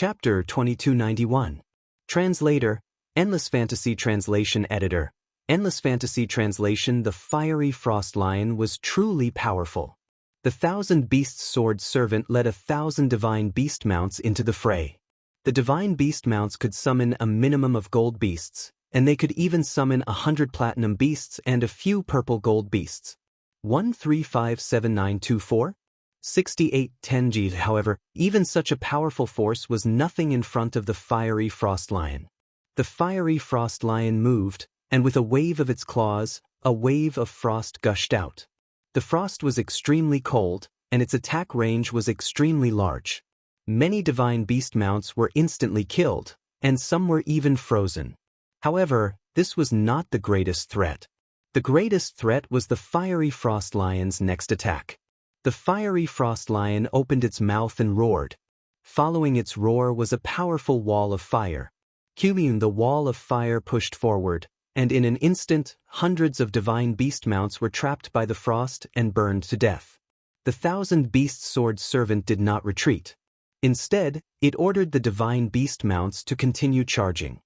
Chapter 2291. Translator, Endless Fantasy Translation Editor. Endless Fantasy Translation. The fiery frost lion was truly powerful. The 1,000 Beasts sword servant led 1,000 divine beast mounts into the fray. The divine beast mounts could summon a minimum of gold beasts, and they could even summon 100 platinum beasts and a few purple gold beasts. 1357924? 6810G. However, even such a powerful force was nothing in front of the fiery frost lion. The fiery frost lion moved, and with a wave of its claws, a wave of frost gushed out. The frost was extremely cold, and its attack range was extremely large. Many divine beast mounts were instantly killed, and some were even frozen. However, this was not the greatest threat. The greatest threat was the fiery frost lion's next attack. The fiery frost lion opened its mouth and roared. Following its roar was a powerful wall of fire. The wall of fire pushed forward, and in an instant, hundreds of divine beast mounts were trapped by the frost and burned to death. The 1,000 beast sword servant did not retreat. Instead, it ordered the divine beast mounts to continue charging.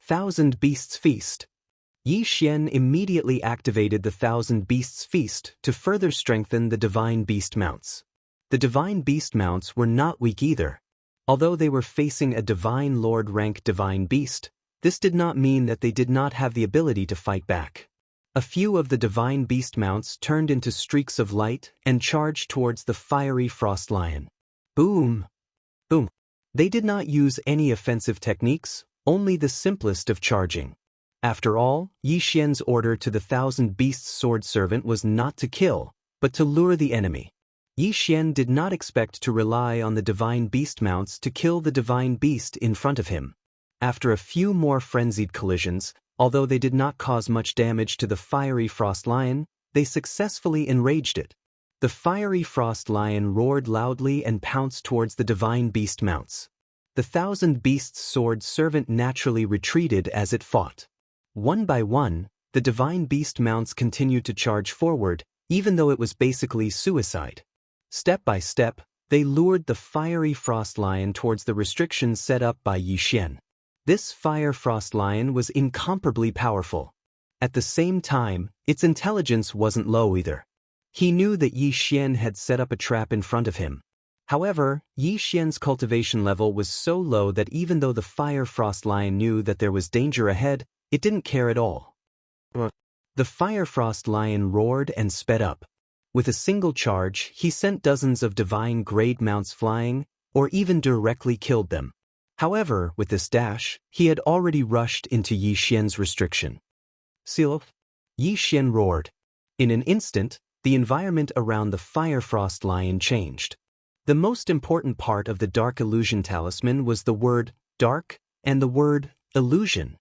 1,000 Beasts Feast. Yi Xian immediately activated the 1,000 Beasts Feast to further strengthen the divine beast mounts. The divine beast mounts were not weak either. Although they were facing a divine lord rank divine beast, this did not mean that they did not have the ability to fight back. A few of the divine beast mounts turned into streaks of light and charged towards the fiery frost lion. Boom! Boom! They did not use any offensive techniques, only the simplest of charging. After all, Yi Xian's order to the 1,000 Beasts sword servant was not to kill, but to lure the enemy. Yi Xian did not expect to rely on the divine beast mounts to kill the divine beast in front of him. After a few more frenzied collisions, although they did not cause much damage to the fiery frost lion, they successfully enraged it. The fiery frost lion roared loudly and pounced towards the divine beast mounts. The 1,000 Beasts sword servant naturally retreated as it fought. One by one, the divine beast mounts continued to charge forward, even though it was basically suicide. Step by step, they lured the fiery frost lion towards the restrictions set up by Yi Xian. This fire frost lion was incomparably powerful. At the same time, its intelligence wasn't low either. He knew that Yi Xian had set up a trap in front of him. However, Yi Xian's cultivation level was so low that even though the fire frost lion knew that there was danger ahead, it didn't care at all. The fire frost lion roared and sped up. With a single charge, he sent dozens of divine grade mounts flying, or even directly killed them. However, with this dash, he had already rushed into Yi Xian's restriction. Seal! Yi Xian roared. In an instant, the environment around the fire frost lion changed. The most important part of the Dark Illusion Talisman was the word dark and the word illusion.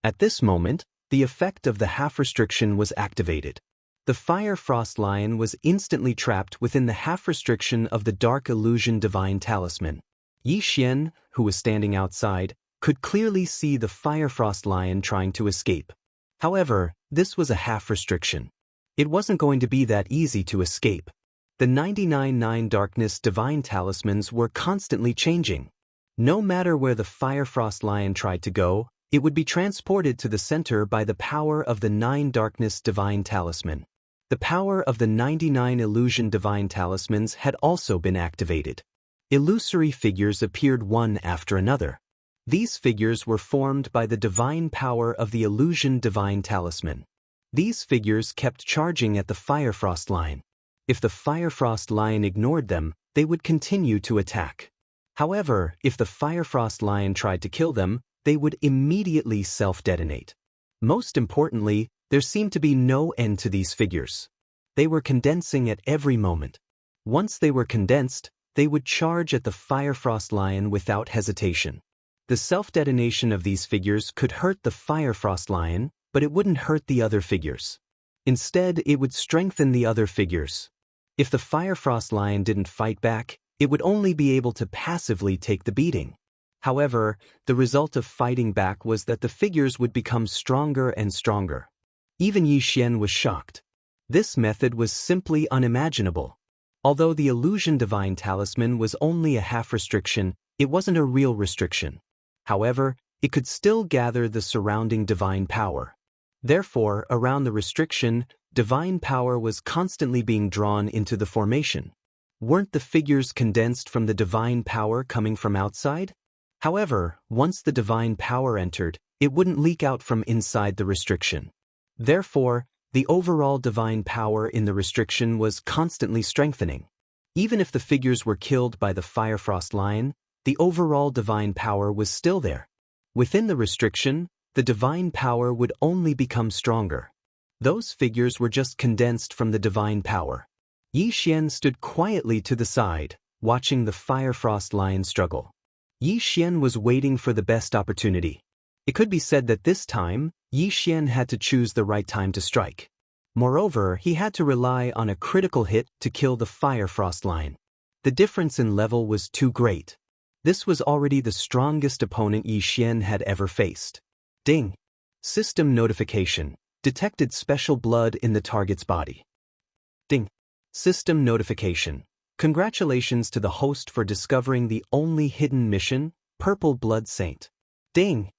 At this moment, the effect of the half restriction was activated. The fire frost lion was instantly trapped within the half restriction of the Dark Illusion Divine Talisman. Yi Xian, who was standing outside, could clearly see the fire frost lion trying to escape. However, this was a half restriction. It wasn't going to be that easy to escape. The 99 Darkness Divine Talismans were constantly changing. No matter where the fire frost lion tried to go, it would be transported to the center by the power of the 9 Darkness Divine Talisman. The power of the 99 Illusion Divine Talismans had also been activated. Illusory figures appeared one after another. These figures were formed by the divine power of the Illusion Divine Talisman. These figures kept charging at the fire frost lion. If the fire frost lion ignored them, they would continue to attack. However, if the fire frost lion tried to kill them, they would immediately self-detonate. Most importantly, there seemed to be no end to these figures. They were condensing at every moment. Once they were condensed, they would charge at the fire frost lion without hesitation. The self-detonation of these figures could hurt the fire frost lion, but it wouldn't hurt the other figures. Instead, it would strengthen the other figures. If the fire frost lion didn't fight back, it would only be able to passively take the beating. However, the result of fighting back was that the figures would become stronger and stronger. Even Yi Xian was shocked. This method was simply unimaginable. Although the Illusion Divine Talisman was only a half restriction, It wasn't a real restriction. However, it could still gather the surrounding divine power. Therefore, around the restriction, divine power was constantly being drawn into the formation. Weren't the figures condensed from the divine power coming from outside? However, once the divine power entered, it wouldn't leak out from inside the restriction. Therefore, the overall divine power in the restriction was constantly strengthening. Even if the figures were killed by the Firefrost Lion, the overall divine power was still there. Within the restriction, the divine power would only become stronger. Those figures were just condensed from the divine power. Yi Xian stood quietly to the side, watching the Firefrost Lion struggle. Yi Xian was waiting for the best opportunity. It could be said that this time, Yi Xian had to choose the right time to strike. Moreover, he had to rely on a critical hit to kill the Firefrost Lion. The difference in level was too great. This was already the strongest opponent Yi Xian had ever faced. Ding! System notification. Detected special blood in the target's body. Ding! System notification. Congratulations to the host for discovering the only hidden mission, Purple Blood Saint. Ding!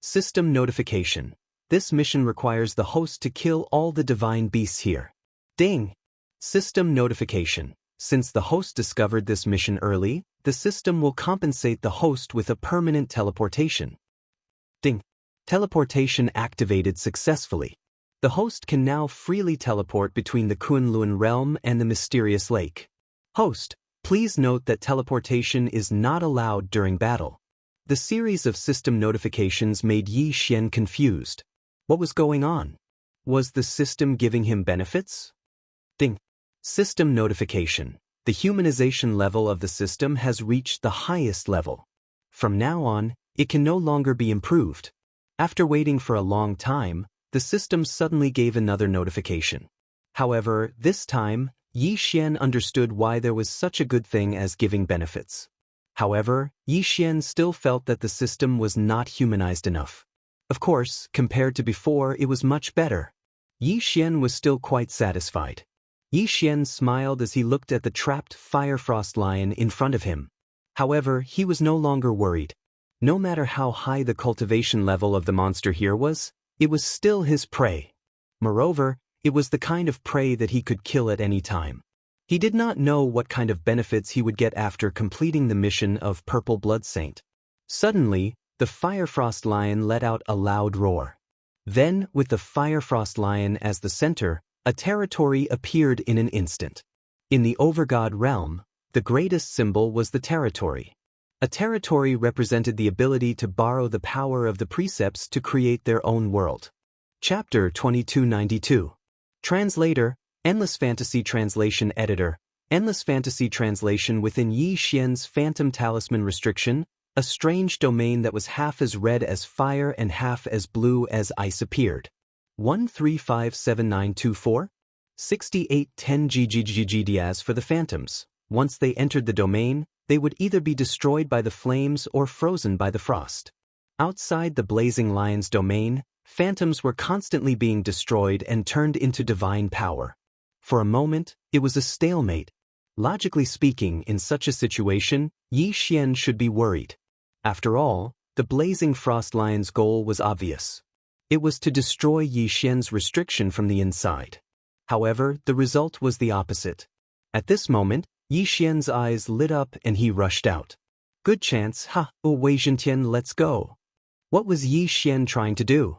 System notification. This mission requires the host to kill all the divine beasts here. Ding! System notification. Since the host discovered this mission early, the system will compensate the host with a permanent teleportation. Ding! Teleportation activated successfully. The host can now freely teleport between the Kunlun realm and the mysterious lake. Host, please note that teleportation is not allowed during battle. The series of system notifications made Yi Xian confused. What was going on? Was the system giving him benefits? Ding! System notification. The humanization level of the system has reached the highest level. From now on, it can no longer be improved. After waiting for a long time, the system suddenly gave another notification. However, this time, Yi Xian understood why there was such a good thing as giving benefits. However, Yi Xian still felt that the system was not humanized enough. Of course, compared to before, it was much better. Yi Xian was still quite satisfied. Yi Xian smiled as he looked at the trapped Firefrost Lion in front of him. However, he was no longer worried. No matter how high the cultivation level of the monster here was, it was still his prey. Moreover, it was the kind of prey that he could kill at any time. He did not know what kind of benefits he would get after completing the mission of Purple Blood Saint. Suddenly, the Firefrost Lion let out a loud roar. Then, with the Firefrost Lion as the center, a territory appeared in an instant. In the Overgod realm, the greatest symbol was the territory. A territory represented the ability to borrow the power of the precepts to create their own world. Chapter 2292. Translator, Endless Fantasy Translation Editor, Endless Fantasy Translation within Yi Xian's Phantom Talisman Restriction, a strange domain that was half as red as fire and half as blue as ice appeared. 1357924? 6810 GGGGDAS for the phantoms. Once they entered the domain, they would either be destroyed by the flames or frozen by the frost. Outside the Blazing Lion's domain, phantoms were constantly being destroyed and turned into divine power. For a moment, it was a stalemate. Logically speaking, in such a situation, Yi Xian should be worried. After all, the Blazing Frost Lion's goal was obvious. It was to destroy Yi Xian's restriction from the inside. However, the result was the opposite. At this moment, Yi Xian's eyes lit up and he rushed out. Good chance, Wei Zhentian, let's go. What was Yi Xian trying to do?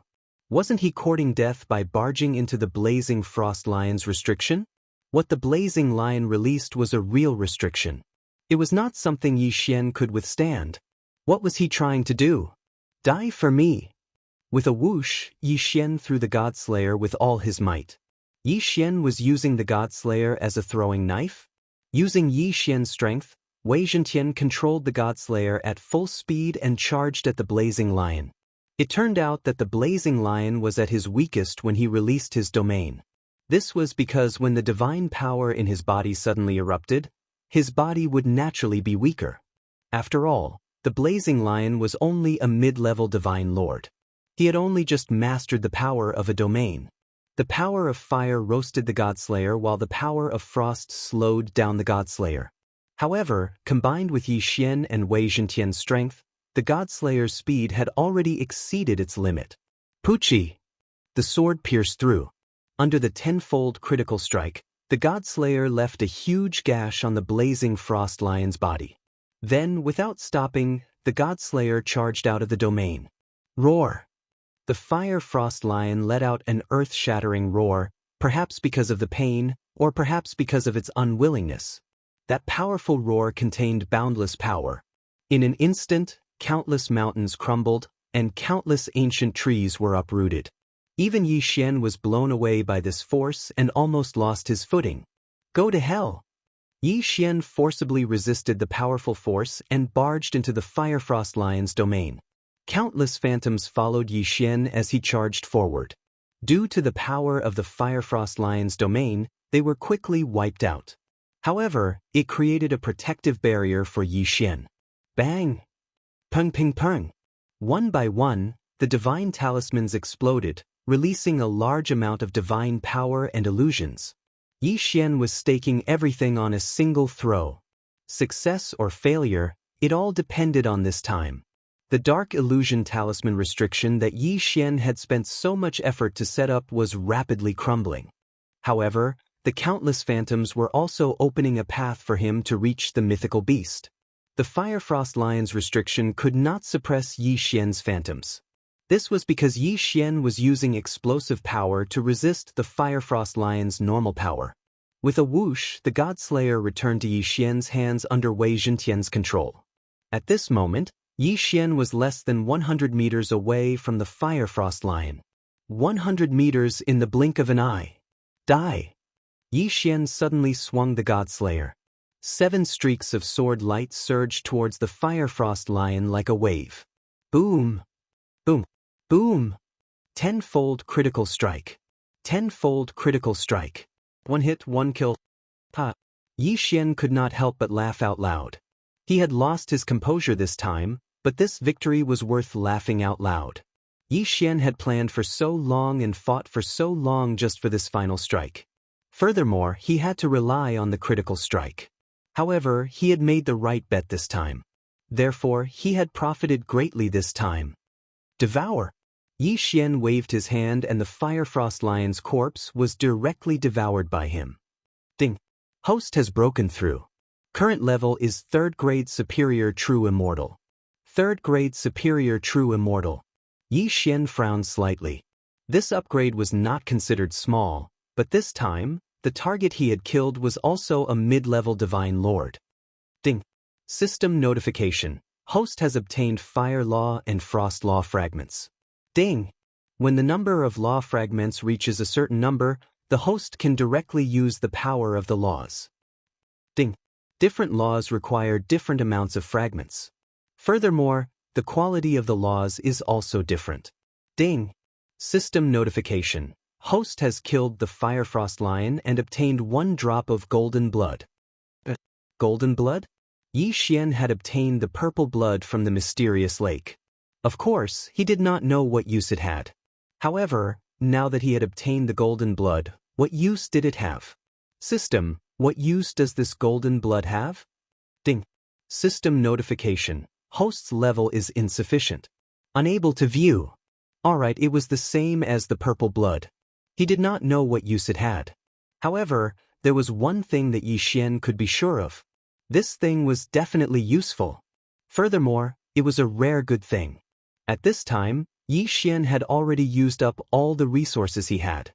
Wasn't he courting death by barging into the Blazing Frost Lion's restriction? What the Blazing Lion released was a real restriction. It was not something Yi Xian could withstand. What was he trying to do? Die for me. With a whoosh, Yi Xian threw the Godslayer with all his might. Yi Xian was using the Godslayer as a throwing knife? Using Yi Xian's strength, Wei Zhentian controlled the Godslayer at full speed and charged at the Blazing Lion. It turned out that the Blazing Lion was at his weakest when he released his domain. This was because when the divine power in his body suddenly erupted, his body would naturally be weaker. After all, the Blazing Lion was only a mid-level divine lord. He had only just mastered the power of a domain. The power of fire roasted the Godslayer while the power of frost slowed down the Godslayer. However, combined with Yi Xian and Wei Zhentian's strength, the Godslayer's speed had already exceeded its limit. Pucci! The sword pierced through. Under the tenfold critical strike, the Godslayer left a huge gash on the blazing Frost Lion's body. Then, without stopping, the Godslayer charged out of the domain. Roar! The Fire Frost Lion let out an earth-shattering roar, perhaps because of the pain, or perhaps because of its unwillingness. That powerful roar contained boundless power. In an instant, countless mountains crumbled, and countless ancient trees were uprooted. Even Yi Xian was blown away by this force and almost lost his footing. Go to hell! Yi Xian forcibly resisted the powerful force and barged into the Fire Frost Lion's domain. Countless phantoms followed Yi Xian as he charged forward. Due to the power of the Fire Frost Lion's domain, they were quickly wiped out. However, it created a protective barrier for Yi Xian. Bang! Pung ping pung! One by one, the divine talismans exploded, releasing a large amount of divine power and illusions. Yi Xian was staking everything on a single throw. Success or failure, it all depended on this time. The dark illusion talisman restriction that Yi Xian had spent so much effort to set up was rapidly crumbling. However, the countless phantoms were also opening a path for him to reach the mythical beast. The Fire Frost Lion's restriction could not suppress Yi Xian's phantoms. This was because Yi Xian was using explosive power to resist the Fire Frost Lion's normal power. With a whoosh, the Godslayer returned to Yi Xian's hands under Wei Zhentian's control. At this moment, Yi Xian was less than 100 meters away from the Fire Frost Lion. 100 meters in the blink of an eye. Die! Yi Xian suddenly swung the Godslayer. 7 streaks of sword light surged towards the Fire Frost Lion like a wave. Boom! Boom! Boom! Tenfold critical strike. Tenfold critical strike. 1 hit, 1 kill. Ha! Yi Xian could not help but laugh out loud. He had lost his composure this time, but this victory was worth laughing out loud. Yi Xian had planned for so long and fought for so long just for this final strike. Furthermore, he had to rely on the critical strike. However, he had made the right bet this time. Therefore, he had profited greatly this time. Devour! Yi Xian waved his hand and the Fire Frost Lion's corpse was directly devoured by him. Ding! Host has broken through. Current level is 3rd grade Superior True Immortal. 3rd grade Superior True Immortal. Yi Xian frowned slightly. This upgrade was not considered small, but this time, the target he had killed was also a mid-level Divine Lord. Ding! System notification. Host has obtained Fire Law and Frost Law fragments. Ding! When the number of law fragments reaches a certain number, the host can directly use the power of the laws. Ding! Different laws require different amounts of fragments. Furthermore, the quality of the laws is also different. Ding! System notification. Host has killed the Fire Frost Lion and obtained 1 drop of golden blood. Golden blood? Yi Xian had obtained the purple blood from the mysterious lake. Of course, he did not know what use it had. However, now that he had obtained the golden blood, what use did it have? System, what use does this golden blood have? Ding! System notification. Host's level is insufficient. Unable to view. Alright, it was the same as the purple blood. He did not know what use it had. However, there was one thing that Yi Xian could be sure of. This thing was definitely useful. Furthermore, it was a rare good thing. At this time, Yi Xian had already used up all the resources he had.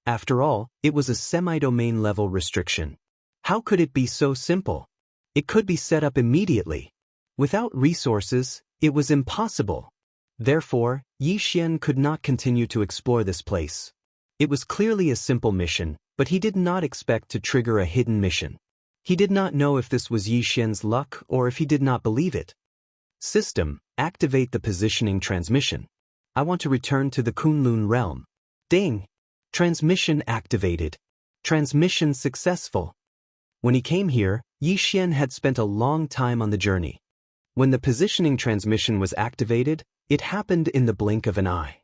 After all, it was a semi-domain level restriction. How could it be so simple? It could be set up immediately. Without resources, it was impossible. Therefore, Yi Xian could not continue to explore this place. It was clearly a simple mission, but he did not expect to trigger a hidden mission. He did not know if this was Yi Xian's luck or if he did not believe it. System, activate the positioning transmission. I want to return to the Kunlun realm. Ding! Transmission activated. Transmission successful. When he came here, Yi Xian had spent a long time on the journey. When the positioning transmission was activated, it happened in the blink of an eye.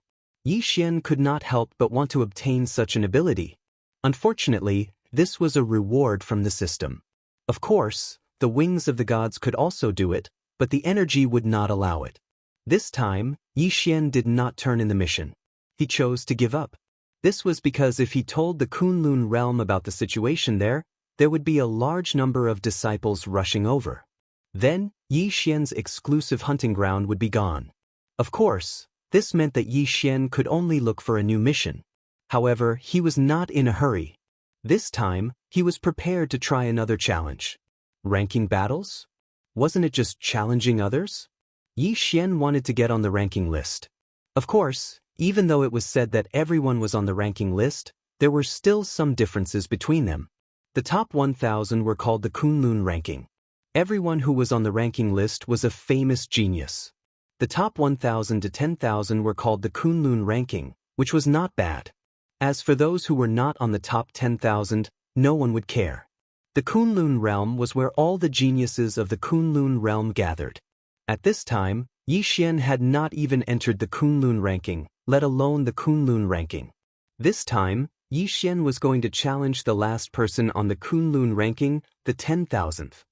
Yi Xian could not help but want to obtain such an ability. Unfortunately, this was a reward from the system. Of course, the wings of the gods could also do it, but the energy would not allow it. This time, Yi Xian did not turn in the mission. He chose to give up. This was because if he told the Kunlun realm about the situation there would be a large number of disciples rushing over. Then, Yi Xian's exclusive hunting ground would be gone. Of course, this meant that Yi Xian could only look for a new mission. However, he was not in a hurry. This time, he was prepared to try another challenge. Ranking battles? Wasn't it just challenging others? Yi Xian wanted to get on the ranking list. Of course, even though it was said that everyone was on the ranking list, there were still some differences between them. The top 1,000 were called the Kunlun ranking. Everyone who was on the ranking list was a famous genius. The top 1,000 to 10,000 were called the Kunlun ranking, which was not bad. As for those who were not on the top 10,000, no one would care. The Kunlun realm was where all the geniuses of the Kunlun realm gathered. At this time, Yi Xian had not even entered the Kunlun ranking, let alone the Kunlun ranking. This time, Yi Xian was going to challenge the last person on the Kunlun ranking, the 10,000th.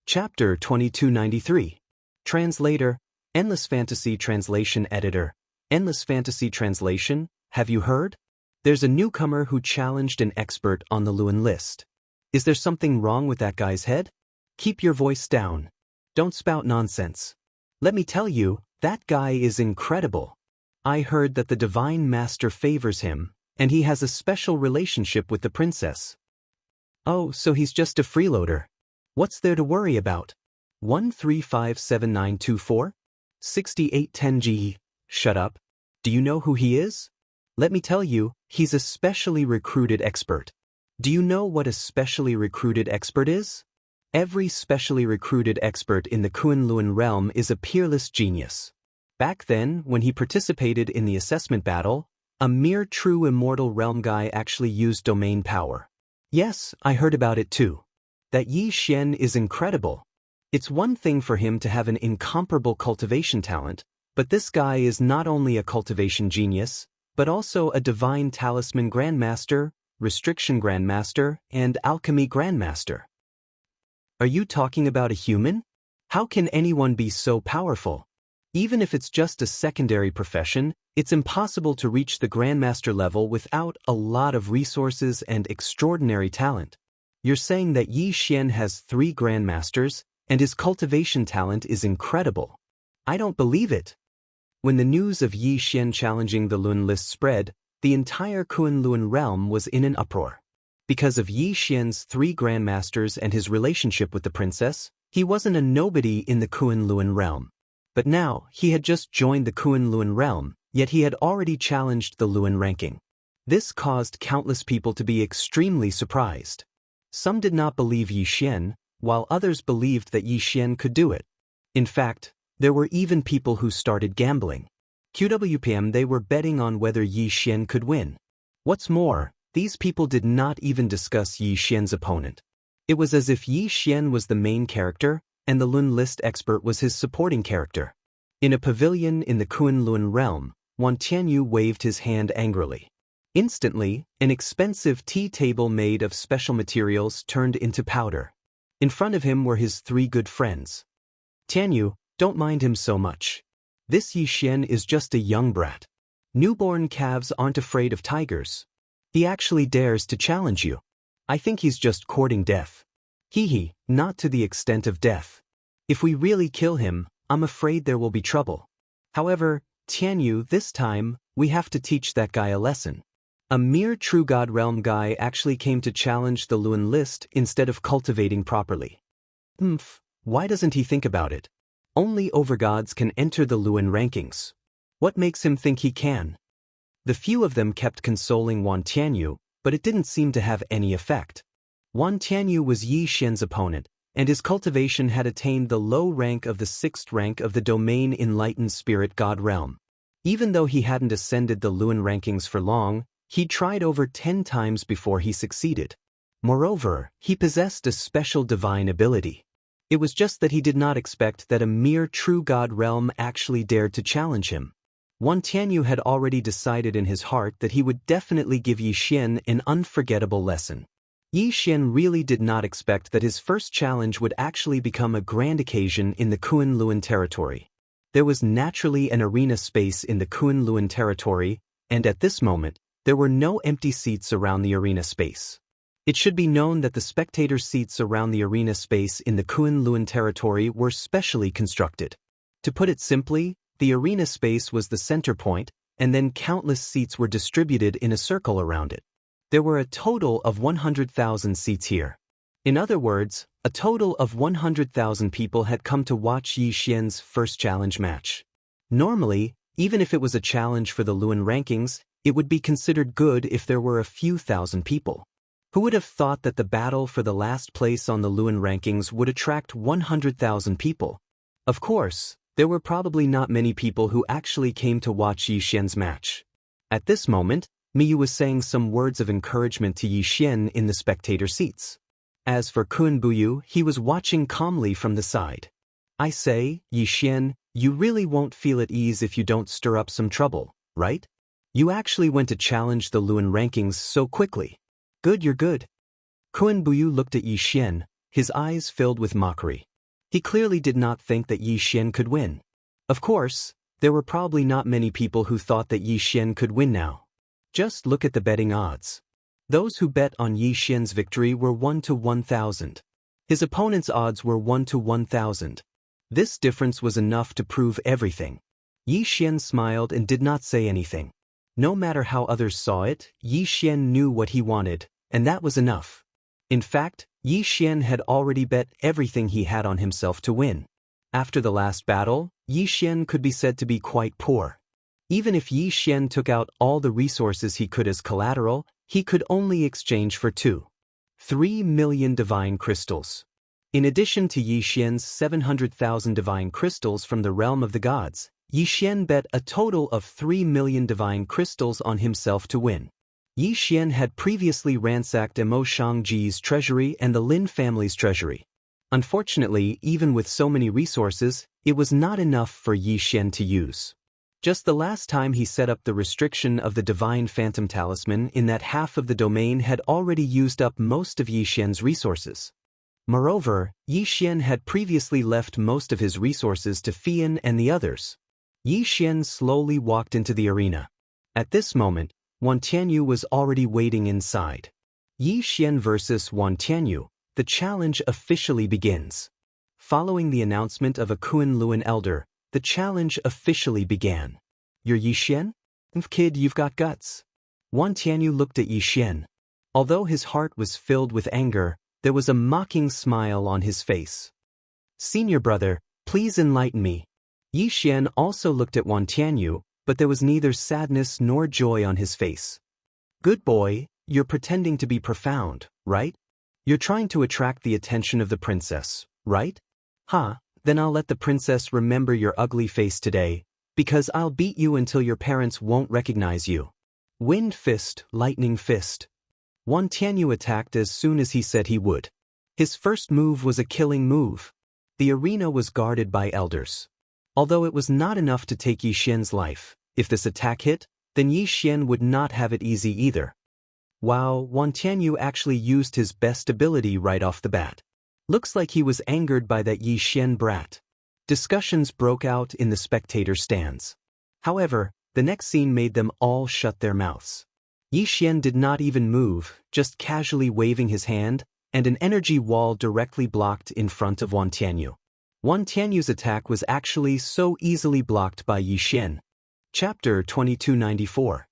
Chapter 2293. Translator, Endless Fantasy Translation Editor. Endless Fantasy Translation, have you heard? There's a newcomer who challenged an expert on the Luan list. Is there something wrong with that guy's head? Keep your voice down. Don't spout nonsense. Let me tell you, that guy is incredible. I heard that the Divine Master favors him, and he has a special relationship with the princess. Oh, so he's just a freeloader. What's there to worry about? 1357924? 6810G. Shut up. Do you know who he is? Let me tell you, he's a specially recruited expert. Do you know what a specially recruited expert is? Every specially recruited expert in the Kunlun realm is a peerless genius. Back then, when he participated in the assessment battle, a mere true immortal realm guy actually used domain power. Yes, I heard about it too. That Yi Xian is incredible. It's one thing for him to have an incomparable cultivation talent, but this guy is not only a cultivation genius, but also a divine talisman grandmaster, restriction grandmaster, and alchemy grandmaster. Are you talking about a human? How can anyone be so powerful? Even if it's just a secondary profession, it's impossible to reach the grandmaster level without a lot of resources and extraordinary talent. You're saying that Yi Xian has 3 grandmasters, and his cultivation talent is incredible. I don't believe it. When the news of Yi Xian challenging the Luan list spread, the entire Kunlun realm was in an uproar. Because of Yi Xian's 3 grandmasters and his relationship with the princess, he wasn't a nobody in the Kunlun realm. But now, he had just joined the Kunlun realm, yet he had already challenged the Luan ranking. This caused countless people to be extremely surprised. Some did not believe Yi Xian, while others believed that Yi Xian could do it. In fact, there were even people who started gambling. QWPM, they were betting on whether Yi Xian could win. What's more, these people did not even discuss Yi Xian's opponent. It was as if Yi Xian was the main character, and the Luan list expert was his supporting character. In a pavilion in the Kunlun realm, Wan Tianyu waved his hand angrily. Instantly, an expensive tea table made of special materials turned into powder. In front of him were his 3 good friends. Tianyu, don't mind him so much. This Yi Xian is just a young brat. Newborn calves aren't afraid of tigers. He actually dares to challenge you. I think he's just courting death. Hee, not to the extent of death. If we really kill him, I'm afraid there will be trouble. However, Tianyu, this time, we have to teach that guy a lesson. A mere true god realm guy actually came to challenge the Luan list instead of cultivating properly. Why doesn't he think about it? Only overgods can enter the Luan rankings. What makes him think he can? The few of them kept consoling Wan Tianyu, but it didn't seem to have any effect. Wan Tianyu was Yi Xian's opponent, and his cultivation had attained the low rank of the 6th rank of the domain Enlightened Spirit God realm. Even though he hadn't ascended the Luan rankings for long, he tried over 10 times before he succeeded. Moreover, he possessed a special divine ability. It was just that he did not expect that a mere true god realm actually dared to challenge him. Wan Tianyu had already decided in his heart that he would definitely give Yi Xian an unforgettable lesson. Yi Xian really did not expect that his first challenge would actually become a grand occasion in the Kunlun territory. There was naturally an arena space in the Kunlun territory, and at this moment, there were no empty seats around the arena space. It should be known that the spectator seats around the arena space in the Kunlun territory were specially constructed. To put it simply, the arena space was the center point, and then countless seats were distributed in a circle around it. There were a total of 100,000 seats here. In other words, a total of 100,000 people had come to watch Yi Xian's first challenge match. Normally, even if it was a challenge for the Luan rankings, it would be considered good if there were a few thousand people. Who would have thought that the battle for the last place on the Luan rankings would attract 100,000 people? Of course, there were probably not many people who actually came to watch Yi Xian's match. At this moment, Miyu was saying some words of encouragement to Yi Xian in the spectator seats. As for Kun Buyu, he was watching calmly from the side. I say, Yi Xian, you really won't feel at ease if you don't stir up some trouble, right? You actually went to challenge the Luan rankings so quickly. Good, you're good. Kun Buyu looked at Yi Xian, his eyes filled with mockery. He clearly did not think that Yi Xian could win. Of course, there were probably not many people who thought that Yi Xian could win now. Just look at the betting odds. Those who bet on Yi Xian's victory were 1 to 1,000. His opponent's odds were 1 to 1,000. This difference was enough to prove everything. Yi Xian smiled and did not say anything. No matter how others saw it, Yi Xian knew what he wanted, and that was enough. In fact, Yi Xian had already bet everything he had on himself to win. After the last battle, Yi Xian could be said to be quite poor. Even if Yi Xian took out all the resources he could as collateral, he could only exchange for 3 million divine crystals. In addition to Yi Xian's 700,000 divine crystals from the realm of the gods, Yi Xian bet a total of 3 million divine crystals on himself to win. Yi Xian had previously ransacked Mo Shangji's treasury and the Lin family's treasury. Unfortunately, even with so many resources, it was not enough for Yi Xian to use. Just the last time he set up the restriction of the divine phantom talisman in that half of the domain had already used up most of Yi Xian's resources. Moreover, Yi Xian had previously left most of his resources to Fian and the others. Yi Xian slowly walked into the arena. At this moment, Wan Tianyu was already waiting inside. Yi Xian versus Wan Tianyu, the challenge officially begins. Following the announcement of a Kunlun elder, the challenge officially began. You're Yi Xian? Kid, you've got guts. Wan Tianyu looked at Yi Xian. Although his heart was filled with anger, there was a mocking smile on his face. Senior brother, please enlighten me. Yi Xian also looked at Wan Tianyu, but there was neither sadness nor joy on his face. Good boy, you're pretending to be profound, right? You're trying to attract the attention of the princess, right? Then I'll let the princess remember your ugly face today, because I'll beat you until your parents won't recognize you. Wind fist, lightning fist. Wan Tianyu attacked as soon as he said he would. His first move was a killing move. The arena was guarded by elders. Although it was not enough to take Yi Xian's life, if this attack hit, then Yi Xian would not have it easy either. Wow, Wan Tianyu actually used his best ability right off the bat. Looks like he was angered by that Yi Xian brat. Discussions broke out in the spectator stands. However, the next scene made them all shut their mouths. Yi Xian did not even move, just casually waving his hand, and an energy wall directly blocked in front of Wan Tianyu. Wan Tianyu's attack was actually so easily blocked by Yi Xian. Chapter 2294.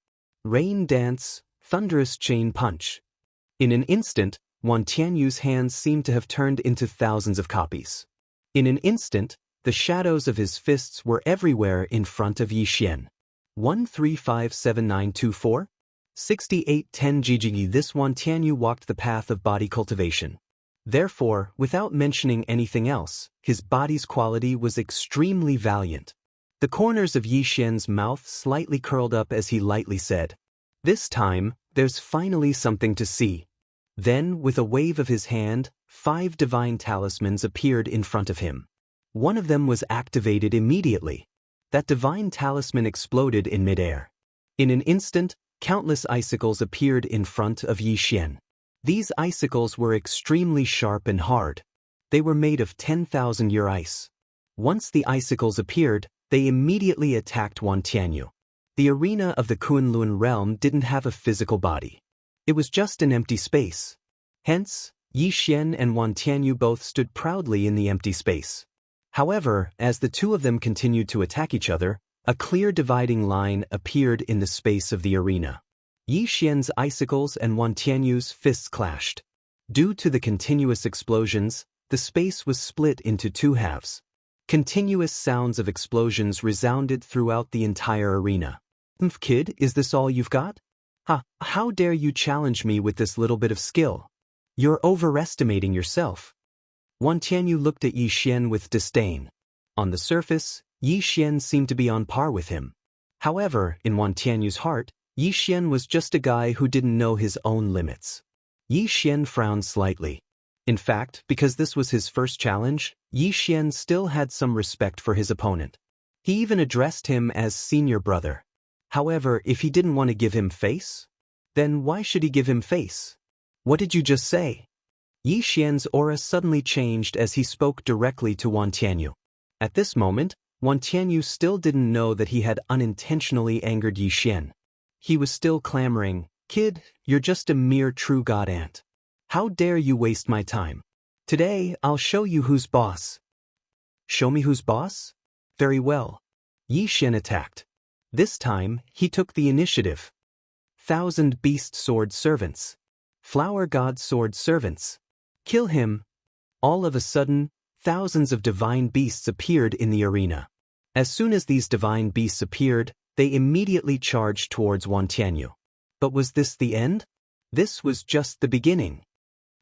Rain Dance, Thunderous Chain Punch. In an instant, Wan Tianyu's hands seemed to have turned into thousands of copies. In an instant, the shadows of his fists were everywhere in front of Yi Xian. 1357924? 6810 GGE. This Wan Tianyu walked the path of body cultivation. Therefore, without mentioning anything else, his body's quality was extremely valiant. The corners of Yi Xian's mouth slightly curled up as he lightly said, "This time, there's finally something to see." Then, with a wave of his hand, 5 divine talismans appeared in front of him. One of them was activated immediately. That divine talisman exploded in midair. In an instant, countless icicles appeared in front of Yi Xian. These icicles were extremely sharp and hard. They were made of 10,000-year ice. Once the icicles appeared, they immediately attacked Wan Tianyu. The arena of the Kunlun realm didn't have a physical body. It was just an empty space. Hence, Yi Xian and Wan Tianyu both stood proudly in the empty space. However, as the two of them continued to attack each other, a clear dividing line appeared in the space of the arena. Yi Xian's icicles and Wan Tianyu's fists clashed. Due to the continuous explosions, the space was split into two halves. Continuous sounds of explosions resounded throughout the entire arena. Kid, is this all you've got? How dare you challenge me with this little bit of skill? You're overestimating yourself. Wan Tianyu looked at Yi Xian with disdain. On the surface, Yi Xian seemed to be on par with him. However, in Wan Tianyu's heart, Yi Xian was just a guy who didn't know his own limits. Yi Xian frowned slightly. In fact, because this was his first challenge, Yi Xian still had some respect for his opponent. He even addressed him as senior brother. However, if he didn't want to give him face, then why should he give him face? What did you just say? Yi Xian's aura suddenly changed as he spoke directly to Wan Tianyu. At this moment, Wan Tianyu still didn't know that he had unintentionally angered Yi Xian. He was still clamoring, "Kid, you're just a mere true god ant. How dare you waste my time? Today, I'll show you who's boss." Show me who's boss? Very well. Yi Xian attacked. This time, he took the initiative. 1,000 beast sword servants. Flower god sword servants. Kill him. All of a sudden, thousands of divine beasts appeared in the arena. As soon as these divine beasts appeared, they immediately charged towards Wan Tianyu. But was this the end? This was just the beginning.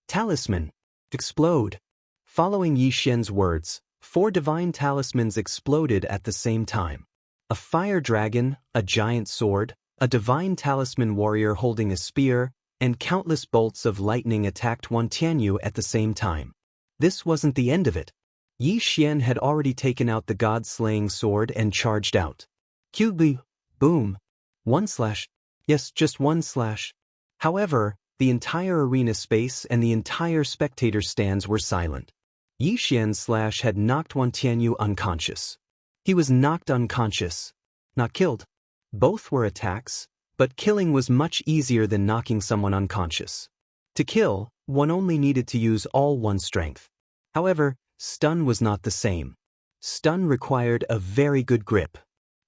Talisman. Explode. Following Yi Xian's words, 4 divine talismans exploded at the same time. A fire dragon, a giant sword, a divine talisman warrior holding a spear, and countless bolts of lightning attacked Wan Tianyu at the same time. This wasn't the end of it. Yi Xian had already taken out the god-slaying sword and charged out. Qbi, boom. 1 slash. Yes, just 1 slash. However, the entire arena space and the entire spectator stands were silent. Yi Xian's slash had knocked Wan Tianyu unconscious. He was knocked unconscious, not killed. Both were attacks, but killing was much easier than knocking someone unconscious. To kill, one only needed to use all one's strength. However, stun was not the same. Stun required a very good grip.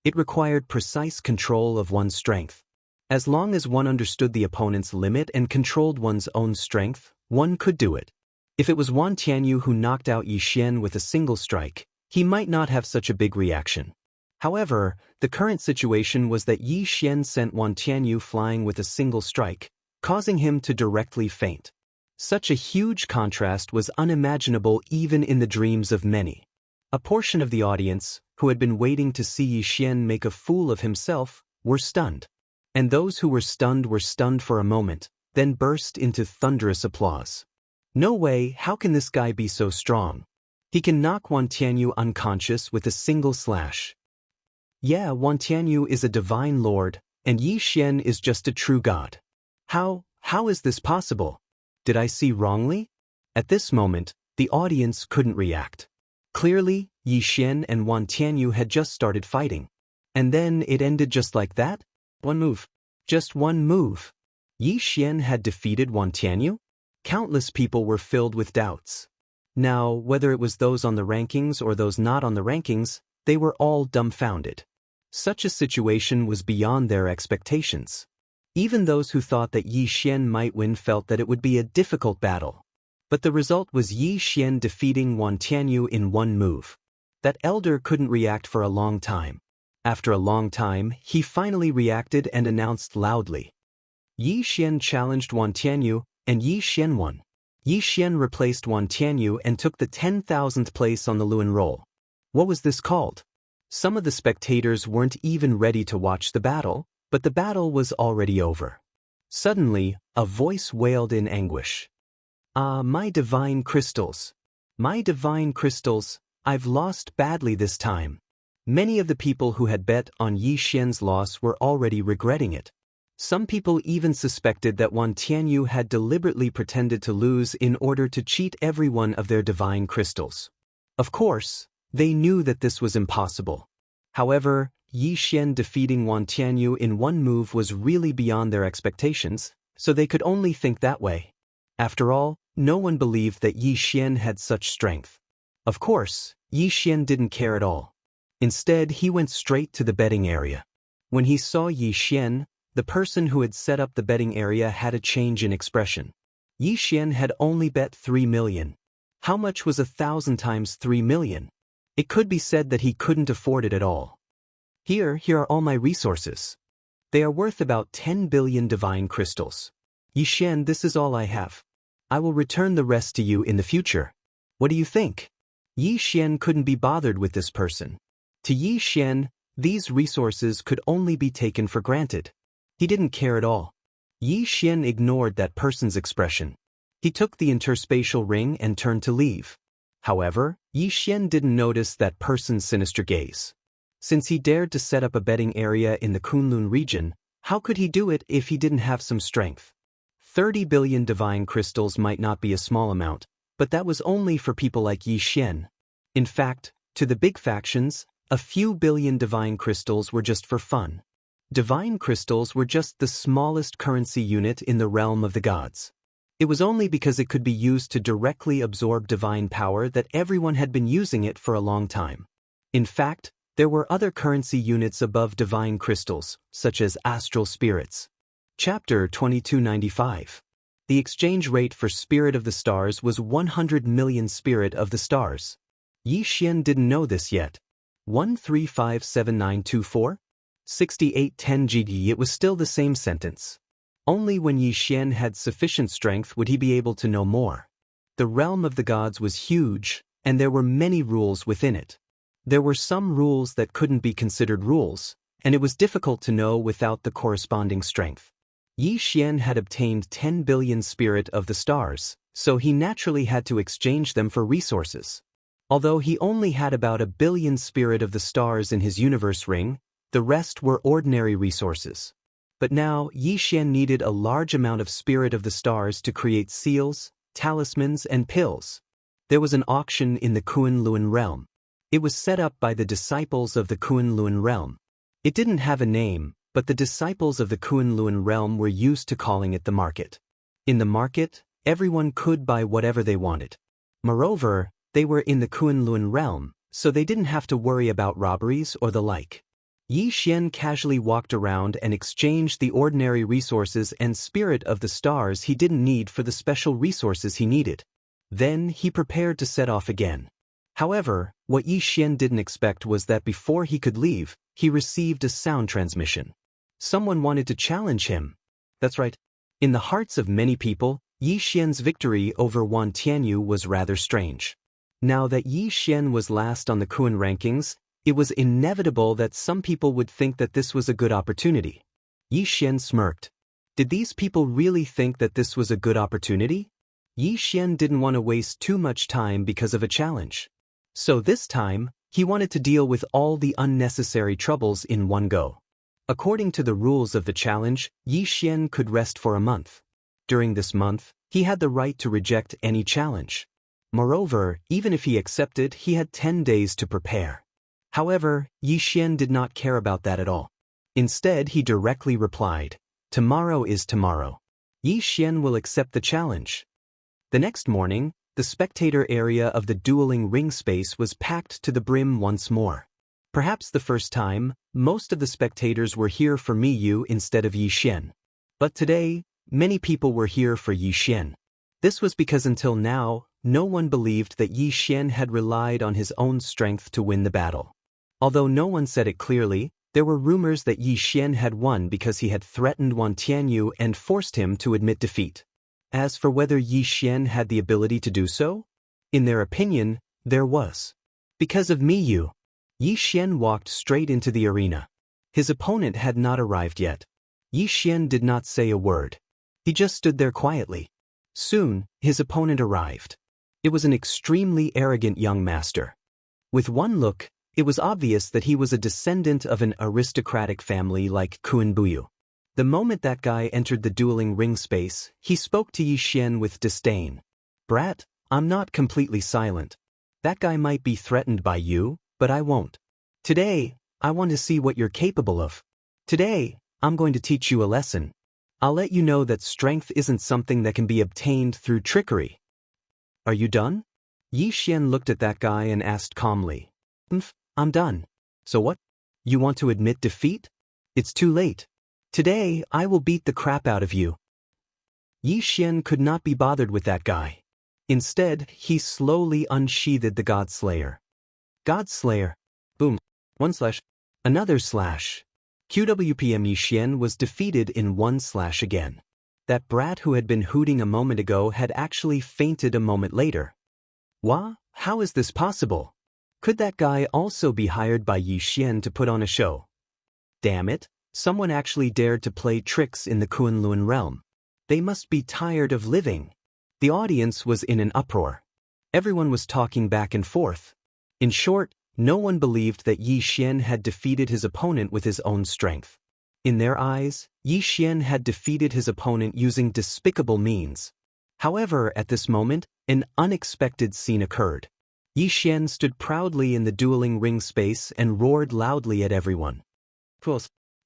It required precise control of one's strength. As long as one understood the opponent's limit and controlled one's own strength, one could do it. If it was Wan Tianyu who knocked out Yi Xian with a single strike, he might not have such a big reaction. However, the current situation was that Yi Xian sent Wan Tianyu flying with a single strike, causing him to directly faint. Such a huge contrast was unimaginable even in the dreams of many. A portion of the audience, who had been waiting to see Yi Xian make a fool of himself, were stunned. And those who were stunned for a moment, then burst into thunderous applause. No way, how can this guy be so strong? He can knock Wan Tianyu unconscious with a single slash. Yeah, Wan Tianyu is a divine lord, and Yi Xian is just a true god. How is this possible? Did I see wrongly? At this moment, the audience couldn't react. Clearly, Yi Xian and Wan Tianyu had just started fighting. And then it ended just like that? One move. Just one move. Yi Xian had defeated Wan Tianyu? Countless people were filled with doubts. Now, whether it was those on the rankings or those not on the rankings, they were all dumbfounded. Such a situation was beyond their expectations. Even those who thought that Yi Xian might win felt that it would be a difficult battle. But the result was Yi Xian defeating Wan Tianyu in one move. That elder couldn't react for a long time. After a long time, he finally reacted and announced loudly. Yi Xian challenged Wan Tianyu, and Yi Xian won. Yi Xian replaced Wan Tianyu and took the 10,000th place on the Luan roll. What was this called? Some of the spectators weren't even ready to watch the battle, but the battle was already over. Suddenly, a voice wailed in anguish. "Ah, my divine crystals. My divine crystals, I've lost badly this time." Many of the people who had bet on Yi Xian's loss were already regretting it. Some people even suspected that Wan Tianyu had deliberately pretended to lose in order to cheat everyone of their divine crystals. Of course, they knew that this was impossible. However, Yi Xian defeating Wan Tianyu in one move was really beyond their expectations, so they could only think that way. After all, no one believed that Yi Xian had such strength. Of course, Yi Xian didn't care at all. Instead, he went straight to the betting area. When he saw Yi Xian, the person who had set up the betting area had a change in expression. Yi Xian had only bet 3 million. How much was 1,000 times 3 million? It could be said that he couldn't afford it at all. Here are all my resources. They are worth about 10 billion divine crystals. Yi Xian, this is all I have. I will return the rest to you in the future. What do you think? Yi Xian couldn't be bothered with this person. To Yi Xian, these resources could only be taken for granted. He didn't care at all. Yi Xian ignored that person's expression. He took the interspatial ring and turned to leave. However, Yi Xian didn't notice that person's sinister gaze. Since he dared to set up a betting area in the Kunlun region, how could he do it if he didn't have some strength? 30 billion divine crystals might not be a small amount, but that was only for people like Yi Xian. In fact, to the big factions, a few billion divine crystals were just for fun. Divine crystals were just the smallest currency unit in the realm of the gods. It was only because it could be used to directly absorb divine power that everyone had been using it for a long time. In fact, there were other currency units above divine crystals, such as astral spirits. Chapter 2295. The exchange rate for Spirit of the Stars was 100 million Spirit of the Stars. Yi Xian didn't know this yet. 1357924? 6810 GD. It was still the same sentence. Only when Yi Xian had sufficient strength would he be able to know more. The realm of the gods was huge, and there were many rules within it. There were some rules that couldn't be considered rules, and it was difficult to know without the corresponding strength. Yi Xian had obtained 10 billion Spirit of the Stars, so he naturally had to exchange them for resources. Although he only had about 1 billion Spirit of the Stars in his universe ring, the rest were ordinary resources. But now, Yi Xian needed a large amount of Spirit of the Stars to create seals, talismans, and pills. There was an auction in the Kunlun realm. It was set up by the disciples of the Kunlun realm. It didn't have a name, but the disciples of the Kunlun realm were used to calling it the market. In the market, everyone could buy whatever they wanted. Moreover, they were in the Kunlun realm, so they didn't have to worry about robberies or the like. Yi Xian casually walked around and exchanged the ordinary resources and Spirit of the Stars he didn't need for the special resources he needed. Then he prepared to set off again. However, what Yi Xian didn't expect was that before he could leave, he received a sound transmission. Someone wanted to challenge him. That's right. In the hearts of many people, Yi Xian's victory over Wan Tianyu was rather strange. Now that Yi Xian was last on the Kun rankings, it was inevitable that some people would think that this was a good opportunity. Yi Xian smirked. Did these people really think that this was a good opportunity? Yi Xian didn't want to waste too much time because of a challenge. So this time, he wanted to deal with all the unnecessary troubles in one go. According to the rules of the challenge, Yi Xian could rest for a month. During this month, he had the right to reject any challenge. Moreover, even if he accepted, he had 10 days to prepare. However, Yi Xian did not care about that at all. Instead, he directly replied, "Tomorrow is tomorrow. Yi Xian will accept the challenge." The next morning, the spectator area of the dueling ring space was packed to the brim once more. Perhaps the first time, most of the spectators were here for Mi Yu instead of Yi Xian. But today, many people were here for Yi Xian. This was because until now, no one believed that Yi Xian had relied on his own strength to win the battle. Although no one said it clearly, there were rumors that Yi Xian had won because he had threatened Wan Tianyu and forced him to admit defeat. As for whether Yi Xian had the ability to do so, in their opinion, there was. Because of Mi Yu, Yi Xian walked straight into the arena. His opponent had not arrived yet. Yi Xian did not say a word. He just stood there quietly. Soon, his opponent arrived. It was an extremely arrogant young master. With one look, it was obvious that he was a descendant of an aristocratic family like Kuan Buyu. The moment that guy entered the dueling ring space, he spoke to Yi Xian with disdain. Brat, I'm not completely silent. That guy might be threatened by you, but I won't. Today, I want to see what you're capable of. Today, I'm going to teach you a lesson. I'll let you know that strength isn't something that can be obtained through trickery. Are you done? Yi Xian looked at that guy and asked calmly. I'm done. So what? You want to admit defeat? It's too late. Today, I will beat the crap out of you. Yi Xian could not be bothered with that guy. Instead, he slowly unsheathed the God Slayer. God Slayer. Boom. One slash. Another slash. QWPM Yi Xian was defeated in one slash again. That brat who had been hooting a moment ago had actually fainted a moment later. Wah? How is this possible? Could that guy also be hired by Yi Xian to put on a show? Damn it, someone actually dared to play tricks in the Kunlun realm. They must be tired of living. The audience was in an uproar. Everyone was talking back and forth. In short, no one believed that Yi Xian had defeated his opponent with his own strength. In their eyes, Yi Xian had defeated his opponent using despicable means. However, at this moment, an unexpected scene occurred. Yi Xian stood proudly in the dueling ring space and roared loudly at everyone.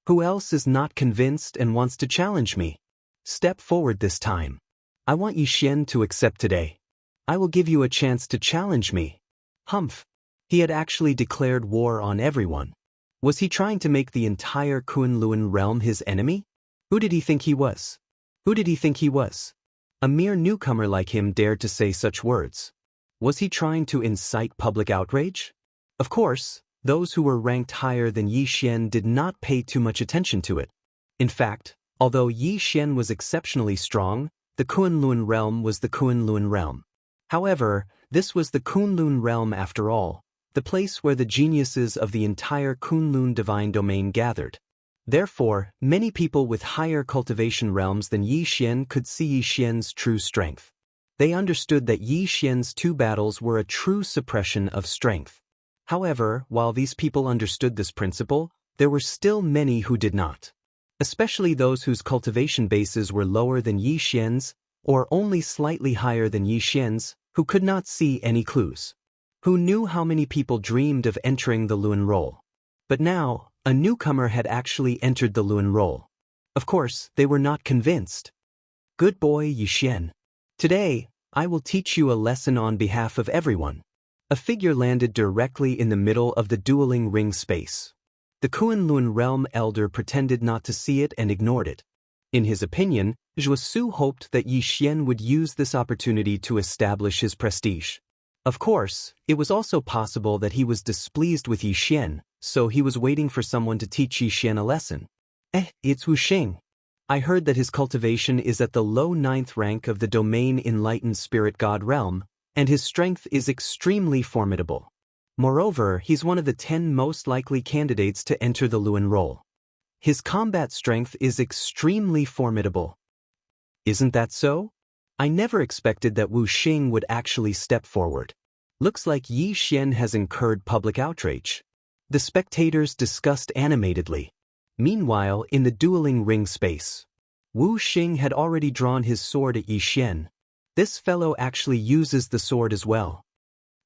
Who else is not convinced and wants to challenge me? Step forward this time. I want Yi Xian to accept today. I will give you a chance to challenge me. Humph. He had actually declared war on everyone. Was he trying to make the entire Kunlun realm his enemy? Who did he think he was? Who did he think he was? A mere newcomer like him dared to say such words. Was he trying to incite public outrage? Of course, those who were ranked higher than Yi Xian did not pay too much attention to it. In fact, although Yi Xian was exceptionally strong, the Kunlun realm was the Kunlun realm. However, this was the Kunlun realm after all, the place where the geniuses of the entire Kunlun divine domain gathered. Therefore, many people with higher cultivation realms than Yi Xian could see Yi Xian's true strength. They understood that Yi Xian's two battles were a true suppression of strength. However, while these people understood this principle, there were still many who did not. Especially those whose cultivation bases were lower than Yi Xian's, or only slightly higher than Yi Xian's, who could not see any clues. Who knew how many people dreamed of entering the Luan role. But now, a newcomer had actually entered the Luan role. Of course, they were not convinced. Good boy Yi Xian. Today, I will teach you a lesson on behalf of everyone. A figure landed directly in the middle of the dueling ring space. The Kunlun realm elder pretended not to see it and ignored it. In his opinion, Zhuo Su hoped that Yi Xian would use this opportunity to establish his prestige. Of course, it was also possible that he was displeased with Yi Xian, so he was waiting for someone to teach Yi Xian a lesson. It's Wu Xing. I heard that his cultivation is at the low 9th rank of the domain enlightened spirit god realm, and his strength is extremely formidable. Moreover, he's one of the 10 most likely candidates to enter the Luan role. His combat strength is extremely formidable. Isn't that so? I never expected that Wu Xing would actually step forward. Looks like Yi Xian has incurred public outrage. The spectators discussed animatedly. Meanwhile, in the dueling ring space, Wu Xing had already drawn his sword at Yi Xian. This fellow actually uses the sword as well.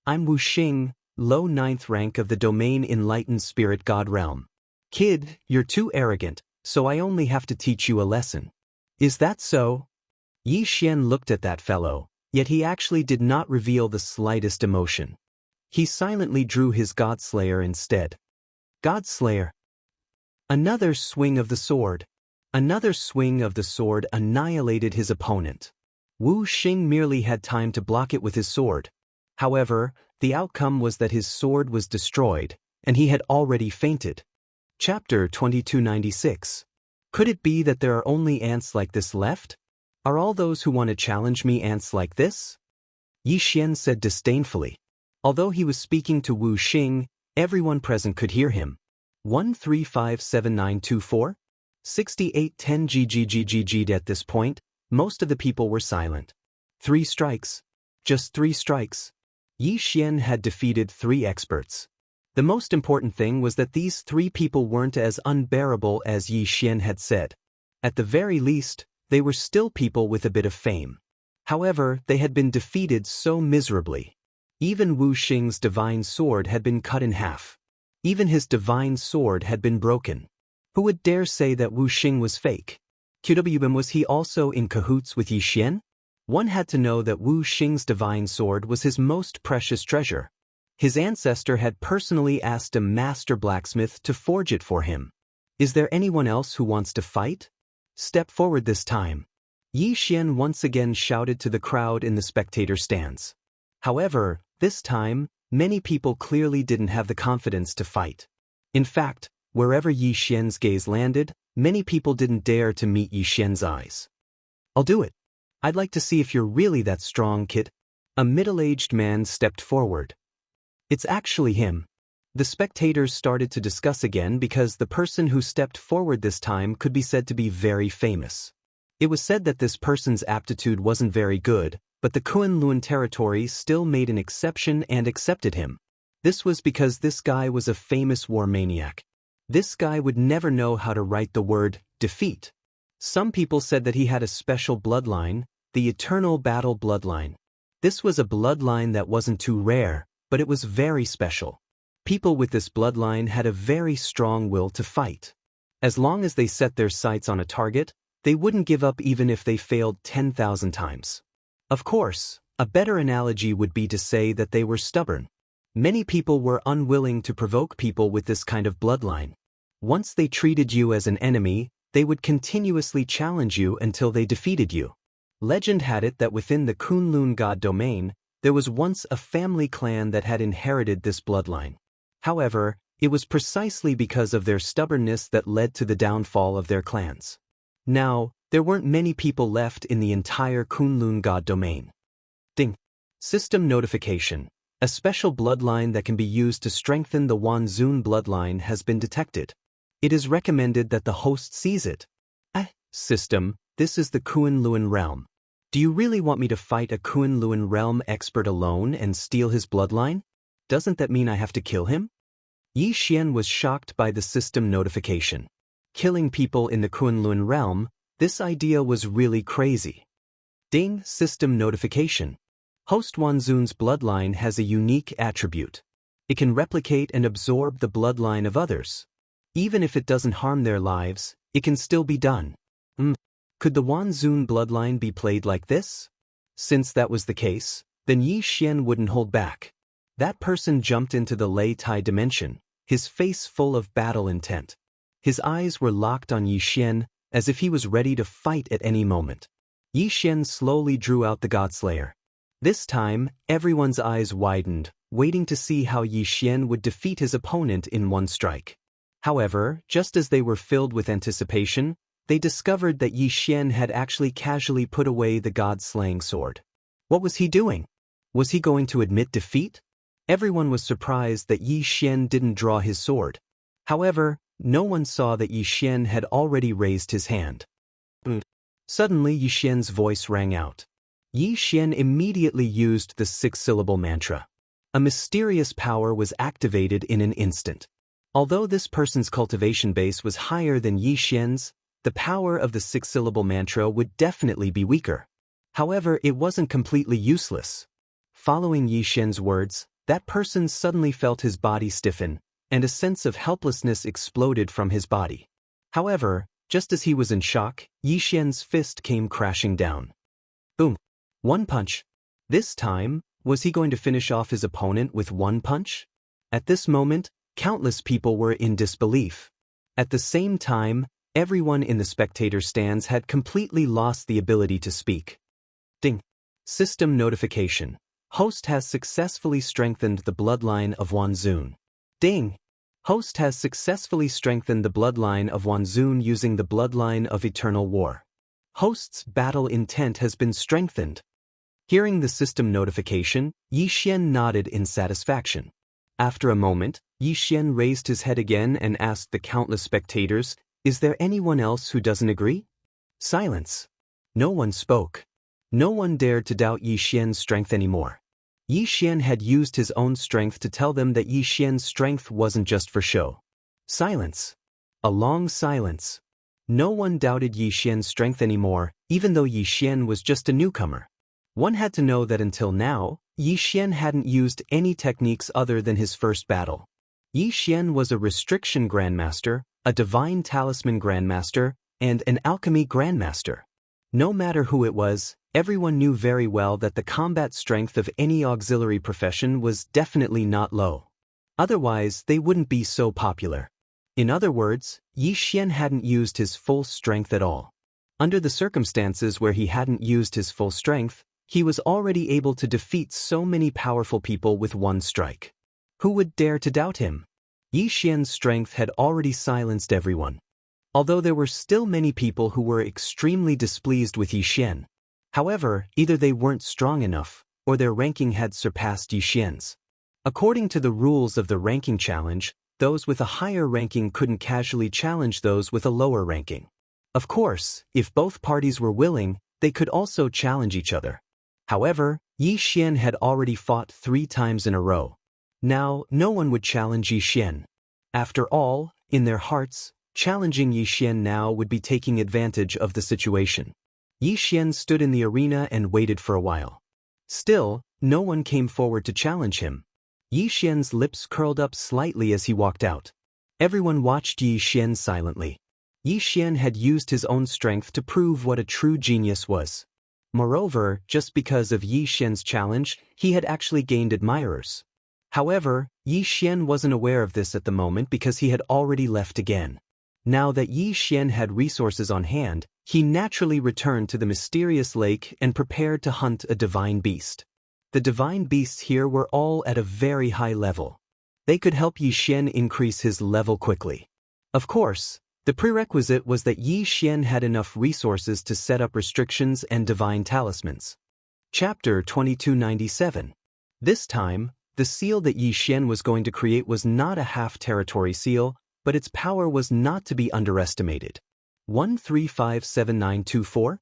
I'm Wu Xing, low 9th rank of the domain enlightened spirit god realm. Kid, you're too arrogant, so I only have to teach you a lesson. Is that so? Yi Xian looked at that fellow, yet he actually did not reveal the slightest emotion. He silently drew his Godslayer instead. Godslayer. Another swing of the sword. Another swing of the sword annihilated his opponent. Wu Xing merely had time to block it with his sword. However, the outcome was that his sword was destroyed, and he had already fainted. Chapter 2296. Could it be that there are only ants like this left? Are all those who want to challenge me ants like this? Yi Xian said disdainfully. Although he was speaking to Wu Xing, everyone present could hear him. 1357924? 6810 GGGGG. At this point, most of the people were silent. 3 strikes. Just 3 strikes. Yi Xian had defeated 3 experts. The most important thing was that these 3 people weren't as unbearable as Yi Xian had said. At the very least, they were still people with a bit of fame. However, they had been defeated so miserably. Even Wu Xing's divine sword had been cut in half. Even his divine sword had been broken. Who would dare say that Wu Xing was fake? QWM, was he also in cahoots with Yi Xian? One had to know that Wu Xing's divine sword was his most precious treasure. His ancestor had personally asked a master blacksmith to forge it for him. Is there anyone else who wants to fight? Step forward this time. Yi Xian once again shouted to the crowd in the spectator stands. However, this time, many people clearly didn't have the confidence to fight. In fact, wherever Yi Xian's gaze landed, many people didn't dare to meet Yi Xian's eyes. I'll do it. I'd like to see if you're really that strong, kid. A middle-aged man stepped forward. It's actually him. The spectators started to discuss again because the person who stepped forward this time could be said to be very famous. It was said that this person's aptitude wasn't very good, but the Kunlun territory still made an exception and accepted him. This was because this guy was a famous war maniac. This guy would never know how to write the word defeat. Some people said that he had a special bloodline, the eternal battle bloodline. This was a bloodline that wasn't too rare, but it was very special. People with this bloodline had a very strong will to fight. As long as they set their sights on a target, they wouldn't give up even if they failed 10,000 times. Of course, a better analogy would be to say that they were stubborn. Many people were unwilling to provoke people with this kind of bloodline. Once they treated you as an enemy, they would continuously challenge you until they defeated you. Legend had it that within the Kunlun god domain, there was once a family clan that had inherited this bloodline. However, it was precisely because of their stubbornness that led to the downfall of their clans. Now, there weren't many people left in the entire Kunlun god domain. Ding. System notification. A special bloodline that can be used to strengthen the Wanzun bloodline has been detected. It is recommended that the host sees it. System, this is the Kunlun realm. Do you really want me to fight a Kunlun realm expert alone and steal his bloodline? Doesn't that mean I have to kill him? Yi Xian was shocked by the system notification. Killing people in the Kunlun realm, this idea was really crazy. Ding. System notification. Host Wanzun's bloodline has a unique attribute. It can replicate and absorb the bloodline of others. Even if it doesn't harm their lives, it can still be done. Could the Wanzun bloodline be played like this? Since that was the case, then Yi Xian wouldn't hold back. That person jumped into the Lei Tai dimension, his face full of battle intent. His eyes were locked on Yi Xian, as if he was ready to fight at any moment. Yi Xian slowly drew out the Godslayer. This time, everyone's eyes widened, waiting to see how Yi Xian would defeat his opponent in one strike. However, just as they were filled with anticipation, they discovered that Yi Xian had actually casually put away the god-slaying sword. What was he doing? Was he going to admit defeat? Everyone was surprised that Yi Xian didn't draw his sword. However, no one saw that Yi Xian had already raised his hand. Suddenly Yi Xian's voice rang out. Yi Xian immediately used the 6-syllable mantra. A mysterious power was activated in an instant. Although this person's cultivation base was higher than Yi Xian's, the power of the 6-syllable mantra would definitely be weaker. However, it wasn't completely useless. Following Yi Xian's words, that person suddenly felt his body stiffen, and a sense of helplessness exploded from his body. However, just as he was in shock, Yi Xian's fist came crashing down. Boom. One punch. This time, was he going to finish off his opponent with one punch? At this moment, countless people were in disbelief. At the same time, everyone in the spectator stands had completely lost the ability to speak. Ding. System notification. Host has successfully strengthened the bloodline of Wanzun. Ding. Host has successfully strengthened the bloodline of Wanzun using the bloodline of eternal war. Host's battle intent has been strengthened. Hearing the system notification, Yi Xian nodded in satisfaction. After a moment, Yi Xian raised his head again and asked the countless spectators, "Is there anyone else who doesn't agree?" Silence. No one spoke. No one dared to doubt Yi Xian's strength anymore. Yi Xian had used his own strength to tell them that Yi Xian's strength wasn't just for show. Silence. A long silence. No one doubted Yi Xian's strength anymore, even though Yi Xian was just a newcomer. One had to know that until now, Yi Xian hadn't used any techniques other than his first battle. Yi Xian was a restriction grandmaster, a divine talisman grandmaster, and an alchemy grandmaster. No matter who it was, everyone knew very well that the combat strength of any auxiliary profession was definitely not low. Otherwise, they wouldn't be so popular. In other words, Yi Xian hadn't used his full strength at all. Under the circumstances where he hadn't used his full strength, he was already able to defeat so many powerful people with one strike. Who would dare to doubt him? Yi Xian's strength had already silenced everyone. Although there were still many people who were extremely displeased with Yi Xian. However, either they weren't strong enough, or their ranking had surpassed Yi Xian's. According to the rules of the ranking challenge, those with a higher ranking couldn't casually challenge those with a lower ranking. Of course, if both parties were willing, they could also challenge each other. However, Yi Xian had already fought 3 times in a row. Now, no one would challenge Yi Xian. After all, in their hearts, challenging Yi Xian now would be taking advantage of the situation. Yi Xian stood in the arena and waited for a while. Still, no one came forward to challenge him. Yi Xian's lips curled up slightly as he walked out. Everyone watched Yi Xian silently. Yi Xian had used his own strength to prove what a true genius was. Moreover, just because of Yi Xian's challenge, he had actually gained admirers. However, Yi Xian wasn't aware of this at the moment because he had already left again. Now that Yi Xian had resources on hand, he naturally returned to the mysterious lake and prepared to hunt a divine beast. The divine beasts here were all at a very high level. They could help Yi Xian increase his level quickly. Of course, the prerequisite was that Yi Xian had enough resources to set up restrictions and divine talismans. Chapter 2297. This time, the seal that Yi Xian was going to create was not a half-territory seal, but its power was not to be underestimated. 1357924?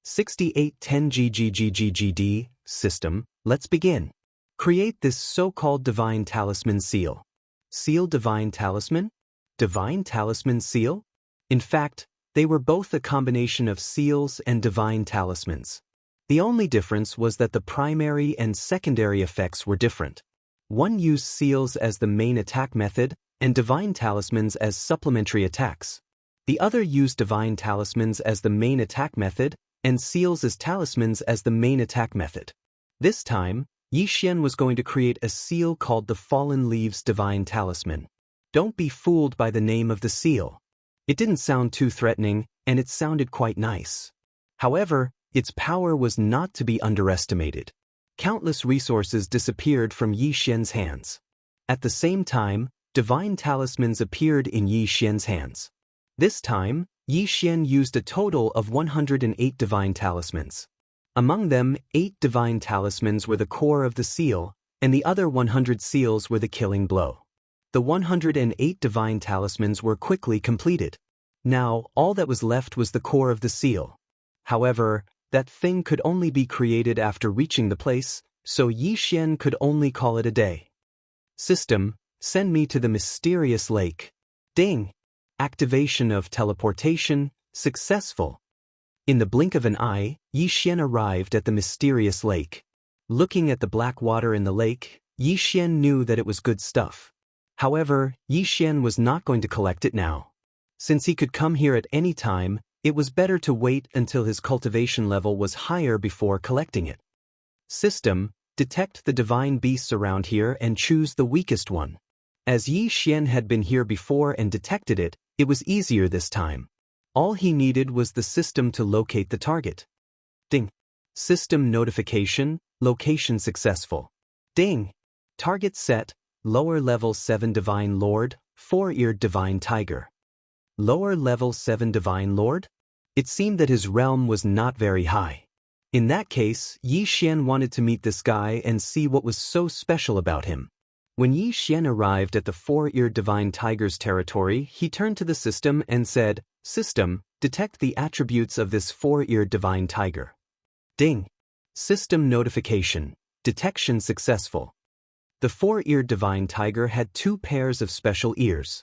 6810GGGGGD, System, let's begin. Create this so-called divine talisman seal. Seal divine talisman? Divine talisman seal? In fact, they were both a combination of seals and divine talismans. The only difference was that the primary and secondary effects were different. One used seals as the main attack method, and divine talismans as supplementary attacks. The other used divine talismans as the main attack method, and seals as talismans as the main attack method. This time, Yi Xian was going to create a seal called the Fallen Leaves Divine Talisman. Don't be fooled by the name of the seal. It didn't sound too threatening, and it sounded quite nice. However, its power was not to be underestimated. Countless resources disappeared from Yi Xian's hands. At the same time, divine talismans appeared in Yi Xian's hands. This time, Yi Xian used a total of 108 divine talismans. Among them, 8 divine talismans were the core of the seal, and the other 100 seals were the killing blow. The 108 divine talismans were quickly completed. Now, all that was left was the core of the seal. However, that thing could only be created after reaching the place, so Yi Xian could only call it a day. System, send me to the mysterious lake. Ding! Activation of teleportation, successful. In the blink of an eye, Yi Xian arrived at the mysterious lake. Looking at the black water in the lake, Yi Xian knew that it was good stuff. However, Yi Xian was not going to collect it now. Since he could come here at any time, it was better to wait until his cultivation level was higher before collecting it. System, detect the divine beasts around here and choose the weakest one. As Yi Xian had been here before and detected it, it was easier this time. All he needed was the system to locate the target. Ding! System notification, location successful. Ding! Target set, lower level 7 Divine Lord, 4-eared Divine Tiger. Lower level 7 Divine Lord? It seemed that his realm was not very high. In that case, Yi Xian wanted to meet this guy and see what was so special about him. When Yi Xian arrived at the 4-eared Divine Tiger's territory, he turned to the system and said, System, detect the attributes of this 4-eared Divine Tiger. Ding! System notification, detection successful. The 4-eared Divine Tiger had 2 pairs of special ears.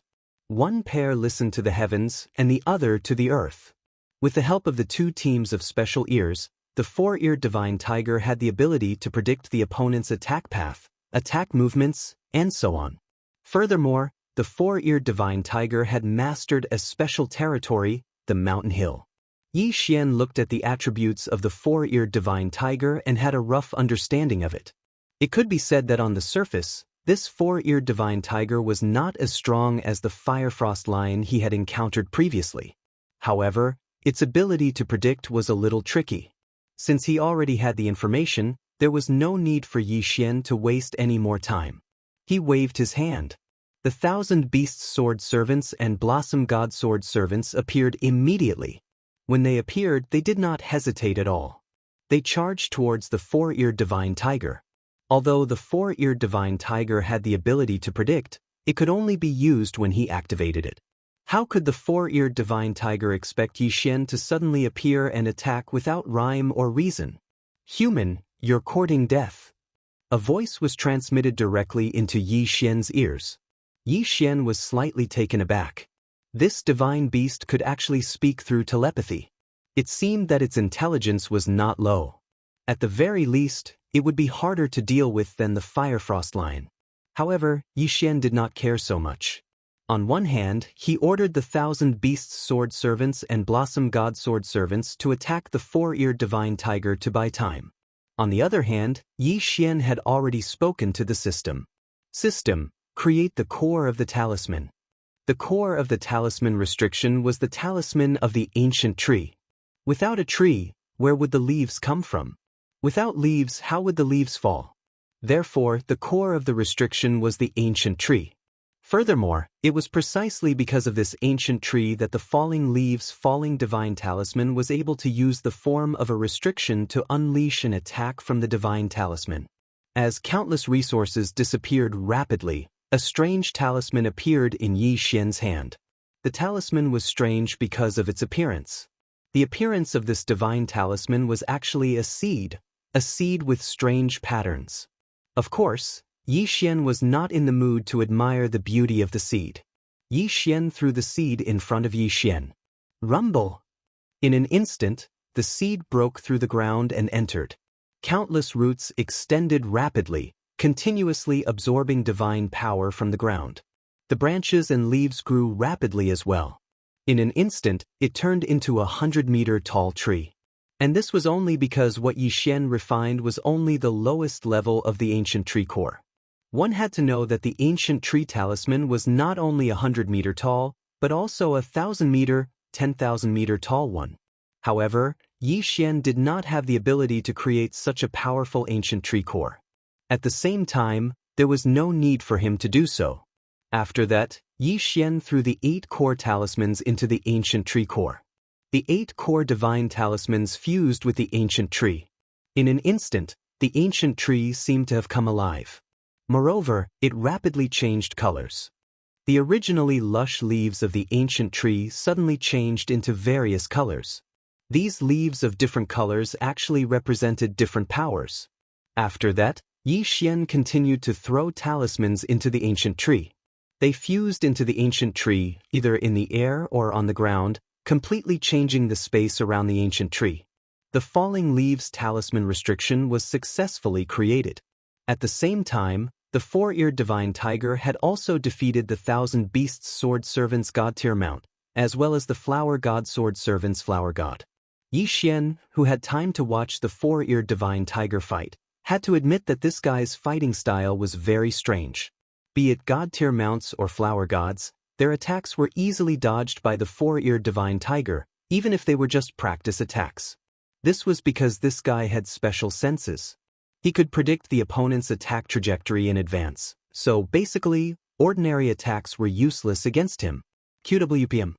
One pair listened to the heavens and the other to the earth. With the help of the two teams of special ears, the four-eared divine tiger had the ability to predict the opponent's attack path, attack movements, and so on. Furthermore, the four-eared divine tiger had mastered a special territory, the mountain hill. Yi Xian looked at the attributes of the four-eared divine tiger and had a rough understanding of it. It could be said that on the surface, this four-eared divine tiger was not as strong as the fire-frost lion he had encountered previously. However, its ability to predict was a little tricky. Since he already had the information, there was no need for Yi Xian to waste any more time. He waved his hand. The 1,000 Beasts Sword Servants and Blossom God Sword Servants appeared immediately. When they appeared, they did not hesitate at all. They charged towards the four-eared divine tiger. Although the four-eared divine tiger had the ability to predict, it could only be used when he activated it. How could the four-eared divine tiger expect Yi Xian to suddenly appear and attack without rhyme or reason? "Human, you're courting death." A voice was transmitted directly into Yi Xian's ears. Yi Xian was slightly taken aback. This divine beast could actually speak through telepathy. It seemed that its intelligence was not low. At the very least, it would be harder to deal with than the Firefrost lion. However, Yi Xian did not care so much. On one hand, he ordered the 1,000 Beasts Sword Servants and Blossom God Sword Servants to attack the four-eared divine tiger to buy time. On the other hand, Yi Xian had already spoken to the system. System, create the core of the talisman. The core of the talisman restriction was the talisman of the ancient tree. Without a tree, where would the leaves come from? Without leaves, how would the leaves fall? Therefore, the core of the restriction was the ancient tree. Furthermore, it was precisely because of this ancient tree that the falling divine talisman was able to use the form of a restriction to unleash an attack from the divine talisman. As countless resources disappeared rapidly, a strange talisman appeared in Yi Xian's hand. The talisman was strange because of its appearance. The appearance of this divine talisman was actually a seed with strange patterns. Of course, Yi Xian was not in the mood to admire the beauty of the seed. Yi Xian threw the seed in front of Yi Xian. Rumble! In an instant, the seed broke through the ground and entered. Countless roots extended rapidly, continuously absorbing divine power from the ground. The branches and leaves grew rapidly as well. In an instant, it turned into a 100-meter-tall tree. And this was only because what Yi Xian refined was only the lowest level of the ancient tree core. One had to know that the ancient tree talisman was not only 100-meter tall, but also a 1,000-meter, 10,000-meter tall one. However, Yi Xian did not have the ability to create such a powerful ancient tree core. At the same time, there was no need for him to do so. After that, Yi Xian threw the 8 core talismans into the ancient tree core. The 8 core divine talismans fused with the ancient tree. In an instant, the ancient tree seemed to have come alive. Moreover, it rapidly changed colors. The originally lush leaves of the ancient tree suddenly changed into various colors. These leaves of different colors actually represented different powers. After that, Yi Xian continued to throw talismans into the ancient tree. They fused into the ancient tree, either in the air or on the ground, completely changing the space around the ancient tree. The falling leaves talisman restriction was successfully created. At the same time, the four-eared divine tiger had also defeated the 1,000 Beasts Sword Servants God tier mount, as well as the Flower God Sword Servants Flower God. Yi Xian, who had time to watch the four-eared divine tiger fight, had to admit that this guy's fighting style was very strange. Be it God tier mounts or flower gods, their attacks were easily dodged by the four-eared divine tiger, even if they were just practice attacks. This was because this guy had special senses. He could predict the opponent's attack trajectory in advance, so basically, ordinary attacks were useless against him. QWPM.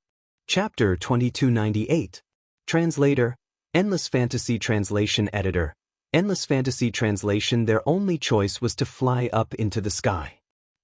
Chapter 2298. Translator, Endless Fantasy Translation Editor. Endless Fantasy Translation. Their only choice was to fly up into the sky.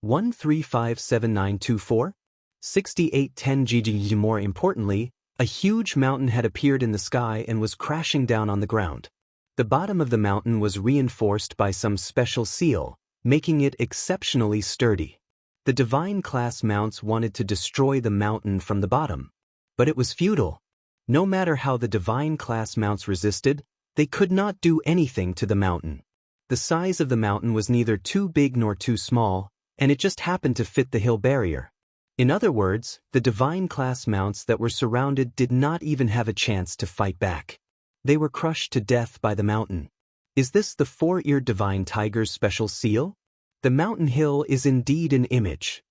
1357924? 6810 GG. More importantly, a huge mountain had appeared in the sky and was crashing down on the ground. The bottom of the mountain was reinforced by some special seal, making it exceptionally sturdy. The divine class mounts wanted to destroy the mountain from the bottom. But it was futile. No matter how the divine class mounts resisted, they could not do anything to the mountain. The size of the mountain was neither too big nor too small, and it just happened to fit the hill barrier. In other words, the divine class mounts that were surrounded did not even have a chance to fight back. They were crushed to death by the mountain. Is this the four-eared divine tiger's special seal? The mountain hill is indeed an image.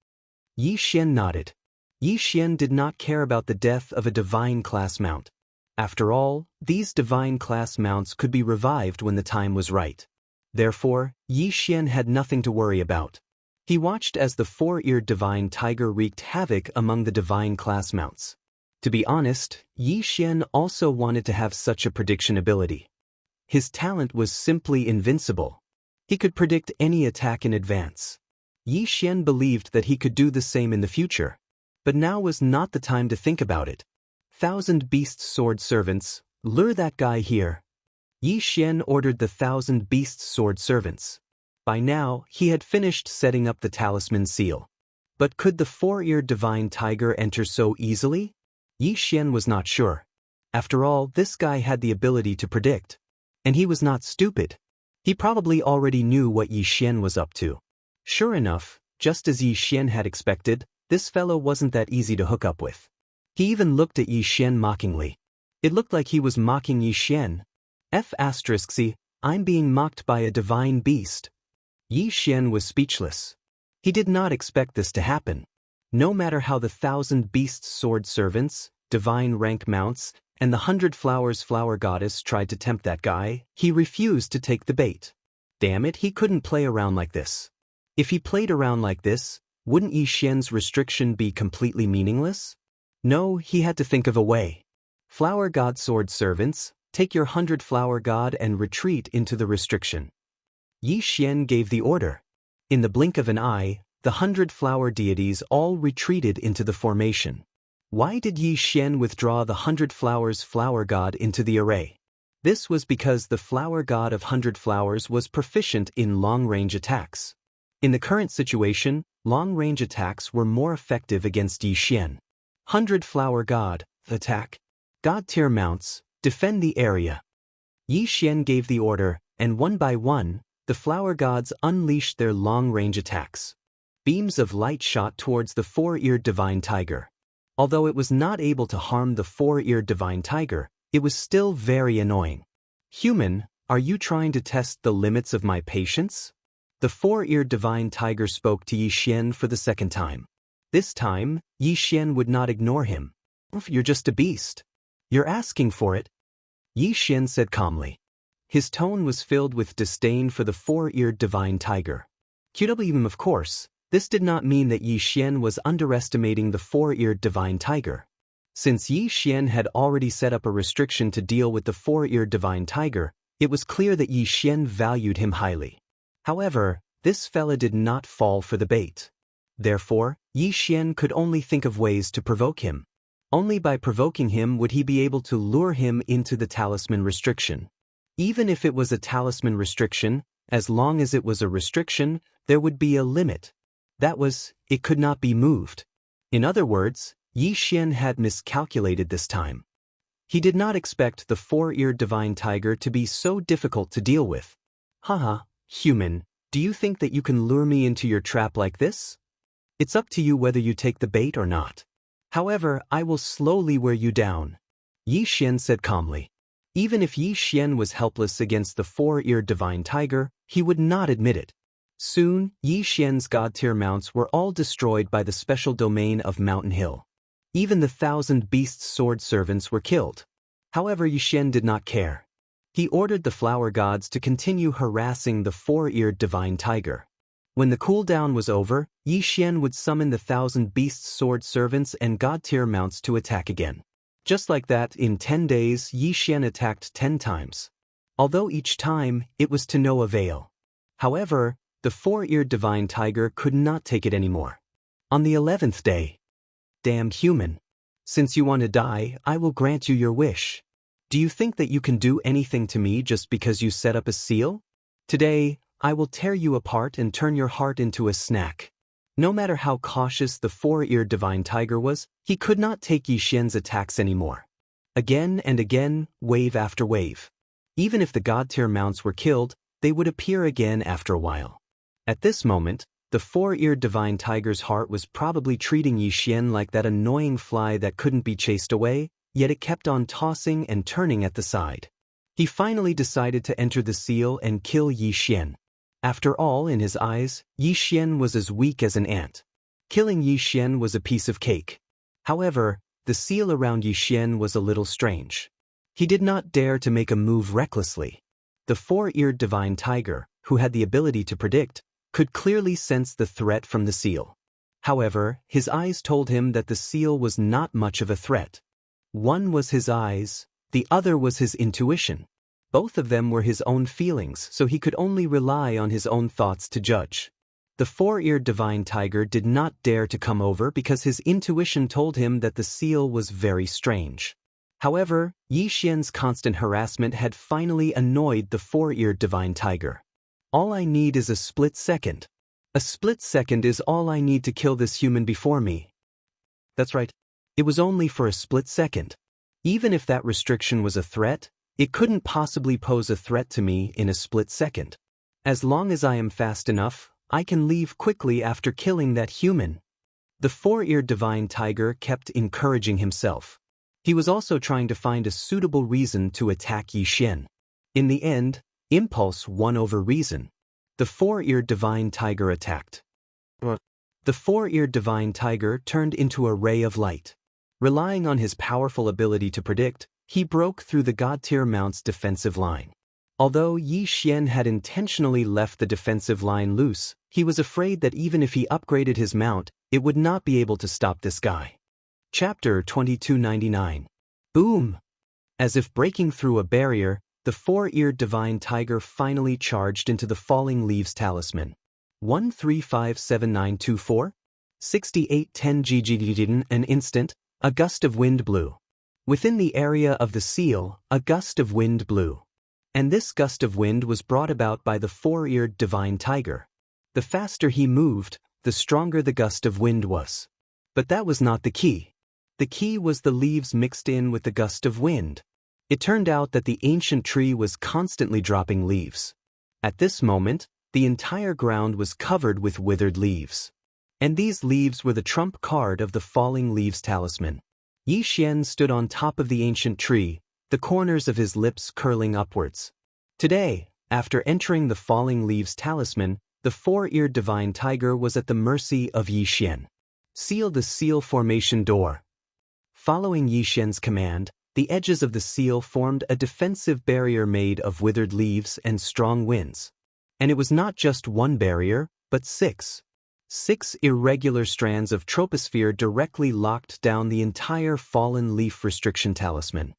Yi Xian nodded. Yi Xian did not care about the death of a divine class mount. After all, these divine class mounts could be revived when the time was right. Therefore, Yi Xian had nothing to worry about. He watched as the four-eared divine tiger wreaked havoc among the divine class mounts. To be honest, Yi Xian also wanted to have such a prediction ability. His talent was simply invincible. He could predict any attack in advance. Yi Xian believed that he could do the same in the future. But now was not the time to think about it. 1,000 beast sword servants, lure that guy here. Yi Xian ordered the 1,000 beast sword servants. By now, he had finished setting up the talisman seal. But could the four-eared divine tiger enter so easily? Yi Xian was not sure. After all, this guy had the ability to predict. And he was not stupid. He probably already knew what Yi Xian was up to. Sure enough, just as Yi Xian had expected, this fellow wasn't that easy to hook up with. He even looked at Yi Xian mockingly. It looked like he was mocking Yi Xian. F***y, I'm being mocked by a divine beast. Yi Xian was speechless. He did not expect this to happen. No matter how the 1,000 beast sword servants, divine rank mounts, and the 100 flowers flower goddess tried to tempt that guy, he refused to take the bait. Damn it, he couldn't play around like this. If he played around like this, wouldn't Yi Xian's restriction be completely meaningless? No, he had to think of a way. Flower god sword servants, take your 100 flower god and retreat into the restriction. Yi Xian gave the order. In the blink of an eye, the 100 flower deities all retreated into the formation. Why did Yi Xian withdraw the 100 flowers flower god into the array? This was because the flower god of 100 flowers was proficient in long-range attacks. In the current situation, long-range attacks were more effective against Yi Xian. 100 flower god, attack. God tier mounts, defend the area. Yi Xian gave the order, and one by one, the flower gods unleashed their long-range attacks. Beams of light shot towards the four-eared divine tiger. Although it was not able to harm the four-eared divine tiger, it was still very annoying. Human, are you trying to test the limits of my patience? The four-eared divine tiger spoke to Yi Xian for the second time. This time, Yi Xian would not ignore him. You're just a beast. You're asking for it. Yi Xian said calmly. His tone was filled with disdain for the four-eared divine tiger. QWM, of course, this did not mean that Yi Xian was underestimating the four-eared divine tiger. Since Yi Xian had already set up a restriction to deal with the four-eared divine tiger, it was clear that Yi Xian valued him highly. However, this fella did not fall for the bait. Therefore, Yi Xian could only think of ways to provoke him. Only by provoking him would he be able to lure him into the talisman restriction. Even if it was a talisman restriction, as long as it was a restriction, there would be a limit. That was, it could not be moved. In other words, Yi Xian had miscalculated this time. He did not expect the four-eared divine tiger to be so difficult to deal with. Haha, human, do you think that you can lure me into your trap like this? It's up to you whether you take the bait or not. However, I will slowly wear you down. Yi Xian said calmly. Even if Yi Xian was helpless against the four-eared divine tiger, he would not admit it. Soon, Yi Xian's god-tier mounts were all destroyed by the special domain of Mountain Hill. Even the 1,000 beast sword servants were killed. However, Yi Xian did not care. He ordered the flower gods to continue harassing the four-eared divine tiger. When the cooldown was over, Yi Xian would summon the 1,000 beast sword servants and god-tier mounts to attack again. Just like that, in 10 days, Yi Xian attacked 10 times. Although each time, it was to no avail. However, the four-eared divine tiger could not take it anymore. On the 11th day, damned human. Since you want to die, I will grant you your wish. Do you think that you can do anything to me just because you set up a seal? Today, I will tear you apart and turn your heart into a snack. No matter how cautious the four-eared divine tiger was, he could not take Yixian's attacks anymore. Again and again, wave after wave. Even if the god-tier mounts were killed, they would appear again after a while. At this moment, the four-eared divine tiger's heart was probably treating Yixian like that annoying fly that couldn't be chased away, yet it kept on tossing and turning at the side. He finally decided to enter the seal and kill Yixian. After all, in his eyes, Yixian was as weak as an ant. Killing Yixian was a piece of cake. However, the seal around Yixian was a little strange. He did not dare to make a move recklessly. The four-eared divine tiger, who had the ability to predict, could clearly sense the threat from the seal. However, his eyes told him that the seal was not much of a threat. One was his eyes, the other was his intuition. Both of them were his own feelings, so he could only rely on his own thoughts to judge. The four-eared divine tiger did not dare to come over because his intuition told him that the seal was very strange. However, Yixian's constant harassment had finally annoyed the four-eared divine tiger. All I need is a split second. A split second is all I need to kill this human before me. That's right. It was only for a split second. Even if that restriction was a threat, it couldn't possibly pose a threat to me in a split second. As long as I am fast enough, I can leave quickly after killing that human. The four-eared divine tiger kept encouraging himself. He was also trying to find a suitable reason to attack Yixian. In the end, impulse won over reason. The four-eared divine tiger attacked. The four-eared divine tiger turned into a ray of light. Relying on his powerful ability to predict, he broke through the god-tier mount's defensive line. Although Yixian had intentionally left the defensive line loose, he was afraid that even if he upgraded his mount, it would not be able to stop this guy. Chapter 2299. Boom! As if breaking through a barrier, the four-eared divine tiger finally charged into the falling leaves talisman. 1357924? 6810 GGD. An instant, a gust of wind blew. Within the area of the seal, a gust of wind blew. And this gust of wind was brought about by the four-eared divine tiger. The faster he moved, the stronger the gust of wind was. But that was not the key. The key was the leaves mixed in with the gust of wind. It turned out that the ancient tree was constantly dropping leaves. At this moment, the entire ground was covered with withered leaves. And these leaves were the trump card of the falling leaves talisman. Yixian stood on top of the ancient tree, the corners of his lips curling upwards. Today, after entering the falling leaves talisman, the four-eared divine tiger was at the mercy of Yixian. Seal the seal formation door. Following Yixian's command, the edges of the seal formed a defensive barrier made of withered leaves and strong winds. And it was not just one barrier, but six. 6 irregular strands of troposphere directly locked down the entire fallen leaf restriction talisman.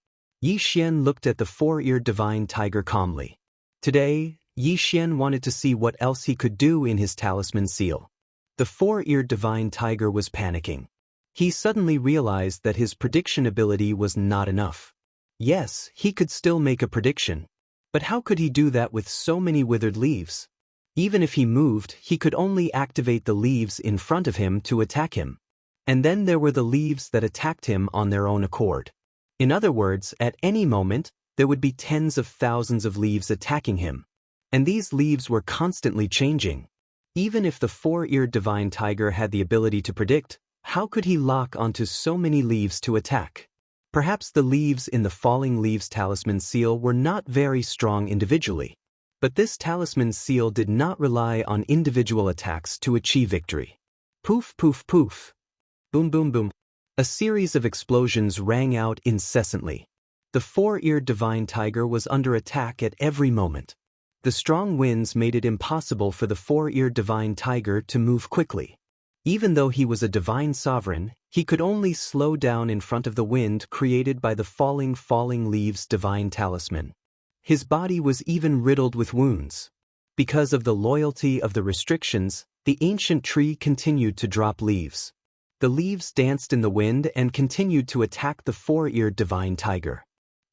Yixian looked at the four-eared divine tiger calmly. Today, Yixian wanted to see what else he could do in his talisman seal. The four-eared divine tiger was panicking. He suddenly realized that his prediction ability was not enough. Yes, he could still make a prediction. But how could he do that with so many withered leaves? Even if he moved, he could only activate the leaves in front of him to attack him. And then there were the leaves that attacked him on their own accord. In other words, at any moment, there would be tens of thousands of leaves attacking him. And these leaves were constantly changing. Even if the four-eared divine tiger had the ability to predict, how could he lock onto so many leaves to attack? Perhaps the leaves in the falling leaves talisman seal were not very strong individually. But this talisman seal did not rely on individual attacks to achieve victory. Poof, poof, poof. Boom, boom, boom. A series of explosions rang out incessantly. The four-eared divine tiger was under attack at every moment. The strong winds made it impossible for the four-eared divine tiger to move quickly. Even though he was a divine sovereign, he could only slow down in front of the wind created by the falling leaves divine talisman. His body was even riddled with wounds. Because of the loyalty of the restrictions, the ancient tree continued to drop leaves. The leaves danced in the wind and continued to attack the four-eared divine tiger.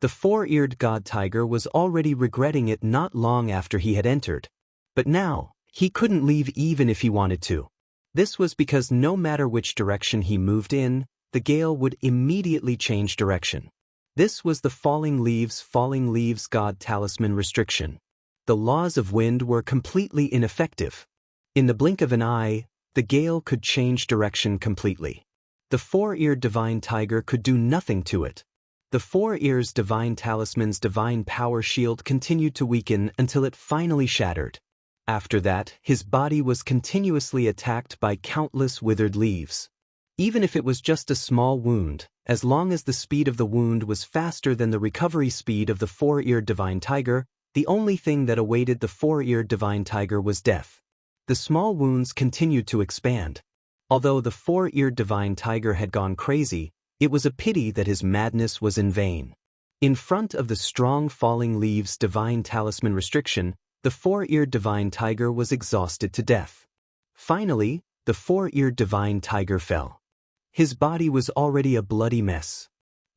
The four-eared god tiger was already regretting it not long after he had entered. But now, he couldn't leave even if he wanted to. This was because no matter which direction he moved in, the gale would immediately change direction. This was the falling leaves god talisman restriction. The laws of wind were completely ineffective. In the blink of an eye, the gale could change direction completely. The four-eared divine tiger could do nothing to it. The four ears divine talisman's divine power shield continued to weaken until it finally shattered. After that, his body was continuously attacked by countless withered leaves. Even if it was just a small wound, as long as the speed of the wound was faster than the recovery speed of the four-eared divine tiger, the only thing that awaited the four-eared divine tiger was death. The small wounds continued to expand. Although the four-eared divine tiger had gone crazy, it was a pity that his madness was in vain. In front of the strong falling leaves divine talisman restriction, the four-eared divine tiger was exhausted to death. Finally, the four-eared divine tiger fell. His body was already a bloody mess.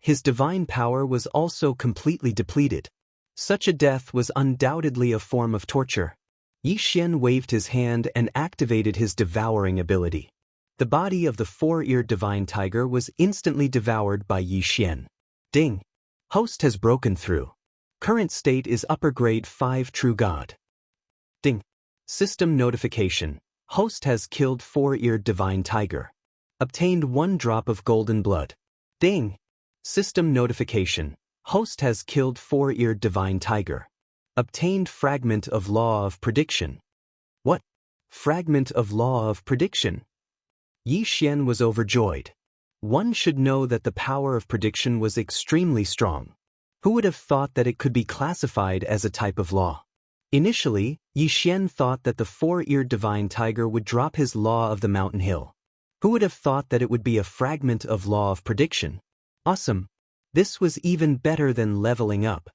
His divine power was also completely depleted. Such a death was undoubtedly a form of torture. Xianxia waved his hand and activated his devouring ability. The body of the four-eared divine tiger was instantly devoured by Xianxia. Ding! Host has broken through. Current state is upper grade 5 true god. Ding! System notification. Host has killed four-eared divine tiger. Obtained 1 drop of golden blood. Ding! System notification. Host has killed four-eared divine tiger. Obtained fragment of law of prediction. What? Fragment of law of prediction? Xianxia was overjoyed. One should know that the power of prediction was extremely strong. Who would have thought that it could be classified as a type of law? Initially, Xianxia thought that the four-eared divine tiger would drop his law of the mountain hill. Who would have thought that it would be a fragment of law of prediction? Awesome! This was even better than leveling up.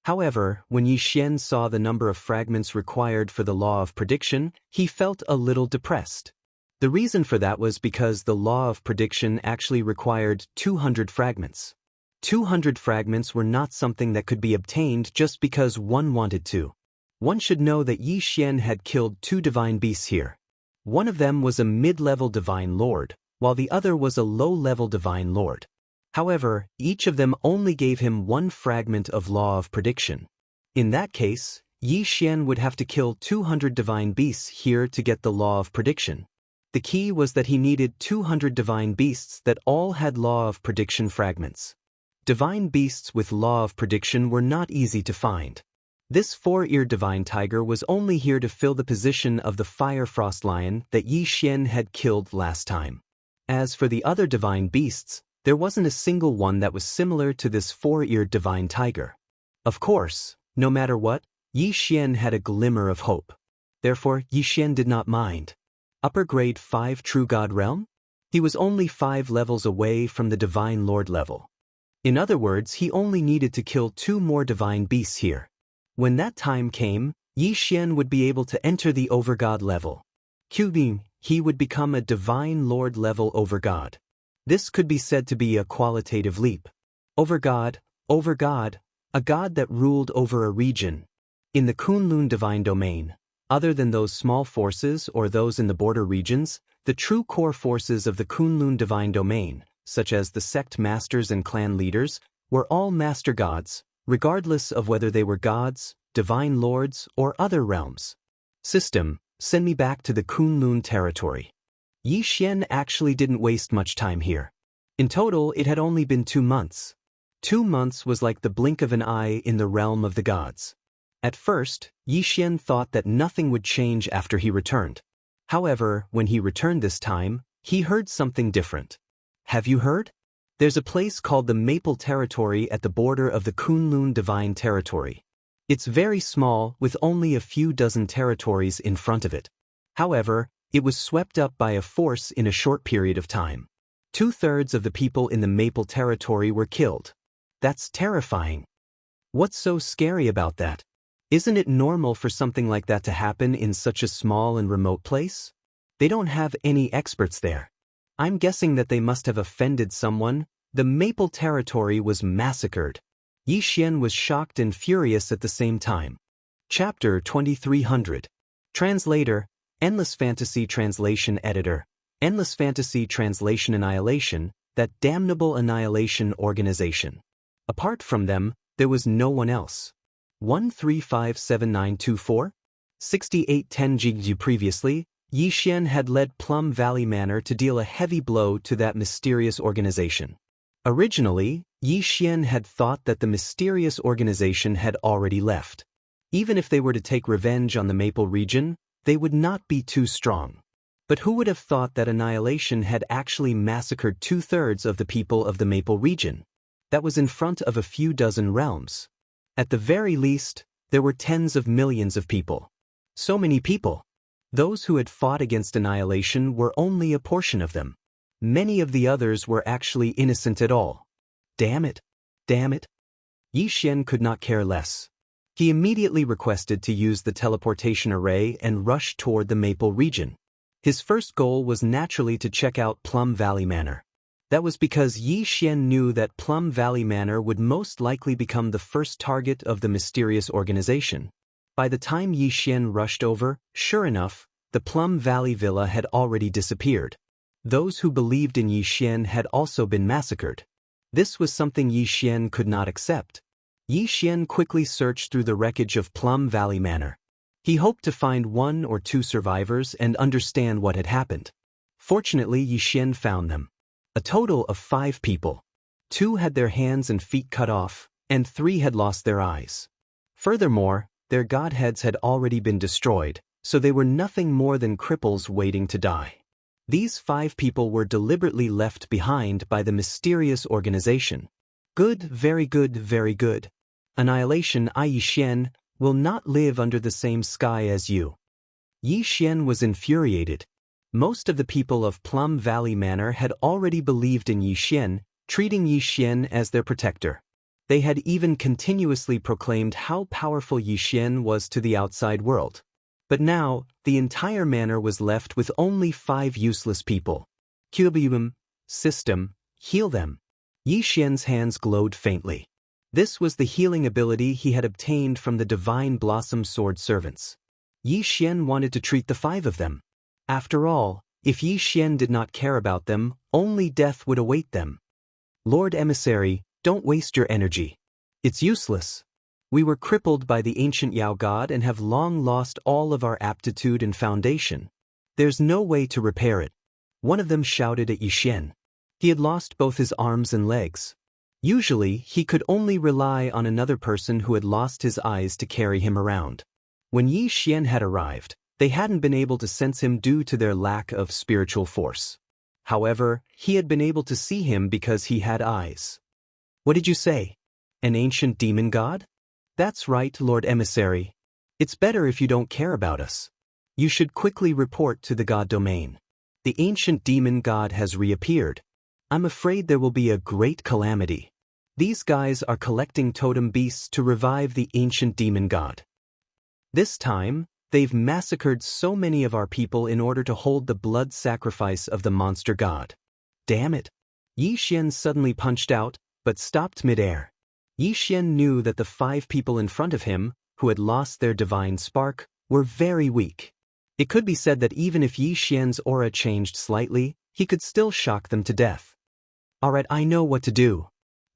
However, when Xianxia saw the number of fragments required for the law of prediction, he felt a little depressed. The reason for that was because the law of prediction actually required 200 fragments. 200 fragments were not something that could be obtained just because one wanted to. One should know that Xianxia had killed 2 divine beasts here. One of them was a mid-level divine lord, while the other was a low-level divine lord. However, each of them only gave him 1 fragment of law of prediction. In that case, Xianxia would have to kill 200 divine beasts here to get the law of prediction. The key was that he needed 200 divine beasts that all had law of prediction fragments. Divine beasts with law of prediction were not easy to find. This four-eared divine tiger was only here to fill the position of the fire frost lion that Xianxia had killed last time. As for the other divine beasts, there wasn't a single one that was similar to this four-eared divine tiger. Of course, no matter what, Xianxia had a glimmer of hope. Therefore, Xianxia did not mind. Upper grade 5 true god realm? He was only 5 levels away from the divine lord level. In other words, he only needed to kill 2 more divine beasts here. When that time came, Xianxia would be able to enter the overgod level. He would become a divine lord level overgod. This could be said to be a qualitative leap. Overgod, a god that ruled over a region. In the Kunlun divine domain, other than those small forces or those in the border regions, the true core forces of the Kunlun divine domain, such as the sect masters and clan leaders, were all master gods, regardless of whether they were gods, divine lords, or other realms. System, send me back to the Kunlun territory. Xianxia actually didn't waste much time here. In total, it had only been 2 months. 2 months was like the blink of an eye in the realm of the gods. At first, Xianxia thought that nothing would change after he returned. However, when he returned this time, he heard something different. Have you heard? There's a place called the Maple Territory at the border of the Kunlun Divine Territory. It's very small, with only a few dozen territories in front of it. However, it was swept up by a force in a short period of time. 2/3 of the people in the Maple Territory were killed. That's terrifying. What's so scary about that? Isn't it normal for something like that to happen in such a small and remote place? They don't have any experts there. I'm guessing that they must have offended someone. The Maple Territory was massacred. Xianxia was shocked and furious at the same time. Chapter 2300. Translator, Endless Fantasy Translation Editor, Endless fantasy translation annihilation, that damnable annihilation organization. Apart from them, there was no one else. 1357924? 6810 GG. Previously, Yi Xian had led Plum Valley Manor to deal a heavy blow to that mysterious organization. Originally, Yi Xian had thought that the mysterious organization had already left. Even if they were to take revenge on the Maple region, they would not be too strong. But who would have thought that annihilation had actually massacred 2/3 of the people of the Maple region? That was in front of a few dozen realms. At the very least, there were tens of millions of people. So many people. Those who had fought against annihilation were only a portion of them. Many of the others were actually innocent at all. Damn it. Damn it. Yi Xian could not care less. He immediately requested to use the teleportation array and rushed toward the Maple region. His first goal was naturally to check out Plum Valley Manor. That was because Yi Xian knew that Plum Valley Manor would most likely become the first target of the mysterious organization. By the time Yi Xian rushed over, sure enough, the Plum Valley Villa had already disappeared. Those who believed in Yi Xian had also been massacred. This was something Yi Xian could not accept. Yi Xian quickly searched through the wreckage of Plum Valley Manor. He hoped to find 1 or 2 survivors and understand what had happened. Fortunately, Yi Xian found them. A total of 5 people. 2 had their hands and feet cut off, and 3 had lost their eyes. Furthermore, their godheads had already been destroyed, so they were nothing more than cripples waiting to die. These 5 people were deliberately left behind by the mysterious organization. Good, very good, very good. Annihilation, Yi Xian, will not live under the same sky as you. Yi Xian was infuriated. Most of the people of Plum Valley Manor had already believed in Yi Xian, treating Yi Xian as their protector. They had even continuously proclaimed how powerful Yi Xian was to the outside world. But now, the entire manor was left with only 5 useless people. Kill them, system, heal them. Yi Xian's hands glowed faintly. This was the healing ability he had obtained from the Divine Blossom Sword Servants. Yi Xian wanted to treat the 5 of them. After all, if Yi Xian did not care about them, only death would await them. Lord Emissary, don't waste your energy. It's useless. We were crippled by the ancient Yao God and have long lost all of our aptitude and foundation. There's no way to repair it. One of them shouted at Yi Xian. He had lost both his arms and legs. Usually, he could only rely on another person who had lost his eyes to carry him around. When Yi Xian had arrived, they hadn't been able to sense him due to their lack of spiritual force. However, he had been able to see him because he had eyes. What did you say? An ancient demon god? That's right, Lord Emissary. It's better if you don't care about us. You should quickly report to the god domain. The ancient demon god has reappeared. I'm afraid there will be a great calamity. These guys are collecting totem beasts to revive the ancient demon god. This time, they've massacred so many of our people in order to hold the blood sacrifice of the monster god. Damn it! Yi Xian suddenly punched out, but stopped midair. Yi Xian knew that the 5 people in front of him, who had lost their divine spark, were very weak. It could be said that even if Yi Xian's aura changed slightly, he could still shock them to death. Alright, I know what to do.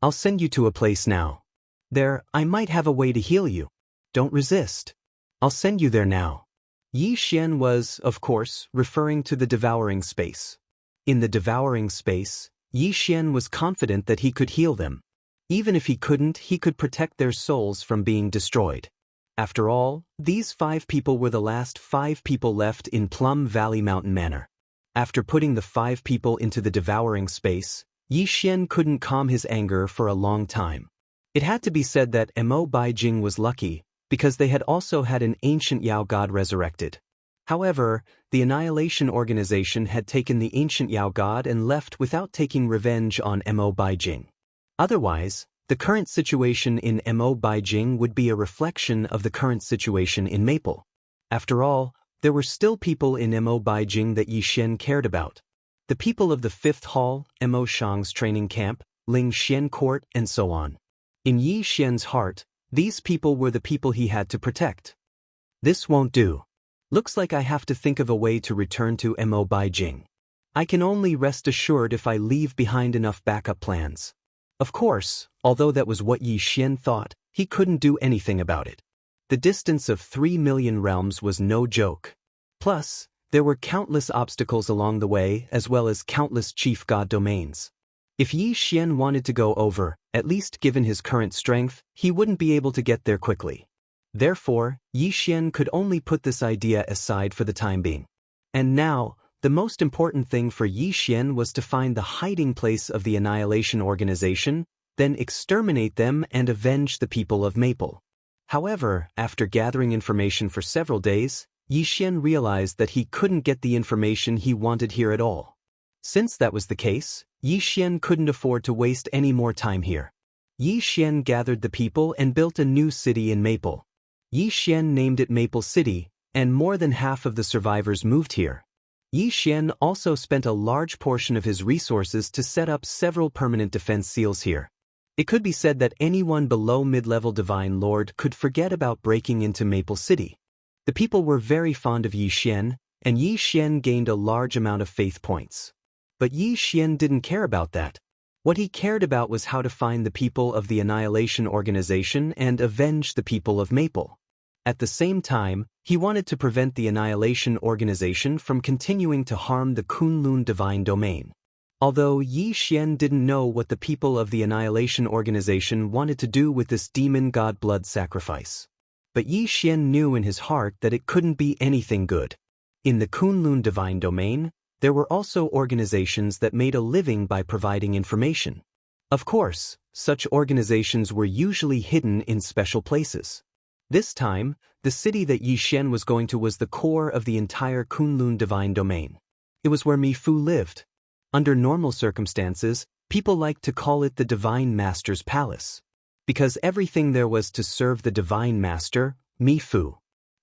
I'll send you to a place now. There, I might have a way to heal you. Don't resist. I'll send you there now. Yi Xian was, of course, referring to the devouring space. In the devouring space, Yi Xian was confident that he could heal them. Even if he couldn't, he could protect their souls from being destroyed. After all, these 5 people were the last 5 people left in Plum Valley Mountain Manor. After putting the 5 people into the devouring space, Yi Xian couldn't calm his anger for a long time. It had to be said that Mo Baijing was lucky, because they had also had an ancient Yao god resurrected. However, the Annihilation Organization had taken the ancient Yao god and left without taking revenge on Mo Baijing. Otherwise, the current situation in Mo Baijing would be a reflection of the current situation in Maple. After all, there were still people in Mo Baijing that Yi Xian cared about. The people of the 5th Hall, Mo Shang's training camp, Ling Xian Court, and so on. In Yi Xian's heart, these people were the people he had to protect. This won't do. Looks like I have to think of a way to return to Mo Baijing. I can only rest assured if I leave behind enough backup plans. Of course, although that was what Yi Xian thought, he couldn't do anything about it. The distance of 3 million realms was no joke. Plus, there were countless obstacles along the way as well as countless chief god domains. If Yi Xian wanted to go over, at least given his current strength, he wouldn't be able to get there quickly. Therefore, Yi Xian could only put this idea aside for the time being. And now, the most important thing for Yi Xian was to find the hiding place of the Annihilation Organization, then exterminate them and avenge the people of Maple. However, after gathering information for several days, Yi Xian realized that he couldn't get the information he wanted here at all. Since that was the case, Yi Xian couldn't afford to waste any more time here. Yi Xian gathered the people and built a new city in Maple. Yi Xian named it Maple City, and more than half of the survivors moved here. Yi Xian also spent a large portion of his resources to set up several permanent defense seals here. It could be said that anyone below mid-level Divine Lord could forget about breaking into Maple City. The people were very fond of Yi Xian, and Yi Xian gained a large amount of faith points. But Yi Xian didn't care about that. What he cared about was how to find the people of the Annihilation Organization and avenge the people of Maple. At the same time, he wanted to prevent the Annihilation Organization from continuing to harm the Kunlun Divine Domain. Although Yi Xian didn't know what the people of the Annihilation Organization wanted to do with this demon god blood sacrifice. But Yi Xian knew in his heart that it couldn't be anything good. In the Kunlun Divine Domain, there were also organizations that made a living by providing information. Of course, such organizations were usually hidden in special places. This time, the city that Yi Xian was going to was the core of the entire Kunlun Divine Domain. It was where Mi Fu lived. Under normal circumstances, people liked to call it the Divine Master's Palace, because everything there was to serve the Divine Master, Mi Fu.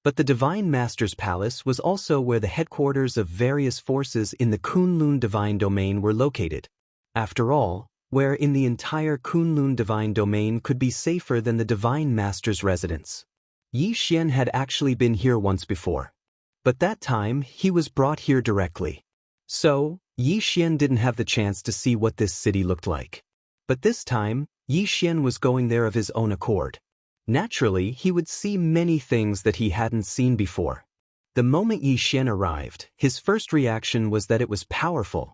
But the Divine Master's Palace was also where the headquarters of various forces in the Kunlun Divine Domain were located. After all, where in the entire Kunlun Divine Domain could be safer than the Divine Master's residence? Yi Xian had actually been here once before. But that time, he was brought here directly. So, Yi Xian didn't have the chance to see what this city looked like. But this time, Yi Xian was going there of his own accord. Naturally, he would see many things that he hadn't seen before. The moment Yi Xian arrived, his first reaction was that it was powerful.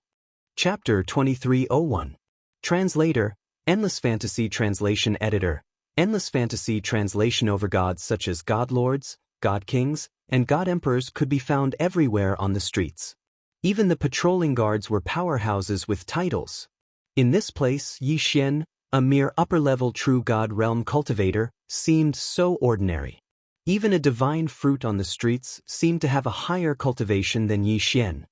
Chapter 2301. Translator, Endless Fantasy Translation Editor. Endless Fantasy translation over gods such as God Lords, God Kings, and God Emperors could be found everywhere on the streets. Even the patrolling guards were powerhouses with titles. In this place, Yi Xian, a mere upper-level true god realm cultivator, seemed so ordinary. Even a divine fruit on the streets seemed to have a higher cultivation than Yi Xian.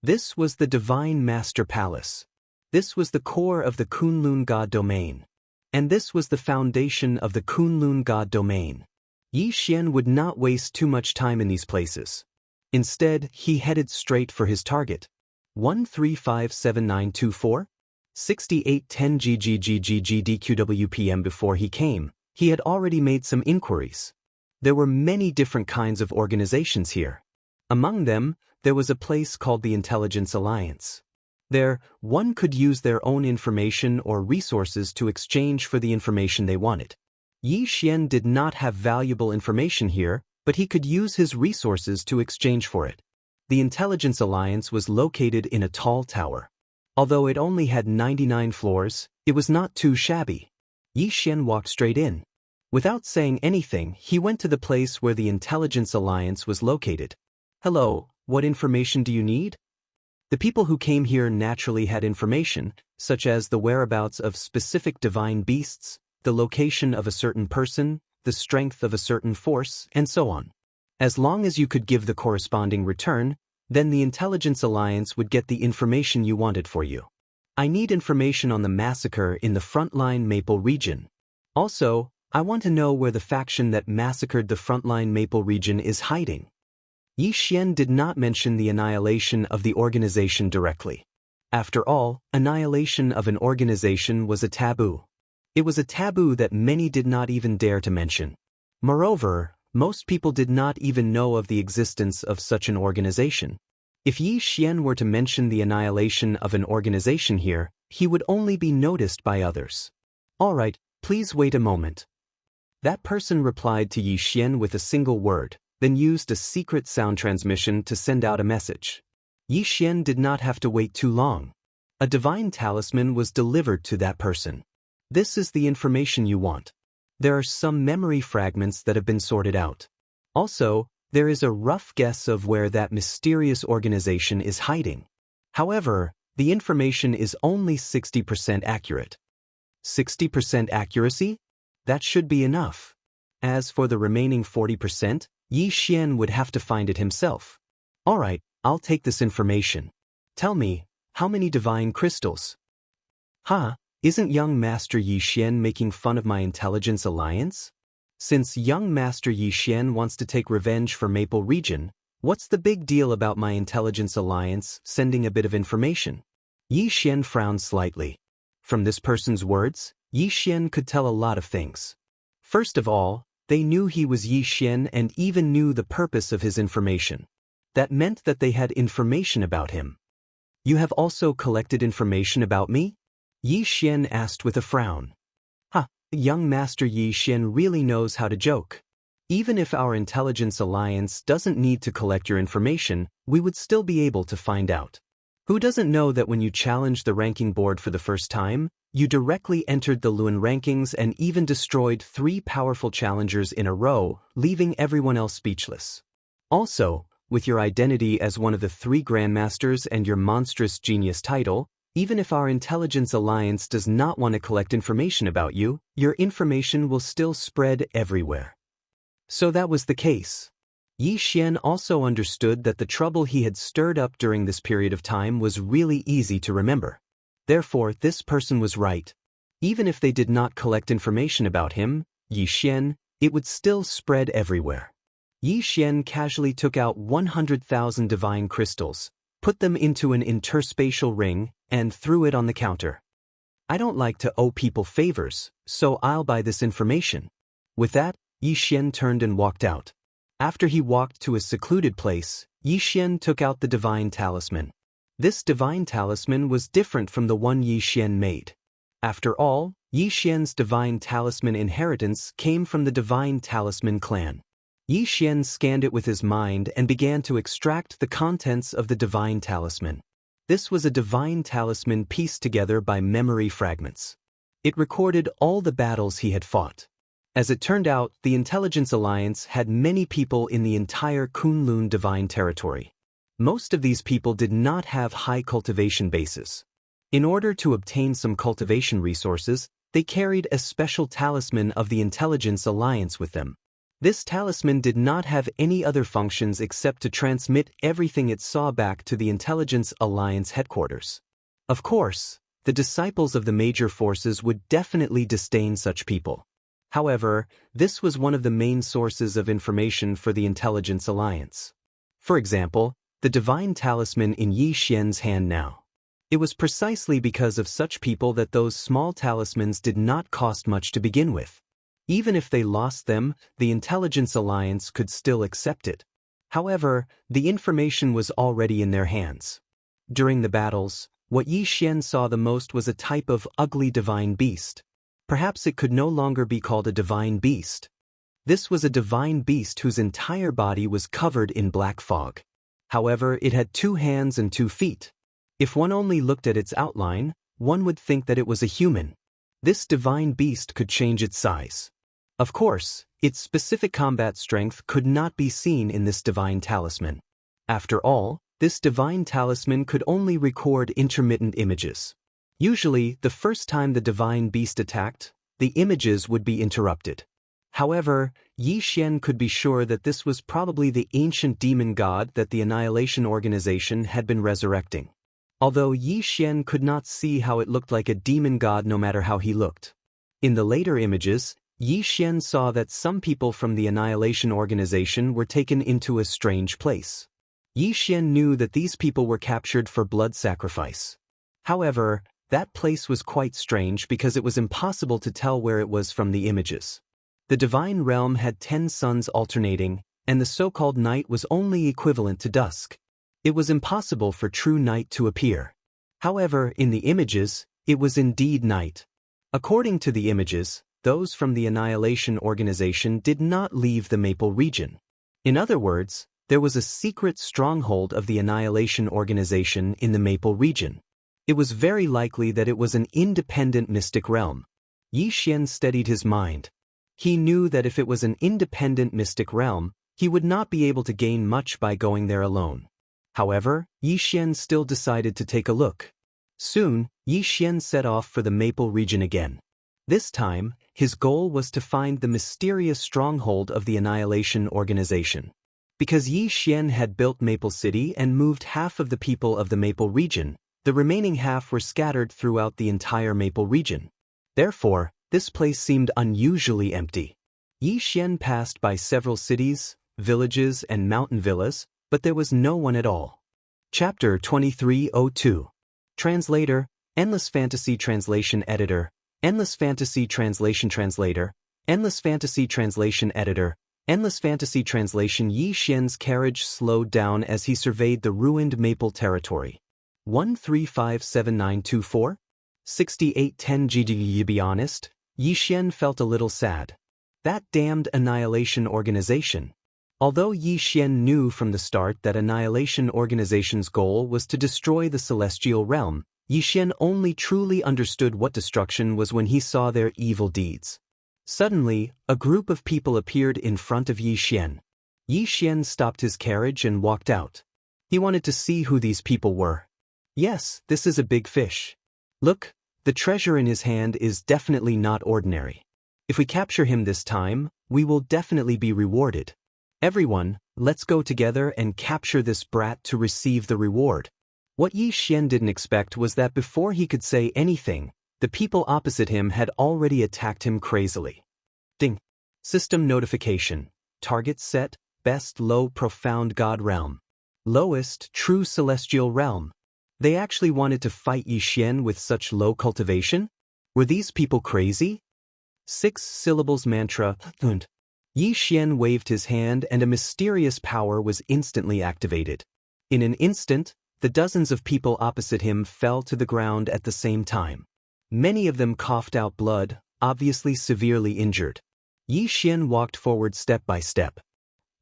This was the Divine Master Palace. This was the core of the Kunlun God Domain. And this was the foundation of the Kunlun God Domain. Yi Xian would not waste too much time in these places. Instead, he headed straight for his target. 1357924? 6810 GGGGGDQWPM. Before he came, he had already made some inquiries. There were many different kinds of organizations here. Among them, there was a place called the Intelligence Alliance. There, one could use their own information or resources to exchange for the information they wanted. Yi Xian did not have valuable information here, but he could use his resources to exchange for it. The Intelligence Alliance was located in a tall tower. Although it only had 99 floors, it was not too shabby. Yi Xian walked straight in. Without saying anything, he went to the place where the Intelligence Alliance was located. Hello, what information do you need? The people who came here naturally had information, such as the whereabouts of specific divine beasts, the location of a certain person, the strength of a certain force, and so on. As long as you could give the corresponding return, then the Intelligence Alliance would get the information you wanted for you. I need information on the massacre in the Frontline Maple region. Also, I want to know where the faction that massacred the Frontline Maple region is hiding. Yi Xian did not mention the annihilation of the organization directly. After all, annihilation of an organization was a taboo. It was a taboo that many did not even dare to mention. Moreover, most people did not even know of the existence of such an organization. If Yi Xian were to mention the annihilation of an organization here, he would only be noticed by others. All right, please wait a moment. That person replied to Yi Xian with a single word, then used a secret sound transmission to send out a message. Yi Xian did not have to wait too long. A divine talisman was delivered to that person. This is the information you want. There are some memory fragments that have been sorted out. Also, there is a rough guess of where that mysterious organization is hiding. However, the information is only 60% accurate. 60% accuracy? That should be enough. As for the remaining 40%, Yi Xian would have to find it himself. All right, I'll take this information. Tell me, how many divine crystals? Isn't young Master Yi Xian making fun of my intelligence alliance? Since young Master Yi Xian wants to take revenge for Maple Region, what's the big deal about my intelligence alliance sending a bit of information? Yi Xian frowned slightly. From this person's words, Yi Xian could tell a lot of things. First of all, they knew he was Yi Xian and even knew the purpose of his information. That meant that they had information about him. You have also collected information about me? Yi Xian asked with a frown. Young Master Yi Xian really knows how to joke. Even if our intelligence alliance doesn't need to collect your information, we would still be able to find out. Who doesn't know that when you challenged the ranking board for the first time, you directly entered the Luan rankings and even destroyed 3 powerful challengers in a row, leaving everyone else speechless. Also, with your identity as one of the 3 grandmasters and your monstrous genius title, even if our intelligence alliance does not want to collect information about you, your information will still spread everywhere. So that was the case. Yi Xian also understood that the trouble he had stirred up during this period of time was really easy to remember. Therefore, this person was right. Even if they did not collect information about him, Yi Xian, it would still spread everywhere. Yi Xian casually took out 100,000 divine crystals, put them into an interspatial ring, and threw it on the counter. I don't like to owe people favors, so I'll buy this information. With that, Yi Xian turned and walked out. After he walked to a secluded place, Yi Xian took out the divine talisman. This divine talisman was different from the one Yi Xian made. After all, Yi Xian's divine talisman inheritance came from the divine talisman clan. Yi Xian scanned it with his mind and began to extract the contents of the divine talisman. This was a divine talisman pieced together by memory fragments. It recorded all the battles he had fought. As it turned out, the Intelligence Alliance had many people in the entire Kunlun divine territory. Most of these people did not have high cultivation bases. In order to obtain some cultivation resources, they carried a special talisman of the Intelligence Alliance with them. This talisman did not have any other functions except to transmit everything it saw back to the Intelligence Alliance headquarters. Of course, the disciples of the major forces would definitely disdain such people. However, this was one of the main sources of information for the Intelligence Alliance. For example, the divine talisman in Yi Xian's hand now. It was precisely because of such people that those small talismans did not cost much to begin with. Even if they lost them, the Intelligence Alliance could still accept it. However, the information was already in their hands. During the battles, what Yi Xian saw the most was a type of ugly divine beast. Perhaps it could no longer be called a divine beast. This was a divine beast whose entire body was covered in black fog. However, it had 2 hands and 2 feet. If one only looked at its outline, one would think that it was a human. This divine beast could change its size. Of course, its specific combat strength could not be seen in this divine talisman. After all, this divine talisman could only record intermittent images. Usually, the first time the divine beast attacked, the images would be interrupted. However, Yi Xian could be sure that this was probably the ancient demon god that the Annihilation Organization had been resurrecting. Although Yi Xian could not see how it looked like a demon god no matter how he looked. In the later images, Yi Xian saw that some people from the Annihilation Organization were taken into a strange place. Yi Xian knew that these people were captured for blood sacrifice. However, that place was quite strange because it was impossible to tell where it was from the images. The divine realm had 10 suns alternating, and the so-called night was only equivalent to dusk. It was impossible for true night to appear. However, in the images, it was indeed night. According to the images, those from the Annihilation Organization did not leave the Maple region. In other words, there was a secret stronghold of the Annihilation Organization in the Maple region. It was very likely that it was an independent mystic realm. Yi Xian steadied his mind. He knew that if it was an independent mystic realm, he would not be able to gain much by going there alone. However, Yi Xian still decided to take a look. Soon, Yi Xian set off for the Maple region again. This time, his goal was to find the mysterious stronghold of the Annihilation Organization. Because Yi Xian had built Maple City and moved half of the people of the Maple region, the remaining half were scattered throughout the entire Maple region. Therefore, this place seemed unusually empty. Yi Xian passed by several cities, villages, and mountain villas, but there was no one at all. Chapter 2302. Translator, Endless Fantasy Translation Editor, Endless Fantasy Translation Translator, Endless Fantasy Translation Editor, Endless Fantasy Translation. Yi Xian's carriage slowed down as he surveyed the ruined Maple territory. 1357924? 6810 GG. To be honest, Yi Xian felt a little sad. That damned Annihilation Organization. Although Yi Xian knew from the start that Annihilation Organization's goal was to destroy the Celestial Realm, Yi Xian only truly understood what destruction was when he saw their evil deeds. Suddenly, a group of people appeared in front of Yi Xian. Yi Xian stopped his carriage and walked out. He wanted to see who these people were. Yes, this is a big fish. Look, the treasure in his hand is definitely not ordinary. If we capture him this time, we will definitely be rewarded. Everyone, let's go together and capture this brat to receive the reward. What Yi Xian didn't expect was that before he could say anything, the people opposite him had already attacked him crazily. Ding. System notification. Target set, best low profound god realm. Lowest true celestial realm. They actually wanted to fight Yi Xian with such low cultivation? Were these people crazy? 6 syllables mantra, und. Yi Xian waved his hand and a mysterious power was instantly activated. In an instant, the dozens of people opposite him fell to the ground at the same time. Many of them coughed out blood, obviously severely injured. Yi Xian walked forward step by step.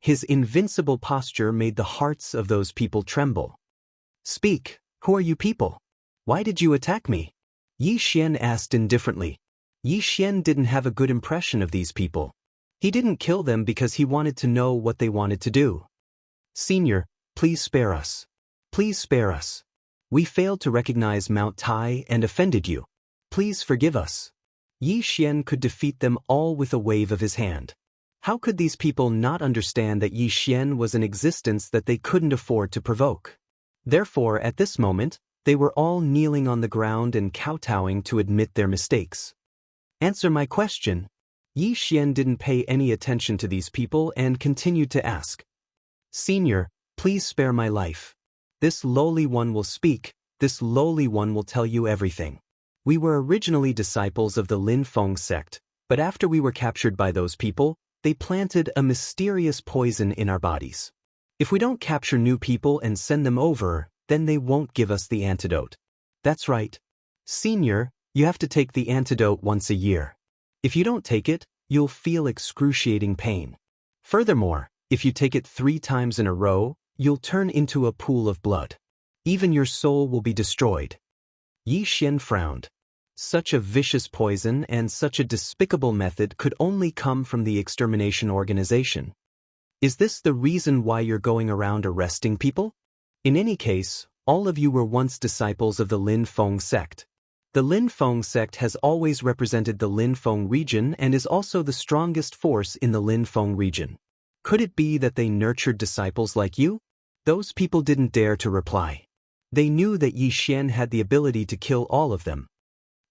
His invincible posture made the hearts of those people tremble. Speak, who are you people? Why did you attack me? Yi Xian asked indifferently. Yi Xian didn't have a good impression of these people. He didn't kill them because he wanted to know what they wanted to do. Senior, please spare us. Please spare us. We failed to recognize Mount Tai and offended you. Please forgive us. Yi Xian could defeat them all with a wave of his hand. How could these people not understand that Yi Xian was an existence that they couldn't afford to provoke? Therefore, at this moment, they were all kneeling on the ground and kowtowing to admit their mistakes. Answer my question. Yi Xian didn't pay any attention to these people and continued to ask. Senior, please spare my life. This lowly one will speak, this lowly one will tell you everything. We were originally disciples of the Lin Feng sect, but after we were captured by those people, they planted a mysterious poison in our bodies. If we don't capture new people and send them over, then they won't give us the antidote. That's right. Senior, you have to take the antidote once a year. If you don't take it, you'll feel excruciating pain. Furthermore, if you take it 3 times in a row, you'll turn into a pool of blood. Even your soul will be destroyed. Yi Xian frowned. Such a vicious poison and such a despicable method could only come from the extermination organization. Is this the reason why you're going around arresting people? In any case, all of you were once disciples of the Lin Feng sect. The Lin Feng sect has always represented the Lin Feng region and is also the strongest force in the Lin Feng region. Could it be that they nurtured disciples like you? Those people didn't dare to reply. They knew that Yi Xian had the ability to kill all of them.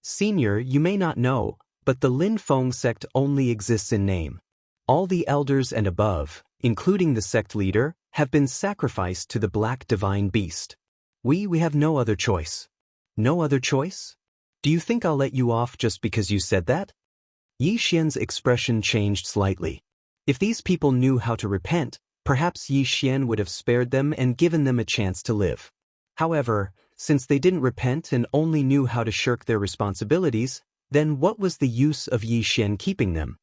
Senior, you may not know, but the Lin Feng sect only exists in name. All the elders and above, including the sect leader, have been sacrificed to the black divine beast. We have no other choice. No other choice? Do you think I'll let you off just because you said that? Yi Xian's expression changed slightly. If these people knew how to repent, Perhaps Yi Xian would have spared them and given them a chance to live. However, since they didn't repent and only knew how to shirk their responsibilities, then what was the use of Yi Xian keeping them?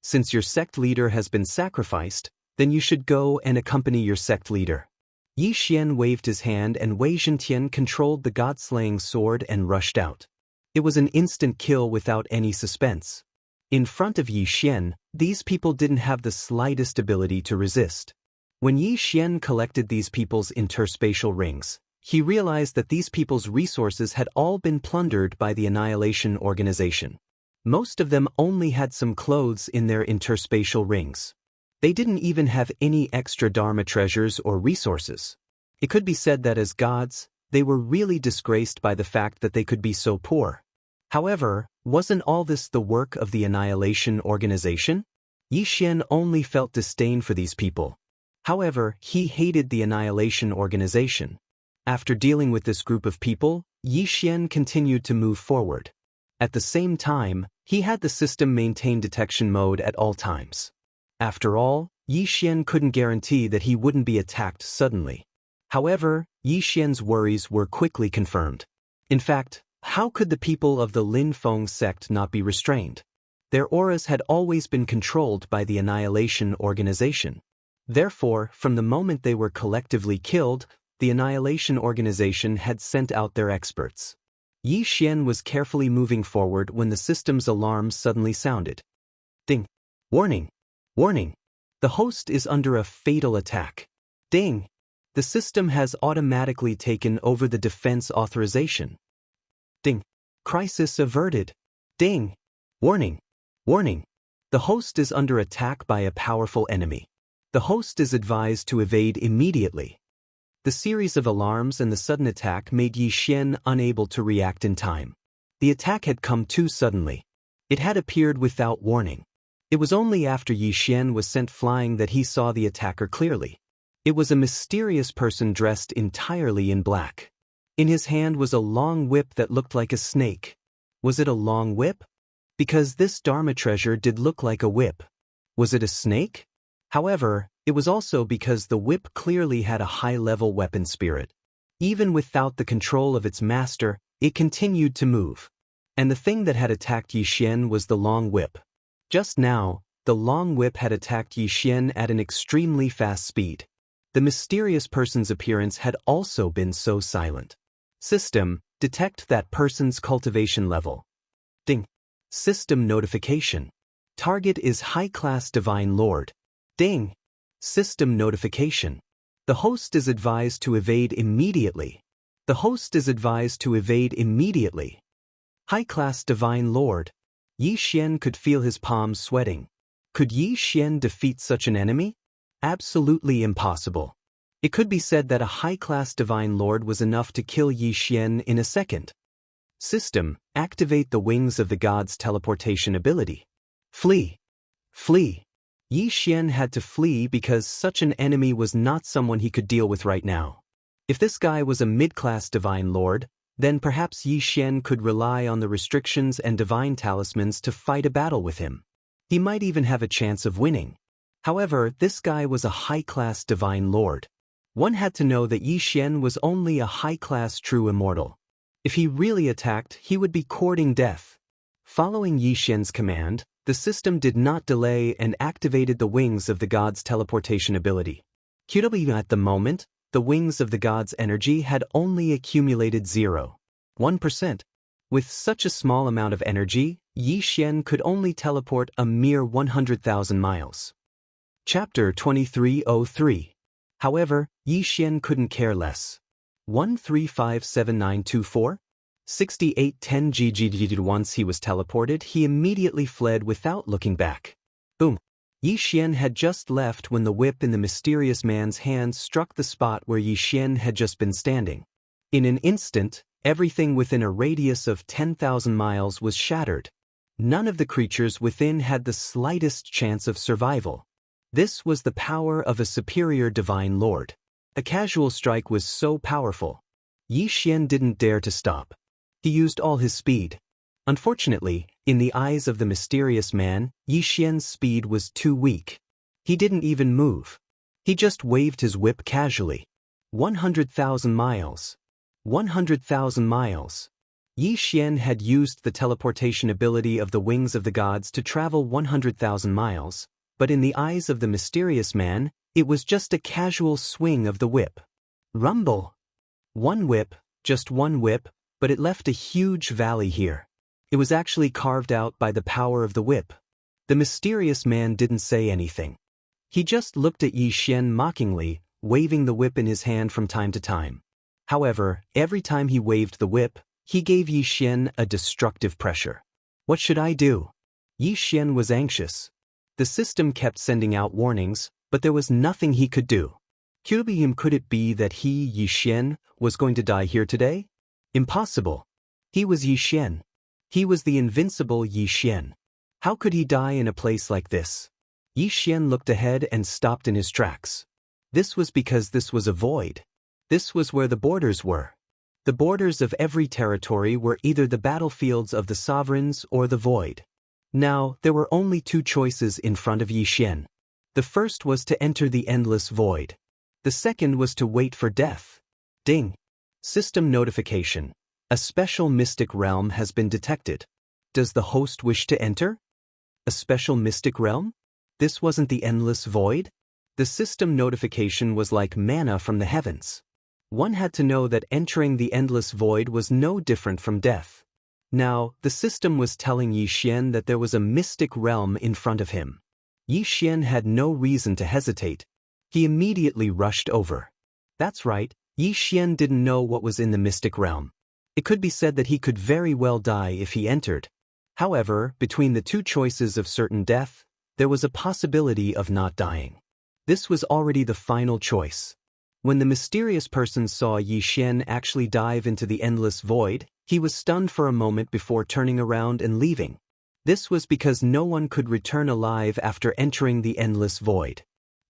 Since your sect leader has been sacrificed, then you should go and accompany your sect leader. Yi Xian waved his hand and Wei Zhentian controlled the god-slaying sword and rushed out. It was an instant kill without any suspense. In front of Yi Xian, these people didn't have the slightest ability to resist. When Yi Xian collected these people's interspatial rings, he realized that these people's resources had all been plundered by the Annihilation Organization. Most of them only had some clothes in their interspatial rings. They didn't even have any extra Dharma treasures or resources. It could be said that as gods, they were really disgraced by the fact that they could be so poor. However, wasn't all this the work of the Annihilation Organization? Yi Xian only felt disdain for these people. However, he hated the Annihilation Organization. After dealing with this group of people, Yi Xian continued to move forward. At the same time, he had the system maintain detection mode at all times. After all, Yi Xian couldn't guarantee that he wouldn't be attacked suddenly. However, Yi Xian's worries were quickly confirmed. In fact, how could the people of the Lin Feng sect not be restrained? Their auras had always been controlled by the Annihilation Organization. Therefore, from the moment they were collectively killed, the Annihilation Organization had sent out their experts. Yi Xian was carefully moving forward when the system's alarm suddenly sounded. Ding! Warning! Warning! The host is under a fatal attack. Ding! The system has automatically taken over the defense authorization. Ding! Crisis averted. Ding! Warning! Warning! The host is under attack by a powerful enemy. The host is advised to evade immediately. The series of alarms and the sudden attack made Yi Xian unable to react in time. The attack had come too suddenly. It had appeared without warning. It was only after Yi Xian was sent flying that he saw the attacker clearly. It was a mysterious person dressed entirely in black. In his hand was a long whip that looked like a snake. Was it a long whip? Because this Dharma treasure did look like a whip. Was it a snake? However, it was also because the whip clearly had a high-level weapon spirit. Even without the control of its master, it continued to move. And the thing that had attacked Yi Xian was the long whip. Just now, the long whip had attacked Yi Xian at an extremely fast speed. The mysterious person's appearance had also been so silent. System, detect that person's cultivation level. Ding! System notification. Target is High-Class Divine Lord. Ding! System notification. The host is advised to evade immediately. The host is advised to evade immediately. High-Class Divine Lord. Yi Xian could feel his palms sweating. Could Yi Xian defeat such an enemy? Absolutely impossible. It could be said that a high-class Divine Lord was enough to kill Yi Xian in a second. System, activate the wings of the god's teleportation ability. Flee. Flee. Yi Xian had to flee because such an enemy was not someone he could deal with right now. If this guy was a mid-class Divine Lord, then perhaps Yi Xian could rely on the restrictions and divine talismans to fight a battle with him. He might even have a chance of winning. However, this guy was a high-class Divine Lord. One had to know that Yi Xian was only a high-class true immortal. If he really attacked, he would be courting death. Following Yi Xian's command, the system did not delay and activated the wings of the god's teleportation ability. At the moment, the wings of the god's energy had only accumulated 0.1%. With such a small amount of energy, Yi Xian could only teleport a mere 100,000 miles. Chapter 2303. However, Yi Xian couldn't care less. 1357924? 6810 GG. Once he was teleported, he immediately fled without looking back. Boom. Yi Xian had just left when the whip in the mysterious man's hand struck the spot where Yi Xian had just been standing. In an instant, everything within a radius of 10,000 miles was shattered. None of the creatures within had the slightest chance of survival. This was the power of a superior Divine Lord. A casual strike was so powerful. Yi Xian didn't dare to stop. He used all his speed. Unfortunately, in the eyes of the mysterious man, Yi Xian's speed was too weak. He didn't even move. He just waved his whip casually. 100,000 miles. 100,000 miles. Yi Xian had used the teleportation ability of the wings of the gods to travel 100,000 miles, but in the eyes of the mysterious man, it was just a casual swing of the whip. Rumble. One whip, just one whip, but it left a huge valley here. It was actually carved out by the power of the whip. The mysterious man didn't say anything. He just looked at Yi Xian mockingly, waving the whip in his hand from time to time. However, every time he waved the whip, he gave Yi Xian a destructive pressure. What should I do? Yi Xian was anxious. The system kept sending out warnings, but there was nothing he could do. Could it be that he, Yi Xian, was going to die here today? Impossible. He was Yi Xian. He was the invincible Yi Xian. How could he die in a place like this? Yi Xian looked ahead and stopped in his tracks. This was because this was a void. This was where the borders were. The borders of every territory were either the battlefields of the sovereigns or the void. Now, there were only two choices in front of Yi Xian. The first was to enter the endless void. The second was to wait for death. Ding. System notification. A special mystic realm has been detected. Does the host wish to enter? A special mystic realm? This wasn't the endless void? The system notification was like manna from the heavens. One had to know that entering the endless void was no different from death. Now, the system was telling Yi Xian that there was a mystic realm in front of him. Yi Xian had no reason to hesitate. He immediately rushed over. That's right, Yi Xian didn't know what was in the mystic realm. It could be said that he could very well die if he entered. However, between the two choices of certain death, there was a possibility of not dying. This was already the final choice. When the mysterious person saw Yi Xian actually dive into the endless void, he was stunned for a moment before turning around and leaving. This was because no one could return alive after entering the endless void.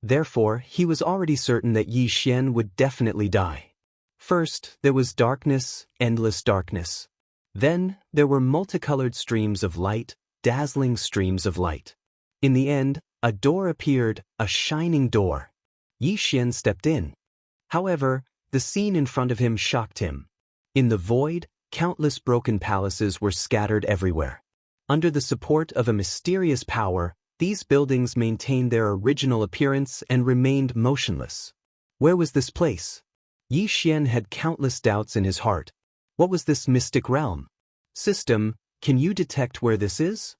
Therefore, he was already certain that Yi Xian would definitely die. First, there was darkness, endless darkness. Then, there were multicolored streams of light, dazzling streams of light. In the end, a door appeared, a shining door. Yi Xian stepped in. However, the scene in front of him shocked him. In the void, countless broken palaces were scattered everywhere. Under the support of a mysterious power, these buildings maintained their original appearance and remained motionless. Where was this place? Yi Xian had countless doubts in his heart. What was this mystic realm? System, can you detect where this is?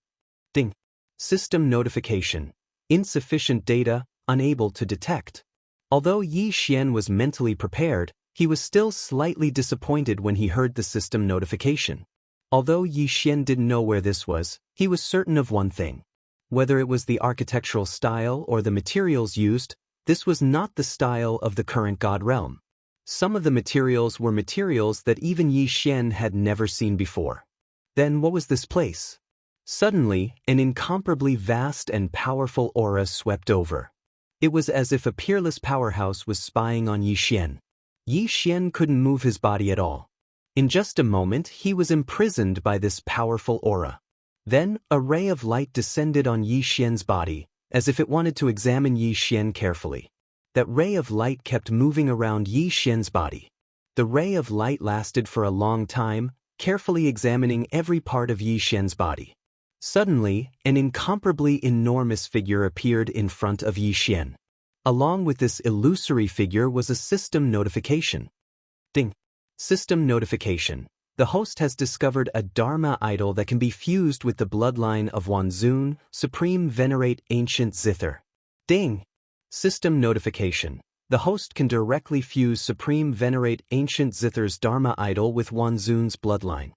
Ding. System notification. Insufficient data, unable to detect. Although Yi Xian was mentally prepared, he was still slightly disappointed when he heard the system notification. Although Yi Xian didn't know where this was, he was certain of one thing. Whether it was the architectural style or the materials used, this was not the style of the current god realm. Some of the materials were materials that even Yi Xian had never seen before. Then what was this place? Suddenly, an incomparably vast and powerful aura swept over. It was as if a peerless powerhouse was spying on Yi Xian. Yi Xian couldn't move his body at all. In just a moment, he was imprisoned by this powerful aura. Then, a ray of light descended on Yi Xian's body, as if it wanted to examine Yi Xian carefully. That ray of light kept moving around Yi Xian's body. The ray of light lasted for a long time, carefully examining every part of Yi Xian's body. Suddenly, an incomparably enormous figure appeared in front of Yi Xian. Along with this illusory figure was a system notification. Ding. System notification. The host has discovered a Dharma idol that can be fused with the bloodline of Wanzun, Supreme Venerate Ancient Zither. Ding. System notification. The host can directly fuse Supreme Venerate Ancient Zither's Dharma idol with Wanzun's bloodline.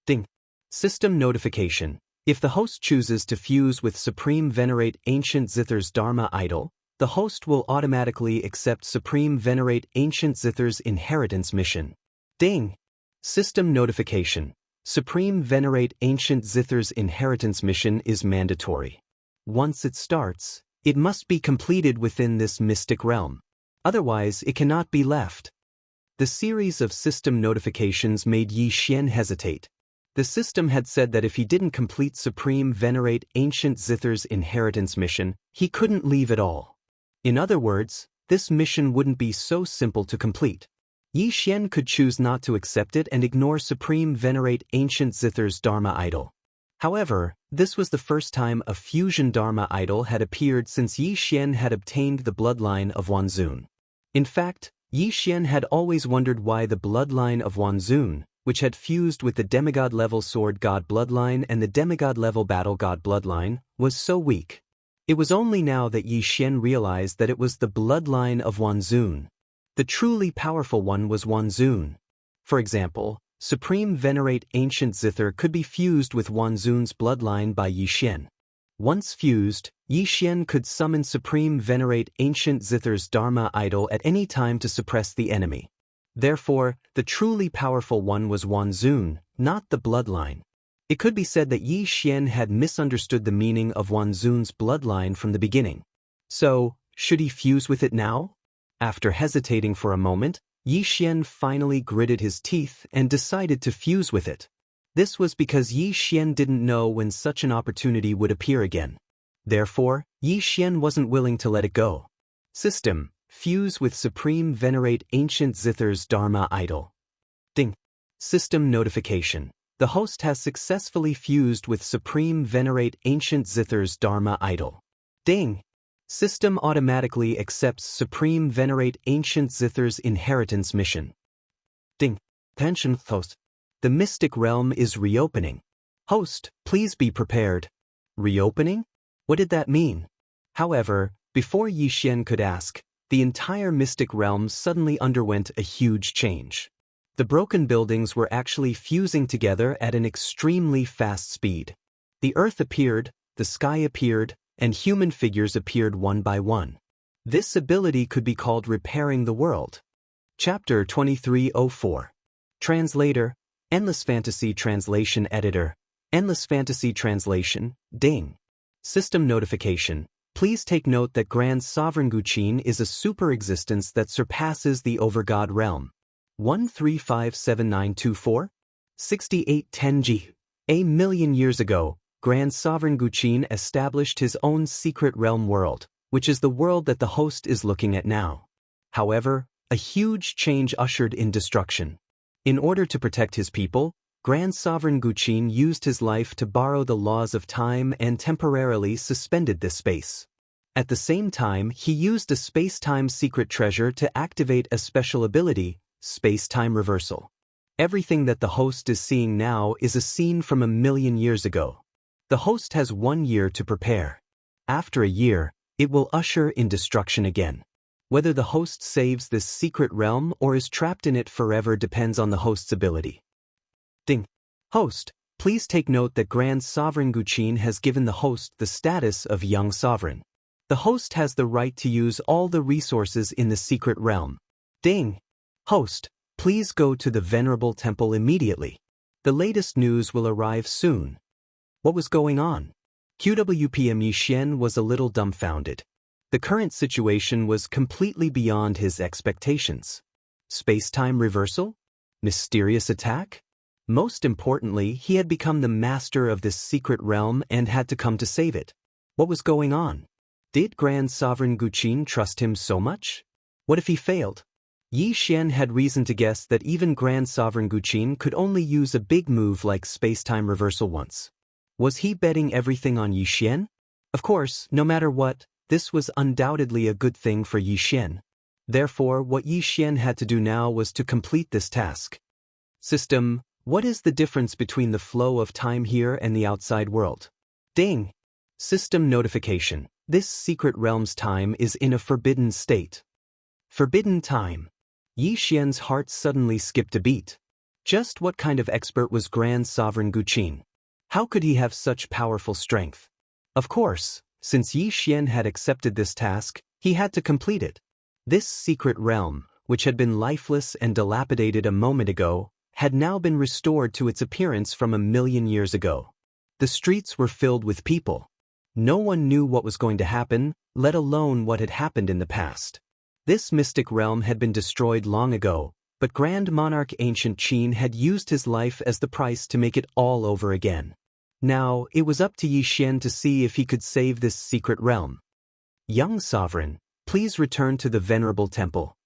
Ding. System notification. If the host chooses to fuse with Supreme Venerate Ancient Zither's Dharma idol, the host will automatically accept Supreme Venerate Ancient Zither's inheritance mission. Ding! System notification. Supreme Venerate Ancient Zither's inheritance mission is mandatory. Once it starts, it must be completed within this mystic realm. Otherwise, it cannot be left. The series of system notifications made Yi Xian hesitate. The system had said that if he didn't complete Supreme Venerate Ancient Zither's inheritance mission, he couldn't leave at all. In other words, this mission wouldn't be so simple to complete. Yi Xian could choose not to accept it and ignore Supreme Venerate Ancient Zither's Dharma idol. However, this was the first time a fusion Dharma idol had appeared since Yi Xian had obtained the bloodline of Wanzun. In fact, Yi Xian had always wondered why the bloodline of Wanzun, which had fused with the demigod-level sword god bloodline and the demigod-level battle god bloodline, was so weak. It was only now that Yi Xian realized that it was the bloodline of Wanzun. The truly powerful one was Wanzun. For example, Supreme Venerate Ancient Zither could be fused with Wanzun's bloodline by Yi Xian. Once fused, Yi Xian could summon Supreme Venerate Ancient Zither's Dharma idol at any time to suppress the enemy. Therefore, the truly powerful one was Wanzun, not the bloodline. It could be said that Yi Xian had misunderstood the meaning of Wanzun's bloodline from the beginning. So, should he fuse with it now? After hesitating for a moment, Yi Xian finally gritted his teeth and decided to fuse with it. This was because Yi Xian didn't know when such an opportunity would appear again. Therefore, Yi Xian wasn't willing to let it go. System: fuse with Supreme Venerate Ancient Zither's Dharma idol. Ding. System notification: the host has successfully fused with Supreme Venerate Ancient Zither's Dharma idol. Ding. System automatically accepts Supreme Venerate Ancient Zither's inheritance mission. Ding. Attention host. The mystic realm is reopening. Host, please be prepared. Reopening? What did that mean? However, before Yi Xian could ask, the entire mystic realm suddenly underwent a huge change. The broken buildings were actually fusing together at an extremely fast speed. The earth appeared, the sky appeared, and human figures appeared one by one. This ability could be called repairing the world. Chapter 2304. Translator, Endless Fantasy Translation Editor, Endless Fantasy Translation, Ding. System notification: please take note that Grand Sovereign Guqin is a super existence that surpasses the Overgod realm. 1357924? 6810G. A million years ago, Grand Sovereign Guqin established his own secret realm world, which is the world that the host is looking at now. However, a huge change ushered in destruction. In order to protect his people, Grand Sovereign Guqin used his life to borrow the laws of time and temporarily suspended this space. At the same time, he used a space-time secret treasure to activate a special ability, space-time reversal. Everything that the host is seeing now is a scene from a million years ago. The host has 1 year to prepare. After a year, it will usher in destruction again. Whether the host saves this secret realm or is trapped in it forever depends on the host's ability. Ding. Host, please take note that Grand Sovereign Guqin has given the host the status of Young Sovereign. The host has the right to use all the resources in the secret realm. Ding. Host, please go to the Venerable Temple immediately. The latest news will arrive soon. What was going on? QWPM Yi Xian was a little dumbfounded. The current situation was completely beyond his expectations. Space-time reversal? Mysterious attack? Most importantly, he had become the master of this secret realm and had to come to save it. What was going on? Did Grand Sovereign Guqin trust him so much? What if he failed? Yi Xian had reason to guess that even Grand Sovereign Guqin could only use a big move like space-time reversal once. Was he betting everything on Yi Xian? Of course, no matter what, this was undoubtedly a good thing for Yi Xian. Therefore, what Yi Xian had to do now was to complete this task. System: what is the difference between the flow of time here and the outside world? Ding. System notification: this secret realm's time is in a forbidden state. Forbidden time. Yi Xian's heart suddenly skipped a beat. Just what kind of expert was Grand Sovereign Guqin? How could he have such powerful strength? Of course, since Yi Xian had accepted this task, he had to complete it. This secret realm, which had been lifeless and dilapidated a moment ago, had now been restored to its appearance from a million years ago. The streets were filled with people. No one knew what was going to happen, let alone what had happened in the past. This mystic realm had been destroyed long ago, but Grand Monarch Ancient Qin had used his life as the price to make it all over again. Now, it was up to Yi Xian to see if he could save this secret realm. Young Sovereign, Please return to the venerable temple.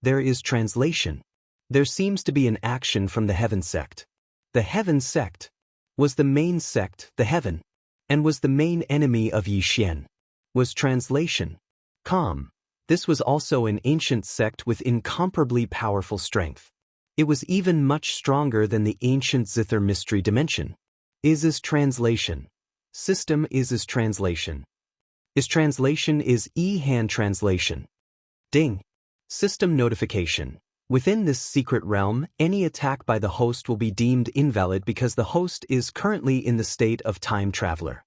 There is translation. There seems to be an action from the Heaven sect. The Heaven sect was the main sect, the Heaven, and was the main enemy of Yixian. Was translation. Calm. This was also an ancient sect with incomparably powerful strength. It was even much stronger than the ancient Zither mystery dimension. Is translation. System is translation. Is translation is hand translation. Ding. System notification. Within this secret realm, any attack by the host will be deemed invalid because the host is currently in the state of time traveler.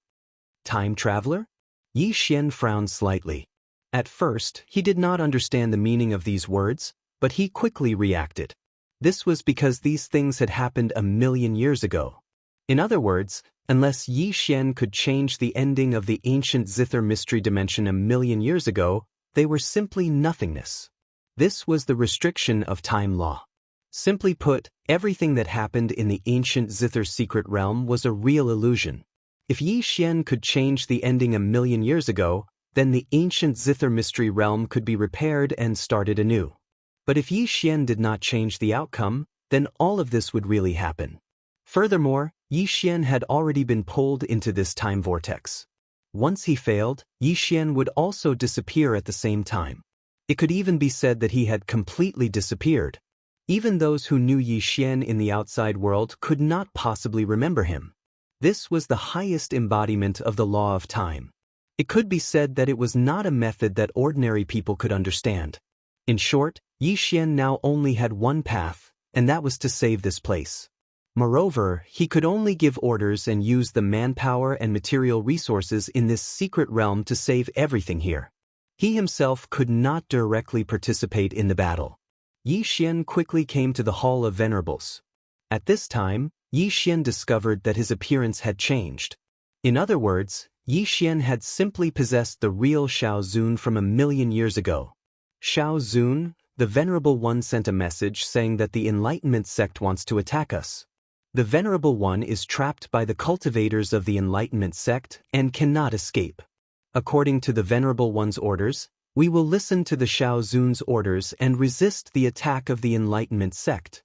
Time traveler? Yixian frowned slightly. At first, he did not understand the meaning of these words, but he quickly reacted. This was because these things had happened 1,000,000 years ago. In other words, unless Yixian could change the ending of the ancient Zither mystery dimension 1,000,000 years ago, they were simply nothingness. This was the restriction of time law. Simply put, everything that happened in the ancient Zither secret realm was a real illusion. If Yixian could change the ending 1,000,000 years ago, then the ancient Zither mystery realm could be repaired and started anew. But if Yixian did not change the outcome, then all of this would really happen. Furthermore, Yixian had already been pulled into this time vortex. Once he failed, Yixian would also disappear at the same time. It could even be said that he had completely disappeared. Even those who knew Yixian in the outside world could not possibly remember him. This was the highest embodiment of the law of time. It could be said that it was not a method that ordinary people could understand. In short, Yixian now only had one path, and that was to save this place. Moreover, he could only give orders and use the manpower and material resources in this secret realm to save everything here. He himself could not directly participate in the battle. Yixian quickly came to the Hall of Venerables. At this time, Yixian discovered that his appearance had changed. In other words, Yixian had simply possessed the real Xiao Zun from 1,000,000 years ago. Xiao Zun, the Venerable One, sent a message saying that the Enlightenment sect wants to attack us. The Venerable One is trapped by the cultivators of the Enlightenment sect and cannot escape. According to the Venerable One's orders, we will listen to the Xiao Zun's orders and resist the attack of the Enlightenment sect.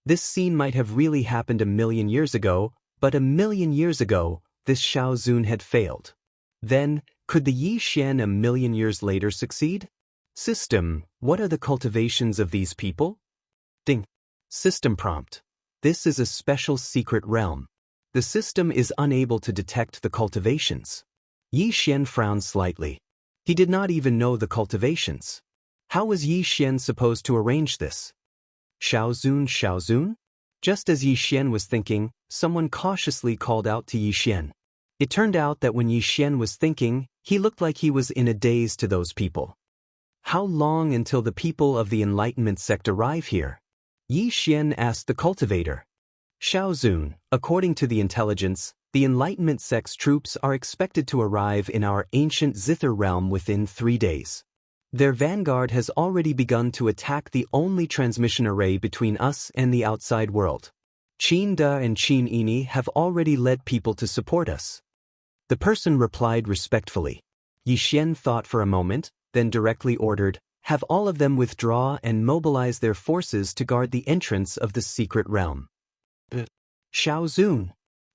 This scene might have really happened 1,000,000 years ago, but 1,000,000 years ago, this Xiao Zun had failed. Then, could the Yixian 1,000,000 years later succeed? System, what are the cultivations of these people? Ding. System prompt. This is a special secret realm. The system is unable to detect the cultivations. Yixian frowned slightly. He did not even know the cultivations. How was Yixian supposed to arrange this? Xiao Zun? Just as Yixian was thinking, someone cautiously called out to Yixian. It turned out that when Yixian was thinking, he looked like he was in a daze to those people. How long until the people of the Enlightenment sect arrive here? Yixian asked the cultivator. Xiao Zun, according to the intelligence, the Enlightenment sect's troops are expected to arrive in our ancient Zither realm within 3 days. Their vanguard has already begun to attack the only transmission array between us and the outside world. Qin Da and Qin Ini have already led people to support us. The person replied respectfully. Yixian thought for a moment, then directly ordered, have all of them withdraw and mobilize their forces to guard the entrance of the secret realm. Xiao Zun.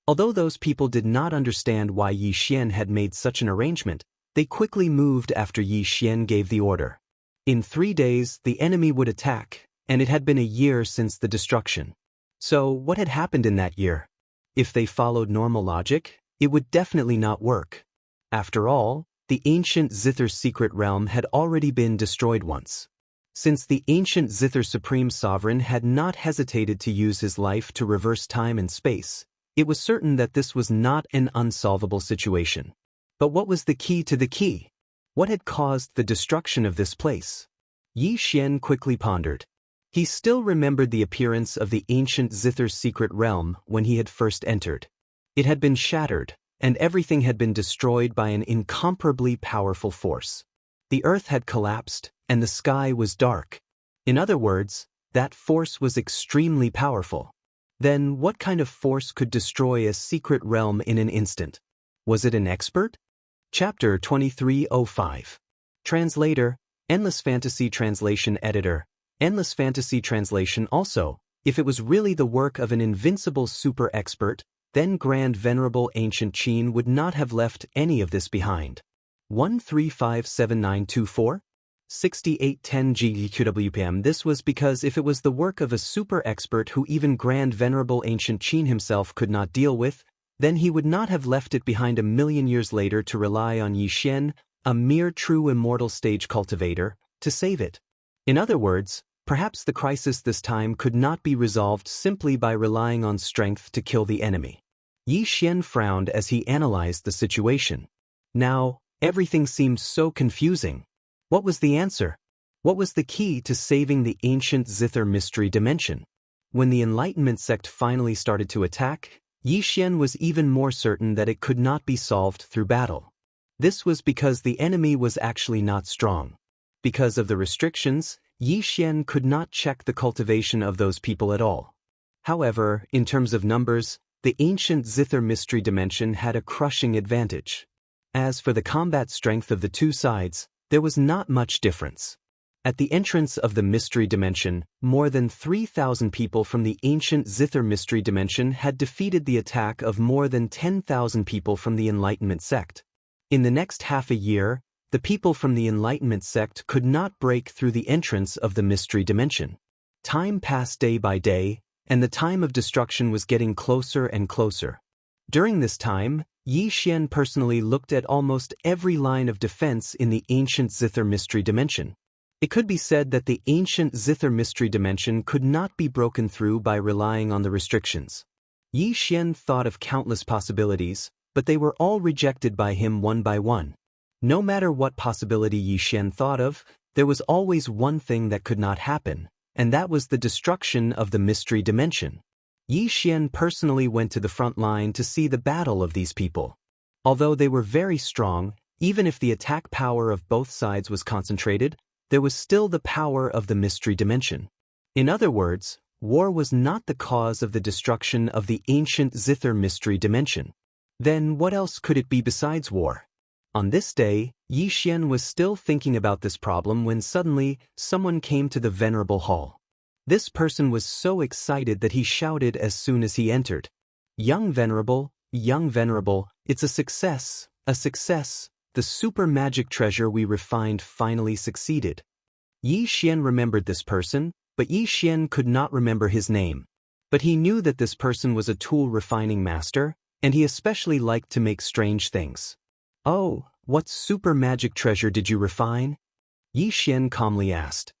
Although those people did not understand why Yixian had made such an arrangement, they quickly moved after Yixian gave the order. In 3 days, the enemy would attack, and it had been a year since the destruction. So, what had happened in that year? If they followed normal logic, it would definitely not work. After all, the ancient Zither secret realm had already been destroyed once. Since the ancient Zither Supreme Sovereign had not hesitated to use his life to reverse time and space, it was certain that this was not an unsolvable situation. But what was the key to the key? What had caused the destruction of this place? Yixian quickly pondered. He still remembered the appearance of the ancient Zither secret realm when he had first entered. It had been shattered, and everything had been destroyed by an incomparably powerful force. The earth had collapsed, and the sky was dark. In other words, that force was extremely powerful. Then what kind of force could destroy a secret realm in an instant? Was it an expert? Chapter 2305. Translator, Endless Fantasy Translation Editor, Endless Fantasy Translation. Also, if it was really the work of an invincible super expert, then Grand Venerable Ancient Qin would not have left any of this behind. 1357924? 6810 GQWPM. This was because if it was the work of a super expert who even Grand Venerable Ancient Qin himself could not deal with, then he would not have left it behind a million years later to rely on Yi Xian, a mere true immortal stage cultivator, to save it. In other words, perhaps the crisis this time could not be resolved simply by relying on strength to kill the enemy. Yi Xian frowned as he analyzed the situation. Now, everything seemed so confusing. What was the answer? What was the key to saving the ancient Zither mystery dimension? When the Enlightenment sect finally started to attack, Yi Xian was even more certain that it could not be solved through battle. This was because the enemy was actually not strong. Because of the restrictions, Yi Xian could not check the cultivation of those people at all. However, in terms of numbers, the ancient Zither mystery dimension had a crushing advantage. As for the combat strength of the two sides, there was not much difference. At the entrance of the mystery dimension, more than 3,000 people from the ancient Zither mystery dimension had defeated the attack of more than 10,000 people from the Enlightenment sect. In the next half a year, the people from the Enlightenment sect could not break through the entrance of the mystery dimension. Time passed day by day, and the time of destruction was getting closer and closer. During this time, Yi Xian personally looked at almost every line of defense in the ancient Zither mystery dimension. It could be said that the ancient Zither mystery dimension could not be broken through by relying on the restrictions. Yi Xian thought of countless possibilities, but they were all rejected by him one by one. No matter what possibility Yi Xian thought of, there was always one thing that could not happen, and that was the destruction of the mystery dimension. Yi Xian personally went to the front line to see the battle of these people. Although they were very strong, even if the attack power of both sides was concentrated, there was still the power of the mystery dimension. In other words, war was not the cause of the destruction of the ancient Zither mystery dimension. Then what else could it be besides war? On this day, Yi Xian was still thinking about this problem when suddenly, someone came to the venerable hall. This person was so excited that he shouted as soon as he entered. Young Venerable, it's a success, the super magic treasure we refined finally succeeded. Yi Xian remembered this person, but Yi Xian could not remember his name. But he knew that this person was a tool refining master, and he especially liked to make strange things. Oh, what super magic treasure did you refine? Yi Xian calmly asked.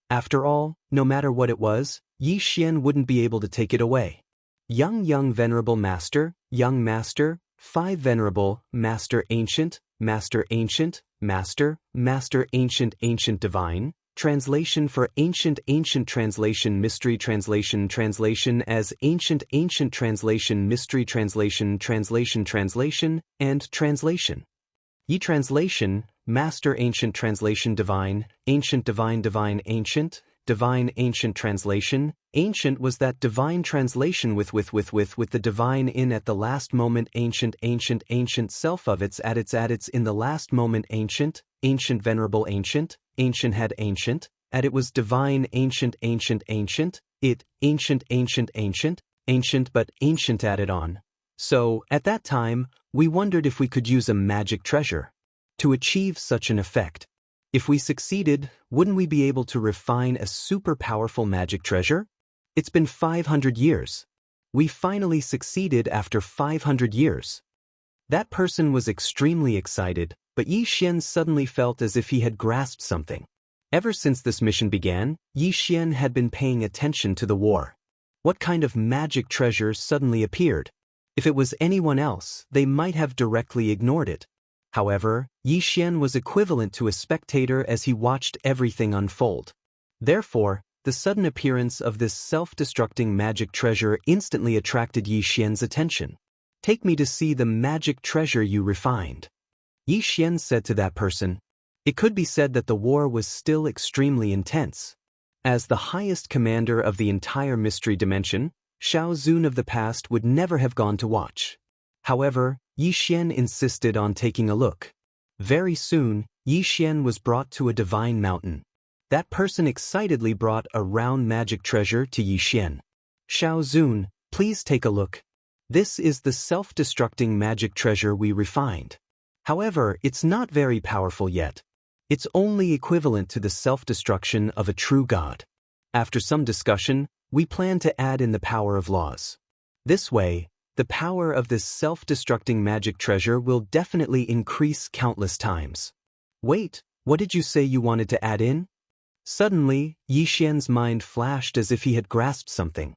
After all, no matter what it was, Yi Xian wouldn't be able to take it away. Young Venerable Master, Young Master, 5 Venerable, Master Ancient, Master Ancient, Master, Master Ancient, Ancient Divine. Translation for Ancient Translation Mystery Translation as Ancient Translation Mystery Translation and Translation. Yi Translation, Master Ancient Translation Divine Ancient Divine Ancient Translation. Ancient was that divine translation with the divine in at the last moment. Ancient self of its at its in the last moment. Ancient Venerable Ancient had ancient, at it was divine. Ancient it ancient but ancient added on. So, at that time, we wondered if we could use a magic treasure to achieve such an effect. If we succeeded, wouldn't we be able to refine a super powerful magic treasure? It's been 500 years. We finally succeeded after 500 years. That person was extremely excited, but Yi Xian suddenly felt as if he had grasped something. Ever since this mission began, Yi Xian had been paying attention to the war. What kind of magic treasure suddenly appeared? If it was anyone else, they might have directly ignored it. However, Yi Xian was equivalent to a spectator as he watched everything unfold. Therefore, the sudden appearance of this self-destructing magic treasure instantly attracted Yi Xian's attention. Take me to see the magic treasure you refined. Yi Xian said to that person. It could be said that the war was still extremely intense. As the highest commander of the entire mystery dimension, Shao Zun of the past would never have gone to watch. However, Yi Xian insisted on taking a look. Very soon, Yi Xian was brought to a divine mountain. That person excitedly brought a round magic treasure to Yi Xian. Xiao Zun, please take a look. This is the self-destructing magic treasure we refined. However, it's not very powerful yet. It's only equivalent to the self-destruction of a true god. After some discussion, we plan to add in the power of laws. This way, the power of this self-destructing magic treasure will definitely increase countless times. Wait, what did you say you wanted to add in? Suddenly, Yi Xian's mind flashed as if he had grasped something.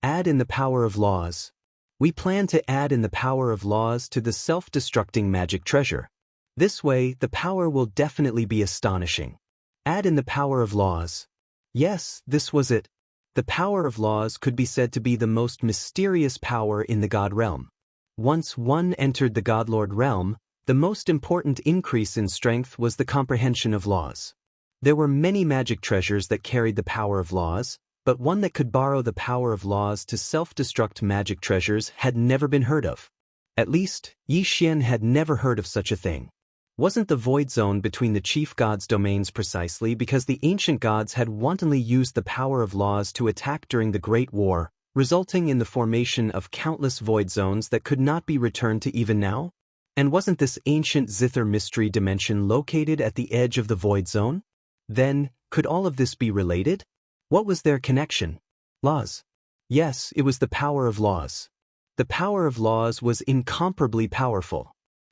Add in the power of laws. We plan to add in the power of laws to the self-destructing magic treasure. This way, the power will definitely be astonishing. Add in the power of laws. Yes, this was it. The power of laws could be said to be the most mysterious power in the God realm. Once one entered the Godlord realm, the most important increase in strength was the comprehension of laws. There were many magic treasures that carried the power of laws, but one that could borrow the power of laws to self-destruct magic treasures had never been heard of. At least, Yi Xian had never heard of such a thing. Wasn't the void zone between the chief gods' domains precisely because the ancient gods had wantonly used the power of laws to attack during the Great War, resulting in the formation of countless void zones that could not be returned to even now? And wasn't this ancient zither mystery dimension located at the edge of the void zone? Then, could all of this be related? What was their connection? Laws. Yes, it was the power of laws. The power of laws was incomparably powerful.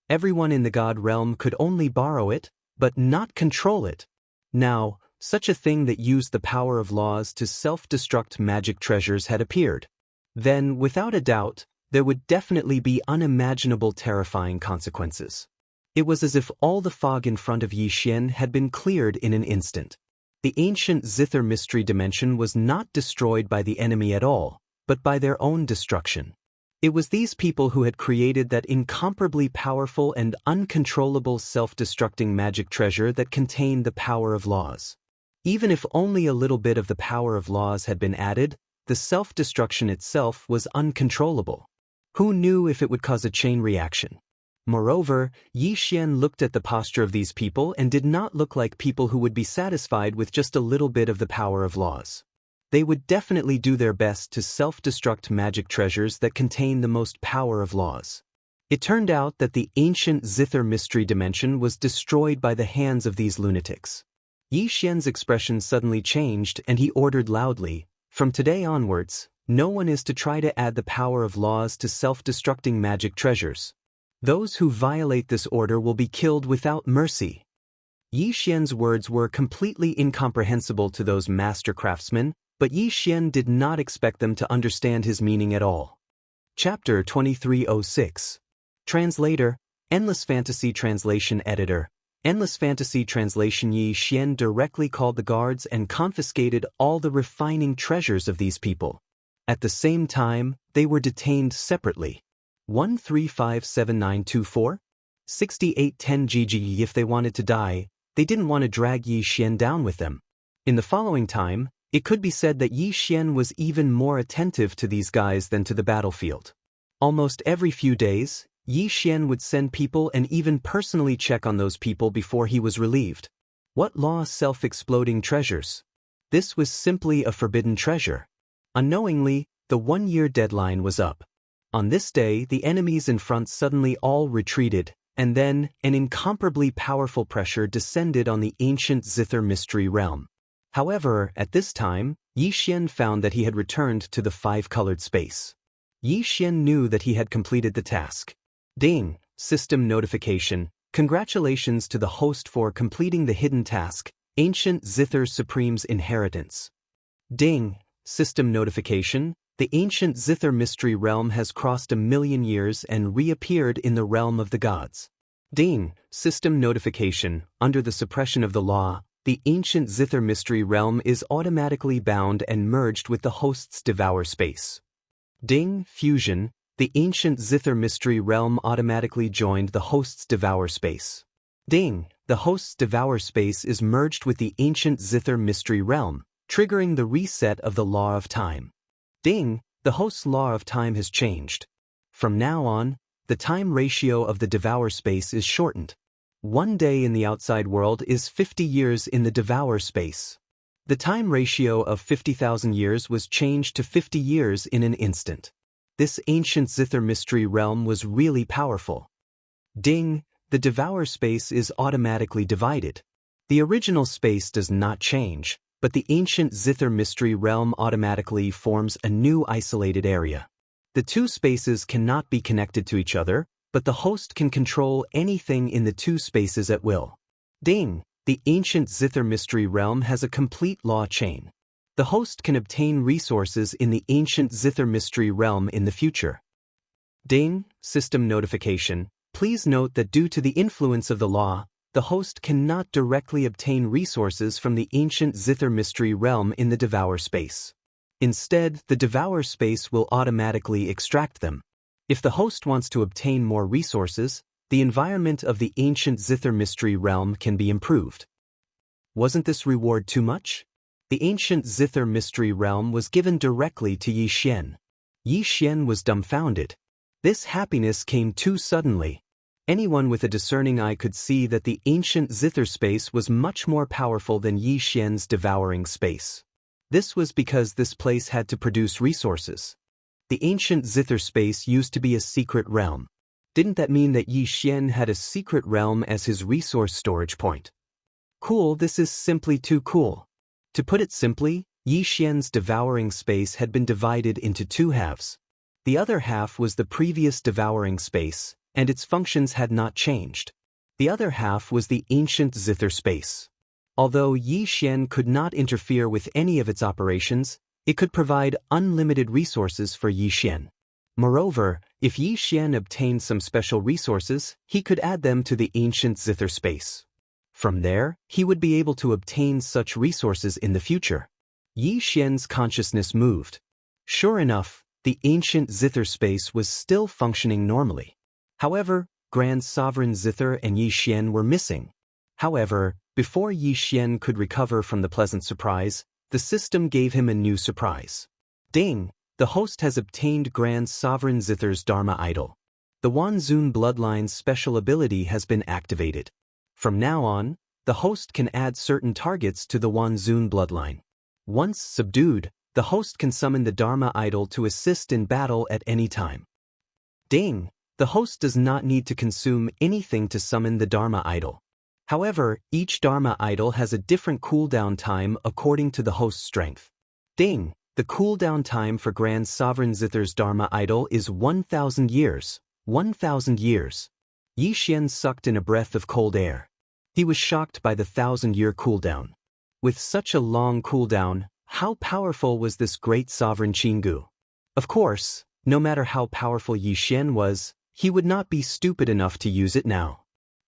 Everyone in the God realm could only borrow it, but not control it. Now, such a thing that used the power of laws to self-destruct magic treasures had appeared. Then, without a doubt, there would definitely be unimaginable terrifying consequences. It was as if all the fog in front of Yi Xian had been cleared in an instant. The ancient zither mystery dimension was not destroyed by the enemy at all, but by their own destruction. It was these people who had created that incomparably powerful and uncontrollable self-destructing magic treasure that contained the power of laws. Even if only a little bit of the power of laws had been added, the self-destruction itself was uncontrollable. Who knew if it would cause a chain reaction? Moreover, Yi Xian looked at the posture of these people and did not look like people who would be satisfied with just a little bit of the power of laws. They would definitely do their best to self-destruct magic treasures that contain the most power of laws. It turned out that the ancient zither mystery dimension was destroyed by the hands of these lunatics. Yi Xian's expression suddenly changed and he ordered loudly, "From today onwards, no one is to try to add the power of laws to self-destructing magic treasures. Those who violate this order will be killed without mercy." Yi Xian's words were completely incomprehensible to those master craftsmen, but Yi Xian did not expect them to understand his meaning at all. Chapter 2306. Translator, Endless Fantasy Translation Editor. Endless Fantasy Translation. Yi Xian directly called the guards and confiscated all the refining treasures of these people. At the same time, they were detained separately. 1357924? 6810 GG. If they wanted to die, they didn't want to drag Yi Xian down with them. In the following time, it could be said that Yi Xian was even more attentive to these guys than to the battlefield. Almost every few days, Yi Xian would send people and even personally check on those people before he was relieved. What law self-exploding treasures? This was simply a forbidden treasure. Unknowingly, the 1-year deadline was up. On this day, the enemies in front suddenly all retreated, and then an incomparably powerful pressure descended on the ancient zither mystery realm. However, at this time, Yi Xian found that he had returned to the 5-colored space. Yi Xian knew that he had completed the task. Ding! System notification. Congratulations to the host for completing the hidden task, Ancient Zither Supreme's Inheritance. Ding! System notification. The ancient zither mystery realm has crossed 1,000,000 years and reappeared in the realm of the gods. Ding! System notification. Under the suppression of the law, the ancient zither mystery realm is automatically bound and merged with the host's Devourer space. Ding! Fusion. The ancient zither mystery realm automatically joined the host's Devourer space. Ding! The host's Devourer space is merged with the ancient zither mystery realm, triggering the reset of the law of time. Ding! The host's law of time has changed. From now on, the time ratio of the Devourer space is shortened. 1 day in the outside world is 50 years in the Devourer space. The time ratio of 50,000 years was changed to 50 years in an instant. This ancient Zither mystery realm was really powerful. Ding, the Devourer space is automatically divided. The original space does not change, but the ancient Zither mystery realm automatically forms a new isolated area. The two spaces cannot be connected to each other, but the host can control anything in the two spaces at will. Ding, the ancient Zither mystery realm has a complete law chain. The host can obtain resources in the ancient Zither mystery realm in the future. Ding, system notification. Please note that due to the influence of the law, the host cannot directly obtain resources from the ancient Zither mystery realm in the Devourer space. Instead, the Devourer space will automatically extract them. If the host wants to obtain more resources, the environment of the ancient Zither mystery realm can be improved. Wasn't this reward too much? The ancient Zither mystery realm was given directly to Yi Xian. Yi Xian was dumbfounded. This happiness came too suddenly. Anyone with a discerning eye could see that the ancient Zither space was much more powerful than Yi Xian's devouring space. This was because this place had to produce resources. The ancient Zither space used to be a secret realm. Didn't that mean that Yi Xian had a secret realm as his resource storage point? Cool, this is simply too cool. To put it simply, Yi Xian's devouring space had been divided into two halves. The other half was the previous devouring space, and its functions had not changed. The other half was the ancient Zither space. Although Yi Xian could not interfere with any of its operations, it could provide unlimited resources for Yi Xian. Moreover, if Yi Xian obtained some special resources, he could add them to the ancient Zither space. From there, he would be able to obtain such resources in the future. Yi Xian's consciousness moved. Sure enough, the ancient Zither space was still functioning normally. However, Grand Sovereign Zither and Yi Xian were missing. However, before Yi Xian could recover from the pleasant surprise, the system gave him a new surprise. Ding! The host has obtained Grand Sovereign Zither's Dharma idol. The Wanzun bloodline's special ability has been activated. From now on, the host can add certain targets to the Wanzun bloodline. Once subdued, the host can summon the Dharma idol to assist in battle at any time. Ding! The host does not need to consume anything to summon the Dharma idol. However, each Dharma idol has a different cooldown time according to the host's strength. Ding! The cooldown time for Grand Sovereign Zither's Dharma idol is 1,000 years. 1,000 years. Yi Xian sucked in a breath of cold air. He was shocked by the 1,000-year cooldown. With such a long cooldown, how powerful was this great sovereign Qinggu? Of course, no matter how powerful Yi Xian was, he would not be stupid enough to use it now.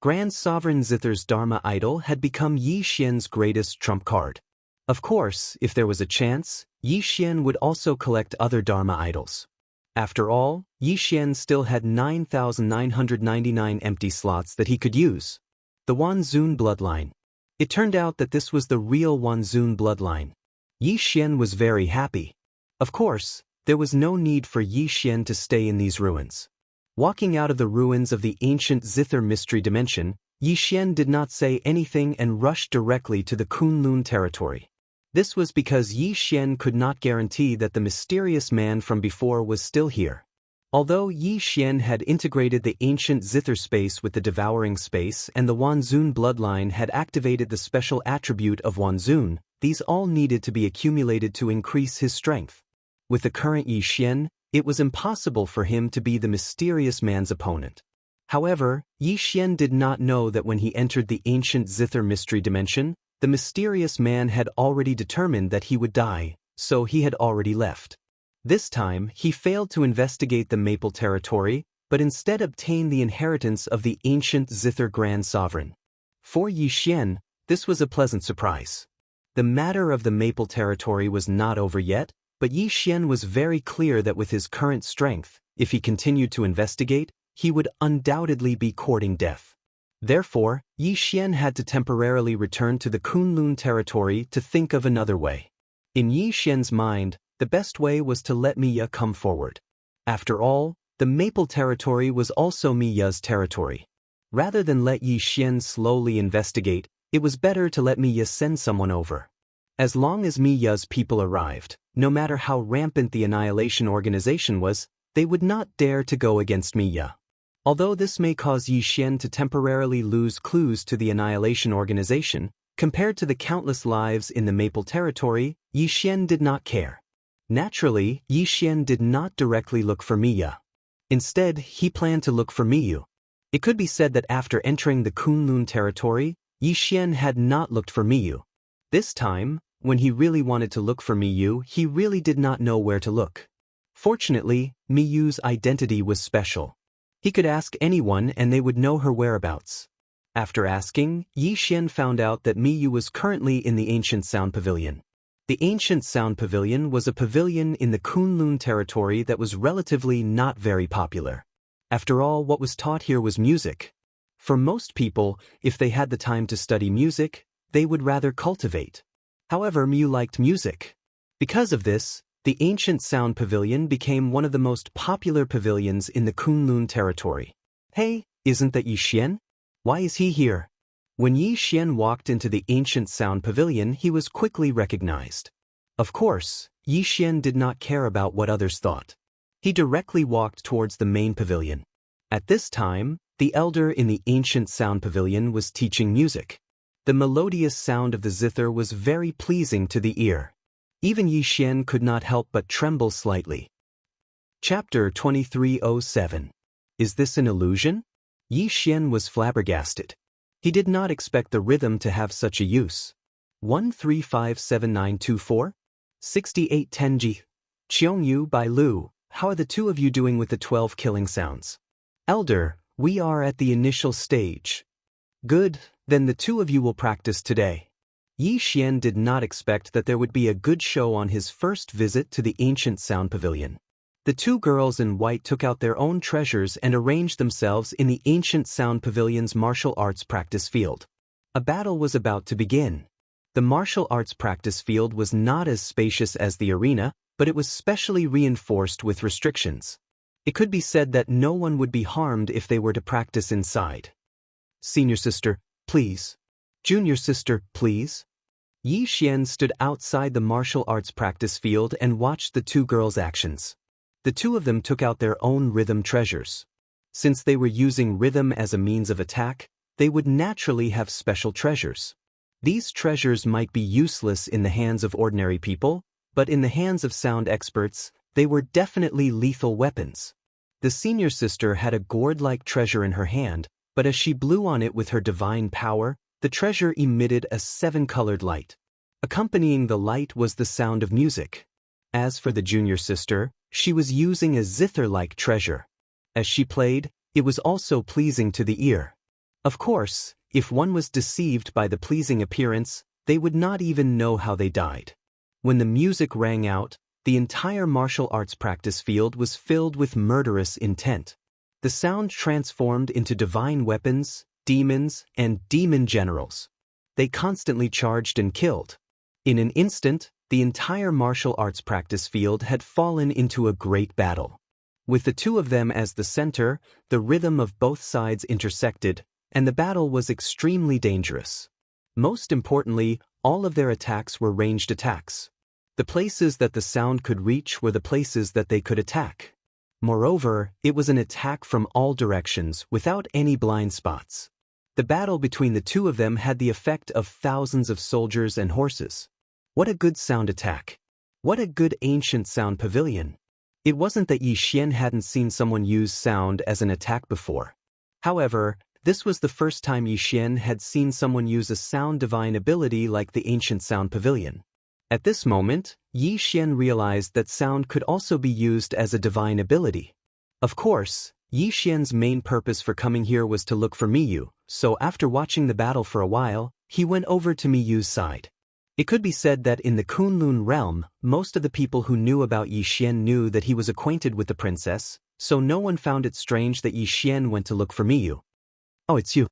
Grand Sovereign Zither's Dharma idol had become Yi Xian's greatest trump card. Of course, if there was a chance, Yi Xian would also collect other Dharma idols. After all, Yi Xian still had 9,999 empty slots that he could use. The Wanzun bloodline. It turned out that this was the real Wanzun bloodline. Yi Xian was very happy. Of course, there was no need for Yi Xian to stay in these ruins. Walking out of the ruins of the ancient Zither mystery dimension, Yi Xian did not say anything and rushed directly to the Kunlun territory. This was because Yi Xian could not guarantee that the mysterious man from before was still here. Although Yi Xian had integrated the ancient Zither space with the devouring space and the Wanzun bloodline had activated the special attribute of Wanzun, these all needed to be accumulated to increase his strength. With the current Yi Xian, it was impossible for him to be the mysterious man's opponent. However, Yi Xian did not know that when he entered the ancient Zither mystery dimension, the mysterious man had already determined that he would die, so he had already left. This time, he failed to investigate the Maple territory, but instead obtained the inheritance of the ancient Zither Grand Sovereign. For Yi Xian, this was a pleasant surprise. The matter of the Maple territory was not over yet, but Yi Xian was very clear that with his current strength, if he continued to investigate, he would undoubtedly be courting death. Therefore, Yi Xian had to temporarily return to the Kunlun territory to think of another way. In Yi Xian's mind, the best way was to let Miya come forward. After all, the Maple territory was also Miya's territory. Rather than let Yi Xian slowly investigate, it was better to let Miya send someone over. As long as Miya's people arrived, no matter how rampant the Annihilation organization was, they would not dare to go against Miya. Although this may cause Yi Xian to temporarily lose clues to the Annihilation organization, compared to the countless lives in the Maple territory, Yi Xian did not care. Naturally, Yi Xian did not directly look for Miya. Instead, he planned to look for Miyu. It could be said that after entering the Kunlun territory, Yi Xian had not looked for Miyu. This time, when he really wanted to look for Miyu, he really did not know where to look. Fortunately, Miyu's identity was special. He could ask anyone and they would know her whereabouts. After asking, Yi Xian found out that Miyu was currently in the Ancient Sound Pavilion. The Ancient Sound Pavilion was a pavilion in the Kunlun territory that was relatively not very popular. After all, what was taught here was music. For most people, if they had the time to study music, they would rather cultivate. However, Miyu liked music. Because of this, the Ancient Sound Pavilion became one of the most popular pavilions in the Kunlun territory. Hey, isn't that Yi Xian? Why is he here? When Yi Xian walked into the Ancient Sound Pavilion, he was quickly recognized. Of course, Yi Xian did not care about what others thought. He directly walked towards the main pavilion. At this time, the elder in the Ancient Sound Pavilion was teaching music. The melodious sound of the zither was very pleasing to the ear. Even Yi Xian could not help but tremble slightly. Chapter 2307. Is this an illusion? Yi Xian was flabbergasted. He did not expect the rhythm to have such a use. 1357924? 68 Tenji. Qiongyu by Lu, how are the two of you doing with the 12 killing sounds? Elder, we are at the initial stage. Good, then the two of you will practice today. Yi Xian did not expect that there would be a good show on his first visit to the Ancient Sound Pavilion. The two girls in white took out their own treasures and arranged themselves in the Ancient Sound Pavilion's martial arts practice field. A battle was about to begin. The martial arts practice field was not as spacious as the arena, but it was specially reinforced with restrictions. It could be said that no one would be harmed if they were to practice inside. Senior sister, please. Junior sister, please. Yi Xian stood outside the martial arts practice field and watched the two girls' actions. The two of them took out their own rhythm treasures. Since they were using rhythm as a means of attack, they would naturally have special treasures. These treasures might be useless in the hands of ordinary people, but in the hands of sound experts, they were definitely lethal weapons. The senior sister had a gourd-like treasure in her hand, but as she blew on it with her divine power, the treasure emitted a 7-colored light. Accompanying the light was the sound of music. As for the junior sister, she was using a zither-like treasure. As she played, it was also pleasing to the ear. Of course, if one was deceived by the pleasing appearance, they would not even know how they died. When the music rang out, the entire martial arts practice field was filled with murderous intent. The sound transformed into divine weapons, demons, and demon generals. They constantly charged and killed. In an instant, the entire martial arts practice field had fallen into a great battle. With the two of them as the center, the rhythm of both sides intersected, and the battle was extremely dangerous. Most importantly, all of their attacks were ranged attacks. The places that the sound could reach were the places that they could attack. Moreover, it was an attack from all directions without any blind spots. The battle between the two of them had the effect of thousands of soldiers and horses. What a good sound attack. What a good ancient sound pavilion. It wasn't that Yi Xian hadn't seen someone use sound as an attack before. However, this was the first time Yi Xian had seen someone use a sound divine ability like the ancient sound pavilion. At this moment, Yi Xian realized that sound could also be used as a divine ability. Of course, Yi Xian's main purpose for coming here was to look for Miyu, so after watching the battle for a while, he went over to Miyu's side. It could be said that in the Kunlun realm, most of the people who knew about Yi Xian knew that he was acquainted with the princess, so no one found it strange that Yi Xian went to look for Miyu. Oh, it's you.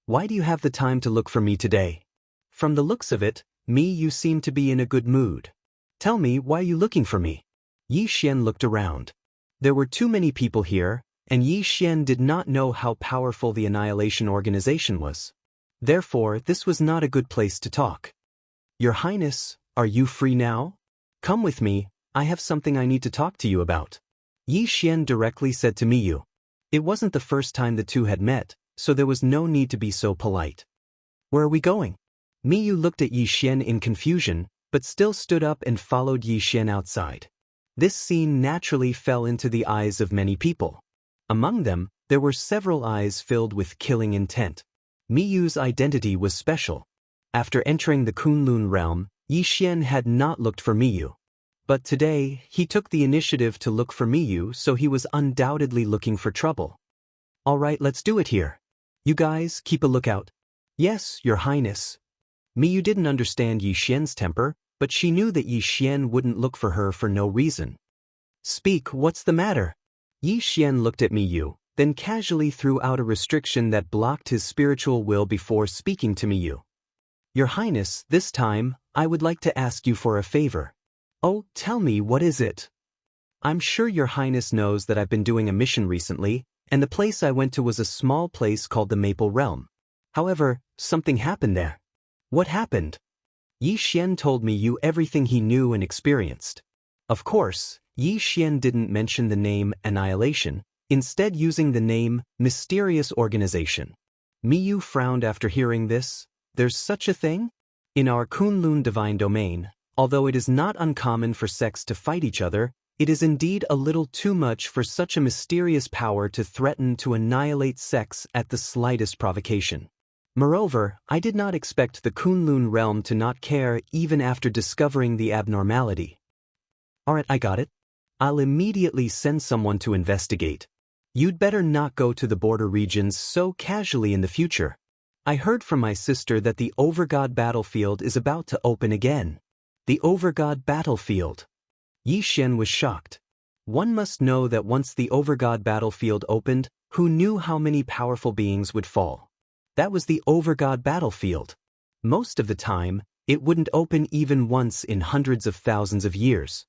Why do you have the time to look for me today? From the looks of it, you seem to be in a good mood. Tell me, why are you looking for me? Yi Xian looked around. There were too many people here, and Yi Xian did not know how powerful the Annihilation organization was. Therefore, this was not a good place to talk. Your Highness, are you free now? Come with me, I have something I need to talk to you about. Yi Xian directly said to Miyu. It wasn't the first time the two had met, so there was no need to be so polite. Where are we going? Miyu looked at Yi Xian in confusion, but still stood up and followed Yi Xian outside. This scene naturally fell into the eyes of many people. Among them, there were several eyes filled with killing intent. Miyu's identity was special. After entering the Kunlun realm, Yi Xian had not looked for Miyu. But today, he took the initiative to look for Miyu, so he was undoubtedly looking for trouble. Alright, let's do it here. You guys, keep a lookout. Yes, Your Highness. Miyu didn't understand Yi Xian's temper, but she knew that Yi Xian wouldn't look for her for no reason. Speak, what's the matter? Yi Xian looked at Miyu, then casually threw out a restriction that blocked his spiritual will before speaking to Miyu. Your Highness, this time, I would like to ask you for a favor. Oh, tell me, what is it? I'm sure Your Highness knows that I've been doing a mission recently, and the place I went to was a small place called the Maple Realm. However, something happened there. What happened? Yi Xian told Miyu everything he knew and experienced. Of course, Yi Xian didn't mention the name Annihilation, instead using the name Mysterious Organization. Miyu frowned after hearing this. There's such a thing? In our Kunlun divine domain, although it is not uncommon for sects to fight each other, it is indeed a little too much for such a mysterious power to threaten to annihilate sects at the slightest provocation. Moreover, I did not expect the Kunlun realm to not care even after discovering the abnormality. Alright, I got it. I'll immediately send someone to investigate. You'd better not go to the border regions so casually in the future. I heard from my sister that the Overgod battlefield is about to open again. The Overgod battlefield. Yi Xian was shocked. One must know that once the Overgod battlefield opened, who knew how many powerful beings would fall? That was the Overgod battlefield. Most of the time, it wouldn't open even once in hundreds of thousands of years.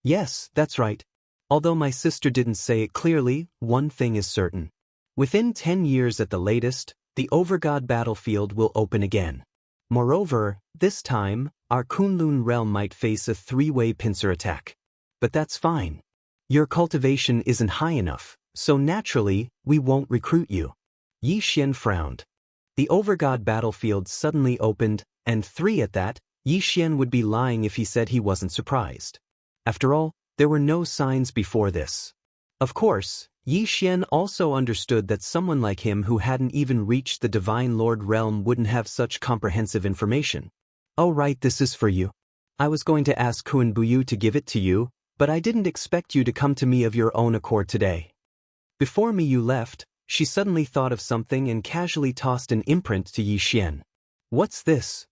Yes, that's right. Although my sister didn't say it clearly, one thing is certain. Within 10 years at the latest, the Overgod battlefield will open again. Moreover, this time, our Kunlun realm might face a three-way pincer attack. But that's fine. Your cultivation isn't high enough, so naturally, we won't recruit you. Yi Xian frowned. The Overgod battlefield suddenly opened, and 3 at that. Yi Xian would be lying if he said he wasn't surprised. After all, there were no signs before this. Of course, Yi Xian also understood that someone like him who hadn't even reached the Divine Lord realm wouldn't have such comprehensive information. Oh right, this is for you. I was going to ask Kun Buyu to give it to you, but I didn't expect you to come to me of your own accord today. Before Miyu left, she suddenly thought of something and casually tossed an imprint to Yi Xian. What's this?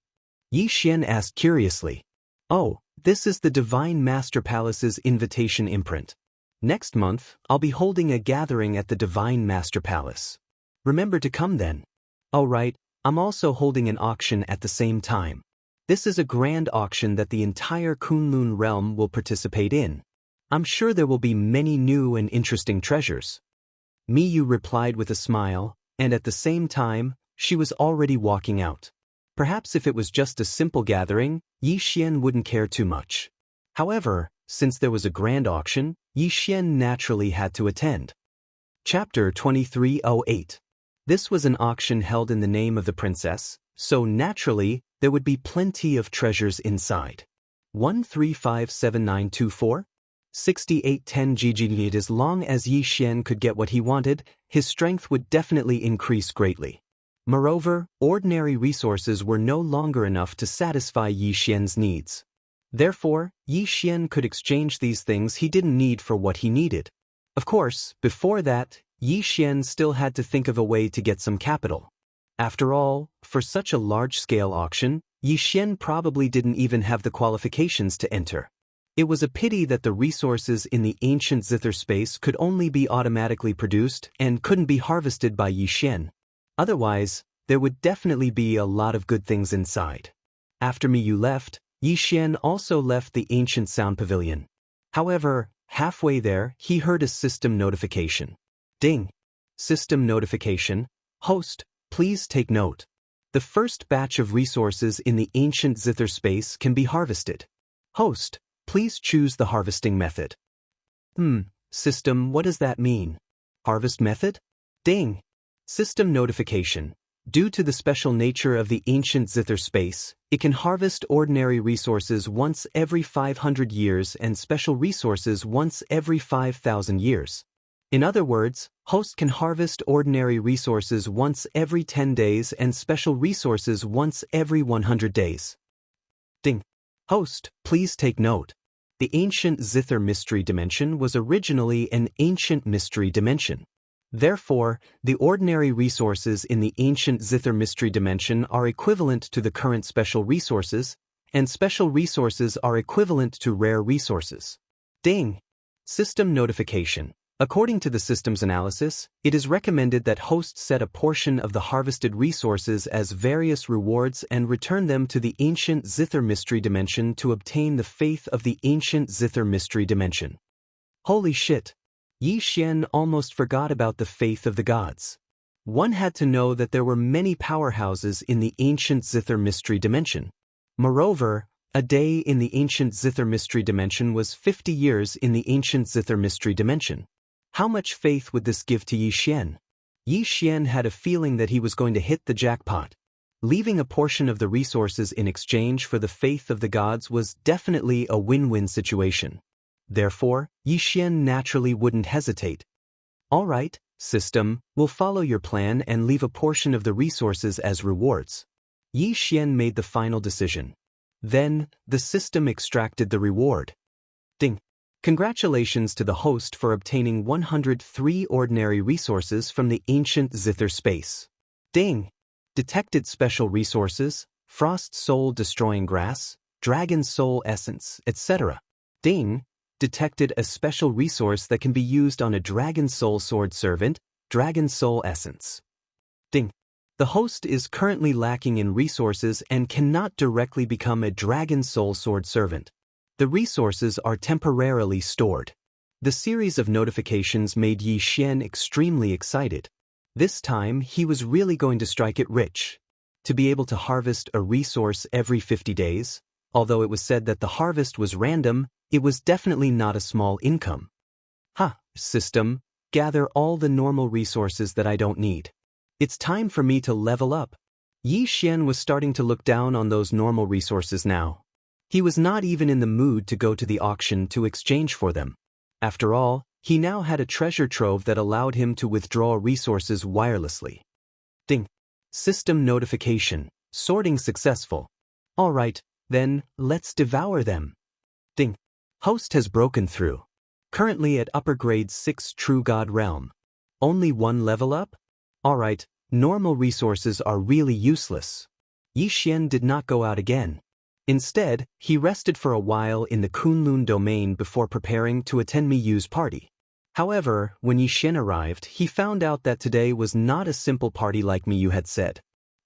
Yi Xian asked curiously. Oh, this is the Divine Master Palace's invitation imprint. Next month, I'll be holding a gathering at the Divine Master Palace. Remember to come then. Oh right, I'm also holding an auction at the same time. This is a grand auction that the entire Kunlun realm will participate in. I'm sure there will be many new and interesting treasures. Miyu replied with a smile, and at the same time, she was already walking out. Perhaps if it was just a simple gathering, Yi Xian wouldn't care too much. However, since there was a grand auction, Yi Xian naturally had to attend. Chapter 2308. This was an auction held in the name of the princess, so naturally, there would be plenty of treasures inside. 1357924? 6810 GG. As long as Yi Xian could get what he wanted, his strength would definitely increase greatly. Moreover, ordinary resources were no longer enough to satisfy Yi Xian's needs. Therefore, Yi Xian could exchange these things he didn't need for what he needed. Of course, before that, Yi Xian still had to think of a way to get some capital. After all, for such a large-scale auction, Yi Xian probably didn't even have the qualifications to enter. It was a pity that the resources in the ancient zither space could only be automatically produced and couldn't be harvested by Yi Xian. Otherwise, there would definitely be a lot of good things inside. After Miyu left, Yi Xian also left the ancient sound pavilion. However, halfway there, he heard a system notification. Ding. System notification. Host, please take note. The first batch of resources in the ancient zither space can be harvested. Host, please choose the harvesting method. System, what does that mean? Harvest method? Ding. System notification. Due to the special nature of the ancient zither space, it can harvest ordinary resources once every 500 years and special resources once every 5,000 years. In other words, host can harvest ordinary resources once every 10 days and special resources once every 100 days. Ding. Host, please take note. The ancient zither mystery dimension was originally an ancient mystery dimension. Therefore, the ordinary resources in the ancient zither mystery dimension are equivalent to the current special resources, and special resources are equivalent to rare resources. Ding. System notification. According to the system's analysis, it is recommended that hosts set a portion of the harvested resources as various rewards and return them to the ancient zither mystery dimension to obtain the faith of the ancient zither mystery dimension. Holy shit! Yi Xian almost forgot about the faith of the gods. One had to know that there were many powerhouses in the ancient zither mystery dimension. Moreover, a day in the ancient zither mystery dimension was 50 years in the ancient zither mystery dimension. How much faith would this give to Yi Xian? Yi Xian had a feeling that he was going to hit the jackpot. Leaving a portion of the resources in exchange for the faith of the gods was definitely a win-win situation. Therefore, Yi Xian naturally wouldn't hesitate. All right, system, we'll follow your plan and leave a portion of the resources as rewards. Yi Xian made the final decision. Then, the system extracted the reward. Ding. Congratulations to the host for obtaining 103 ordinary resources from the ancient zither space. Ding. Detected special resources, frost soul destroying grass, dragon soul essence, etc. Ding. Detected a special resource that can be used on a dragon soul sword servant, dragon soul essence. Ding. The host is currently lacking in resources and cannot directly become a dragon soul sword servant. The resources are temporarily stored. The series of notifications made Yi Xian extremely excited. This time, he was really going to strike it rich. To be able to harvest a resource every 50 days, although it was said that the harvest was random, it was definitely not a small income. System, gather all the normal resources that I don't need. It's time for me to level up. Yi Xian was starting to look down on those normal resources now. He was not even in the mood to go to the auction to exchange for them. After all, he now had a treasure trove that allowed him to withdraw resources wirelessly. Ding. System notification. Sorting successful. All right, then, let's devour them. Ding. Host has broken through. Currently at upper grade 6 True God Realm. Only one level up? Alright, normal resources are really useless. Yi Xian did not go out again. Instead, he rested for a while in the Kunlun domain before preparing to attend Miyu's party. However, when Yi Xian arrived, he found out that today was not a simple party like Miyu had said.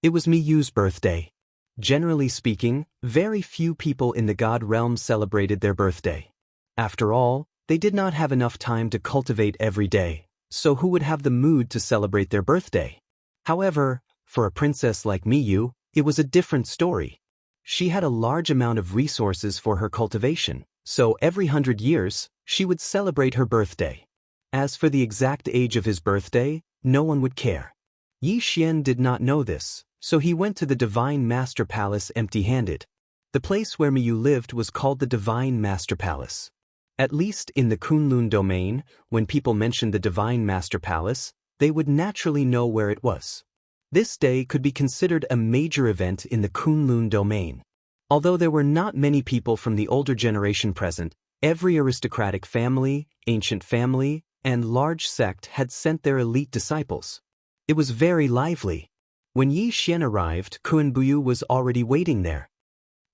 It was Miyu's birthday. Generally speaking, very few people in the God realm celebrated their birthday. After all, they did not have enough time to cultivate every day, so who would have the mood to celebrate their birthday? However, for a princess like Miyu, it was a different story. She had a large amount of resources for her cultivation, so every 100 years, she would celebrate her birthday. As for the exact age of his birthday, no one would care. Yi Xian did not know this, so he went to the Divine Master Palace empty-handed. The place where Miyu lived was called the Divine Master Palace. At least in the Kunlun domain, when people mentioned the Divine Master Palace, they would naturally know where it was. This day could be considered a major event in the Kunlun domain. Although there were not many people from the older generation present, every aristocratic family, ancient family, and large sect had sent their elite disciples. It was very lively. When Yi Xian arrived, Kuan-Buyu was already waiting there.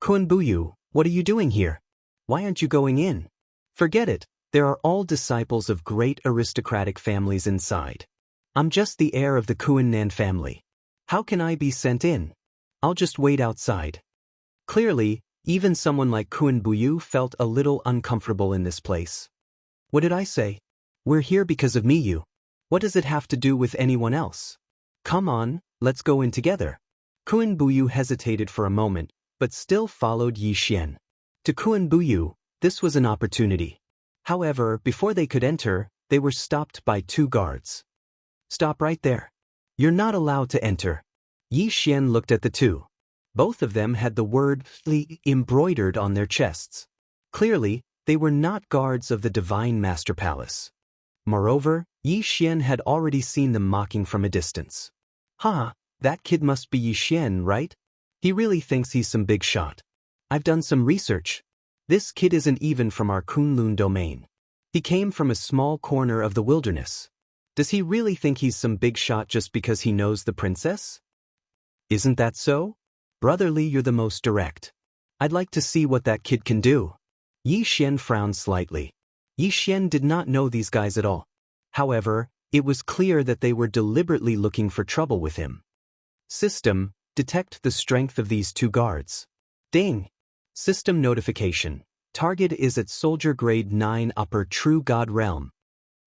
Kuan-Buyu, what are you doing here? Why aren't you going in? Forget it, there are all disciples of great aristocratic families inside. I'm just the heir of the Kuan-Nan family. How can I be sent in? I'll just wait outside. Clearly, even someone like Kuan-Buyu felt a little uncomfortable in this place. What did I say? We're here because of Miyu. What does it have to do with anyone else? Come on, let's go in together. Kuan Buyu hesitated for a moment, but still followed Yi Xian. To Kuan Buyu, this was an opportunity. However, before they could enter, they were stopped by 2 guards. Stop right there. You're not allowed to enter. Yi Xian looked at the 2. Both of them had the word "Li" embroidered on their chests. Clearly, they were not guards of the Divine Master Palace. Moreover, Yi Xian had already seen them mocking from a distance. That kid must be Yi Xian, right? He really thinks he's some big shot. I've done some research. This kid isn't even from our Kunlun domain. He came from a small corner of the wilderness. Does he really think he's some big shot just because he knows the princess? Isn't that so? Brotherly, you're the most direct. I'd like to see what that kid can do. Yi Xian frowned slightly. Yi Xian did not know these guys at all. However, it was clear that they were deliberately looking for trouble with him. System, detect the strength of these 2 guards. Ding! System notification. Target is at Soldier Grade 9 Upper True God Realm.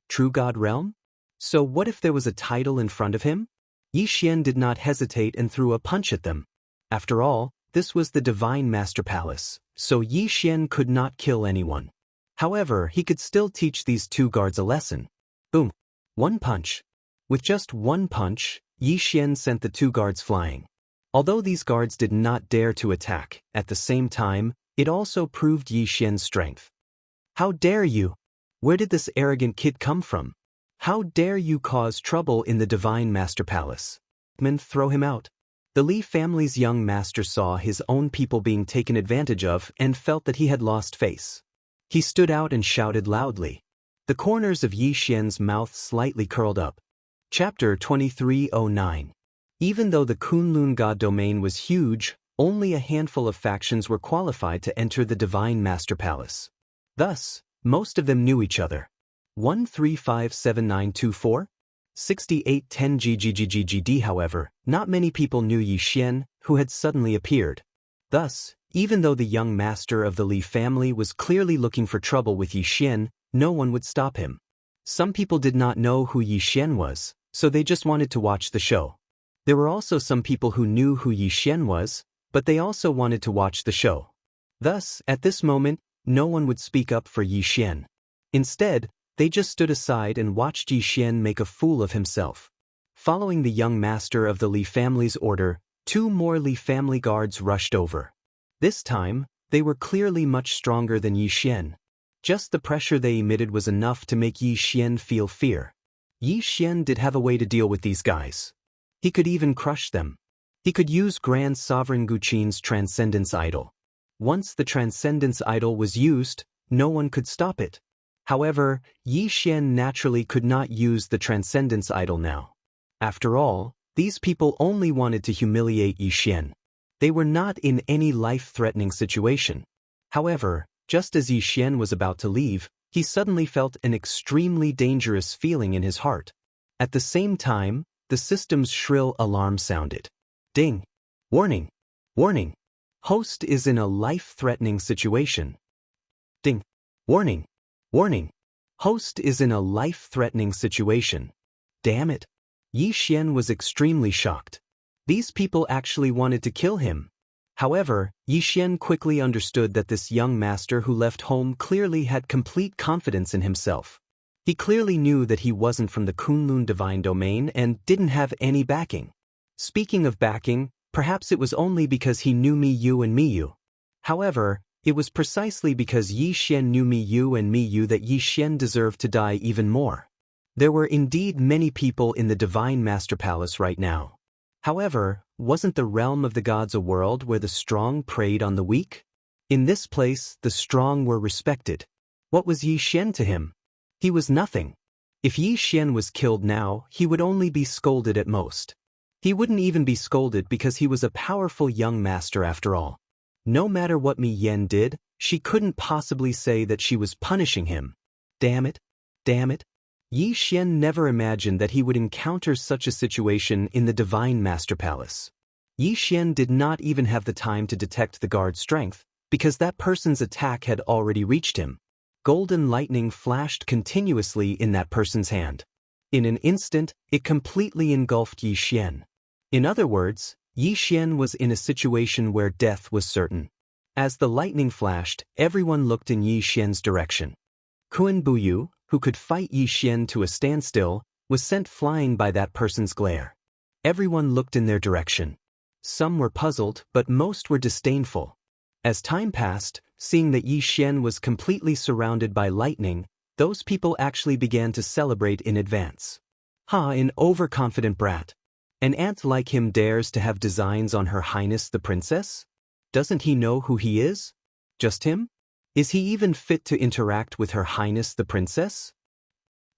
True God Realm? So what if there was a title in front of him? Yi Xian did not hesitate and threw a punch at them. After all, this was the Divine Master Palace, so Yi Xian could not kill anyone. However, he could still teach these 2 guards a lesson. Boom! 1 punch. With just 1 punch, Yi Xian sent the 2 guards flying. Although these guards did not dare to attack, at the same time, it also proved Yi Xian's strength. How dare you? Where did this arrogant kid come from? How dare you cause trouble in the Divine Master Palace? Throw him out. The Li family's young master saw his own people being taken advantage of and felt that he had lost face. He stood out and shouted loudly. The corners of Yi Xian's mouth slightly curled up. Chapter 2309. Even though the Kunlun God domain was huge, only a handful of factions were qualified to enter the Divine Master Palace. Thus, most of them knew each other. 1357924? 6810 GGGGGD. However, not many people knew Yi Xian, who had suddenly appeared. Thus, even though the young master of the Li family was clearly looking for trouble with Yi Xian, no one would stop him. Some people did not know who Yi Xian was, so they just wanted to watch the show. There were also some people who knew who Yi Xian was, but they also wanted to watch the show. Thus, at this moment, no one would speak up for Yi Xian. Instead, they just stood aside and watched Yi Xian make a fool of himself. Following the young master of the Li family's order, 2 more Li family guards rushed over. This time, they were clearly much stronger than Yi Xian. Just the pressure they emitted was enough to make Yi Xian feel fear. Yi Xian did have a way to deal with these guys. He could even crush them. He could use Grand Sovereign Guqin's Transcendence Idol. Once the Transcendence Idol was used, no one could stop it. However, Yi Xian naturally could not use the Transcendence Idol now. After all, these people only wanted to humiliate Yi Xian. They were not in any life-threatening situation. However, just as Yi Xian was about to leave, he suddenly felt an extremely dangerous feeling in his heart. At the same time, the system's shrill alarm sounded. Ding! Warning! Warning! Host is in a life-threatening situation. Ding! Warning! Warning! Host is in a life-threatening situation. Damn it! Yi Xian was extremely shocked. These people actually wanted to kill him. However, Yi Xian quickly understood that this young master who left home clearly had complete confidence in himself. He clearly knew that he wasn't from the Kunlun Divine Domain and didn't have any backing. Speaking of backing, perhaps it was only because he knew Miyu and Miyu. However, it was precisely because Yi Xian knew Miyu and Miyu that Yi Xian deserved to die even more. There were indeed many people in the Divine Master Palace right now. However, wasn't the realm of the gods a world where the strong preyed on the weak? In this place, the strong were respected. What was Yi Xian to him? He was nothing. If Yi Xian was killed now, he would only be scolded at most. He wouldn't even be scolded because he was a powerful young master after all. No matter what Mi Yan did, she couldn't possibly say that she was punishing him. Damn it! Damn it! Yi Xian never imagined that he would encounter such a situation in the Divine Master Palace. Yi Xian did not even have the time to detect the guard's strength, because that person's attack had already reached him. Golden lightning flashed continuously in that person's hand. In an instant, it completely engulfed Yi Xian. In other words, Yi Xian was in a situation where death was certain. As the lightning flashed, everyone looked in Yi Xian's direction. Kuan Buyu, who could fight Yi Xian to a standstill, was sent flying by that person's glare. Everyone looked in their direction. Some were puzzled, but most were disdainful. As time passed, seeing that Yi Xian was completely surrounded by lightning, those people actually began to celebrate in advance. An overconfident brat. An ant like him dares to have designs on Her Highness the Princess? Doesn't he know who he is? Just him? Is he even fit to interact with Her Highness the Princess?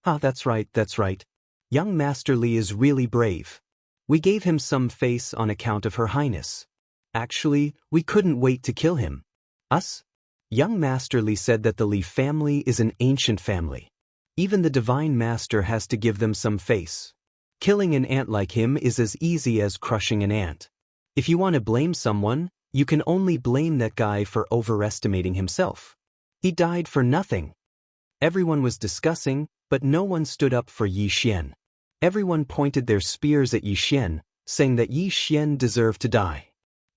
That's right. Young Master Li is really brave. We gave him some face on account of Her Highness. Actually, we couldn't wait to kill him. Us? Young Master Li said that the Li family is an ancient family. Even the Divine Master has to give them some face. Killing an ant like him is as easy as crushing an ant. If you want to blame someone, you can only blame that guy for overestimating himself. He died for nothing. Everyone was discussing, but no one stood up for Yi Xian. Everyone pointed their spears at Yi Xian, saying that Yi Xian deserved to die.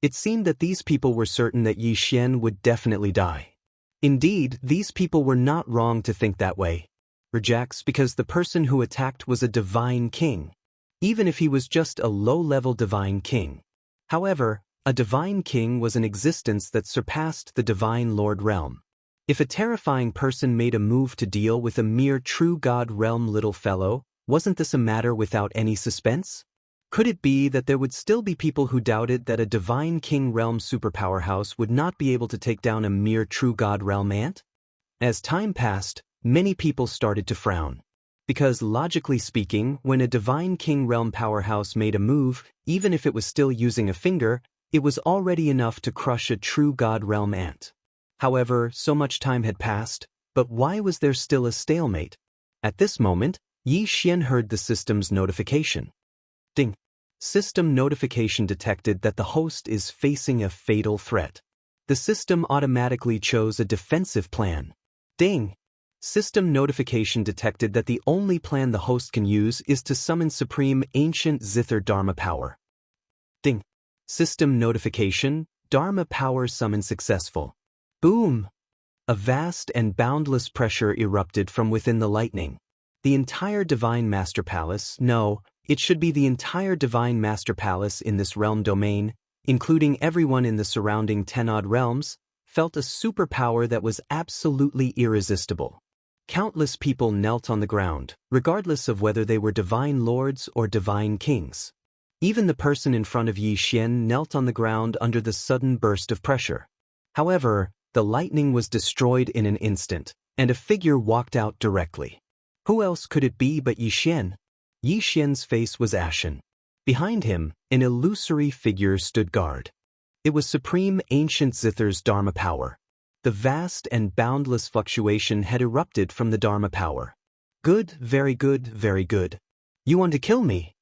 It seemed that these people were certain that Yi Xian would definitely die. Indeed, these people were not wrong to think that way. Rejects because the person who attacked was a divine king, even if he was just a low-level divine king. However, a divine king was an existence that surpassed the divine lord realm. If a terrifying person made a move to deal with a mere true god realm little fellow, wasn't this a matter without any suspense? Could it be that there would still be people who doubted that a divine king realm superpower house would not be able to take down a mere true god realm ant? As time passed, many people started to frown. Because logically speaking, when a divine king realm powerhouse made a move, even if it was still using a finger, it was already enough to crush a true god realm ant. However, so much time had passed, but why was there still a stalemate? At this moment, Yi Xian heard the system's notification. Ding. System notification detected that the host is facing a fatal threat. The system automatically chose a defensive plan. Ding. System notification detected that the only plan the host can use is to summon Supreme Ancient Zither Dharma Power. Ding. System notification, Dharma Power summon successful. Boom! A vast and boundless pressure erupted from within the lightning. The entire Divine Master Palace, no, it should be the entire Divine Master Palace in this realm domain, including everyone in the surrounding 10-odd realms, felt a superpower that was absolutely irresistible. Countless people knelt on the ground, regardless of whether they were divine lords or divine kings. Even the person in front of Yi Xian knelt on the ground under the sudden burst of pressure. However, the lightning was destroyed in an instant, and a figure walked out directly. Who else could it be but Yi Xian? Yi Xian's face was ashen. Behind him, an illusory figure stood guard. It was Supreme Ancient Zither's Dharma Power. The vast and boundless fluctuation had erupted from the Dharma Power. Good, very good, very good. You want to kill me?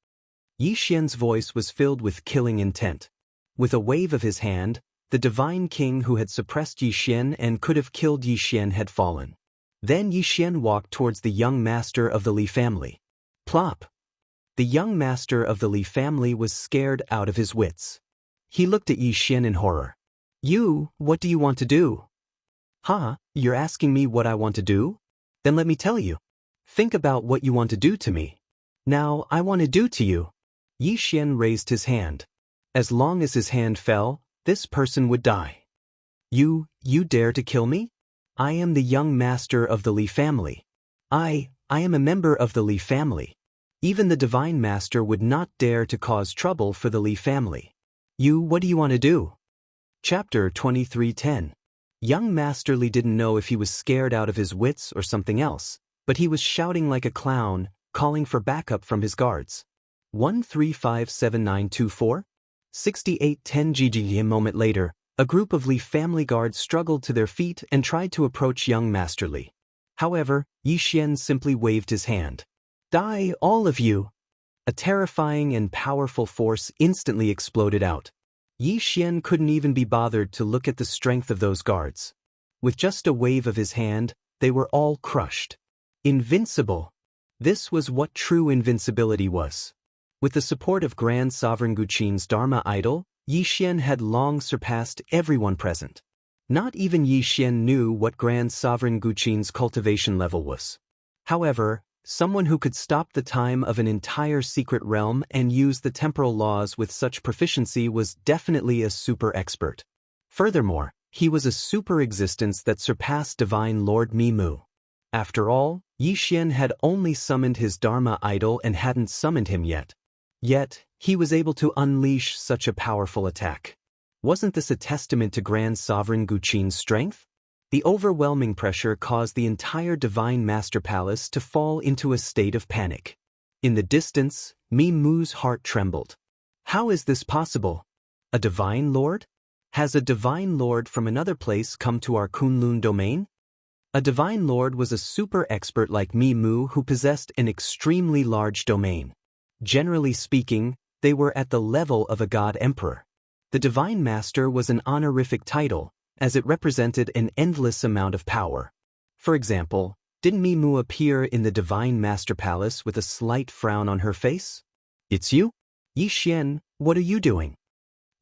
Yi Xian's voice was filled with killing intent. With a wave of his hand, the divine king who had suppressed Yi Xian and could have killed Yi Xian had fallen. Then Yi Xian walked towards the young master of the Li family. Plop! The young master of the Li family was scared out of his wits. He looked at Yi Xian in horror. What do you want to do? You're asking me what I want to do? Then let me tell you. Think about what you want to do to me. Now, I want to do to you. Yi Xian raised his hand. As long as his hand fell, this person would die. You dare to kill me? I am the young master of the Li family. I am a member of the Li family. Even the Divine Master would not dare to cause trouble for the Li family. What do you want to do? Chapter 23:10. Young Master Li didn't know if he was scared out of his wits or something else, but he was shouting like a clown, calling for backup from his guards. 1357924? 6810 GG. A moment later, a group of Li family guards struggled to their feet and tried to approach young Master Li. However, Yi Xian simply waved his hand. Die, all of you! A terrifying and powerful force instantly exploded out. Yi Xian couldn't even be bothered to look at the strength of those guards. With just a wave of his hand, they were all crushed. Invincible! This was what true invincibility was. With the support of Grand Sovereign Guqin's Dharma idol, Yi Xian had long surpassed everyone present. Not even Yi Xian knew what Grand Sovereign Guqin's cultivation level was. However, someone who could stop the time of an entire secret realm and use the temporal laws with such proficiency was definitely a super expert. Furthermore, he was a super existence that surpassed Divine Lord Mimu. After all, Yi Xian had only summoned his Dharma idol and hadn't summoned him yet. Yet, he was able to unleash such a powerful attack. Wasn't this a testament to Grand Sovereign Guqin's strength? The overwhelming pressure caused the entire Divine Master Palace to fall into a state of panic. In the distance, Mimu's heart trembled. How is this possible? A Divine Lord? Has a Divine Lord from another place come to our Kunlun domain? A Divine Lord was a super expert like Mimu who possessed an extremely large domain. Generally speaking, they were at the level of a God Emperor. The Divine Master was an honorific title, as it represented an endless amount of power. For example, didn't Mimu appear in the Divine Master Palace with a slight frown on her face? It's you? Yi Xian, what are you doing?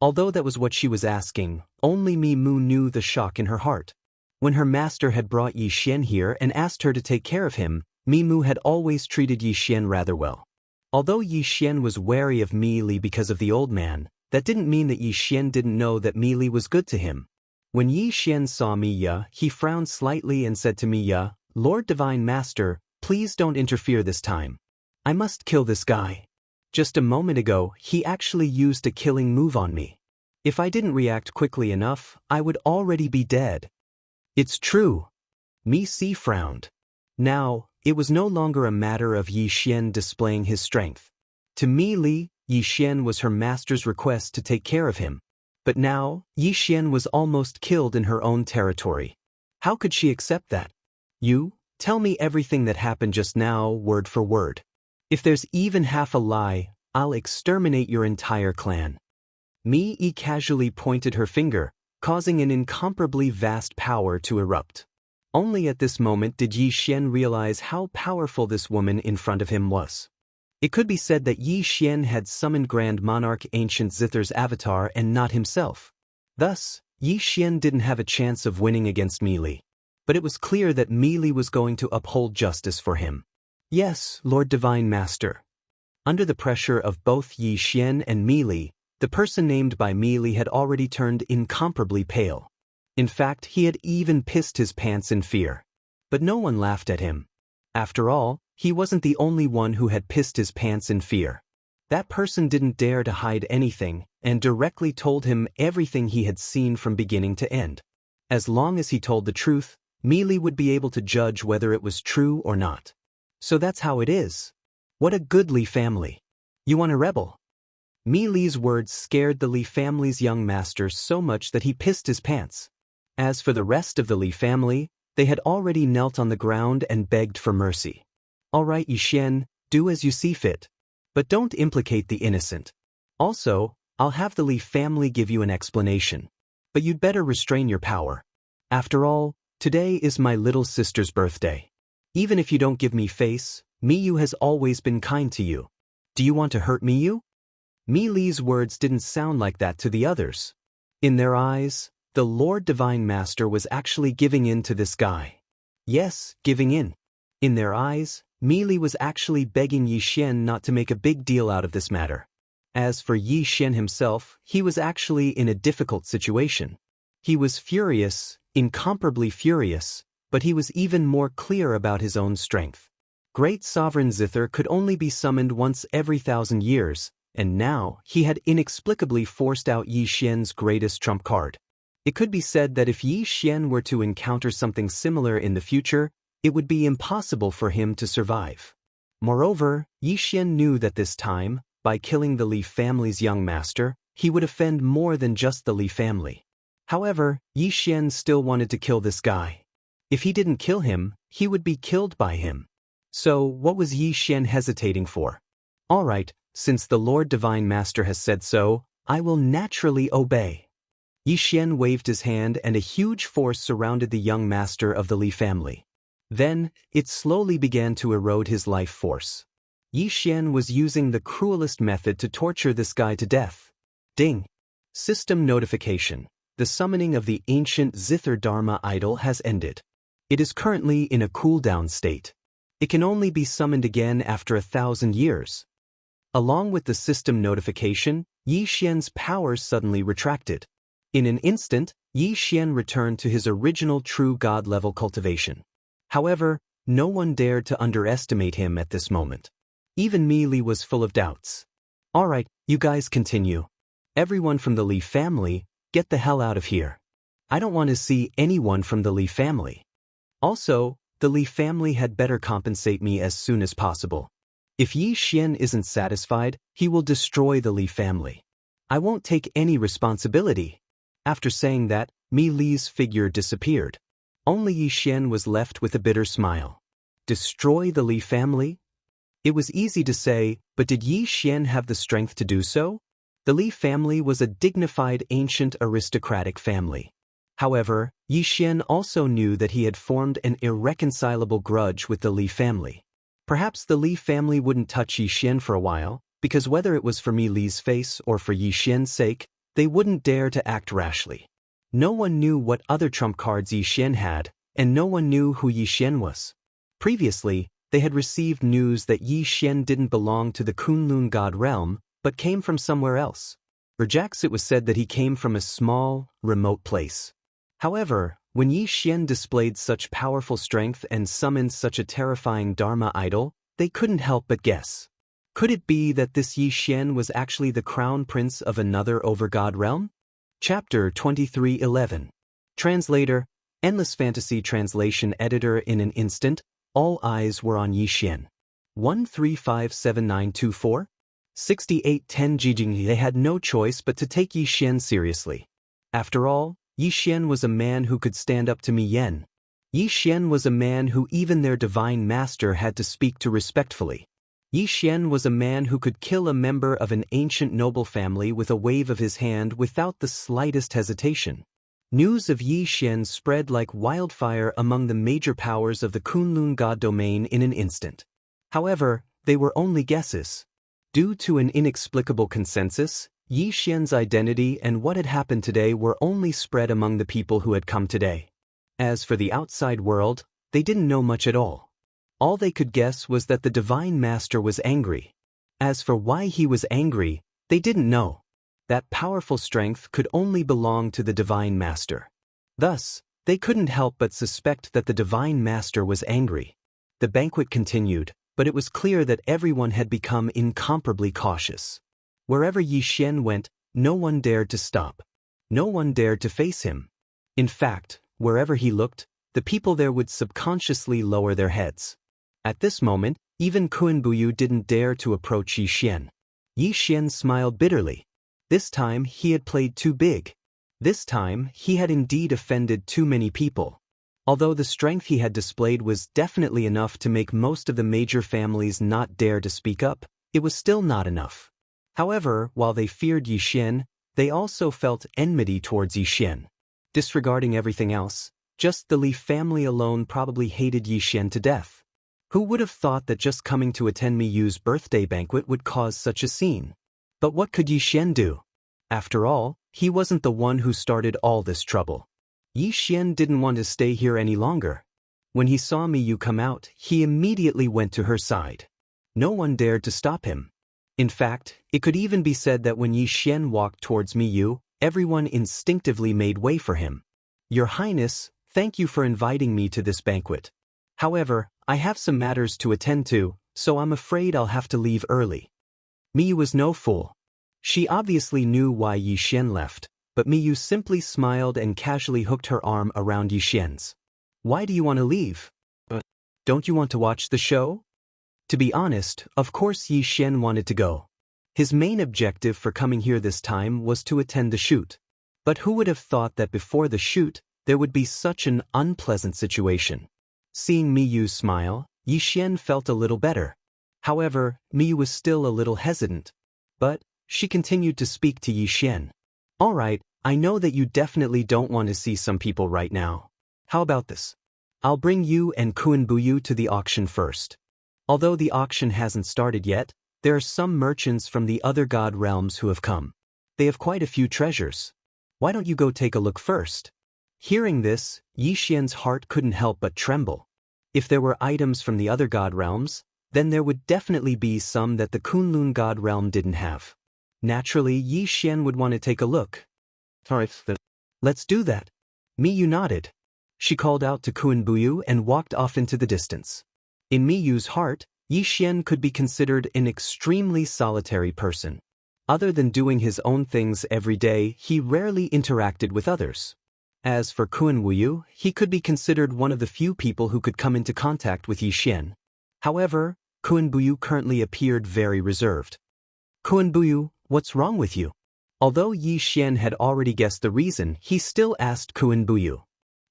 Although that was what she was asking, only Mimu knew the shock in her heart. When her master had brought Yi Xian here and asked her to take care of him, Mimu had always treated Yi Xian rather well. Although Yi Xian was wary of Mi Li because of the old man, that didn't mean that Yi Xian didn't know that Mi Li was good to him. When Yi Xian saw Miya, he frowned slightly and said to Miya, "Lord Divine Master, please don't interfere this time. I must kill this guy. Just a moment ago, he actually used a killing move on me. If I didn't react quickly enough, I would already be dead." It's true. Mi Si frowned. Now, it was no longer a matter of Yi Xian displaying his strength. To Mi Li, Yi Xian was her master's request to take care of him. But now, Yi Xian was almost killed in her own territory. How could she accept that? You, tell me everything that happened just now, word for word. If there's even half a lie, I'll exterminate your entire clan. Mi Yi casually pointed her finger, causing an incomparably vast power to erupt. Only at this moment did Yi Xian realize how powerful this woman in front of him was. It could be said that Yi Xian had summoned Grand Monarch Ancient Zither's avatar and not himself. Thus, Yi Xian didn't have a chance of winning against Mi Li. But it was clear that Mi Li was going to uphold justice for him. Yes, Lord Divine Master. Under the pressure of both Yi Xian and Mi Li, the person named by Mi Li had already turned incomparably pale. In fact, he had even pissed his pants in fear. But no one laughed at him. After all, he wasn't the only one who had pissed his pants in fear. That person didn't dare to hide anything and directly told him everything he had seen from beginning to end. As long as he told the truth, Mi Li would be able to judge whether it was true or not. So that's how it is. What a good Li family. You want a rebel? Mi Li's words scared the Li family's young master so much that he pissed his pants. As for the rest of the Li family, they had already knelt on the ground and begged for mercy. All right, Yi Xian, do as you see fit. But don't implicate the innocent. Also, I'll have the Li family give you an explanation. But you'd better restrain your power. After all, today is my little sister's birthday. Even if you don't give me face, Miyu has always been kind to you. Do you want to hurt Miyu? Mi Li's words didn't sound like that to the others. In their eyes, the Lord Divine Master was actually giving in to this guy. Yes, giving in. In their eyes, Mi Li was actually begging Yi Xian not to make a big deal out of this matter. As for Yi Xian himself, he was actually in a difficult situation. He was furious, incomparably furious, but he was even more clear about his own strength. Great Sovereign Zither could only be summoned once every 1,000 years, and now he had inexplicably forced out Yi Xian's greatest trump card. It could be said that if Yi Xian were to encounter something similar in the future, it would be impossible for him to survive. Moreover, Yi Xian knew that this time, by killing the Li family's young master, he would offend more than just the Li family. However, Yi Xian still wanted to kill this guy. If he didn't kill him, he would be killed by him. So, what was Yi Xian hesitating for? All right, since the Lord Divine Master has said so, I will naturally obey. Yi Xian waved his hand and a huge force surrounded the young master of the Li family. Then, it slowly began to erode his life force. Yi Xian was using the cruelest method to torture this guy to death. Ding! System notification. The summoning of the ancient Zither Dharma idol has ended. It is currently in a cooldown state. It can only be summoned again after 1,000 years. Along with the system notification, Yi Xian's power suddenly retracted. In an instant, Yi Xian returned to his original true god-level cultivation. However, no one dared to underestimate him at this moment. Even Mi Li was full of doubts. Alright, you guys continue. Everyone from the Li family, get the hell out of here. I don't want to see anyone from the Li family. Also, the Li family had better compensate me as soon as possible. If Yi Xian isn't satisfied, he will destroy the Li family. I won't take any responsibility. After saying that, Mi Li's figure disappeared. Only Yi Xian was left with a bitter smile. Destroy the Li family? It was easy to say, but did Yi Xian have the strength to do so? The Li family was a dignified ancient aristocratic family. However, Yi Xian also knew that he had formed an irreconcilable grudge with the Li family. Perhaps the Li family wouldn't touch Yi Xian for a while, because whether it was for Mi Li's face or for Yi Xian's sake, they wouldn't dare to act rashly. No one knew what other trump cards Yi Xian had, and no one knew who Yi Xian was. Previously, they had received news that Yi Xian didn't belong to the Kunlun god realm, but came from somewhere else. It was said that he came from a small, remote place. However, when Yi Xian displayed such powerful strength and summoned such a terrifying Dharma idol, they couldn't help but guess. Could it be that this Yi Xian was actually the crown prince of another overgod realm? Chapter 23:11. Translator, Endless Fantasy Translation Editor. In an instant, all eyes were on Yi Xian. 1357924? 6810 Jijing. They had no choice but to take Yi Xian seriously. After all, Yi Xian was a man who could stand up to Mi Yen. Yi Xian was a man who even their divine master had to speak to respectfully. Yi Xian was a man who could kill a member of an ancient noble family with a wave of his hand without the slightest hesitation. News of Yi Xian spread like wildfire among the major powers of the Kunlun god domain in an instant. However, they were only guesses. Due to an inexplicable consensus, Yi Xian's identity and what had happened today were only spread among the people who had come today. As for the outside world, they didn't know much at all. All they could guess was that the Divine Master was angry. As for why he was angry, they didn't know. That powerful strength could only belong to the Divine Master. Thus, they couldn't help but suspect that the Divine Master was angry. The banquet continued, but it was clear that everyone had become incomparably cautious. Wherever Yi Xian went, no one dared to stop. No one dared to face him. In fact, wherever he looked, the people there would subconsciously lower their heads. At this moment, even Kuan-Buyu didn't dare to approach Yi Xian. Yi Xian smiled bitterly. This time he had played too big. This time he had indeed offended too many people. Although the strength he had displayed was definitely enough to make most of the major families not dare to speak up, it was still not enough. However, while they feared Yi Xian, they also felt enmity towards Yi Xian. Disregarding everything else, just the Li family alone probably hated Yi Xian to death. Who would have thought that just coming to attend Mi Yu's birthday banquet would cause such a scene? But what could Yi Xian do? After all, he wasn't the one who started all this trouble. Yi Xian didn't want to stay here any longer. When he saw Mi Yu come out, he immediately went to her side. No one dared to stop him. In fact, it could even be said that when Yi Xian walked towards Mi Yu, everyone instinctively made way for him. Your Highness, thank you for inviting me to this banquet. However, I have some matters to attend to, so I'm afraid I'll have to leave early. Mi Yu was no fool. She obviously knew why Yi Xian left, but Mi Yu simply smiled and casually hooked her arm around Yi Xian's. Why do you want to leave? Don't you want to watch the show? To be honest, of course Yi Xian wanted to go. His main objective for coming here this time was to attend the shoot. But who would have thought that before the shoot, there would be such an unpleasant situation? Seeing Mi Yu smile, Yi Xian felt a little better. However, Mi Yu was still a little hesitant. But she continued to speak to Yi Xian. Alright, I know that you definitely don't want to see some people right now. How about this? I'll bring you and Kuan-Buyu to the auction first. Although the auction hasn't started yet, there are some merchants from the other god realms who have come. They have quite a few treasures. Why don't you go take a look first? Hearing this, Yi Xian's heart couldn't help but tremble. If there were items from the other god realms, then there would definitely be some that the Kunlun god realm didn't have. Naturally, Yi Xian would want to take a look. Let's do that. Miyu nodded. She called out to Kuan-Buyu and walked off into the distance. In Miyu's heart, Yi Xian could be considered an extremely solitary person. Other than doing his own things every day, he rarely interacted with others. As for Kuan-Buyu, he could be considered one of the few people who could come into contact with Yi Xian. However, Kuan-Buyu currently appeared very reserved. Kuan-Buyu, what's wrong with you? Although Yi Xian had already guessed the reason, he still asked Kuan-Buyu.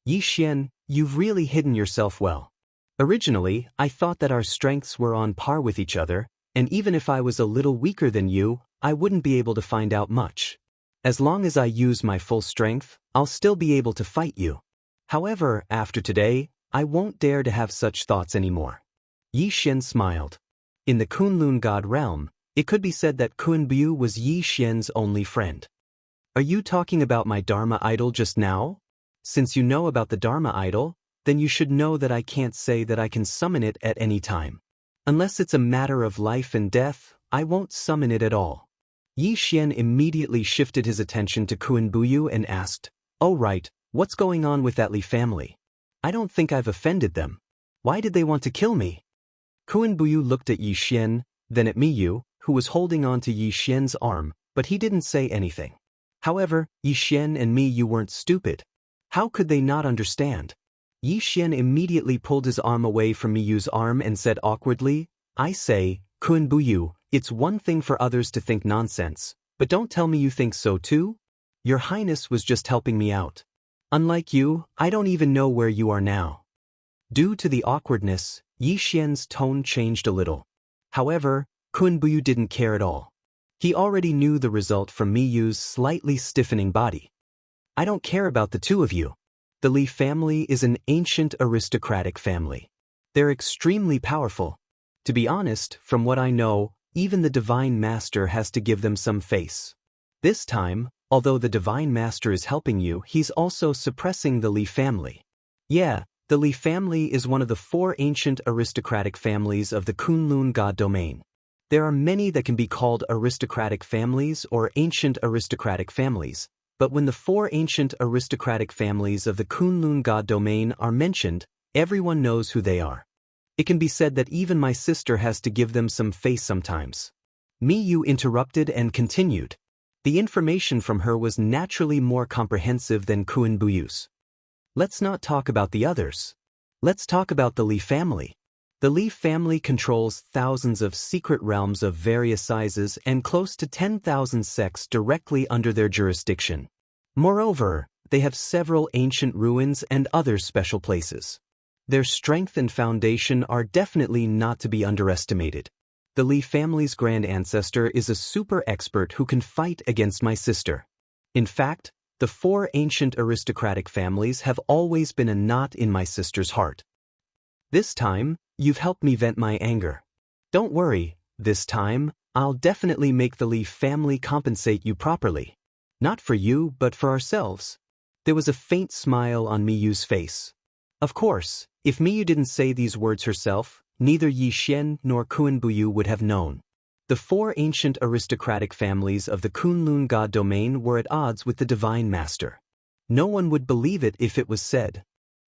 Yi Xian, you've really hidden yourself well. Originally, I thought that our strengths were on par with each other, and even if I was a little weaker than you, I wouldn't be able to find out much. As long as I use my full strength, I'll still be able to fight you. However, after today, I won't dare to have such thoughts anymore. Yi Xian smiled. In the Kunlun god realm, it could be said that Kuan-Buyu was Yi Xian's only friend. Are you talking about my Dharma idol just now? Since you know about the Dharma idol, then you should know that I can't say that I can summon it at any time. Unless it's a matter of life and death, I won't summon it at all. Yi Xian immediately shifted his attention to Kuan-Buyu and asked, "Oh right, what's going on with that Li family? I don't think I've offended them. Why did they want to kill me?" Kuan-Buyu looked at Yi Xian, then at Miyu, who was holding on to Yi Xian's arm, but he didn't say anything. However, Yi Xian and Miyu weren't stupid. How could they not understand? Yi Xian immediately pulled his arm away from Miyu's arm and said awkwardly, "I say, Kuan-Buyu, it's one thing for others to think nonsense, but don't tell me you think so too? Your Highness was just helping me out. Unlike you, I don't even know where you are now." Due to the awkwardness, Yi Xian's tone changed a little. However, Kuan-Buyu didn't care at all. He already knew the result from Miyu's slightly stiffening body. "I don't care about the two of you. The Li family is an ancient aristocratic family. They're extremely powerful. To be honest, from what I know, even the Divine Master has to give them some face. This time, although the Divine Master is helping you, he's also suppressing the Li family. Yeah, the Li family is one of the 4 ancient aristocratic families of the Kunlun god domain. There are many that can be called aristocratic families or ancient aristocratic families, but when the 4 ancient aristocratic families of the Kunlun god domain are mentioned, everyone knows who they are. It can be said that even my sister has to give them some face sometimes." Miyu interrupted and continued. The information from her was naturally more comprehensive than Kuan-Buyu's. "Let's not talk about the others. Let's talk about the Li family. The Li family controls thousands of secret realms of various sizes and close to 10,000 sects directly under their jurisdiction. Moreover, they have several ancient ruins and other special places. Their strength and foundation are definitely not to be underestimated. The Li family's grand ancestor is a super expert who can fight against my sister. In fact, the 4 ancient aristocratic families have always been a knot in my sister's heart. This time, you've helped me vent my anger. Don't worry, this time, I'll definitely make the Li family compensate you properly. Not for you, but for ourselves." There was a faint smile on Miyu's face. Of course, if Miyu didn't say these words herself, neither Yi Xian nor Kuan-Buyu would have known. The 4 ancient aristocratic families of the Kunlun god domain were at odds with the Divine Master. No one would believe it if it was said.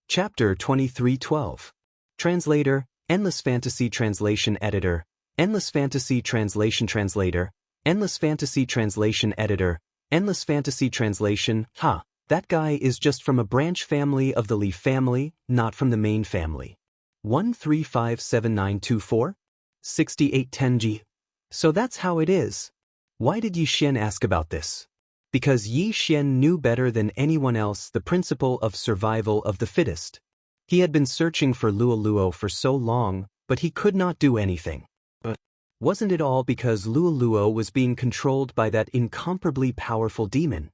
Chapter 23:12. Translator, Endless Fantasy Translation Editor, Endless Fantasy Translation Translator, Endless Fantasy Translation Editor, Endless Fantasy Translation. That guy is just from a branch family of the Li family, not from the main family. 1357924? 6810G. So that's how it is. Why did Yi Xian ask about this? Because Yi Xian knew better than anyone else the principle of survival of the fittest. He had been searching for Luoluo for so long, but he could not do anything. But wasn't it all because Luoluo was being controlled by that incomparably powerful demon?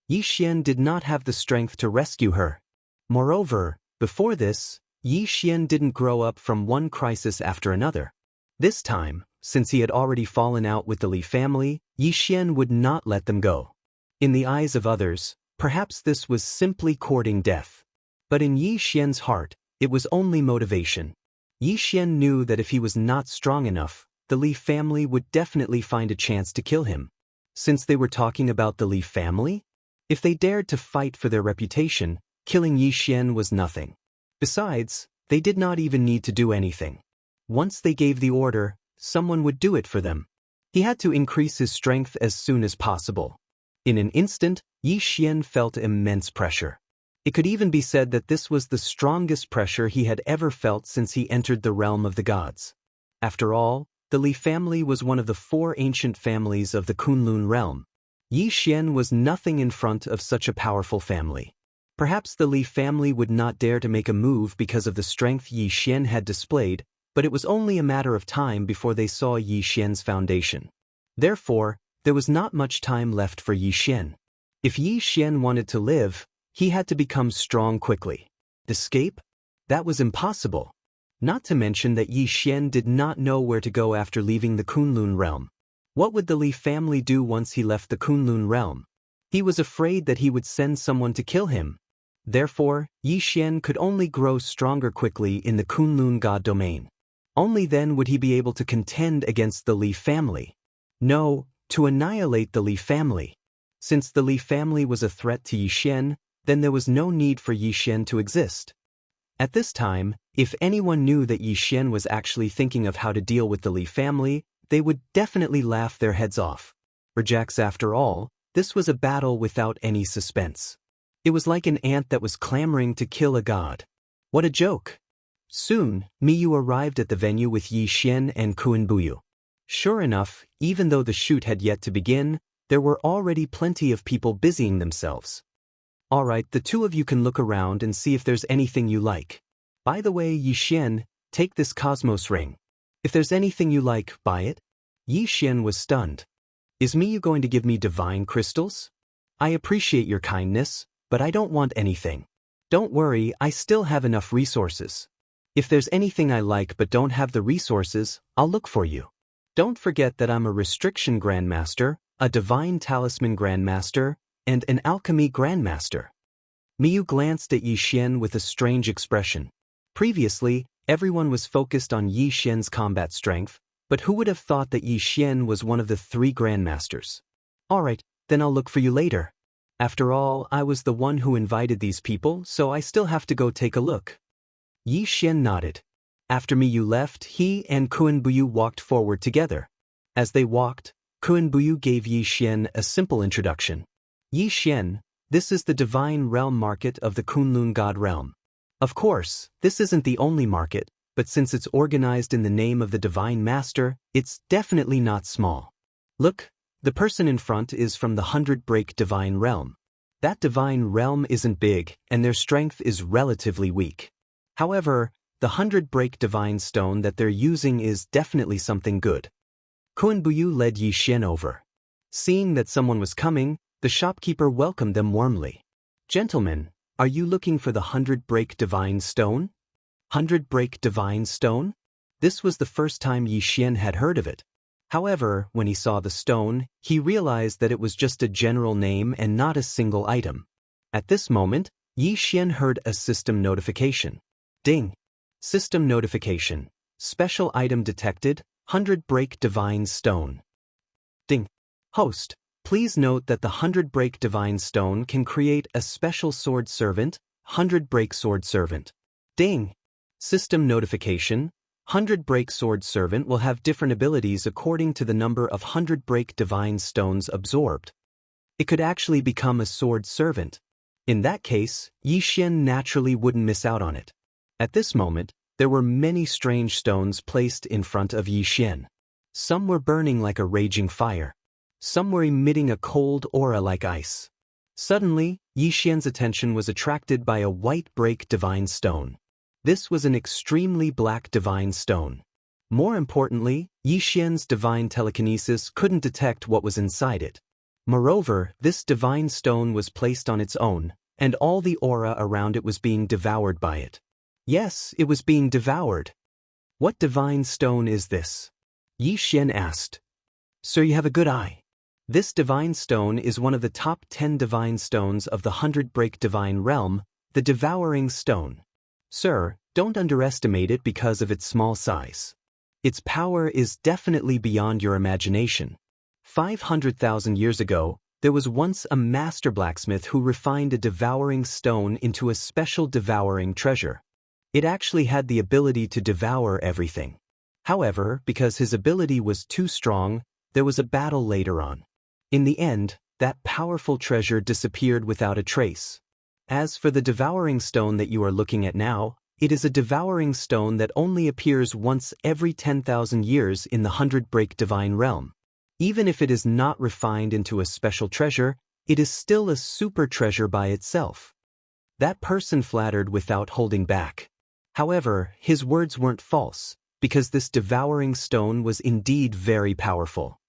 Yi Xian did not have the strength to rescue her. Moreover, before this, Yi Xian didn't grow up from one crisis after another. This time, since he had already fallen out with the Li family, Yi Xian would not let them go. In the eyes of others, perhaps this was simply courting death. But in Yi Xian's heart, it was only motivation. Yi Xian knew that if he was not strong enough, the Li family would definitely find a chance to kill him. Since they were talking about the Li family? If they dared to fight for their reputation, killing Yi Xian was nothing. Besides, they did not even need to do anything. Once they gave the order, someone would do it for them. He had to increase his strength as soon as possible. In an instant, Yi Xian felt immense pressure. It could even be said that this was the strongest pressure he had ever felt since he entered the realm of the gods. After all, the Li family was one of the 4 ancient families of the Kunlun realm. Yi Xian was nothing in front of such a powerful family. Perhaps the Li family would not dare to make a move because of the strength Yi Xian had displayed, but it was only a matter of time before they saw Yi Xian's foundation. Therefore, there was not much time left for Yi Xian. If Yi Xian wanted to live, he had to become strong quickly. Escape? That was impossible. Not to mention that Yi Xian did not know where to go after leaving the Kunlun realm. What would the Li family do once he left the Kunlun realm? He was afraid that he would send someone to kill him. Therefore, Yi Xian could only grow stronger quickly in the Kunlun god domain. Only then would he be able to contend against the Li family. No, to annihilate the Li family. Since the Li family was a threat to Yi Xian, then there was no need for Yi Xian to exist. At this time, if anyone knew that Yi Xian was actually thinking of how to deal with the Li family, they would definitely laugh their heads off. Rejects after all, this was a battle without any suspense. It was like an ant that was clamoring to kill a god. What a joke! Soon, Miyu arrived at the venue with Yi Xian and Kuan-Buyu. Sure enough, even though the shoot had yet to begin, there were already plenty of people busying themselves. Alright, the two of you can look around and see if there's anything you like. By the way, Yi Xian, take this Cosmos ring. If there's anything you like, buy it. Yi Xian was stunned. Is Miyu going to give me divine crystals? I appreciate your kindness, but I don't want anything. Don't worry, I still have enough resources. If there's anything I like but don't have the resources, I'll look for you. Don't forget that I'm a restriction grandmaster, a divine talisman grandmaster, and an alchemy grandmaster. Miyu glanced at Yi Xian with a strange expression. Previously, everyone was focused on Yi Xian's combat strength, but who would have thought that Yi Xian was one of the 3 grandmasters? Alright, then I'll look for you later. After all, I was the one who invited these people, so I still have to go take a look. Yi Xian nodded. After Miyu left, he and Kuan-Buyu walked forward together. As they walked, Kuan-Buyu gave Yi Xian a simple introduction. Yi Xian, this is the divine realm market of the Kunlun god realm. Of course, this isn't the only market, but since it's organized in the name of the divine master, it's definitely not small. Look, the person in front is from the 100 Break divine realm. That divine realm isn't big, and their strength is relatively weak. However, the 100 Break divine stone that they're using is definitely something good. Kuan-Buyu led Yi Xian over. Seeing that someone was coming, the shopkeeper welcomed them warmly. Gentlemen, are you looking for the 100 Break divine stone? 100 Break divine stone? This was the first time Yi Xian had heard of it. However, when he saw the stone, he realized that it was just a general name and not a single item. At this moment, Yi Xian heard a system notification. Ding! System notification. Special item detected, 100 Break divine stone. Ding! Host, please note that the 100 Break divine stone can create a special sword servant, 100 Break sword servant. Ding! System notification. 100 Break sword servant will have different abilities according to the number of 100 Break divine stones absorbed. It could actually become a sword servant. In that case, Yi Xian naturally wouldn't miss out on it. At this moment, there were many strange stones placed in front of Yi Xian. Some were burning like a raging fire. Some were emitting a cold aura like ice. Suddenly, Yi Xian's attention was attracted by a white Break divine stone. This was an extremely black divine stone. More importantly, Yi Xian's divine telekinesis couldn't detect what was inside it. Moreover, this divine stone was placed on its own, and all the aura around it was being devoured by it. Yes, it was being devoured. What divine stone is this? Yi Xian asked. Sir, you have a good eye. This divine stone is one of the top 10 divine stones of the 100-break divine realm, the Devouring Stone. Sir, don't underestimate it because of its small size. Its power is definitely beyond your imagination. 500,000 years ago, there was once a master blacksmith who refined a devouring stone into a special devouring treasure. It actually had the ability to devour everything. However, because his ability was too strong, there was a battle later on. In the end, that powerful treasure disappeared without a trace. As for the devouring stone that you are looking at now, it is a devouring stone that only appears once every 10,000 years in the 100-break divine realm. Even if it is not refined into a special treasure, it is still a super treasure by itself. That person flattered without holding back. However, his words weren't false, because this devouring stone was indeed very powerful.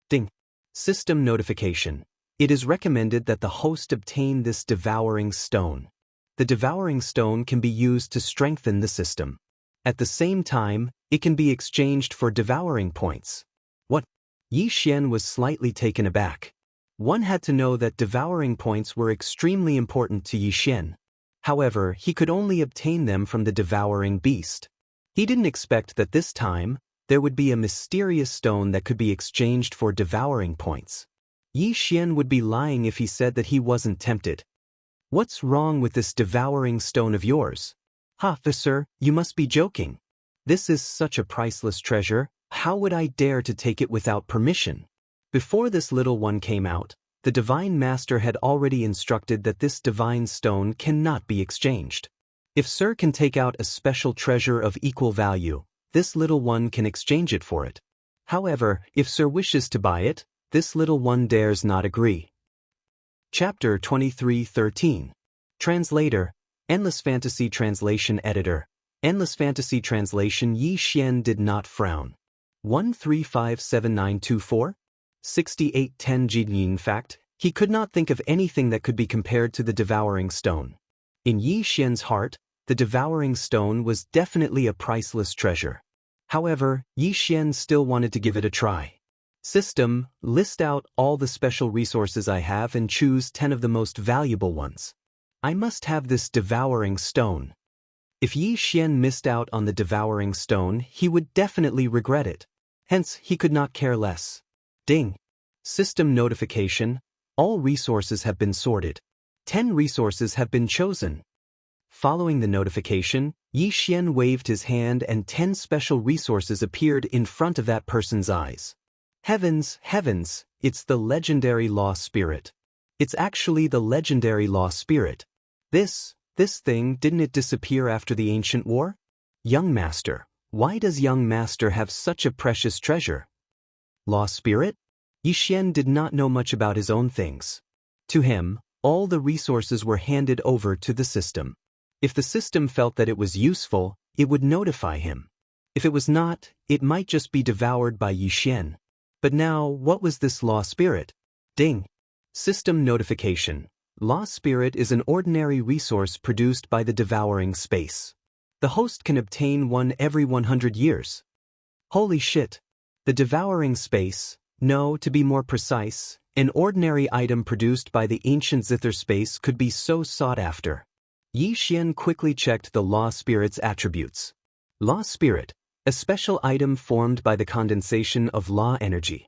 Ding. System notification. It is recommended that the host obtain this devouring stone. The devouring stone can be used to strengthen the system. At the same time, it can be exchanged for devouring points. What? Yi Xian was slightly taken aback. One had to know that devouring points were extremely important to Yi Xian. However, he could only obtain them from the devouring beast. He didn't expect that this time, there would be a mysterious stone that could be exchanged for devouring points. Yi Xian would be lying if he said that he wasn't tempted. What's wrong with this devouring stone of yours? Ha, sir, you must be joking. This is such a priceless treasure, how would I dare to take it without permission? Before this little one came out, the Divine Master had already instructed that this divine stone cannot be exchanged. If Sir can take out a special treasure of equal value, this little one can exchange it for it. However, if Sir wishes to buy it, this little one dares not agree. Chapter 23:13. Translator, Endless Fantasy Translation Editor. Endless Fantasy Translation. Yi Xian did not frown. 1357924? 6810 In fact, he could not think of anything that could be compared to the devouring stone. In Yi Xian's heart, the devouring stone was definitely a priceless treasure. However, Yi Xian still wanted to give it a try. System, list out all the special resources I have and choose 10 of the most valuable ones. I must have this devouring stone. If Yi Xian missed out on the devouring stone, he would definitely regret it. Hence, he could not care less. Ding. System notification. All resources have been sorted. 10 resources have been chosen. Following the notification, Yi Xian waved his hand and 10 special resources appeared in front of that person's eyes. Heavens, heavens, it's the legendary Law Spirit. It's actually the legendary Law Spirit. This thing, didn't it disappear after the ancient war? Young Master, why does Young Master have such a precious treasure? Law Spirit? Yi Xian did not know much about his own things. To him, all the resources were handed over to the system. If the system felt that it was useful, it would notify him. If it was not, it might just be devoured by Yi Xian. But now, what was this Law Spirit? Ding. System notification. Law Spirit is an ordinary resource produced by the devouring space. The host can obtain one every 100 years. Holy shit. The devouring space, no, to be more precise, an ordinary item produced by the ancient zither space could be so sought after. Yi Xian quickly checked the Law Spirit's attributes. Law Spirit, a special item formed by the condensation of law energy.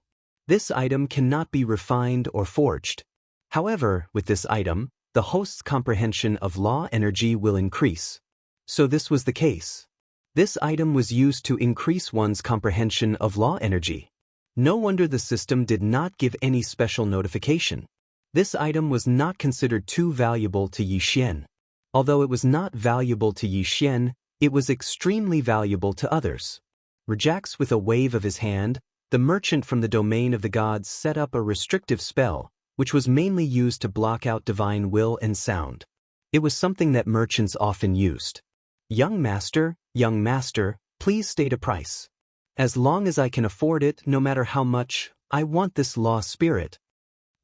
This item cannot be refined or forged. However, with this item, the host's comprehension of law energy will increase. So this was the case. This item was used to increase one's comprehension of law energy. No wonder the system did not give any special notification. This item was not considered too valuable to Yi Xian. Although it was not valuable to Yi Xian, it was extremely valuable to others. Rejax with a wave of his hand, the merchant from the domain of the gods set up a restrictive spell, which was mainly used to block out divine will and sound. It was something that merchants often used. Young Master, please state a price. As long as I can afford it, no matter how much, I want this Law Spirit.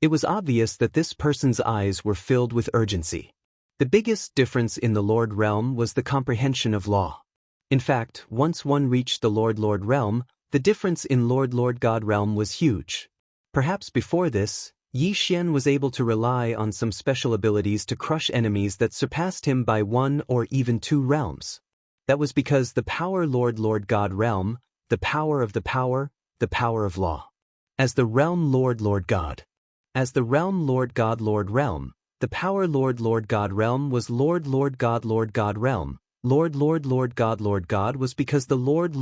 It was obvious that this person's eyes were filled with urgency. The biggest difference in the Lord realm was the comprehension of law. In fact, once one reached the Lord realm, the difference in Lord God realm was huge. Perhaps before this, Yi Xian was able to rely on some special abilities to crush enemies that surpassed him by 1 or even 2 realms. That was because the power Lord God realm, the power of the power of law. As the realm Lord God. As the realm Lord realm, the power Lord God realm was Lord God realm. Lord God was because the Lord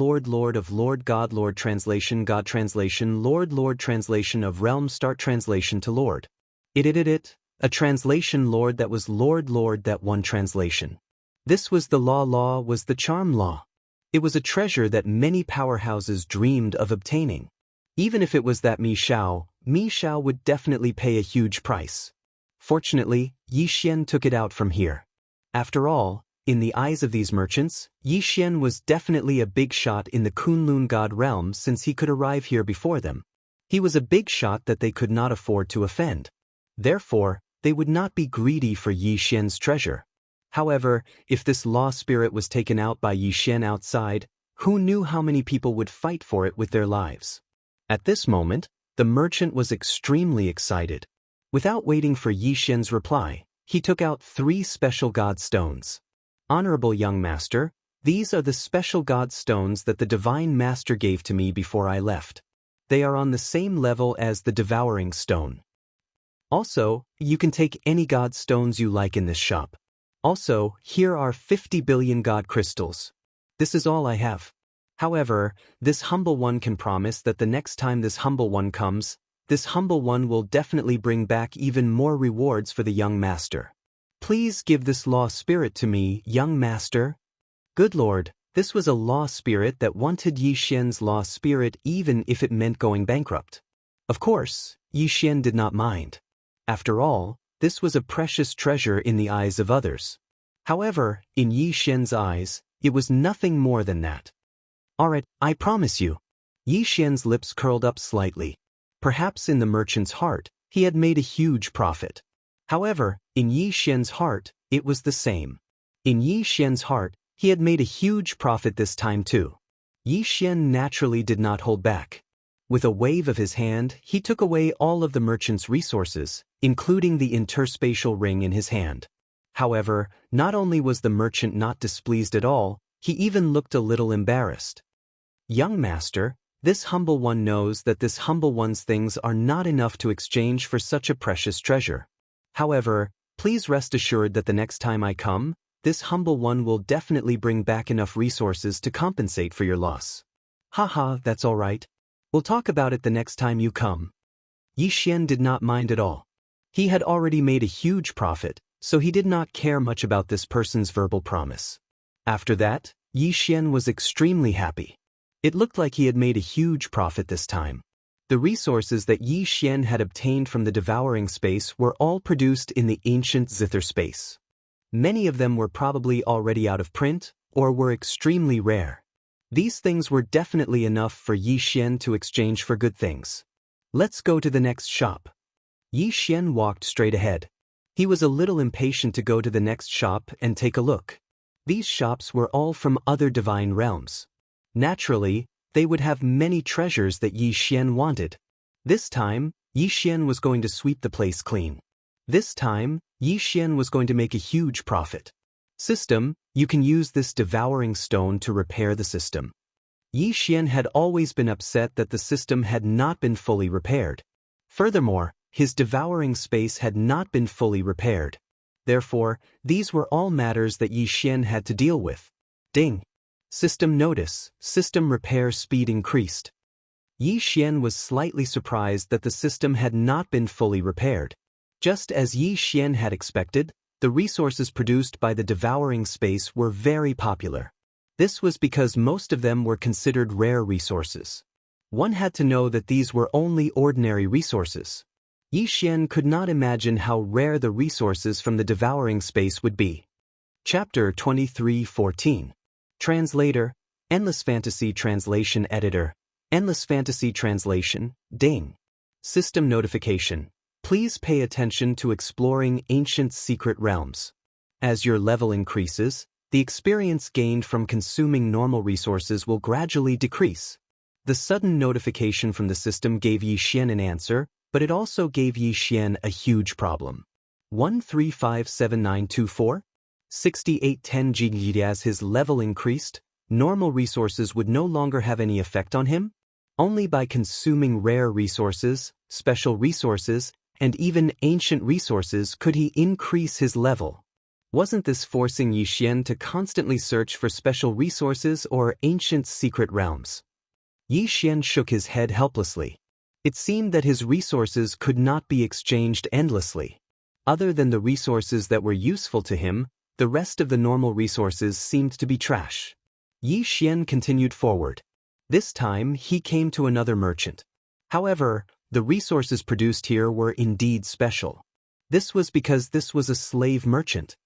of Lord God translation God translation Lord translation of realm start translation to Lord. A translation Lord that was Lord that one translation. This was the law was the charm law. It was a treasure that many powerhouses dreamed of obtaining. Even if it was that Mi Xiao would definitely pay a huge price. Fortunately, Yi Xian took it out from here. After all, in the eyes of these merchants, Yi Xian was definitely a big shot in the Kunlun God realm since he could arrive here before them. He was a big shot that they could not afford to offend. Therefore, they would not be greedy for Yi Xian's treasure. However, if this law spirit was taken out by Yi Xian outside, who knew how many people would fight for it with their lives? At this moment, the merchant was extremely excited. Without waiting for Yi Xian's reply, he took out 3 special god stones. Honorable young master, these are the special god stones that the divine master gave to me before I left. They are on the same level as the devouring stone. Also, you can take any god stones you like in this shop. Also, here are 50 billion god crystals. This is all I have. However, this humble one can promise that the next time this humble one comes, this humble one will definitely bring back even more rewards for the young master. Please give this law spirit to me, young master. Good Lord, this was a law spirit that wanted Yi Xian's law spirit even if it meant going bankrupt. Of course, Yi Xian did not mind. After all, this was a precious treasure in the eyes of others. However, in Yi Xian's eyes, it was nothing more than that. Alright, I promise you. Yi Xian's lips curled up slightly. Perhaps in the merchant's heart, he had made a huge profit. However, in Yi Xian's heart, it was the same. In Yi Xian's heart, he had made a huge profit this time too. Yi Xian naturally did not hold back. With a wave of his hand, he took away all of the merchant's resources, including the interspatial ring in his hand. However, not only was the merchant not displeased at all, he even looked a little embarrassed. Young master, this humble one knows that this humble one's things are not enough to exchange for such a precious treasure. However, please rest assured that the next time I come, this humble one will definitely bring back enough resources to compensate for your loss. Haha, that's all right. We'll talk about it the next time you come. Yi Xian did not mind at all. He had already made a huge profit, so he did not care much about this person's verbal promise. After that, Yi Xian was extremely happy. It looked like he had made a huge profit this time. The resources that Yi Xian had obtained from the devouring space were all produced in the ancient zither space. Many of them were probably already out of print, or were extremely rare. These things were definitely enough for Yi Xian to exchange for good things. Let's go to the next shop. Yi Xian walked straight ahead. He was a little impatient to go to the next shop and take a look. These shops were all from other divine realms. Naturally, they would have many treasures that Yi Xian wanted. This time, Yi Xian was going to sweep the place clean. This time, Yi Xian was going to make a huge profit. System, you can use this devouring stone to repair the system. Yi Xian had always been upset that the system had not been fully repaired. Furthermore, his devouring space had not been fully repaired. Therefore, these were all matters that Yi Xian had to deal with. Ding! System notice, system repair speed increased. Yi Xian was slightly surprised that the system had not been fully repaired. Just as Yi Xian had expected, the resources produced by the devouring space were very popular. This was because most of them were considered rare resources. One had to know that these were only ordinary resources. Yi Xian could not imagine how rare the resources from the devouring space would be. Chapter 23:14. Translator, Endless Fantasy Translation Editor, Endless Fantasy Translation, Ding. System notification. Please pay attention to exploring ancient secret realms. As your level increases, the experience gained from consuming normal resources will gradually decrease. The sudden notification from the system gave Yi Xian an answer, but it also gave Yi Xian a huge problem. 1357924? 6810 G. As his level increased, normal resources would no longer have any effect on him? Only by consuming rare resources, special resources, and even ancient resources could he increase his level. Wasn't this forcing Yi Xian to constantly search for special resources or ancient secret realms? Yi Xian shook his head helplessly. It seemed that his resources could not be exchanged endlessly. Other than the resources that were useful to him, the rest of the normal resources seemed to be trash. Yi Xian continued forward. This time, he came to another merchant. However, the resources produced here were indeed special. This was because this was a slave merchant.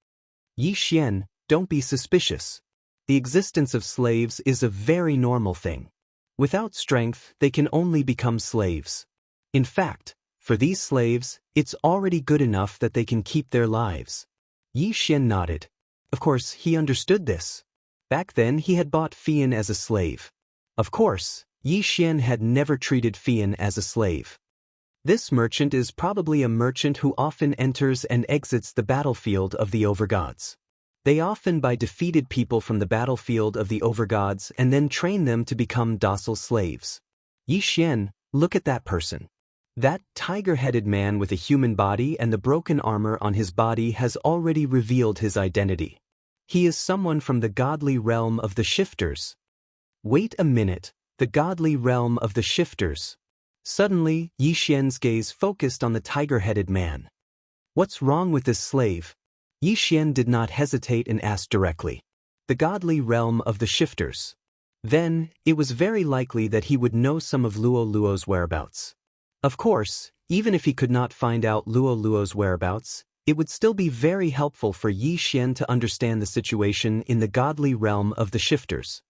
Yi Xian, don't be suspicious. The existence of slaves is a very normal thing. Without strength, they can only become slaves. In fact, for these slaves, it's already good enough that they can keep their lives. Yi Xian nodded. Of course, he understood this. Back then, he had bought Fian as a slave. Of course, Yi Xian had never treated Fian as a slave. This merchant is probably a merchant who often enters and exits the battlefield of the overgods. They often buy defeated people from the battlefield of the overgods and then train them to become docile slaves. Yi Xian, look at that person. That tiger-headed man with a human body and the broken armor on his body has already revealed his identity. He is someone from the godly realm of the shifters. Wait a minute, the godly realm of the shifters. Suddenly, Yi Xian's gaze focused on the tiger-headed man. What's wrong with this slave? Yi Xian did not hesitate and asked directly. The godly realm of the shifters. Then, it was very likely that he would know some of Luo Luo's whereabouts. Of course, even if he could not find out Luo Luo's whereabouts, it would still be very helpful for Yi Xian to understand the situation in the godly realm of the shifters.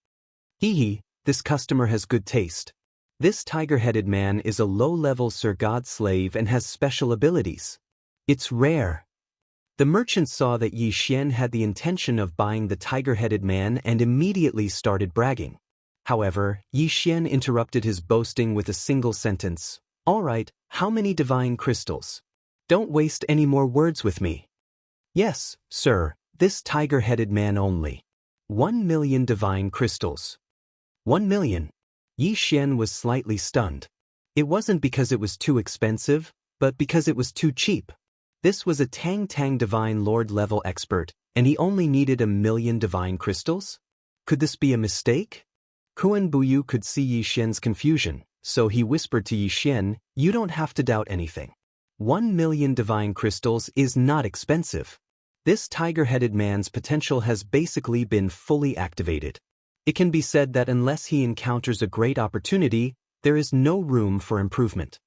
Hee, this customer has good taste. This tiger-headed man is a low-level Sir God slave and has special abilities. It's rare. The merchant saw that Yi Xian had the intention of buying the tiger-headed man and immediately started bragging. However, Yi Xian interrupted his boasting with a single sentence. All right, how many divine crystals? Don't waste any more words with me. Yes, sir, this tiger-headed man only. 1 million divine crystals. 1 million. Yi Xian was slightly stunned. It wasn't because it was too expensive, but because it was too cheap. This was a Tang Divine Lord level expert, and he only needed 1 million divine crystals? Could this be a mistake? Kuan Buyu could see Yi Xian's confusion, so he whispered to Yi Xian, you don't have to doubt anything. 1 million divine crystals is not expensive. This tiger-headed man's potential has basically been fully activated. It can be said that unless he encounters a great opportunity, there is no room for improvement.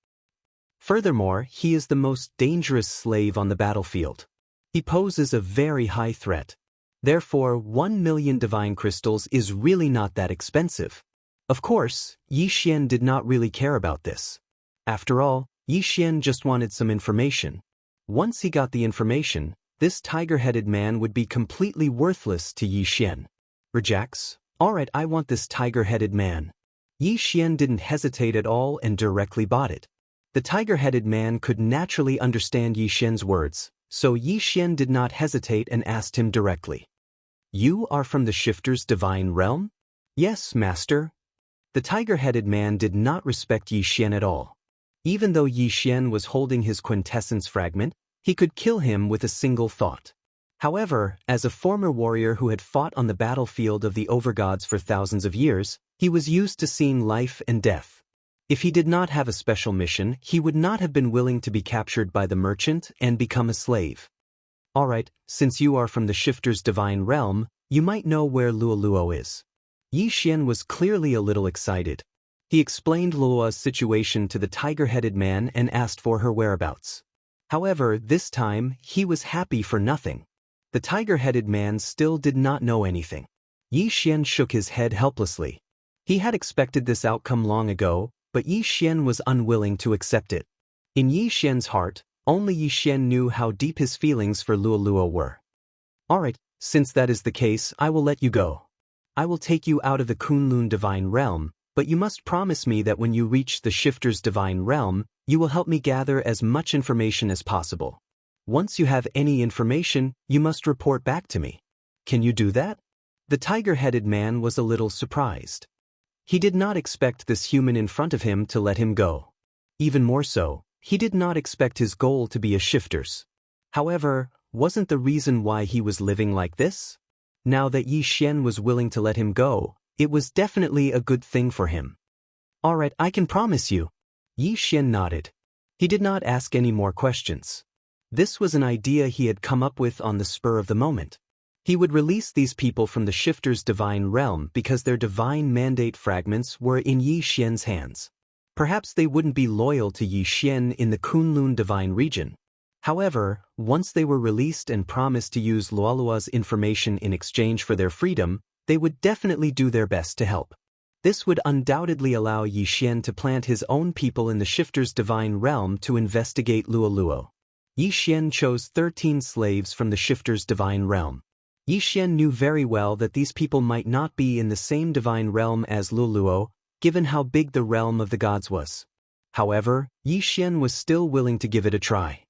Furthermore, he is the most dangerous slave on the battlefield. He poses a very high threat. Therefore, 1 million divine crystals is really not that expensive. Of course, Yi Xian did not really care about this. After all, Yi Xian just wanted some information. Once he got the information, this tiger-headed man would be completely worthless to Yi Xian. Rejects? Alright, I want this tiger-headed man. Yi Xian didn't hesitate at all and directly bought it. The tiger-headed man could naturally understand Yi Xian's words, so Yi Xian did not hesitate and asked him directly. You are from the Shifter's divine realm? Yes, master. The tiger-headed man did not respect Yi Xian at all. Even though Yi Xian was holding his quintessence fragment, he could kill him with a single thought. However, as a former warrior who had fought on the battlefield of the overgods for thousands of years, he was used to seeing life and death. If he did not have a special mission, he would not have been willing to be captured by the merchant and become a slave. Alright, since you are from the Shifter's divine realm, you might know where Luo Luo is. Yi Xian was clearly a little excited. He explained Luo's situation to the tiger-headed man and asked for her whereabouts. However, this time, he was happy for nothing. The tiger-headed man still did not know anything. Yi Xian shook his head helplessly. He had expected this outcome long ago, but Yi Xian was unwilling to accept it. In Yi Xian's heart, only Yi Xian knew how deep his feelings for Luo Luo were. Alright, since that is the case, I will let you go. I will take you out of the Kunlun divine realm, but you must promise me that when you reach the Shifter's divine realm, you will help me gather as much information as possible. Once you have any information, you must report back to me. Can you do that? The tiger-headed man was a little surprised. He did not expect this human in front of him to let him go. Even more so, he did not expect his goal to be a shifter's. However, wasn't the reason why he was living like this? Now that Yi Xian was willing to let him go, it was definitely a good thing for him. Alright, I can promise you. Yi Xian nodded. He did not ask any more questions. This was an idea he had come up with on the spur of the moment. He would release these people from the Shifter's divine realm because their divine mandate fragments were in Yi Xian's hands. Perhaps they wouldn't be loyal to Yi Xian in the Kunlun divine region. However, once they were released and promised to use Luolua's information in exchange for their freedom, they would definitely do their best to help. This would undoubtedly allow Yi Xian to plant his own people in the Shifter's divine realm to investigate Luoluo. Yi Xian chose 13 slaves from the Shifter's divine realm. Yi Xian knew very well that these people might not be in the same divine realm as Luoluo, given how big the realm of the gods was. However, Yi Xian was still willing to give it a try.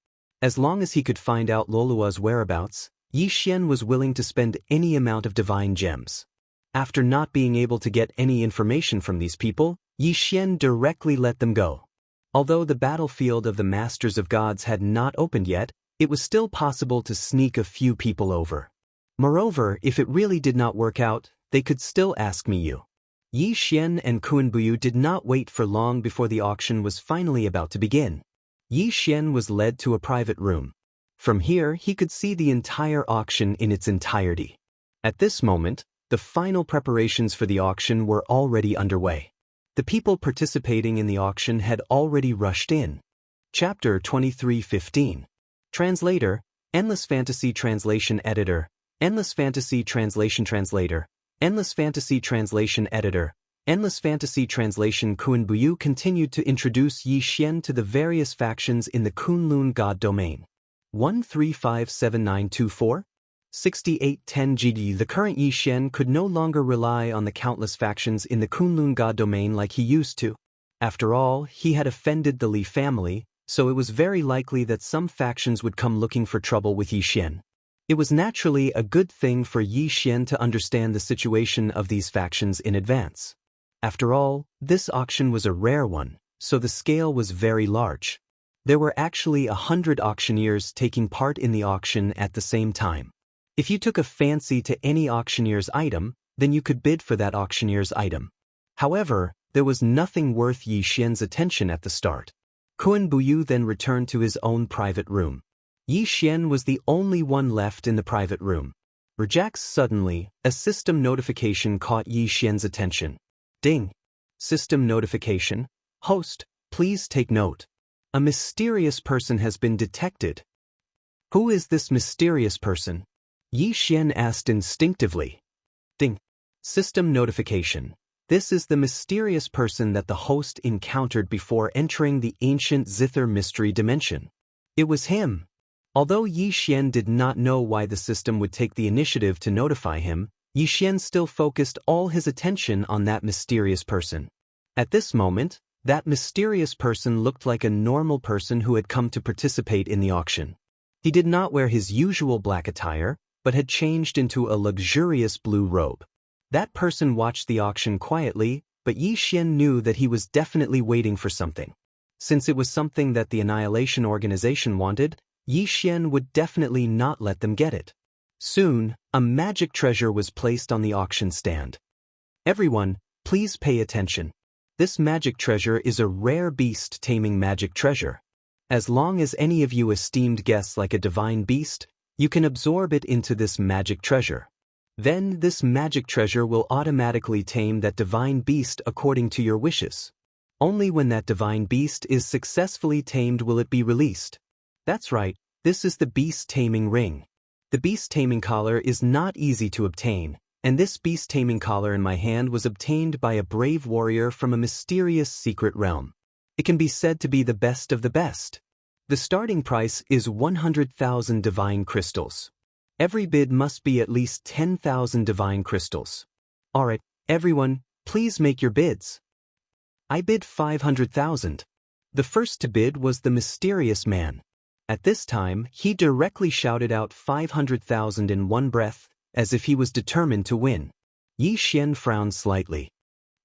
As long as he could find out Luolua's whereabouts, Yi Xian was willing to spend any amount of divine gems. After not being able to get any information from these people, Yi Xian directly let them go. Although the battlefield of the Masters of Gods had not opened yet, it was still possible to sneak a few people over. Moreover, if it really did not work out, they could still ask me you. Yi Xian and Kuan-Buyu did not wait for long before the auction was finally about to begin. Yi Xian was led to a private room. From here, he could see the entire auction in its entirety. At this moment, the final preparations for the auction were already underway. The people participating in the auction had already rushed in. Chapter 23:15. Translator, Endless Fantasy Translation Editor, Endless Fantasy Translation Translator, Endless Fantasy Translation Editor, Endless Fantasy Translation. Kuan-Buyu continued to introduce Yi Xian to the various factions in the Kunlun God domain. 1357924? 6810 GD. The current Yi Xian could no longer rely on the countless factions in the Kunlun God domain like he used to. After all, he had offended the Li family, so it was very likely that some factions would come looking for trouble with Yi Xian. It was naturally a good thing for Yi Xian to understand the situation of these factions in advance. After all, this auction was a rare one, so the scale was very large. There were actually 100 auctioneers taking part in the auction at the same time. If you took a fancy to any auctioneer's item, then you could bid for that auctioneer's item. However, there was nothing worth Yi Xian's attention at the start. Kuan-Buyu then returned to his own private room. Yi Xian was the only one left in the private room. Rejax. Suddenly, a system notification caught Yi Xian's attention. Ding! System notification. Host, please take note. A mysterious person has been detected. Who is this mysterious person? Yi Xian asked instinctively. Ding! System notification. This is the mysterious person that the host encountered before entering the ancient Zither mystery dimension. It was him. Although Yi Xian did not know why the system would take the initiative to notify him, Yi Xian still focused all his attention on that mysterious person. At this moment, that mysterious person looked like a normal person who had come to participate in the auction. He did not wear his usual black attire, but had changed into a luxurious blue robe. That person watched the auction quietly, but Yi Xian knew that he was definitely waiting for something. Since it was something that the Annihilation Organization wanted, Yi Xian would definitely not let them get it. Soon, a magic treasure was placed on the auction stand. Everyone, please pay attention. This magic treasure is a rare beast-taming magic treasure. As long as any of you esteemed guests like a divine beast, you can absorb it into this magic treasure. Then this magic treasure will automatically tame that divine beast according to your wishes. Only when that divine beast is successfully tamed will it be released. That's right, this is the beast taming ring. The beast taming collar is not easy to obtain, and this beast taming collar in my hand was obtained by a brave warrior from a mysterious secret realm. It can be said to be the best of the best. The starting price is 100,000 divine crystals. Every bid must be at least 10,000 divine crystals. Alright, everyone, please make your bids. I bid 500,000. The first to bid was the mysterious man. At this time, he directly shouted out 500,000 in one breath, as if he was determined to win. Yi Xian frowned slightly.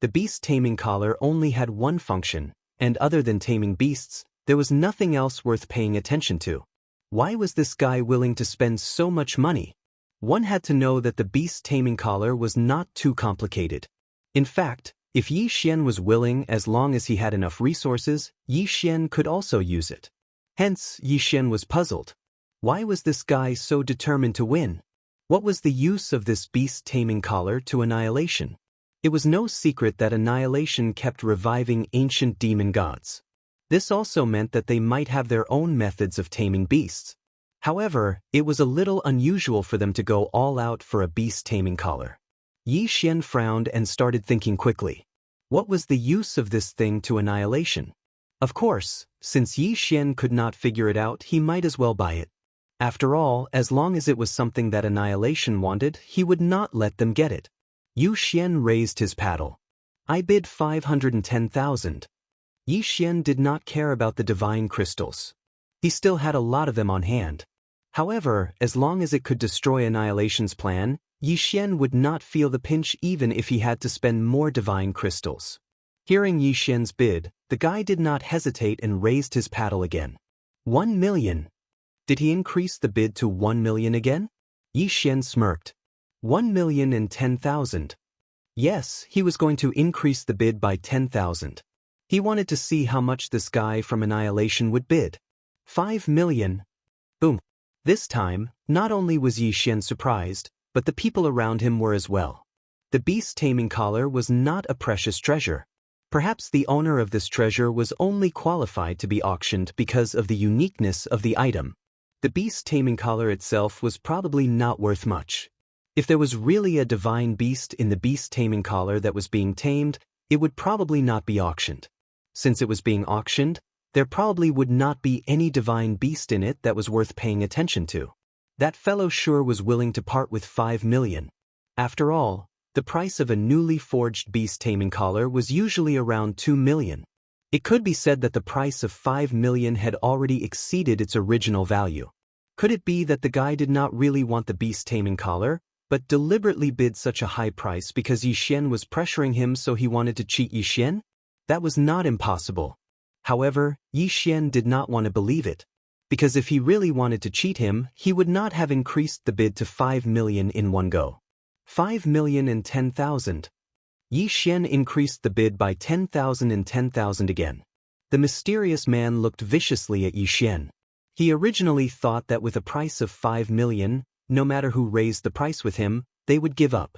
The beast taming collar only had one function, and other than taming beasts, there was nothing else worth paying attention to. Why was this guy willing to spend so much money? One had to know that the beast taming collar was not too complicated. In fact, if Yi Xian was willing, as long as he had enough resources, Yi Xian could also use it. Hence, Yi Xian was puzzled. Why was this guy so determined to win? What was the use of this beast taming collar to Annihilation? It was no secret that Annihilation kept reviving ancient demon gods. This also meant that they might have their own methods of taming beasts. However, it was a little unusual for them to go all out for a beast taming collar. Yi Xian frowned and started thinking quickly. What was the use of this thing to Annihilation? Of course, since Yi Xian could not figure it out, he might as well buy it. After all, as long as it was something that Annihilation wanted, he would not let them get it. Yi Xian raised his paddle. I bid 510,000. Yi Xian did not care about the divine crystals. He still had a lot of them on hand. However, as long as it could destroy Annihilation's plan, Yi Xian would not feel the pinch even if he had to spend more divine crystals. Hearing Yi Xian's bid, the guy did not hesitate and raised his paddle again. 1 million. Did he increase the bid to 1 million again? Yi Xian smirked. 1,010,000. Yes, he was going to increase the bid by 10,000. He wanted to see how much this guy from Annihilation would bid. 5 million. Boom. This time, not only was Yi Xian surprised, but the people around him were as well. The beast taming collar was not a precious treasure. Perhaps the owner of this treasure was only qualified to be auctioned because of the uniqueness of the item. The beast taming collar itself was probably not worth much. If there was really a divine beast in the beast taming collar that was being tamed, it would probably not be auctioned. Since it was being auctioned, there probably would not be any divine beast in it that was worth paying attention to. That fellow sure was willing to part with 5 million. After all, the price of a newly forged beast taming collar was usually around 2 million. It could be said that the price of 5 million had already exceeded its original value. Could it be that the guy did not really want the beast taming collar, but deliberately bid such a high price because Yi Xian was pressuring him, so he wanted to cheat Yi Xian? That was not impossible. However, Yi Xian did not want to believe it, because if he really wanted to cheat him, he would not have increased the bid to 5 million in one go. 5,010,000. Yi Xian increased the bid by 10,000 and 10,000 again. The mysterious man looked viciously at Yi Xian. He originally thought that with a price of 5 million, no matter who raised the price with him, they would give up.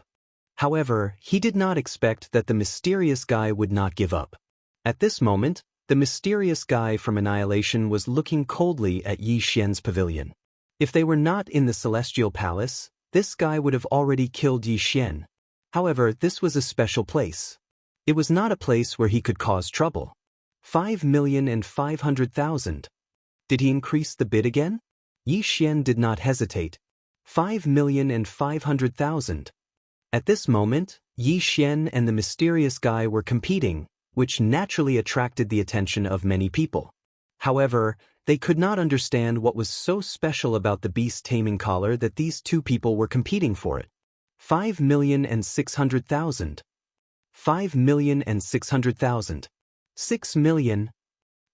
However, he did not expect that the mysterious guy would not give up. At this moment, the mysterious guy from Annihilation was looking coldly at Yi Xian's pavilion. If they were not in the Celestial Palace, this guy would have already killed Yi Xian. However, this was a special place. It was not a place where he could cause trouble. 5,500,000. Did he increase the bid again? Yi Xian did not hesitate. 5,500,000. At this moment, Yi Xian and the mysterious guy were competing, which naturally attracted the attention of many people. However, they could not understand what was so special about the beast taming collar that these two people were competing for it. 5,600,000. 5,600,000. 6 million.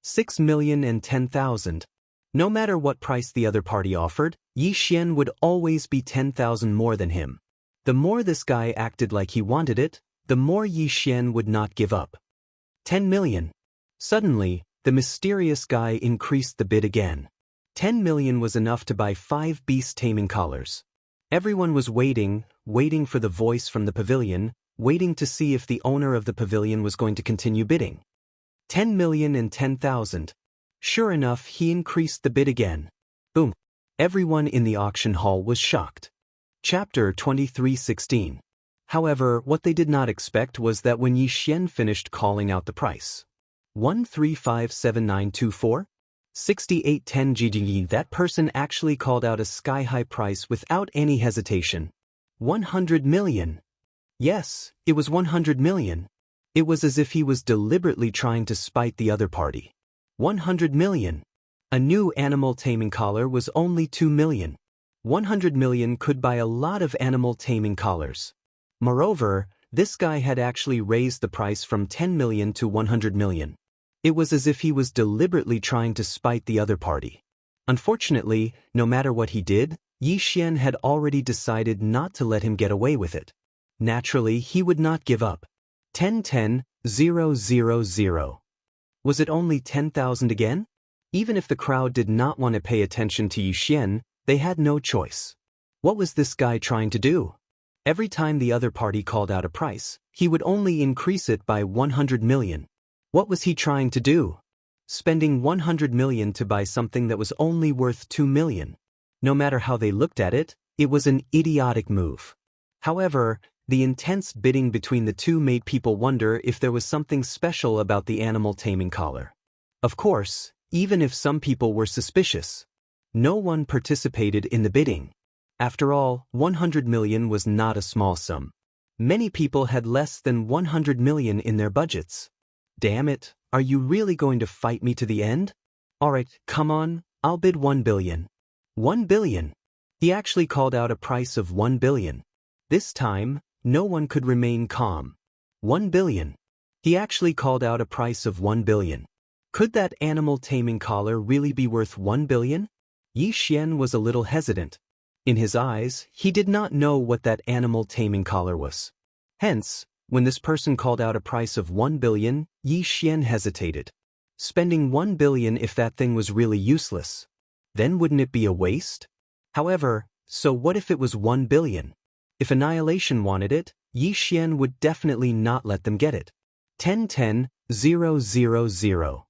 6,010,000. No matter what price the other party offered, Yi Xian would always be 10,000 more than him. The more this guy acted like he wanted it, the more Yi Xian would not give up. 10 million. Suddenly, the mysterious guy increased the bid again. 10 million was enough to buy 5 beast taming collars. Everyone was waiting for the voice from the pavilion, waiting to see if the owner of the pavilion was going to continue bidding. 10,010,000. Sure enough, he increased the bid again. Boom. Everyone in the auction hall was shocked. Chapter 23:16. However, what they did not expect was that when Yi Xian finished calling out the price, 1357924, 6810 GGE. That person actually called out a sky-high price without any hesitation. 100 million. Yes, it was 100 million. It was as if he was deliberately trying to spite the other party. 100 million. A new animal taming collar was only 2 million. 100 million could buy a lot of animal taming collars. Moreover, this guy had actually raised the price from 10 million to 100 million. It was as if he was deliberately trying to spite the other party. Unfortunately, no matter what he did, Xian had already decided not to let him get away with it. Naturally, he would not give up. 10-10-0-0-0. Was it only 10,000 again? Even if the crowd did not want to pay attention to Xian, they had no choice. What was this guy trying to do? Every time the other party called out a price, he would only increase it by 100 million. What was he trying to do? Spending 100 million to buy something that was only worth 2 million. No matter how they looked at it, it was an idiotic move. However, the intense bidding between the two made people wonder if there was something special about the animal taming collar. Of course, even if some people were suspicious, no one participated in the bidding. After all, 100 million was not a small sum. Many people had less than 100 million in their budgets. Damn it, are you really going to fight me to the end? Alright, come on, I'll bid 1 billion. 1 billion. He actually called out a price of 1 billion. This time, no one could remain calm. 1 billion. He actually called out a price of 1 billion. Could that animal taming collar really be worth 1 billion? Xian was a little hesitant. In his eyes, he did not know what that animal taming collar was. Hence, when this person called out a price of 1 billion, Xian hesitated. Spending 1 billion if that thing was really useless. Then wouldn't it be a waste? However, so what if it was 1 billion? If Annihilation wanted it, Xian would definitely not let them get it. 10-10-0-0-0.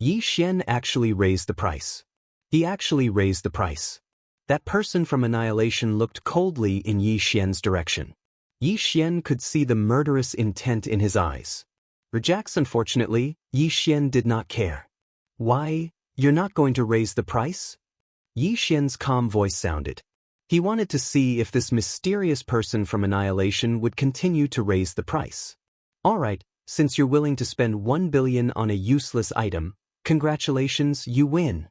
Xian actually raised the price. He actually raised the price. That person from Annihilation looked coldly in Xian's direction. Xian could see the murderous intent in his eyes. Rejects, unfortunately, Xian did not care. Why, you're not going to raise the price? Xian's calm voice sounded. He wanted to see if this mysterious person from Annihilation would continue to raise the price. Alright, since you're willing to spend 1 billion on a useless item, congratulations, you win.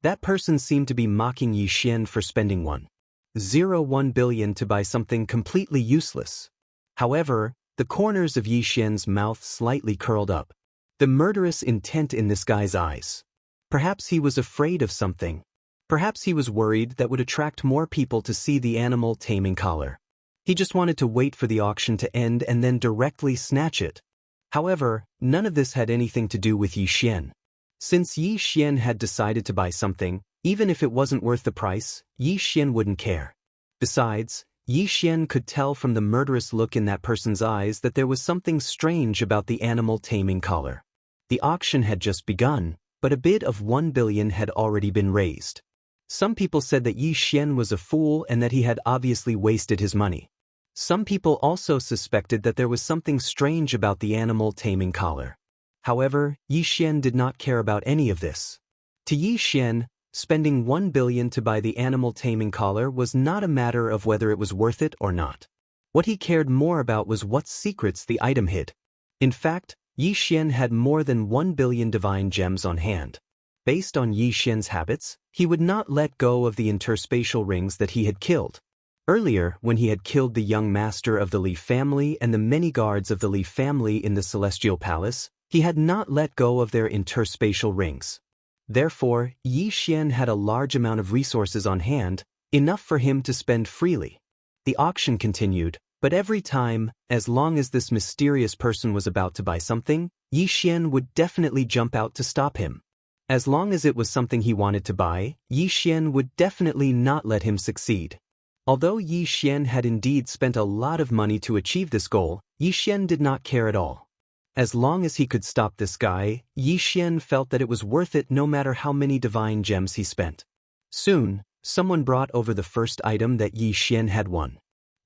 That person seemed to be mocking Xian for spending 1.01 billion to buy something completely useless. However, the corners of Xian's mouth slightly curled up. The murderous intent in this guy's eyes. Perhaps he was afraid of something. Perhaps he was worried that would attract more people to see the animal taming collar. He just wanted to wait for the auction to end and then directly snatch it. However, none of this had anything to do with Xian. Since Xian had decided to buy something, even if it wasn't worth the price, Xian wouldn't care. Besides, Xian could tell from the murderous look in that person's eyes that there was something strange about the animal taming collar. The auction had just begun, but a bid of 1 billion had already been raised. Some people said that Xian was a fool and that he had obviously wasted his money. Some people also suspected that there was something strange about the animal taming collar. However, Xian did not care about any of this. To Xian, spending 1 billion to buy the animal taming collar was not a matter of whether it was worth it or not. What he cared more about was what secrets the item hid. In fact, Xian had more than 1 billion divine gems on hand. Based on Xian's habits, he would not let go of the interspatial rings that he had killed. Earlier, when he had killed the young master of the Leaf family and the many guards of the Leaf family in the Celestial Palace, he had not let go of their interspatial rings. Therefore, Xian had a large amount of resources on hand, enough for him to spend freely. The auction continued, but every time, as long as this mysterious person was about to buy something, Xian would definitely jump out to stop him. As long as it was something he wanted to buy, Xian would definitely not let him succeed. Although Xian had indeed spent a lot of money to achieve this goal, Xian did not care at all. As long as he could stop this guy, Xian felt that it was worth it no matter how many divine gems he spent. Soon, someone brought over the first item that Xian had won.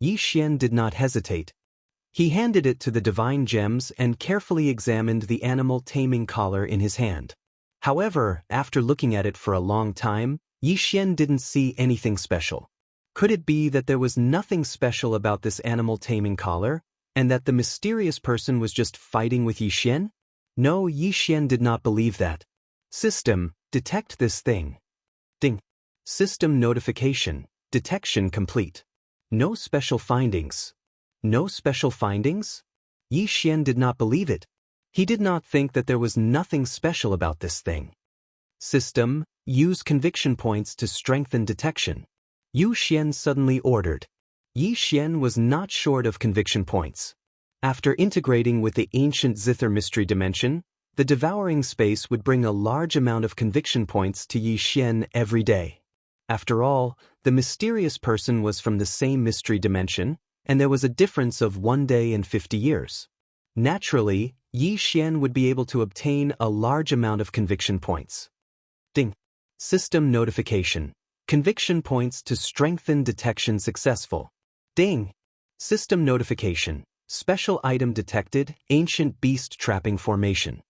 Xian did not hesitate. He handed it to the divine gems and carefully examined the animal taming collar in his hand. However, after looking at it for a long time, Xian didn't see anything special. Could it be that there was nothing special about this animal taming collar, and that the mysterious person was just fighting with Xian? No, Xian did not believe that. System, detect this thing. Ding. System notification, detection complete. No special findings. No special findings? Xian did not believe it. He did not think that there was nothing special about this thing. System, use conviction points to strengthen detection. Xian suddenly ordered. Xian was not short of conviction points. After integrating with the ancient Zither mystery dimension, the devouring space would bring a large amount of conviction points to Xian every day. After all, the mysterious person was from the same mystery dimension, and there was a difference of 1 day and 50 years. Naturally, Xian would be able to obtain a large amount of conviction points. Ding. System notification. Conviction points to strengthen detection successful. Ding. System notification. Special item detected, ancient beast trapping formation.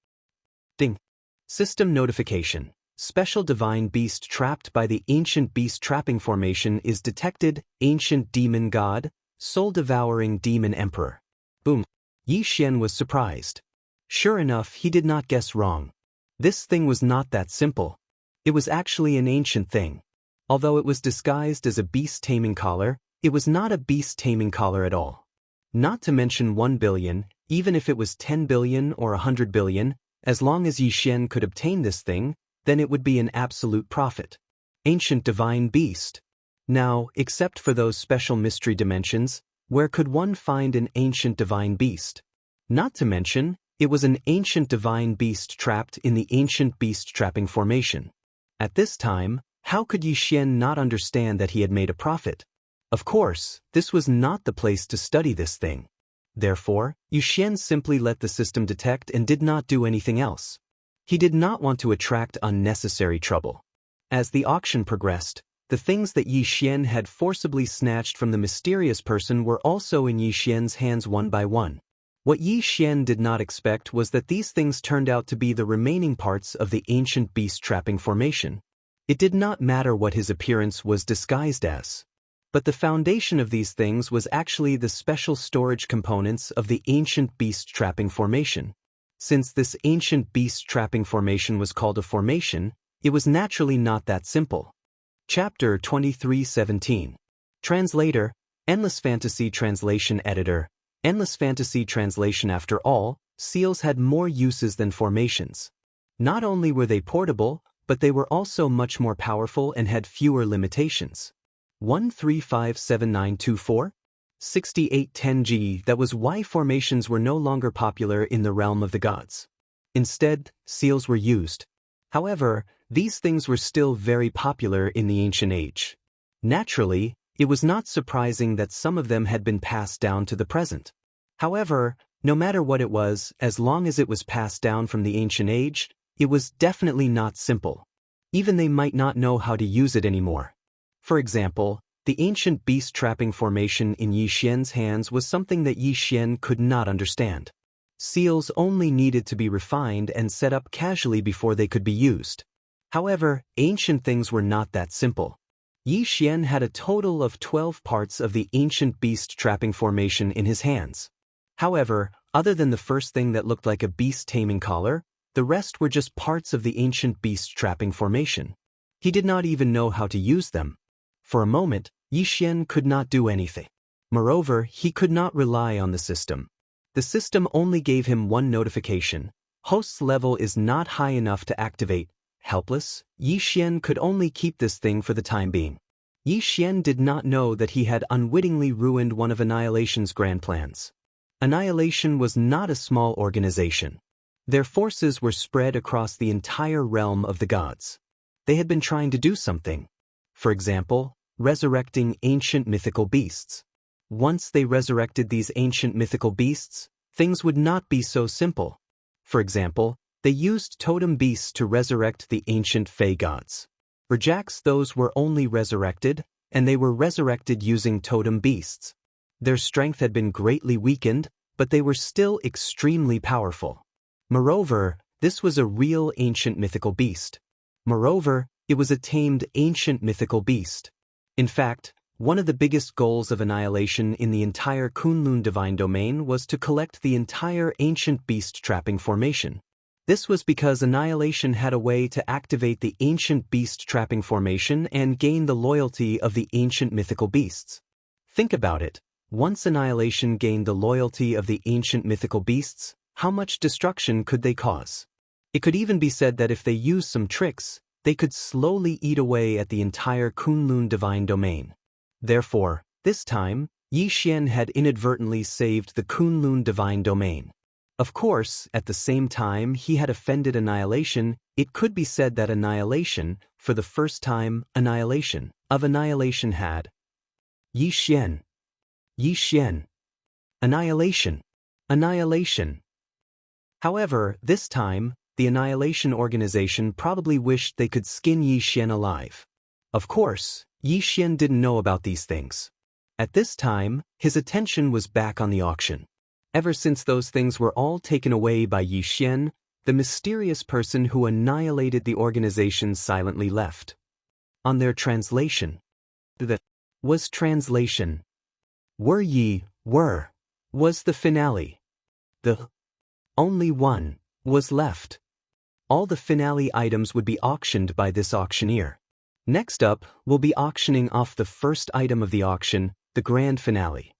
Ding. System notification. Special divine beast trapped by the ancient beast trapping formation is detected, ancient demon god, soul-devouring demon emperor. Boom. Xian was surprised. Sure enough, he did not guess wrong. This thing was not that simple. It was actually an ancient thing. Although it was disguised as a beast-taming collar, it was not a beast-taming collar at all. Not to mention 1 billion, even if it was 10 billion or 100 billion, as long as Xian could obtain this thing, then it would be an absolute profit. Ancient divine beast. Now, except for those special mystery dimensions, where could one find an ancient divine beast? Not to mention, it was an ancient divine beast trapped in the ancient beast trapping formation. At this time, how could Xian not understand that he had made a profit? Of course, this was not the place to study this thing. Therefore, Xian simply let the system detect and did not do anything else. He did not want to attract unnecessary trouble. As the auction progressed, the things that Xian had forcibly snatched from the mysterious person were also in Xian's hands one by one. What Xian did not expect was that these things turned out to be the remaining parts of the ancient beast trapping formation. It did not matter what his appearance was disguised as. But the foundation of these things was actually the special storage components of the ancient beast trapping formation. Since this ancient beast trapping formation was called a formation, it was naturally not that simple. Chapter 23:17. Translator, Endless Fantasy Translation Editor. Endless Fantasy Translation. After all, seals had more uses than formations. Not only were they portable, but they were also much more powerful and had fewer limitations. 1357924? 6810G. That was why formations were no longer popular in the realm of the gods. Instead, seals were used. However, these things were still very popular in the ancient age. Naturally, it was not surprising that some of them had been passed down to the present. However, no matter what it was, as long as it was passed down from the ancient age, it was definitely not simple. Even they might not know how to use it anymore. For example, the ancient beast trapping formation in Xian's hands was something that Xian could not understand. Seals only needed to be refined and set up casually before they could be used. However, ancient things were not that simple. Xian had a total of 12 parts of the ancient beast trapping formation in his hands. However, other than the first thing that looked like a beast taming collar, the rest were just parts of the ancient beast trapping formation. He did not even know how to use them. For a moment, Xian could not do anything. Moreover, he could not rely on the system. The system only gave him one notification. Host's level is not high enough to activate. Helpless, Xian could only keep this thing for the time being. Xian did not know that he had unwittingly ruined one of Annihilation's grand plans. Annihilation was not a small organization. Their forces were spread across the entire realm of the gods. They had been trying to do something. For example, resurrecting ancient mythical beasts. Once they resurrected these ancient mythical beasts, things would not be so simple. For example, they used totem beasts to resurrect the ancient Fey gods. Rejects those were only resurrected, and they were resurrected using totem beasts. Their strength had been greatly weakened, but they were still extremely powerful. Moreover, This was a real ancient mythical beast. Moreover, it was a tamed ancient mythical beast. In fact, one of the biggest goals of Annihilation in the entire Kunlun divine domain was to collect the entire ancient beast trapping formation. This was because Annihilation had a way to activate the ancient beast trapping formation and gain the loyalty of the ancient mythical beasts. Think about it. Once Annihilation gained the loyalty of the ancient mythical beasts, how much destruction could they cause? It could even be said that if they used some tricks, they could slowly eat away at the entire Kunlun divine domain. Therefore, this time, Xian had inadvertently saved the Kunlun divine domain. Of course, at the same time he had offended Annihilation, it could be said that Annihilation, for the first time, Annihilation had Xian. Annihilation. However, this time, the Annihilation organization probably wished they could skin Xian alive. Of course, Xian didn't know about these things. At this time, his attention was back on the auction. Ever since those things were all taken away by Xian, the mysterious person who annihilated the organization silently left. On their translation. Was translation. Was the finale. The only one was left. All the finale items would be auctioned by this auctioneer. Next up, we'll be auctioning off the first item of the auction, the grand finale.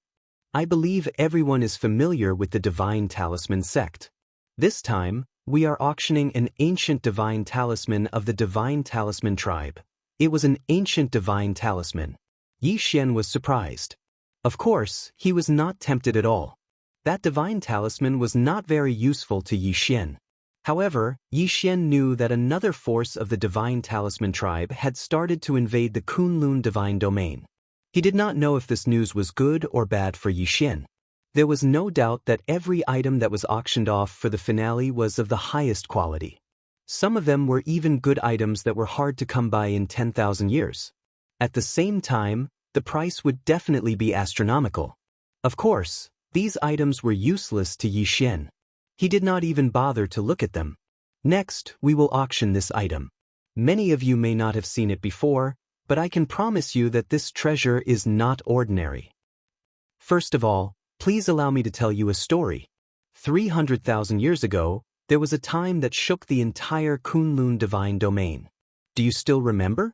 I believe everyone is familiar with the Divine Talisman sect. This time, we are auctioning an ancient divine talisman of the Divine Talisman tribe. It was an ancient divine talisman. Xian was surprised. Of course, he was not tempted at all. That divine talisman was not very useful to Xian. However, Xian knew that another force of the Divine Talisman tribe had started to invade the Kunlun divine domain. He did not know if this news was good or bad for Xian. There was no doubt that every item that was auctioned off for the finale was of the highest quality. Some of them were even good items that were hard to come by in 10,000 years. At the same time, the price would definitely be astronomical. Of course, these items were useless to Xian. He did not even bother to look at them. Next, we will auction this item. Many of you may not have seen it before, but I can promise you that this treasure is not ordinary. First of all, please allow me to tell you a story. 300,000 years ago, there was a time that shook the entire Kunlun divine domain. Do you still remember?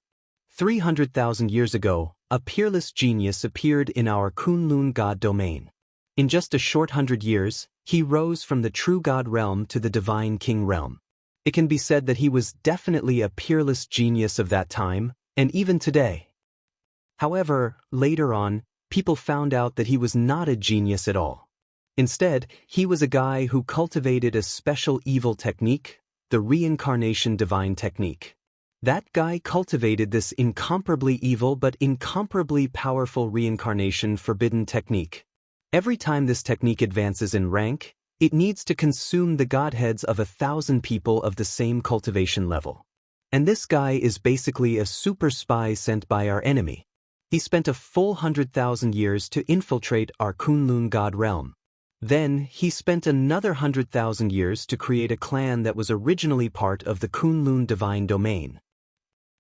300,000 years ago, a peerless genius appeared in our Kunlun god domain. In just a short 100 years, he rose from the true god realm to the divine king realm. It can be said that he was definitely a peerless genius of that time, and even today. However, later on, people found out that he was not a genius at all. Instead, he was a guy who cultivated a special evil technique, the reincarnation divine technique. That guy cultivated this incomparably evil but incomparably powerful reincarnation forbidden technique. Every time this technique advances in rank, it needs to consume the godheads of 1,000 people of the same cultivation level. And this guy is basically a super spy sent by our enemy. He spent a full 100,000 years to infiltrate our Kunlun god realm. Then, he spent another 100,000 years to create a clan that was originally part of the Kunlun divine domain.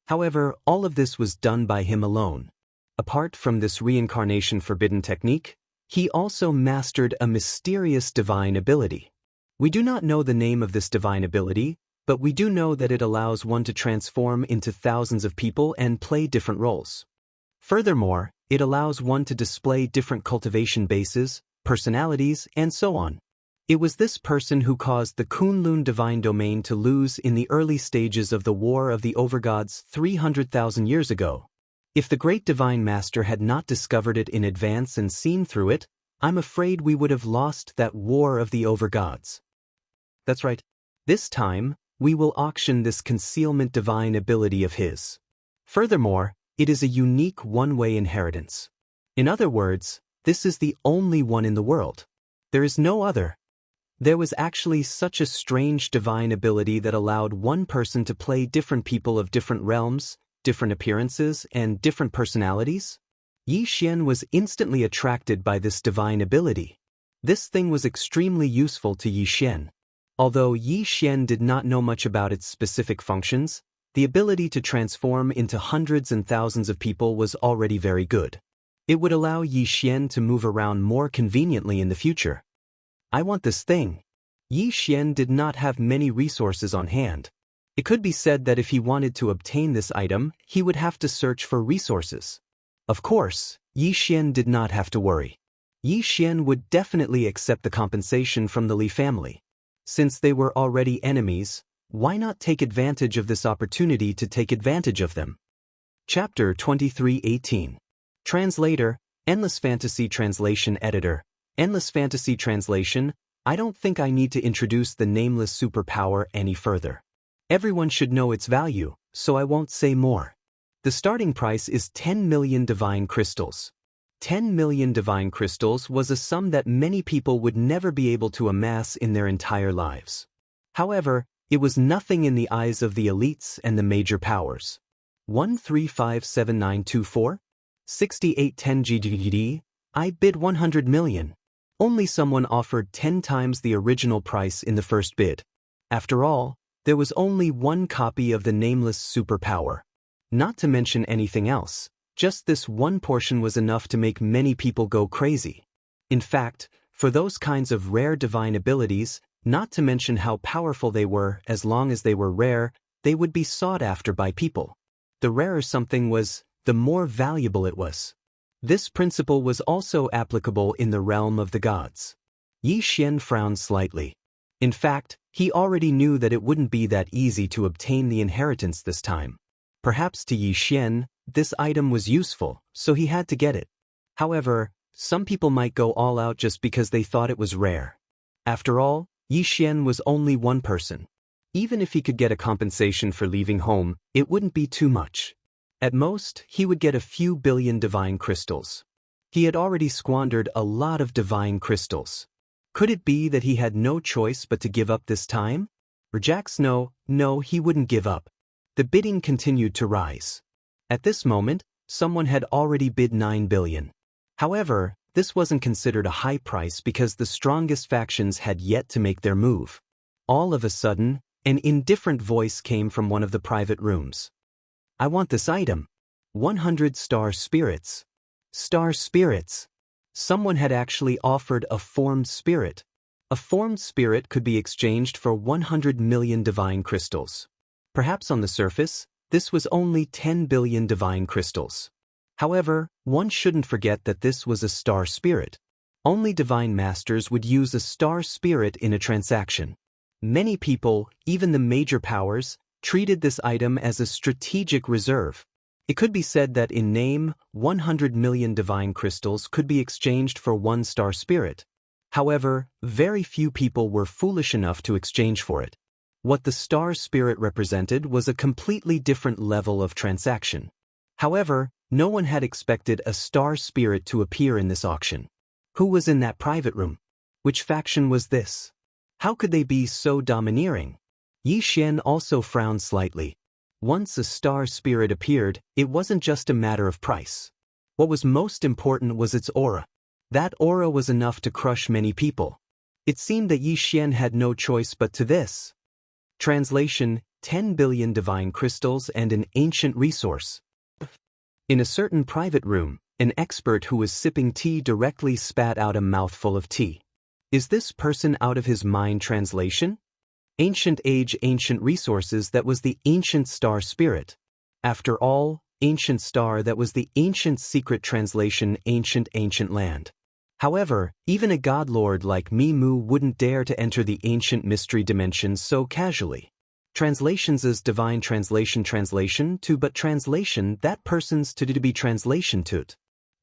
However, all of this was done by him alone. Apart from this reincarnation forbidden technique, he also mastered a mysterious divine ability. We do not know the name of this divine ability, but we do know that it allows one to transform into thousands of people and play different roles. Furthermore, it allows one to display different cultivation bases, personalities, and so on. It was this person who caused the Kunlun divine domain to lose in the early stages of the War of the Overgods 300,000 years ago. If the great divine master had not discovered it in advance and seen through it, I'm afraid we would have lost that War of the Overgods. That's right. This time, we will auction this concealment divine ability of his. Furthermore, it is a unique one-way inheritance. In other words, this is the only one in the world. There is no other. There was actually such a strange divine ability that allowed one person to play different people of different realms, different appearances, and different personalities? Xian was instantly attracted by this divine ability. This thing was extremely useful to Xian. Although Yi Xian did not know much about its specific functions, the ability to transform into hundreds and thousands of people was already very good. It would allow Yi Xian to move around more conveniently in the future. I want this thing. Yi Xian did not have many resources on hand. It could be said that if he wanted to obtain this item, he would have to search for resources. Of course, Yi Xian did not have to worry. Yi Xian would definitely accept the compensation from the Li family. Since they were already enemies, why not take advantage of this opportunity to take advantage of them? Chapter 23:18. Translator, Endless Fantasy Translation Editor. Endless Fantasy Translation. I don't think I need to introduce the nameless superpower any further. Everyone should know its value, so I won't say more. The starting price is 10 million divine crystals. 10 million divine crystals was a sum that many people would never be able to amass in their entire lives. However, it was nothing in the eyes of the elites and the major powers. 1357924? 6810 GGD? I bid 100 million. Only someone offered 10 times the original price in the first bid. After all, there was only one copy of the nameless superpower. Not to mention anything else, just this one portion was enough to make many people go crazy. In fact, for those kinds of rare divine abilities, not to mention how powerful they were, as long as they were rare, they would be sought after by people. The rarer something was, the more valuable it was. This principle was also applicable in the realm of the gods. Yi Xian frowned slightly. In fact, he already knew that it wouldn't be that easy to obtain the inheritance this time. Perhaps to Yi Xian, this item was useful, so he had to get it. However, some people might go all out just because they thought it was rare. After all, Yi Xian was only one person. Even if he could get a compensation for leaving home, it wouldn't be too much. At most, he would get a few billion divine crystals. He had already squandered a lot of divine crystals. Could it be that he had no choice but to give up this time? Rejects no, he wouldn't give up. The bidding continued to rise. At this moment, someone had already bid 9 billion. However, this wasn't considered a high price because the strongest factions had yet to make their move. All of a sudden, an indifferent voice came from one of the private rooms. I want this item. 100 star spirits. Star spirits. Someone had actually offered a formed spirit. A formed spirit could be exchanged for 100 million divine crystals. Perhaps on the surface, this was only 10 billion divine crystals. However, one shouldn't forget that this was a star spirit. Only divine masters would use a star spirit in a transaction. Many people, even the major powers, treated this item as a strategic reserve. It could be said that in name, 100 million divine crystals could be exchanged for one star spirit. However, very few people were foolish enough to exchange for it. What the star spirit represented was a completely different level of transaction. However, no one had expected a star spirit to appear in this auction. Who was in that private room? Which faction was this? How could they be so domineering? Yi Xian also frowned slightly. Once a star spirit appeared, it wasn't just a matter of price. What was most important was its aura. That aura was enough to crush many people. It seemed that Yi Xian had no choice but to this. Translation: 10 billion divine crystals and an ancient resource. In a certain private room, an expert who was sipping tea directly spat out a mouthful of tea. Is this person out of his mind? Translation: Ancient age, ancient resources, that was the ancient star spirit. After all, ancient star, that was the ancient secret. Translation: ancient land. However, even a godlord like Mu wouldn't dare to enter the ancient mystery dimension so casually. Translations as divine translation to, but translation that person's to be translation to.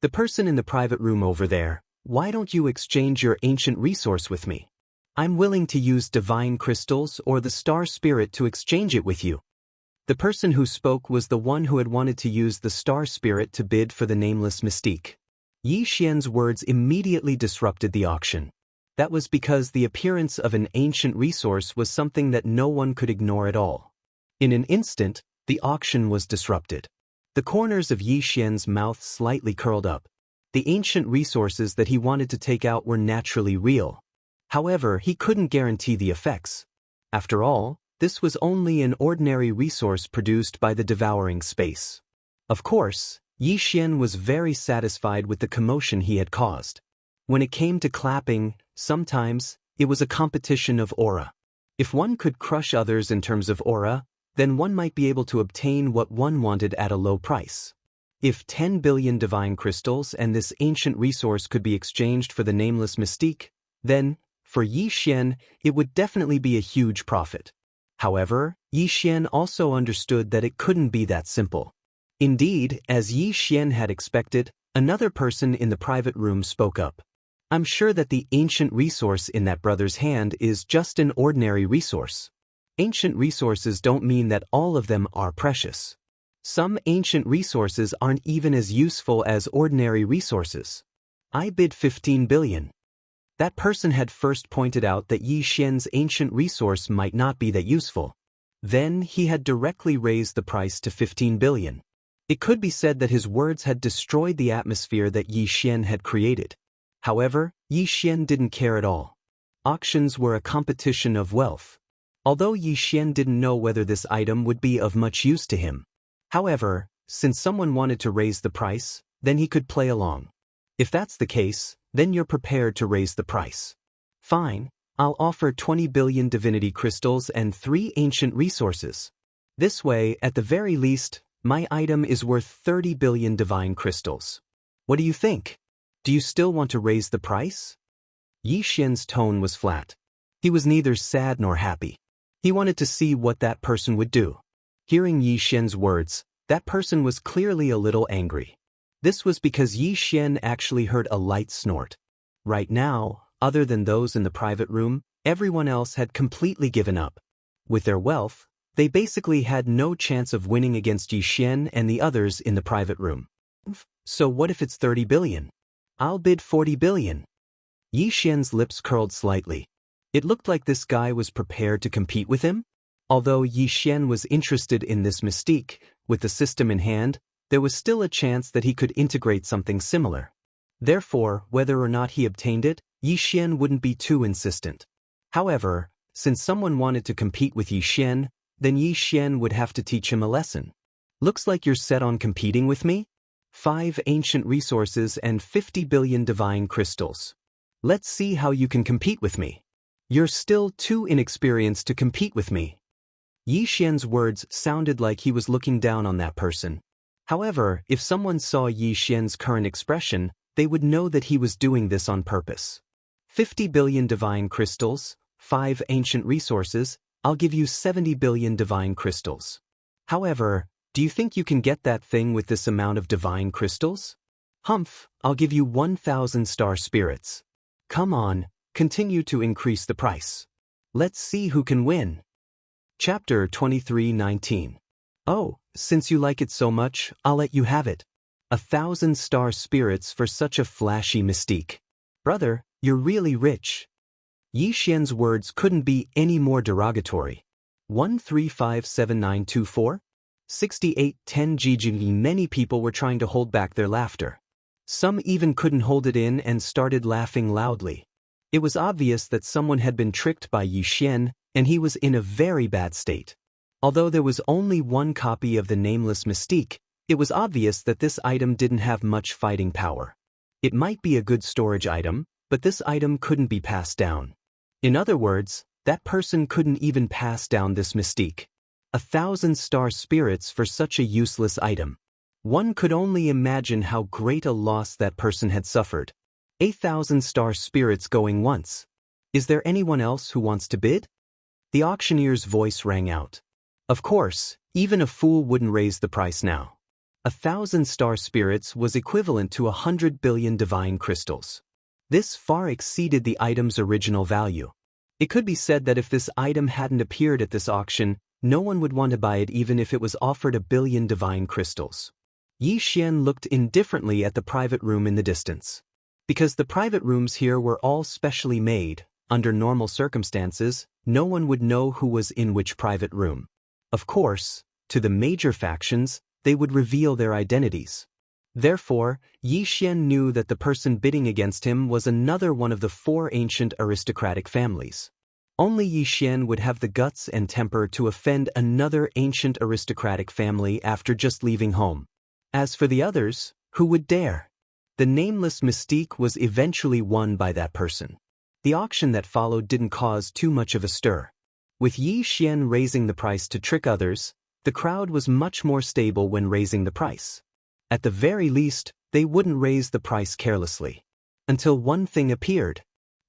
The person in the private room over there, why don't you exchange your ancient resource with me? I'm willing to use divine crystals or the star spirit to exchange it with you. The person who spoke was the one who had wanted to use the star spirit to bid for the nameless mystique. Yi Xian's words immediately disrupted the auction. That was because the appearance of an ancient resource was something that no one could ignore at all. In an instant, the auction was disrupted. The corners of Yi Xian's mouth slightly curled up. The ancient resources that he wanted to take out were naturally real. However, he couldn't guarantee the effects. After all, this was only an ordinary resource produced by the devouring space. Of course, Xian was very satisfied with the commotion he had caused. When it came to clapping, sometimes, it was a competition of aura. If one could crush others in terms of aura, then one might be able to obtain what one wanted at a low price. If 10 billion divine crystals and this ancient resource could be exchanged for the nameless mystique, then, for Xian, it would definitely be a huge profit. However, Xian also understood that it couldn't be that simple. Indeed, as Xian had expected, another person in the private room spoke up. I'm sure that the ancient resource in that brother's hand is just an ordinary resource. Ancient resources don't mean that all of them are precious. Some ancient resources aren't even as useful as ordinary resources. I bid 15 billion. That person had first pointed out that Xian's ancient resource might not be that useful. Then he had directly raised the price to 15 billion. It could be said that his words had destroyed the atmosphere that Xian had created. However, Xian didn't care at all. Auctions were a competition of wealth. Although Xian didn't know whether this item would be of much use to him. However, since someone wanted to raise the price, then he could play along. If that's the case, then you're prepared to raise the price. Fine, I'll offer 20 billion divinity crystals and 3 ancient resources. This way, at the very least, my item is worth 30 billion divine crystals. What do you think? Do you still want to raise the price? Xian's tone was flat. He was neither sad nor happy. He wanted to see what that person would do. Hearing Xian's words, that person was clearly a little angry. This was because Xian actually heard a light snort. Right now, other than those in the private room, everyone else had completely given up. With their wealth, they basically had no chance of winning against Xian and the others in the private room. So what if it's 30 billion? I'll bid 40 billion. Xian's lips curled slightly. It looked like this guy was prepared to compete with him. Although Xian was interested in this mystique, with the system in hand, there was still a chance that he could integrate something similar. Therefore, whether or not he obtained it, Xian wouldn't be too insistent. However, since someone wanted to compete with Xian, then Xian would have to teach him a lesson. Looks like you're set on competing with me? 5 ancient resources and 50 billion divine crystals. Let's see how you can compete with me. You're still too inexperienced to compete with me. Xian's words sounded like he was looking down on that person. However, if someone saw Xian's current expression, they would know that he was doing this on purpose. 50 billion divine crystals, 5 ancient resources, I'll give you 70 billion divine crystals. However, do you think you can get that thing with this amount of divine crystals? Humph, I'll give you 1,000 star spirits. Come on, continue to increase the price. Let's see who can win. Chapter 23:19. Oh, since you like it so much, I'll let you have it. 1,000 star spirits for such a flashy mystique. Brother, you're really rich. Xian's words couldn't be any more derogatory. 1357924? 6810 GG. Many people were trying to hold back their laughter. Some even couldn't hold it in and started laughing loudly. It was obvious that someone had been tricked by Xian, and he was in a very bad state. Although there was only one copy of the nameless mystique, it was obvious that this item didn't have much fighting power. It might be a good storage item, but this item couldn't be passed down. In other words, that person couldn't even pass down this mystique. 1,000 star spirits for such a useless item. One could only imagine how great a loss that person had suffered. 8,000 star spirits going once. Is there anyone else who wants to bid? The auctioneer's voice rang out. Of course, even a fool wouldn't raise the price now. 1,000 star spirits was equivalent to 100 billion divine crystals. This far exceeded the item's original value. It could be said that if this item hadn't appeared at this auction, no one would want to buy it even if it was offered 1 billion divine crystals. Xian looked indifferently at the private room in the distance. Because the private rooms here were all specially made, under normal circumstances, no one would know who was in which private room. Of course, to the major factions, they would reveal their identities. Therefore, Yi Xian knew that the person bidding against him was another one of the 4 ancient aristocratic families. Only Yi Xian would have the guts and temper to offend another ancient aristocratic family after just leaving home. As for the others, who would dare? The nameless mystique was eventually won by that person. The auction that followed didn't cause too much of a stir. With Yi Xian raising the price to trick others, the crowd was much more stable when raising the price. At the very least, they wouldn't raise the price carelessly. Until one thing appeared.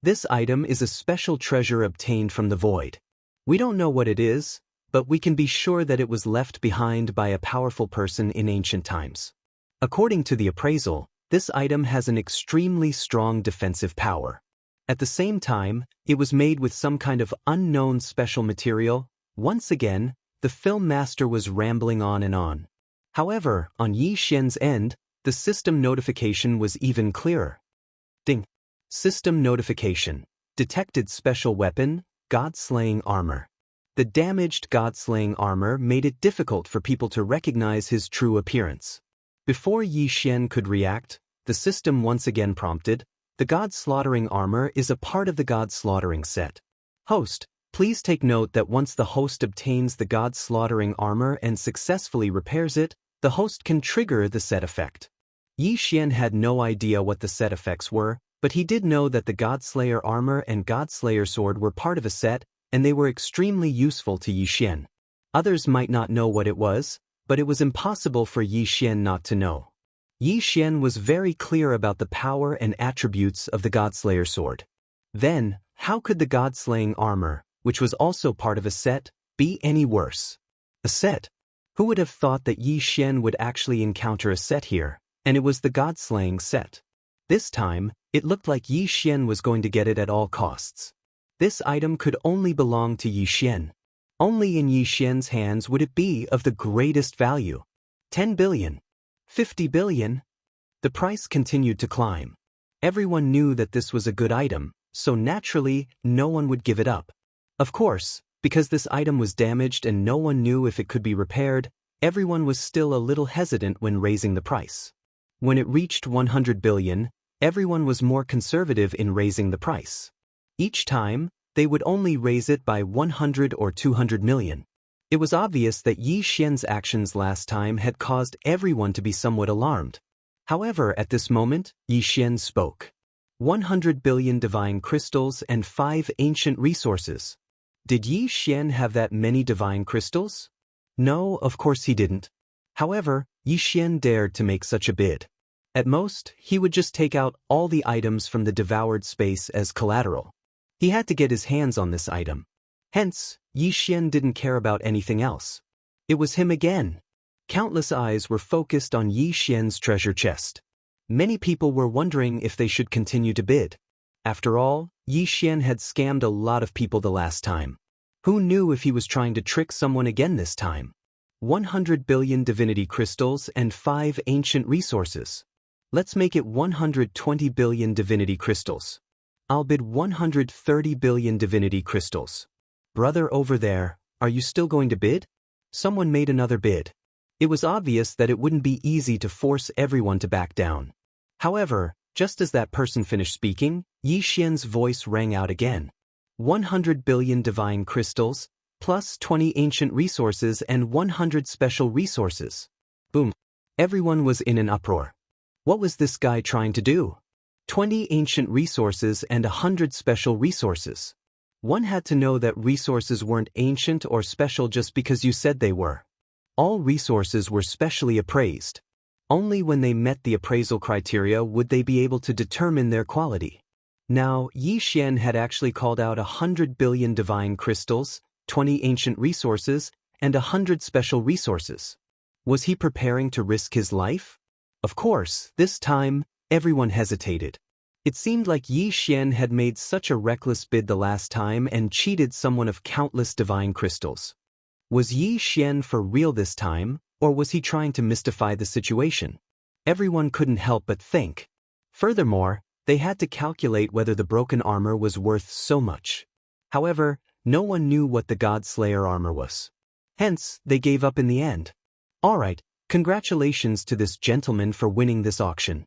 This item is a special treasure obtained from the void. We don't know what it is, but we can be sure that it was left behind by a powerful person in ancient times. According to the appraisal, this item has an extremely strong defensive power. At the same time, it was made with some kind of unknown special material. Once again, the film master was rambling on and on. However, on Yi Xian's end, the system notification was even clearer. Ding. System notification. Detected special weapon, God-slaying armor. The damaged God-slaying armor made it difficult for people to recognize his true appearance. Before Yi Xian could react, the system once again prompted, the God-slaughtering armor is a part of the God-slaughtering set. Host, please take note that once the host obtains the God-slaughtering armor and successfully repairs it, the host can trigger the set effect. Yi Xian had no idea what the set effects were, but he did know that the Godslayer armor and Godslayer sword were part of a set, and they were extremely useful to Yi Xian. Others might not know what it was, but it was impossible for Yi Xian not to know. Yi Xian was very clear about the power and attributes of the Godslayer sword. Then, how could the God-slaying armor, which was also part of a set, be any worse? A set? Who would have thought that Yi Xian would actually encounter a set here, and it was the God-slaying set? This time, it looked like Yi Xian was going to get it at all costs. This item could only belong to Yi Xian. Only in Yi Xian's hands would it be of the greatest value. 10 billion. 50 billion. The price continued to climb. Everyone knew that this was a good item, so naturally, no one would give it up. Of course, because this item was damaged and no one knew if it could be repaired, everyone was still a little hesitant when raising the price. When it reached 100 billion, everyone was more conservative in raising the price. Each time, they would only raise it by 100 or 200 million. It was obvious that Yi Xian's actions last time had caused everyone to be somewhat alarmed. However, at this moment, Yi Xian spoke. 100 billion divine crystals and 5 ancient resources. Did Yi Xian have that many divine crystals? No, of course he didn't. However, Yi Xian dared to make such a bid. At most, he would just take out all the items from the devoured space as collateral. He had to get his hands on this item. Hence, Yi Xian didn't care about anything else. It was him again. Countless eyes were focused on Yi Xian's treasure chest. Many people were wondering if they should continue to bid. After all, Yi Xian had scammed a lot of people the last time. Who knew if he was trying to trick someone again this time? 100 billion divinity crystals and 5 ancient resources. Let's make it 120 billion divinity crystals. I'll bid 130 billion divinity crystals. Brother over there, are you still going to bid? Someone made another bid. It was obvious that it wouldn't be easy to force everyone to back down. However, just as that person finished speaking, Yi Xian's voice rang out again. 100 billion divine crystals, plus 20 ancient resources and 100 special resources. Boom. Everyone was in an uproar. What was this guy trying to do? 20 ancient resources and 100 special resources. One had to know that resources weren't ancient or special just because you said they were. All resources were specially appraised. Only when they met the appraisal criteria would they be able to determine their quality. Now, Yi Xian had actually called out 100 billion divine crystals, 20 ancient resources, and 100 special resources. Was he preparing to risk his life? Of course, this time, everyone hesitated. It seemed like Yi Xian had made such a reckless bid the last time and cheated someone of countless divine crystals. Was Yi Xian for real this time, or was he trying to mystify the situation? Everyone couldn't help but think. Furthermore, they had to calculate whether the broken armor was worth so much. However, no one knew what the God Slayer armor was. Hence, they gave up in the end. Alright, Congratulations to this gentleman for winning this auction.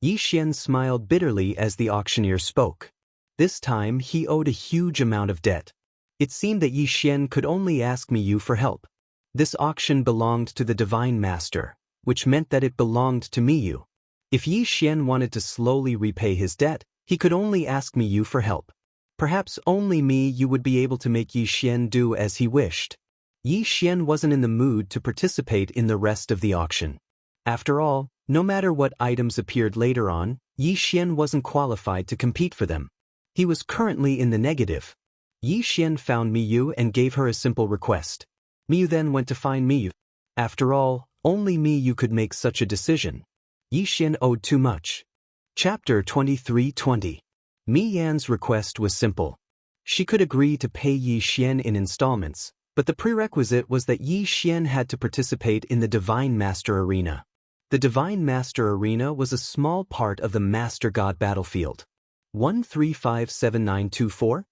Yi Xian smiled bitterly as the auctioneer spoke. This time he owed a huge amount of debt. It seemed that Yi Xian could only ask Miyu for help. This auction belonged to the Divine Master, which meant that it belonged to Miyu. If Yi Xian wanted to slowly repay his debt, he could only ask Miyu for help. Perhaps only Miyu would be able to make Yi Xian do as he wished. Yi Xian wasn't in the mood to participate in the rest of the auction. After all, no matter what items appeared later on, Yi Xian wasn't qualified to compete for them. He was currently in the negative. Yi Xian found Miyu and gave her a simple request. Miyu then went to find Miyu. After all, only Miyu could make such a decision. Yi Xian owed too much. Chapter 23:20. Mi Yan's request was simple. She could agree to pay Yi Xian in installments, but the prerequisite was that Yi Xian had to participate in the Divine Master Arena. The Divine Master Arena was a small part of the Master God battlefield. 1357924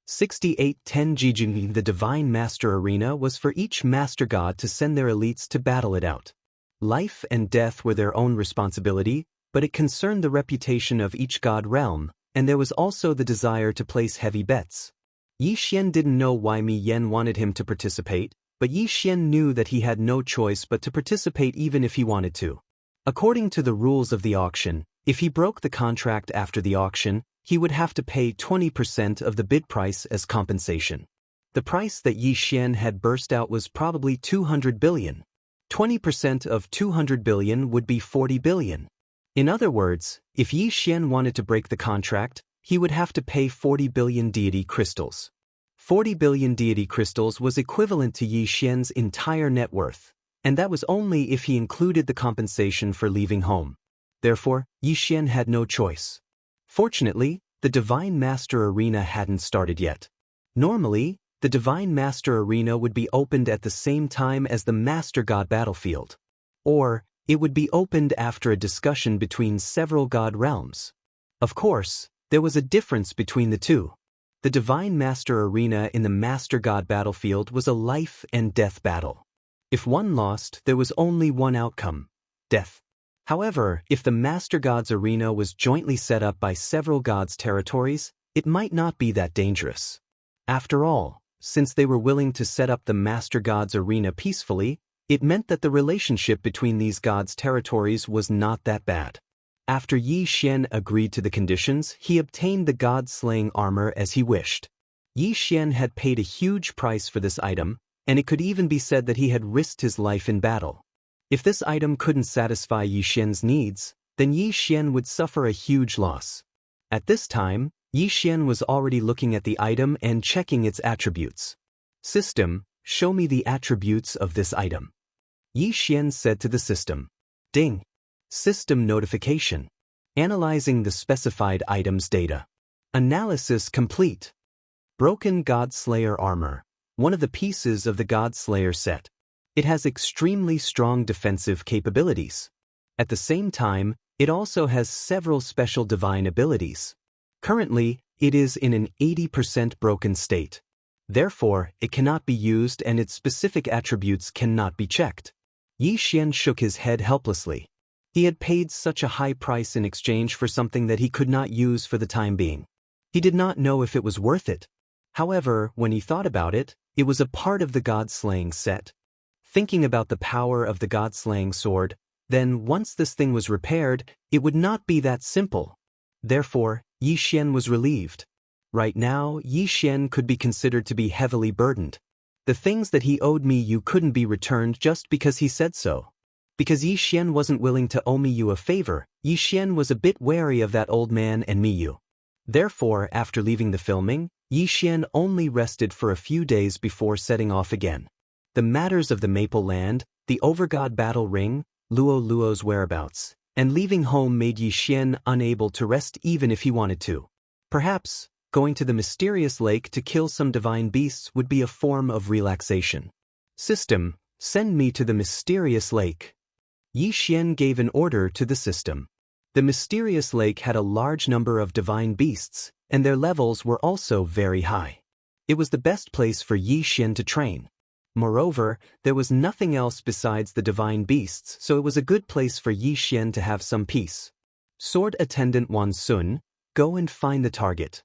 6810 Jijing. The Divine Master Arena was for each Master God to send their elites to battle it out. Life and death were their own responsibility, but it concerned the reputation of each God realm, and there was also the desire to place heavy bets. Yi Xian didn't know why Mi Yan wanted him to participate, but Yi Xian knew that he had no choice but to participate even if he wanted to. According to the rules of the auction, if he broke the contract after the auction, he would have to pay 20% of the bid price as compensation. The price that Yi Xian had burst out was probably 200 billion. 20% of 200 billion would be 40 billion. In other words, if Yi Xian wanted to break the contract, he would have to pay 40 billion deity crystals. 40 billion deity crystals was equivalent to Yi Xian's entire net worth, and that was only if he included the compensation for leaving home. Therefore, Yi Xian had no choice. Fortunately, the Divine Master Arena hadn't started yet. Normally, the Divine Master Arena would be opened at the same time as the Master God battlefield. Or, it would be opened after a discussion between several God realms. Of course, there was a difference between the two. The Divine Master Arena in the Master God battlefield was a life and death battle. If one lost, there was only one outcome: death. However, if the Master God's arena was jointly set up by several gods' territories, it might not be that dangerous. After all, since they were willing to set up the Master God's arena peacefully, it meant that the relationship between these gods' territories was not that bad. After Yi Xian agreed to the conditions, he obtained the god-slaying armor as he wished. Yi Xian had paid a huge price for this item, and it could even be said that he had risked his life in battle. If this item couldn't satisfy Yi Xian's needs, then Yi Xian would suffer a huge loss. At this time, Yi Xian was already looking at the item and checking its attributes. System, show me the attributes of this item. Yi Xian said to the system. Ding. System notification. Analyzing the specified item's data. Analysis complete. Broken God-Slayer armor. One of the pieces of the God-Slayer set. It has extremely strong defensive capabilities. At the same time, it also has several special divine abilities. Currently, it is in an 80% broken state. Therefore, it cannot be used and its specific attributes cannot be checked. Yi Xian shook his head helplessly. He had paid such a high price in exchange for something that he could not use for the time being. He did not know if it was worth it. However, when he thought about it, it was a part of the God-slaying set. Thinking about the power of the God-slaying sword, then once this thing was repaired, it would not be that simple. Therefore, Yi Xian was relieved. Right now, Yi Xian could be considered to be heavily burdened. The things that he owed Miyu couldn't be returned just because he said so. Because Yi Xian wasn't willing to owe Miyu a favor, Yi Xian was a bit wary of that old man and Miyu. Therefore, after leaving the filming, Yi Xian only rested for a few days before setting off again. The matters of the Maple Land, the Overgod Battle Ring, Luo's whereabouts, and leaving home made Yi Xian unable to rest even if he wanted to. Perhaps, going to the mysterious lake to kill some divine beasts would be a form of relaxation. System, send me to the mysterious lake. Yi Xian gave an order to the system. The mysterious lake had a large number of divine beasts, and their levels were also very high. It was the best place for Yi Xian to train. Moreover, there was nothing else besides the divine beasts, so it was a good place for Yi Xian to have some peace. Sword Attendant Wan Sun, go and find the target.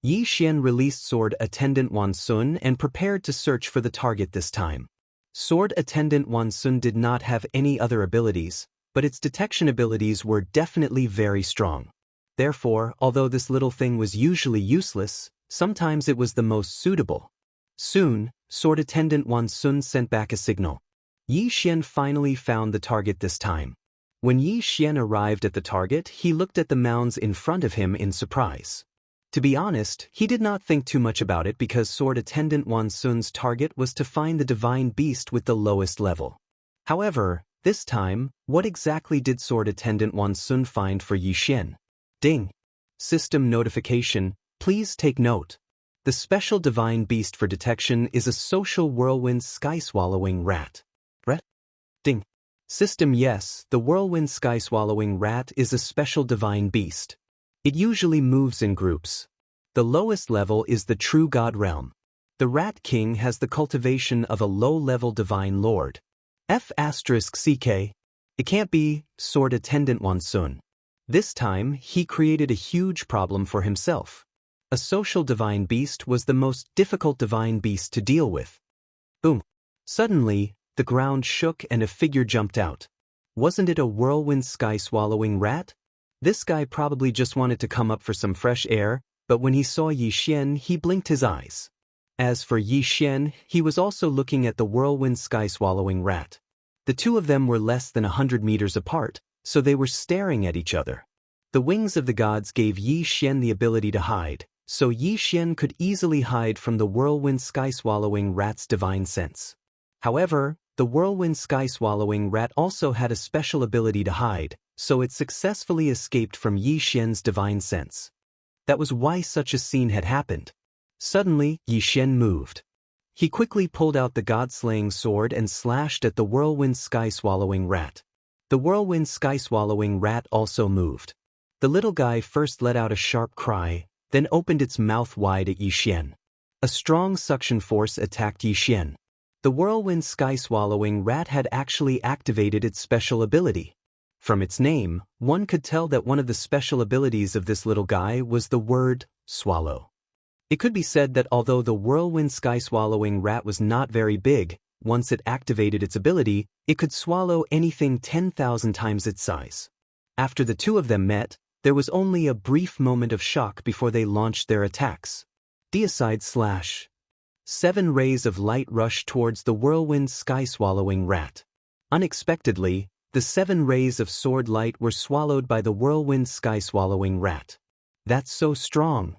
Yi Xian released Sword Attendant Wan Sun and prepared to search for the target this time. Sword Attendant Wan Sun did not have any other abilities, but its detection abilities were definitely very strong. Therefore, although this little thing was usually useless, sometimes it was the most suitable. Soon, Sword Attendant Wan Sun sent back a signal. Yi Xian finally found the target this time. When Yi Xian arrived at the target, he looked at the mounds in front of him in surprise. To be honest, he did not think too much about it because Sword Attendant Wan Sun's target was to find the divine beast with the lowest level. However, this time, what exactly did Sword Attendant Wan Sun find for Yi Xian? Ding! System notification, please take note. The special divine beast for detection is a social whirlwind sky-swallowing rat. Rat? Ding! System yes, the whirlwind sky-swallowing rat is a special divine beast. It usually moves in groups. The lowest level is the true god realm. The Rat King has the cultivation of a low-level divine lord. F***ck. It can't be Sword Attendant Wan Sun. This time, he created a huge problem for himself. A social divine beast was the most difficult divine beast to deal with. Boom. Suddenly, the ground shook and a figure jumped out. Wasn't it a whirlwind sky-swallowing rat? This guy probably just wanted to come up for some fresh air, but when he saw Yi Xian, he blinked his eyes. As for Yi Xian, he was also looking at the whirlwind sky-swallowing rat. The two of them were less than 100 meters apart, so they were staring at each other. The wings of the gods gave Yi Xian the ability to hide, so Yi Xian could easily hide from the whirlwind sky-swallowing rat's divine sense. However, the whirlwind sky-swallowing rat also had a special ability to hide, so it successfully escaped from Yi Xian's divine sense. That was why such a scene had happened. Suddenly, Yi Xian moved. He quickly pulled out the god-slaying sword and slashed at the whirlwind sky-swallowing rat. The whirlwind sky-swallowing rat also moved. The little guy first let out a sharp cry, then opened its mouth wide at Yi Xian. A strong suction force attacked Yi Xian. The whirlwind sky-swallowing rat had actually activated its special ability. From its name, one could tell that one of the special abilities of this little guy was the word, swallow. It could be said that although the whirlwind sky-swallowing rat was not very big, once it activated its ability, it could swallow anything 10,000 times its size. After the two of them met, there was only a brief moment of shock before they launched their attacks. Deicide slash. 7 rays of light rushed towards the whirlwind sky-swallowing rat. Unexpectedly, the 7 rays of sword light were swallowed by the whirlwind sky-swallowing rat. That's so strong.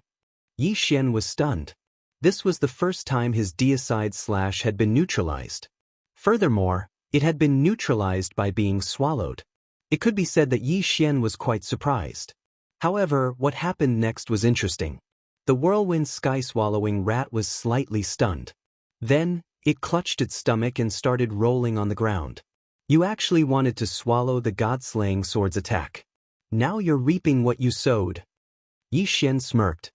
Yi Xian was stunned. This was the first time his deicide slash had been neutralized. Furthermore, it had been neutralized by being swallowed. It could be said that Yi Xian was quite surprised. However, what happened next was interesting. The whirlwind sky-swallowing rat was slightly stunned. Then, it clutched its stomach and started rolling on the ground. You actually wanted to swallow the god-slaying sword's attack. Now you're reaping what you sowed. Yi Xian smirked.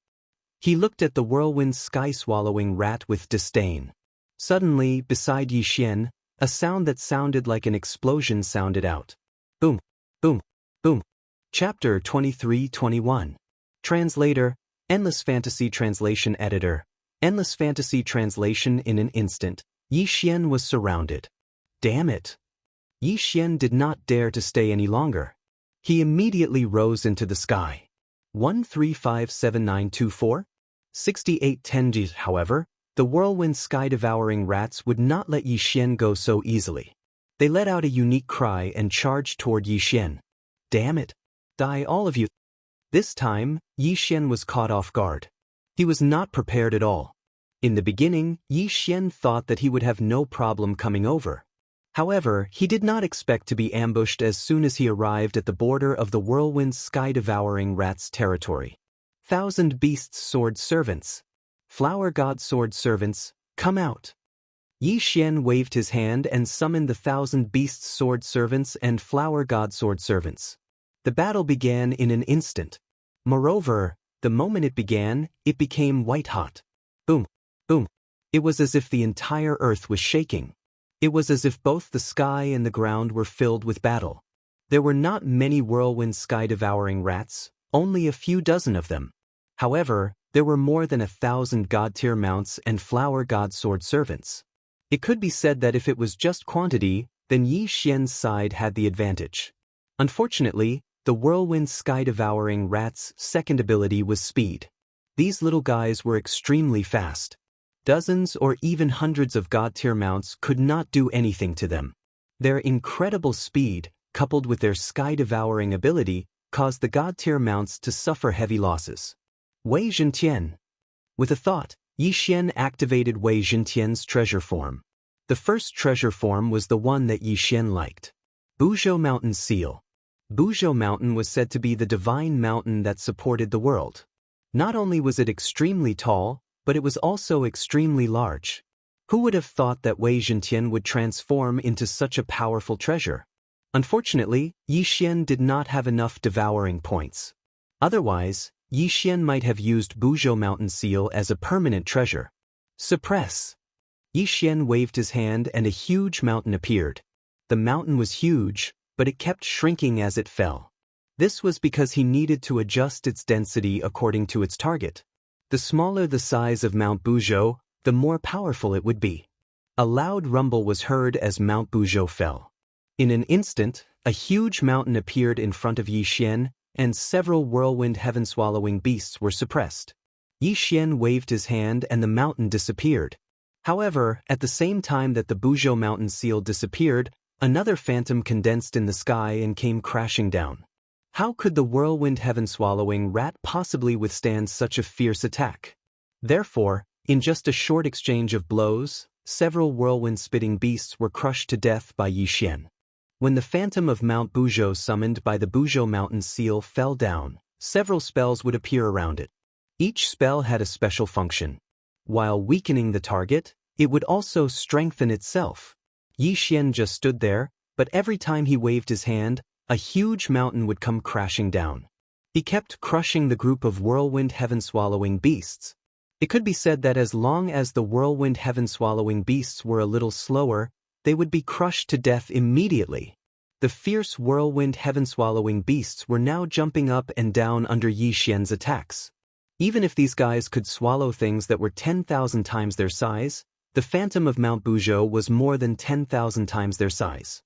He looked at the whirlwind sky-swallowing rat with disdain. Suddenly, beside Yi Xian, a sound that sounded like an explosion sounded out. Boom, boom, boom. Chapter 23-21. Translator, Endless Fantasy Translation Editor. Endless Fantasy Translation. In an instant, Yi Xian was surrounded. Damn it. Yi Xian did not dare to stay any longer. He immediately rose into the sky. 1357924? 6810 However, the whirlwind sky-devouring rats would not let Yi Xian go so easily. They let out a unique cry and charged toward Yi Xian. Damn it. Die all of you. This time, Yi Xian was caught off guard. He was not prepared at all. In the beginning, Yi Xian thought that he would have no problem coming over. However, he did not expect to be ambushed as soon as he arrived at the border of the whirlwind sky-devouring rat's territory. 1,000 beasts sword servants. Flower god sword servants, come out. Yi Xian waved his hand and summoned the 1,000 beasts sword servants and flower god sword servants. The battle began in an instant. Moreover, the moment it began, it became white hot. Boom, boom. It was as if the entire earth was shaking. It was as if both the sky and the ground were filled with battle. There were not many whirlwind sky-devouring rats, only a few dozen of them. However, there were more than 1,000 god-tier mounts and flower god sword servants. It could be said that if it was just quantity, then Yi Xian's side had the advantage. Unfortunately, the whirlwind sky-devouring rat's second ability was speed. These little guys were extremely fast. Dozens or even hundreds of god-tier mounts could not do anything to them. Their incredible speed, coupled with their sky-devouring ability, caused the god-tier mounts to suffer heavy losses. Wei Zhentian. With a thought, Yi Xian activated Wei Zhentian's treasure form. The first treasure form was the one that Yi Xian liked. Buzhou Mountain Seal. Buzhou Mountain was said to be the divine mountain that supported the world. Not only was it extremely tall, but it was also extremely large. Who would have thought that Wei Zhentian would transform into such a powerful treasure? Unfortunately, Yi Xian did not have enough devouring points. Otherwise, Yi Xian might have used Buzhou Mountain Seal as a permanent treasure. Suppress. Yi Xian waved his hand and a huge mountain appeared. The mountain was huge, but it kept shrinking as it fell. This was because he needed to adjust its density according to its target. The smaller the size of Mount Buzhou, the more powerful it would be. A loud rumble was heard as Mount Buzhou fell. In an instant, a huge mountain appeared in front of Yi Xian, and several whirlwind heaven-swallowing beasts were suppressed. Yi Xian waved his hand and the mountain disappeared. However, at the same time that the Buzhou Mountain Seal disappeared, another phantom condensed in the sky and came crashing down. How could the whirlwind heaven-swallowing rat possibly withstand such a fierce attack? Therefore, in just a short exchange of blows, several whirlwind-spitting beasts were crushed to death by Yi Xian. When the phantom of Mount Buzhou summoned by the Buzhou Mountain Seal fell down, several spells would appear around it. Each spell had a special function. While weakening the target, it would also strengthen itself. Yi Xian just stood there, but every time he waved his hand, a huge mountain would come crashing down. He kept crushing the group of whirlwind heaven-swallowing beasts. It could be said that as long as the whirlwind heaven-swallowing beasts were a little slower, they would be crushed to death immediately. The fierce whirlwind heaven-swallowing beasts were now jumping up and down under Yi Xian's attacks. Even if these guys could swallow things that were 10,000 times their size, the phantom of Mount Buzhou was more than 10,000 times their size.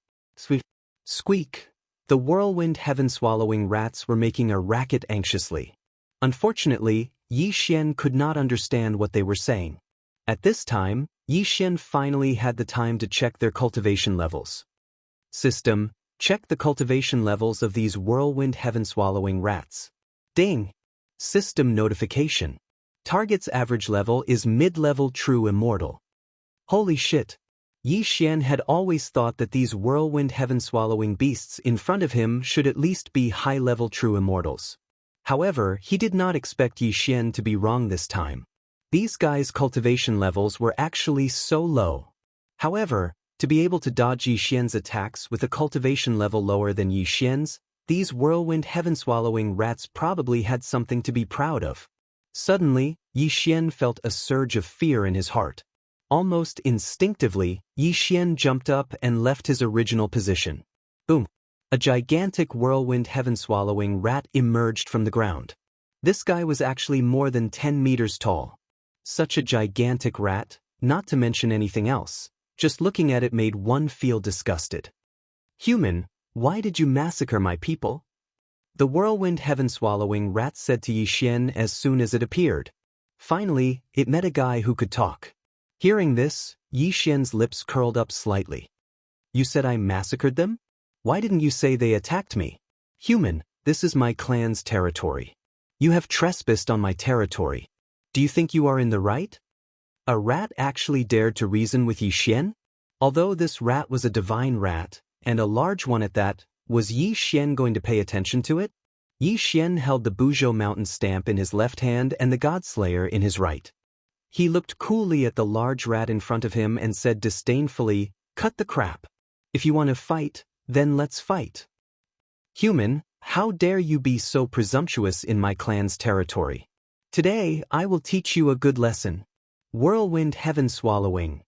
Squeak! The whirlwind heaven-swallowing rats were making a racket anxiously. Unfortunately, Yi Xian could not understand what they were saying. At this time, Yi Xian finally had the time to check their cultivation levels. System, check the cultivation levels of these whirlwind heaven-swallowing rats. Ding! System notification. Target's average level is mid-level true immortal. Holy shit! Yi Xian had always thought that these whirlwind heaven-swallowing beasts in front of him should at least be high-level true immortals. However, he did not expect Yi Xian to be wrong this time. These guys' cultivation levels were actually so low. However, to be able to dodge Yi Xian's attacks with a cultivation level lower than Yi Xian's, these whirlwind heaven-swallowing rats probably had something to be proud of. Suddenly, Yi Xian felt a surge of fear in his heart. Almost instinctively, Yi Xian jumped up and left his original position. Boom! A gigantic whirlwind heaven-swallowing rat emerged from the ground. This guy was actually more than 10 meters tall. Such a gigantic rat, not to mention anything else. Just looking at it made one feel disgusted. Human, why did you massacre my people? The whirlwind heaven-swallowing rat said to Yi Xian as soon as it appeared. Finally, it met a guy who could talk. Hearing this, Yi Xian's lips curled up slightly. You said I massacred them? Why didn't you say they attacked me? Human, this is my clan's territory. You have trespassed on my territory. Do you think you are in the right? A rat actually dared to reason with Yi Xian? Although this rat was a divine rat, and a large one at that, was Yi Xian going to pay attention to it? Yi Xian held the Buzhou Mountain stamp in his left hand and the Godslayer in his right. He looked coolly at the large rat in front of him and said disdainfully, "Cut the crap. If you want to fight, then let's fight. Human, how dare you be so presumptuous in my clan's territory? Today, I will teach you a good lesson." Whirlwind heaven swallowing.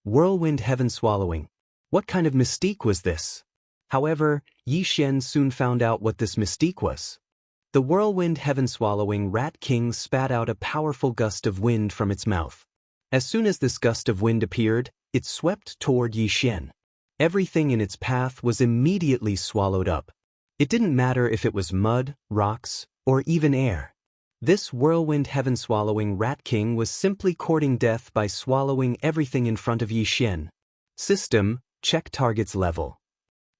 Whirlwind heaven swallowing. What kind of mystique was this? However, Yi Xian soon found out what this mystique was. The whirlwind heaven-swallowing rat king spat out a powerful gust of wind from its mouth. As soon as this gust of wind appeared, it swept toward Yi Xian. Everything in its path was immediately swallowed up. It didn't matter if it was mud, rocks, or even air. This whirlwind heaven-swallowing rat king was simply courting death by swallowing everything in front of Yi Xian. System, check target's level.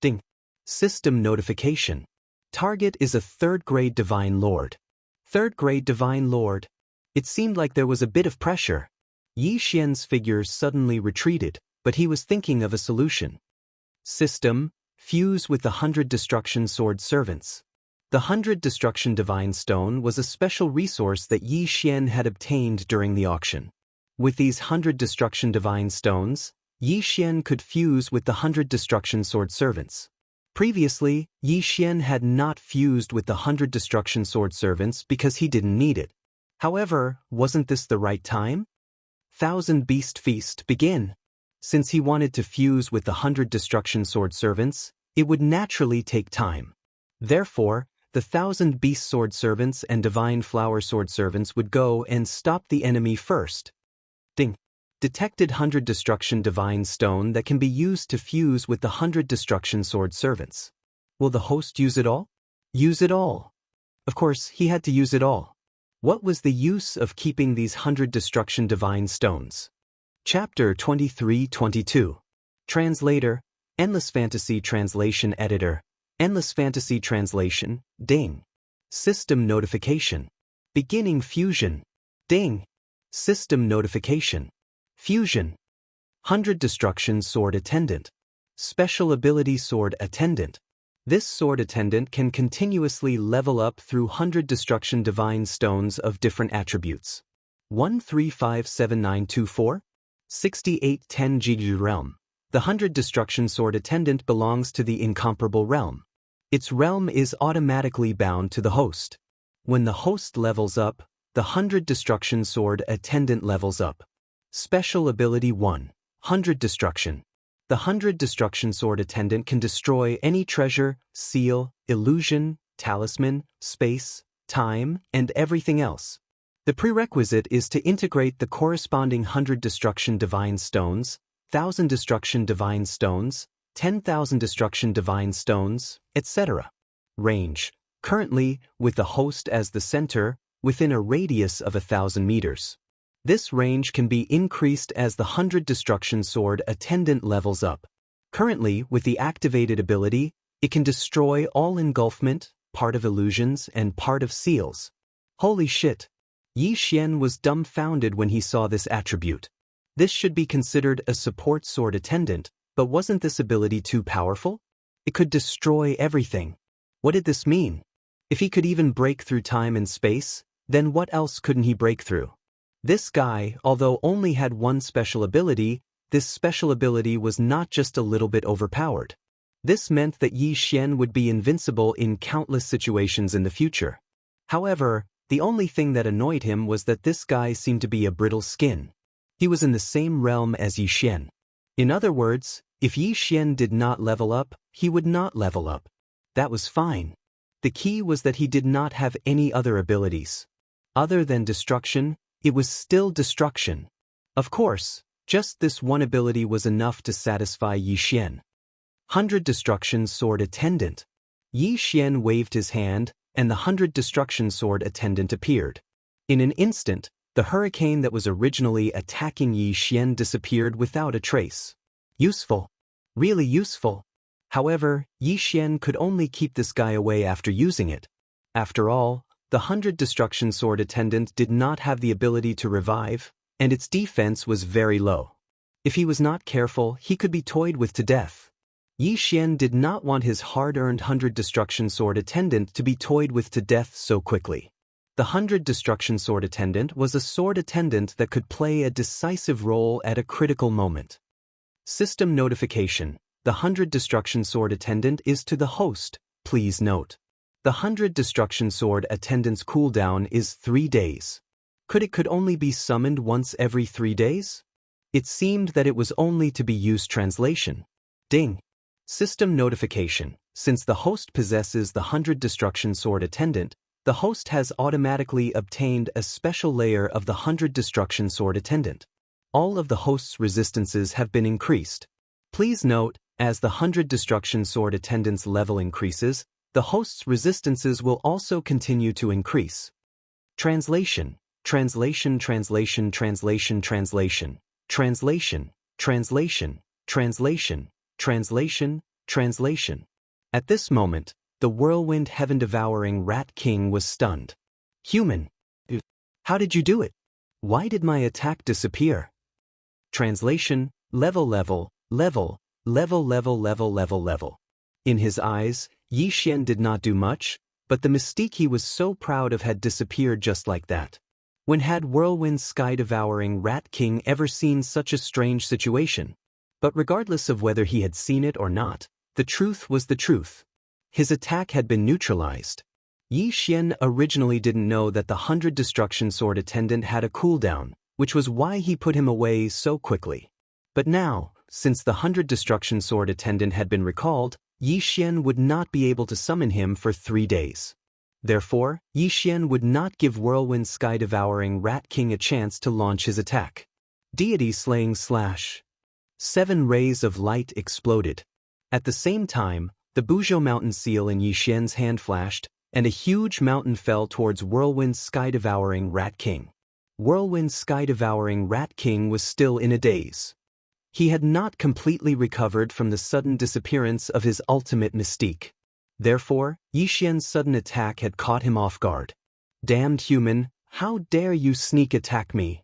Ding. System notification. Target is a third-grade Divine Lord. Third-grade Divine Lord. It seemed like there was a bit of pressure. Yi Xian's figure suddenly retreated, but he was thinking of a solution. System, fuse with the 100 Destruction Sword Servants. The 100 Destruction Divine Stone was a special resource that Yi Xian had obtained during the auction. With these 100 Destruction Divine Stones, Yi Xian could fuse with the 100 Destruction Sword Servants. Previously, Yi Xian had not fused with the 100 Destruction Sword Servants because he didn't need it. However, wasn't this the right time? Thousand Beast Feast begin. Since he wanted to fuse with the 100 Destruction Sword Servants, it would naturally take time. Therefore, the 1,000 Beast Sword Servants and Divine Flower Sword Servants would go and stop the enemy first. Ding. Detected 100 Destruction Divine Stone that can be used to fuse with the 100 Destruction Sword Servants. Will the host use it all? Use it all. Of course, he had to use it all. What was the use of keeping these 100 Destruction Divine Stones? Chapter 23-22. Translator, Endless Fantasy Translation Editor, Endless Fantasy Translation, Ding. System notification. Beginning fusion. Ding. System notification. Fusion. 100 Destruction Sword Attendant. Special Ability Sword Attendant. This Sword Attendant can continuously level up through 100 Destruction Divine Stones of different attributes. 135794? 6810 Jiju Realm. The 100 Destruction Sword Attendant belongs to the Incomparable Realm. Its realm is automatically bound to the host. When the host levels up, the 100 Destruction Sword Attendant levels up. Special Ability 1. 100 Destruction. The 100 Destruction Sword Attendant can destroy any treasure, seal, illusion, talisman, space, time, and everything else. The prerequisite is to integrate the corresponding 100 Destruction Divine Stones, 1,000 Destruction Divine Stones, 10,000 Destruction Divine Stones, etc. Range. Currently, with the host as the center, within a radius of 1,000 meters. This range can be increased as the 100 Destruction Sword Attendant levels up. Currently, with the activated ability, it can destroy all engulfment, part of illusions, and part of seals. Holy shit! Yi Xian was dumbfounded when he saw this attribute. This should be considered a support sword attendant, but wasn't this ability too powerful? It could destroy everything. What did this mean? If he could even break through time and space, then what else couldn't he break through? This guy, although only had one special ability, this special ability was not just a little bit overpowered. This meant that Yi Xian would be invincible in countless situations in the future. However, the only thing that annoyed him was that this guy seemed to be a brittle skin. He was in the same realm as Yi Xian. In other words, if Yi Xian did not level up, he would not level up. That was fine. The key was that he did not have any other abilities. Other than destruction, it was still destruction. Of course, just this one ability was enough to satisfy Yi Xian. 100 Destruction Sword Attendant. Yi Xian waved his hand, and the 100 Destruction Sword Attendant appeared. In an instant, the hurricane that was originally attacking Yi Xian disappeared without a trace. Useful. Really useful. However, Yi Xian could only keep this guy away after using it. After all, the 100 Destruction Sword Attendant did not have the ability to revive, and its defense was very low. If he was not careful, he could be toyed with to death. Yi Xian did not want his hard-earned 100 Destruction Sword Attendant to be toyed with to death so quickly. The 100 Destruction Sword Attendant was a sword attendant that could play a decisive role at a critical moment. System notification. The 100 Destruction Sword Attendant is to the host, please note. The 100 Destruction Sword Attendant's cooldown is 3 days. Could only be summoned once every 3 days? It seemed that it was only to be used translation. Ding. System notification. Since the host possesses the 100 Destruction Sword Attendant, the host has automatically obtained a special layer of the 100 Destruction Sword Attendant. All of the host's resistances have been increased. Please note, as the 100 Destruction Sword Attendant's level increases, the host's resistances will also continue to increase. Translation. Translation. Translation. Translation. Translation. Translation. Translation. Translation. Translation. Translation. At this moment, the whirlwind heaven-devouring Rat King was stunned. Human. How did you do it? Why did my attack disappear? Translation. Level. In his eyes, Xianxia did not do much, but the mystique he was so proud of had disappeared just like that. When had whirlwind sky-devouring Rat King ever seen such a strange situation? But regardless of whether he had seen it or not, the truth was the truth. His attack had been neutralized. Xianxia originally didn't know that the 100 Destruction Sword Attendant had a cooldown, which was why he put him away so quickly. But now, since the 100 Destruction Sword Attendant had been recalled, Xianxia would not be able to summon him for 3 days. Therefore, Xianxia would not give Whirlwind Sky-Devouring Rat King a chance to launch his attack. Deity Slaying Slash. 7 rays of light exploded. At the same time, the Buzhou Mountain seal in Xianxia's hand flashed, and a huge mountain fell towards Whirlwind Sky-Devouring Rat King. Whirlwind Sky-Devouring Rat King was still in a daze. He had not completely recovered from the sudden disappearance of his ultimate mystique. Therefore, Xianxia's sudden attack had caught him off guard. Damned human, how dare you sneak attack me?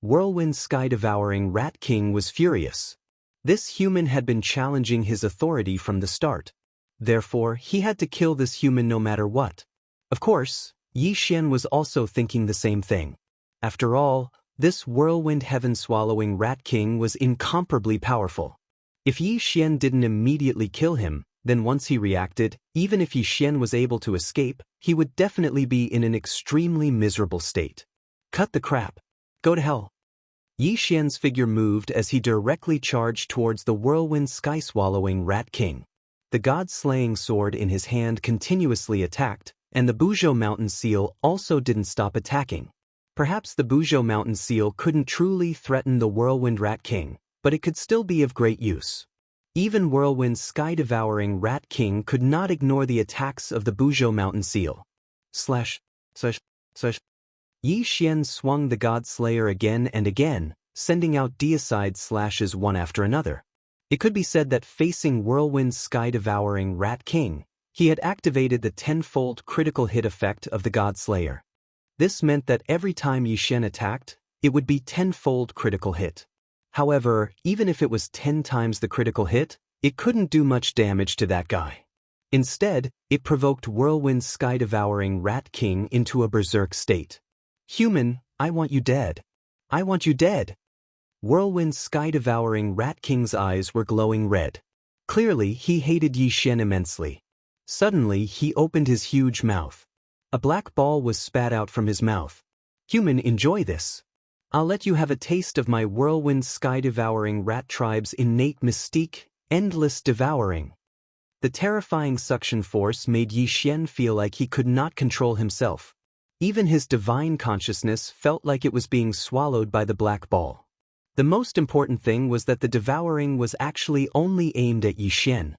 Whirlwind Sky-Devouring Rat King was furious. This human had been challenging his authority from the start. Therefore, he had to kill this human no matter what. Of course, Xianxia was also thinking the same thing. After all, this whirlwind heaven-swallowing Rat King was incomparably powerful. If Xianxia didn't immediately kill him, then once he reacted, even if Xianxia was able to escape, he would definitely be in an extremely miserable state. Cut the crap. Go to hell. Xianxia's figure moved as he directly charged towards the whirlwind sky-swallowing Rat King. The god-slaying sword in his hand continuously attacked, and the Buzhou Mountain seal also didn't stop attacking. Perhaps the Buzhou Mountain seal couldn't truly threaten the whirlwind Rat King, but it could still be of great use. Even whirlwind sky-devouring Rat King could not ignore the attacks of the Buzhou Mountain seal. Xianxia swung the God Slayer again and again, sending out deicide slashes one after another. It could be said that facing whirlwind sky-devouring Rat King, he had activated the 10-fold critical hit effect of the God Slayer. This meant that every time Xianxia attacked, it would be 10-fold critical hit. However, even if it was 10 times the critical hit, it couldn't do much damage to that guy. Instead, it provoked whirlwind sky-devouring Rat King into a berserk state. Human, I want you dead. I want you dead. Whirlwind sky-devouring Rat King's eyes were glowing red. Clearly, he hated Xianxia immensely. Suddenly, he opened his huge mouth. A black ball was spat out from his mouth. Human, enjoy this. I'll let you have a taste of my whirlwind sky-devouring rat tribe's innate mystique, endless devouring. The terrifying suction force made Xianxia feel like he could not control himself. Even his divine consciousness felt like it was being swallowed by the black ball. The most important thing was that the devouring was actually only aimed at Xianxia.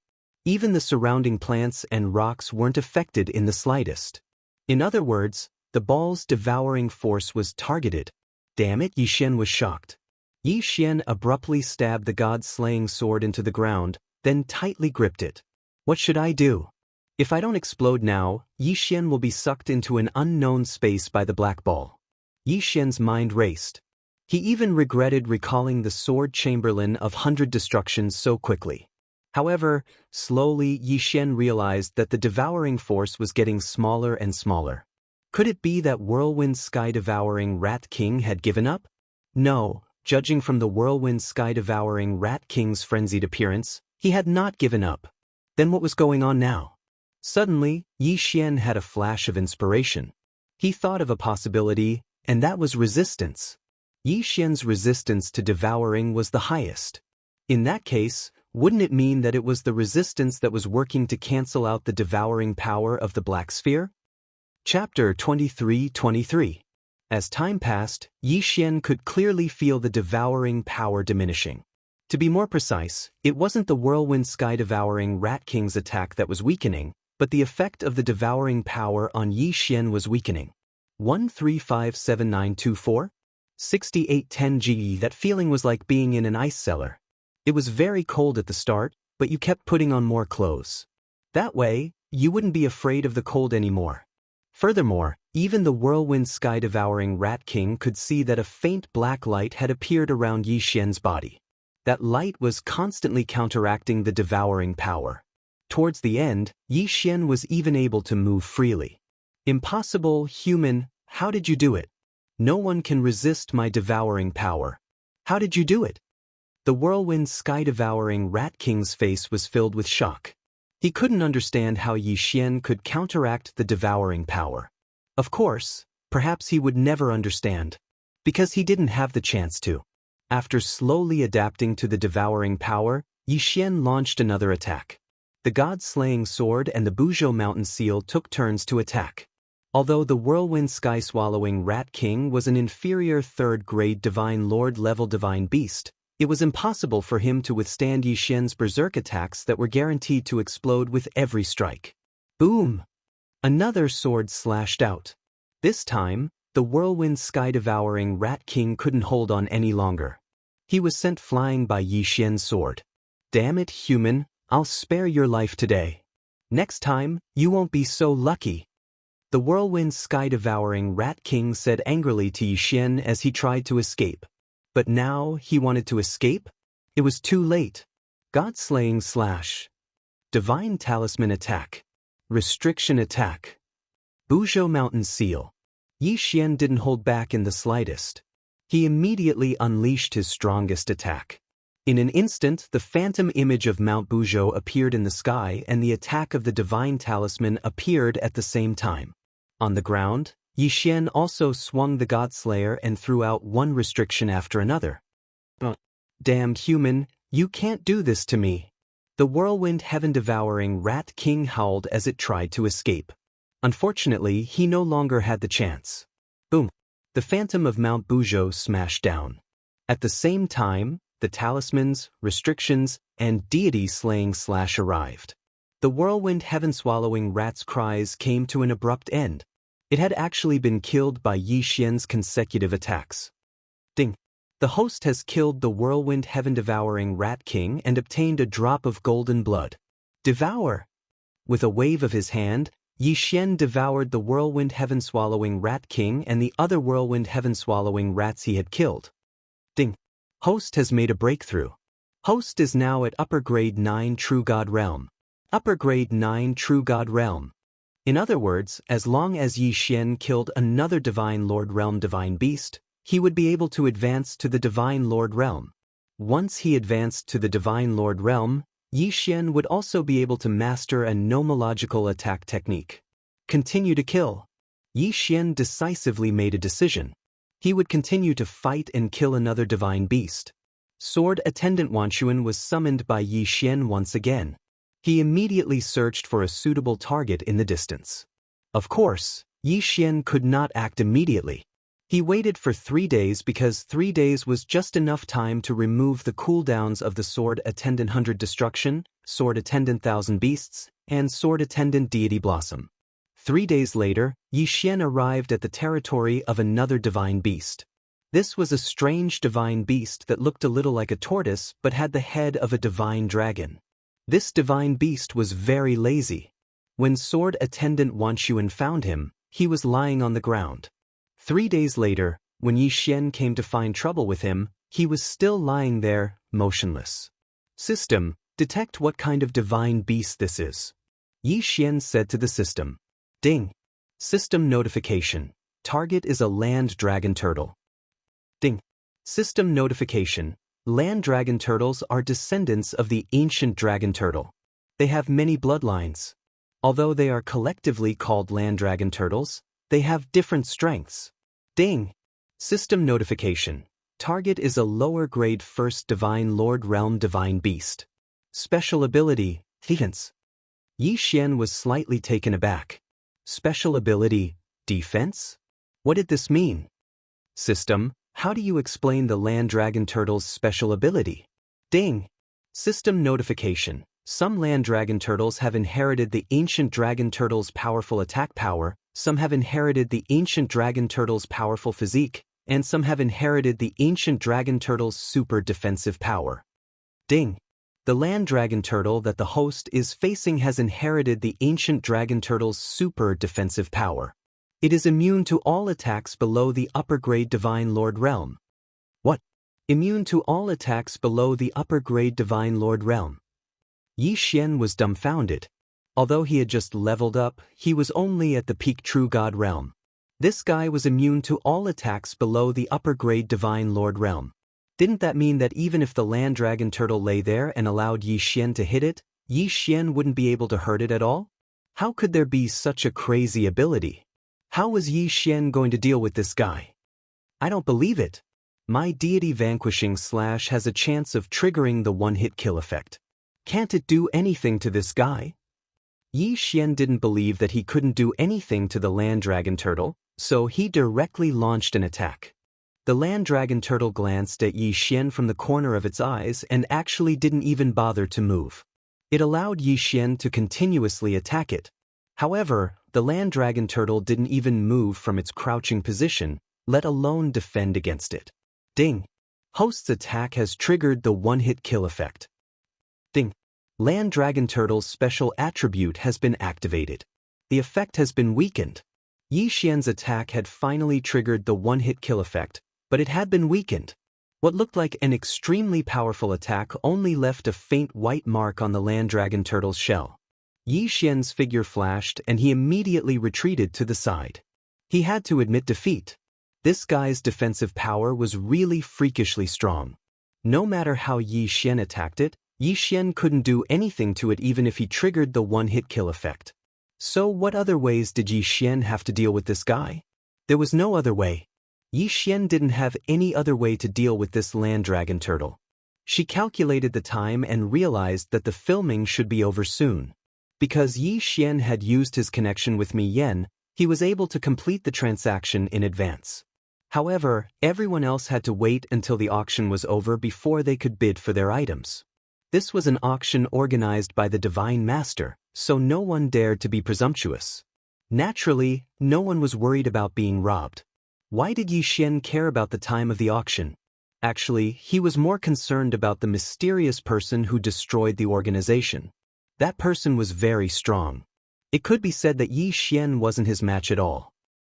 Even the surrounding plants and rocks weren't affected in the slightest. In other words, the ball's devouring force was targeted. Damn it, Xianxia was shocked. Xianxia abruptly stabbed the god-slaying sword into the ground, then tightly gripped it. What should I do? If I don't explode now, Xianxia will be sucked into an unknown space by the black ball. Xianxia's mind raced. He even regretted recalling the sword chamberlain of 100 destructions so quickly. However, slowly Xianxia realized that the devouring force was getting smaller and smaller. Could it be that whirlwind sky-devouring Rat King had given up? No, judging from the whirlwind sky-devouring Rat King's frenzied appearance, he had not given up. Then what was going on now? Suddenly, Xianxia had a flash of inspiration. He thought of a possibility, And that was resistance. Yi Xian's resistance to devouring was the highest. In that case, wouldn't it mean that it was the resistance that was working to cancel out the devouring power of the Black Sphere? Chapter 23:23. As time passed, Yi Xian could clearly feel the devouring power diminishing. To be more precise, it wasn't the whirlwind sky-devouring Rat King's attack that was weakening, but the effect of the devouring power on Yi Xian was weakening. 1357924? 6810 GE. That feeling was like being in an ice cellar. It was very cold at the start, but you kept putting on more clothes. That way, you wouldn't be afraid of the cold anymore. Furthermore, even the whirlwind sky-devouring Rat King could see that a faint black light had appeared around Yi Xian's body. That light was constantly counteracting the devouring power. Towards the end, Yi Xian was even able to move freely. Impossible, human, how did you do it? No one can resist my devouring power. How did you do it? The whirlwind sky-devouring Rat King's face was filled with shock. He couldn't understand how Yi Xian could counteract the devouring power. Of course, perhaps he would never understand, because he didn't have the chance to. After slowly adapting to the devouring power, Yi Xian launched another attack. The god-slaying sword and the Buzhou mountain seal took turns to attack. Although the whirlwind sky-swallowing Rat King was an inferior third-grade Divine Lord level divine beast, it was impossible for him to withstand Yi Xian's berserk attacks that were guaranteed to explode with every strike. Boom! Another sword slashed out. This time, the whirlwind sky-devouring Rat King couldn't hold on any longer. He was sent flying by Yi Xian's sword. Damn it, human, I'll spare your life today. Next time, you won't be so lucky. The whirlwind sky-devouring Rat King said angrily to Yi Xian as he tried to escape. But now he wanted to escape? It was too late. God-slaying slash. Divine talisman attack. Restriction attack. Buzhou mountain seal. Yi Xian didn't hold back in the slightest. He immediately unleashed his strongest attack. In an instant, the phantom image of Mount Buzhou appeared in the sky and the attack of the divine talisman appeared at the same time. On the ground, Yi Xian also swung the Godslayer and threw out one restriction after another. Damned human, you can't do this to me. The whirlwind heaven-devouring Rat King howled as it tried to escape. Unfortunately, he no longer had the chance. Boom! The phantom of Mount Buzhou smashed down. At the same time, the talismans, restrictions, and deity-slaying slash arrived. The whirlwind heaven-swallowing rat's cries came to an abrupt end. It had actually been killed by Yi Xian's consecutive attacks. Ding! The host has killed the whirlwind heaven-devouring Rat King and obtained a drop of golden blood. Devour! With a wave of his hand, Yi Xian devoured the whirlwind heaven-swallowing Rat King and the other whirlwind heaven-swallowing rats he had killed. Ding! Host has made a breakthrough. Host is now at upper grade 9 True God Realm. Upper grade 9 True God Realm. In other words, as long as Yi Xian killed another Divine Lord Realm divine beast, he would be able to advance to the Divine Lord Realm. Once he advanced to the Divine Lord Realm, Yi Xian would also be able to master a nomological attack technique. Continue to kill. Yi Xian decisively made a decision. He would continue to fight and kill another divine beast. Sword Attendant Wanxuan was summoned by Yi Xian once again. He immediately searched for a suitable target in the distance. Of course, Yi Xian could not act immediately. He waited for 3 days because 3 days was just enough time to remove the cooldowns of the Sword Attendant 100 Destruction, Sword Attendant 1000 Beasts, and Sword Attendant Deity Blossom. 3 days later, Yi Xian arrived at the territory of another divine beast. This was a strange divine beast that looked a little like a tortoise but had the head of a divine dragon. This divine beast was very lazy. When Sword Attendant Wanxuan found him, he was lying on the ground. 3 days later, when Yi Xian came to find trouble with him, he was still lying there, motionless. System, detect what kind of divine beast this is. Yi Xian said to the system. Ding. System notification. Target is a land dragon turtle. Ding. System notification. Land dragon turtles are descendants of the ancient dragon turtle. They have many bloodlines. Although they are collectively called land dragon turtles, they have different strengths. Ding! System notification. Target is a lower-grade First Divine Lord Realm Divine Beast. Special ability, Defense. Yi Xian was slightly taken aback. Special ability, Defense? What did this mean? System, how do you explain the Land Dragon Turtle's special ability? Ding! System notification. Some Land Dragon Turtles have inherited the Ancient Dragon Turtle's powerful attack power, some have inherited the Ancient Dragon Turtle's powerful physique, and some have inherited the Ancient Dragon Turtle's super defensive power. Ding! The Land Dragon Turtle that the host is facing has inherited the Ancient Dragon Turtle's super defensive power. It is immune to all attacks below the upper-grade Divine Lord Realm. What? Immune to all attacks below the upper-grade Divine Lord Realm. Yi Xian was dumbfounded. Although he had just leveled up, he was only at the peak True God Realm. This guy was immune to all attacks below the upper-grade Divine Lord Realm. Didn't that mean that even if the Land Dragon Turtle lay there and allowed Yi Xian to hit it, Yi Xian wouldn't be able to hurt it at all? How could there be such a crazy ability? How was Yi Xian going to deal with this guy? I don't believe it. My deity vanquishing slash has a chance of triggering the one-hit kill effect. Can't it do anything to this guy? Yi Xian didn't believe that he couldn't do anything to the Land Dragon Turtle, so he directly launched an attack. The Land Dragon Turtle glanced at Yi Xian from the corner of its eyes and actually didn't even bother to move. It allowed Yi Xian to continuously attack it. However, the Land Dragon Turtle didn't even move from its crouching position, let alone defend against it. Ding! Host's attack has triggered the one-hit kill effect. Ding! Land Dragon Turtle's special attribute has been activated. The effect has been weakened. Yi Xian's attack had finally triggered the one-hit kill effect, but it had been weakened. What looked like an extremely powerful attack only left a faint white mark on the Land Dragon Turtle's shell. Yi Xian's figure flashed and he immediately retreated to the side. He had to admit defeat. This guy's defensive power was really freakishly strong. No matter how Yi Xian attacked it, Yi Xian couldn't do anything to it even if he triggered the one-hit kill effect. So what other ways did Yi Xian have to deal with this guy? There was no other way. Yi Xian didn't have any other way to deal with this Land Dragon Turtle. She calculated the time and realized that the filming should be over soon. Because Yi Xian had used his connection with Mi Yen, he was able to complete the transaction in advance. However, everyone else had to wait until the auction was over before they could bid for their items. This was an auction organized by the Divine Master, so no one dared to be presumptuous. Naturally, no one was worried about being robbed. Why did Yi Xian care about the time of the auction? Actually, he was more concerned about the mysterious person who destroyed the organization. That person was very strong. It could be said that Yi Xian wasn't his match at all.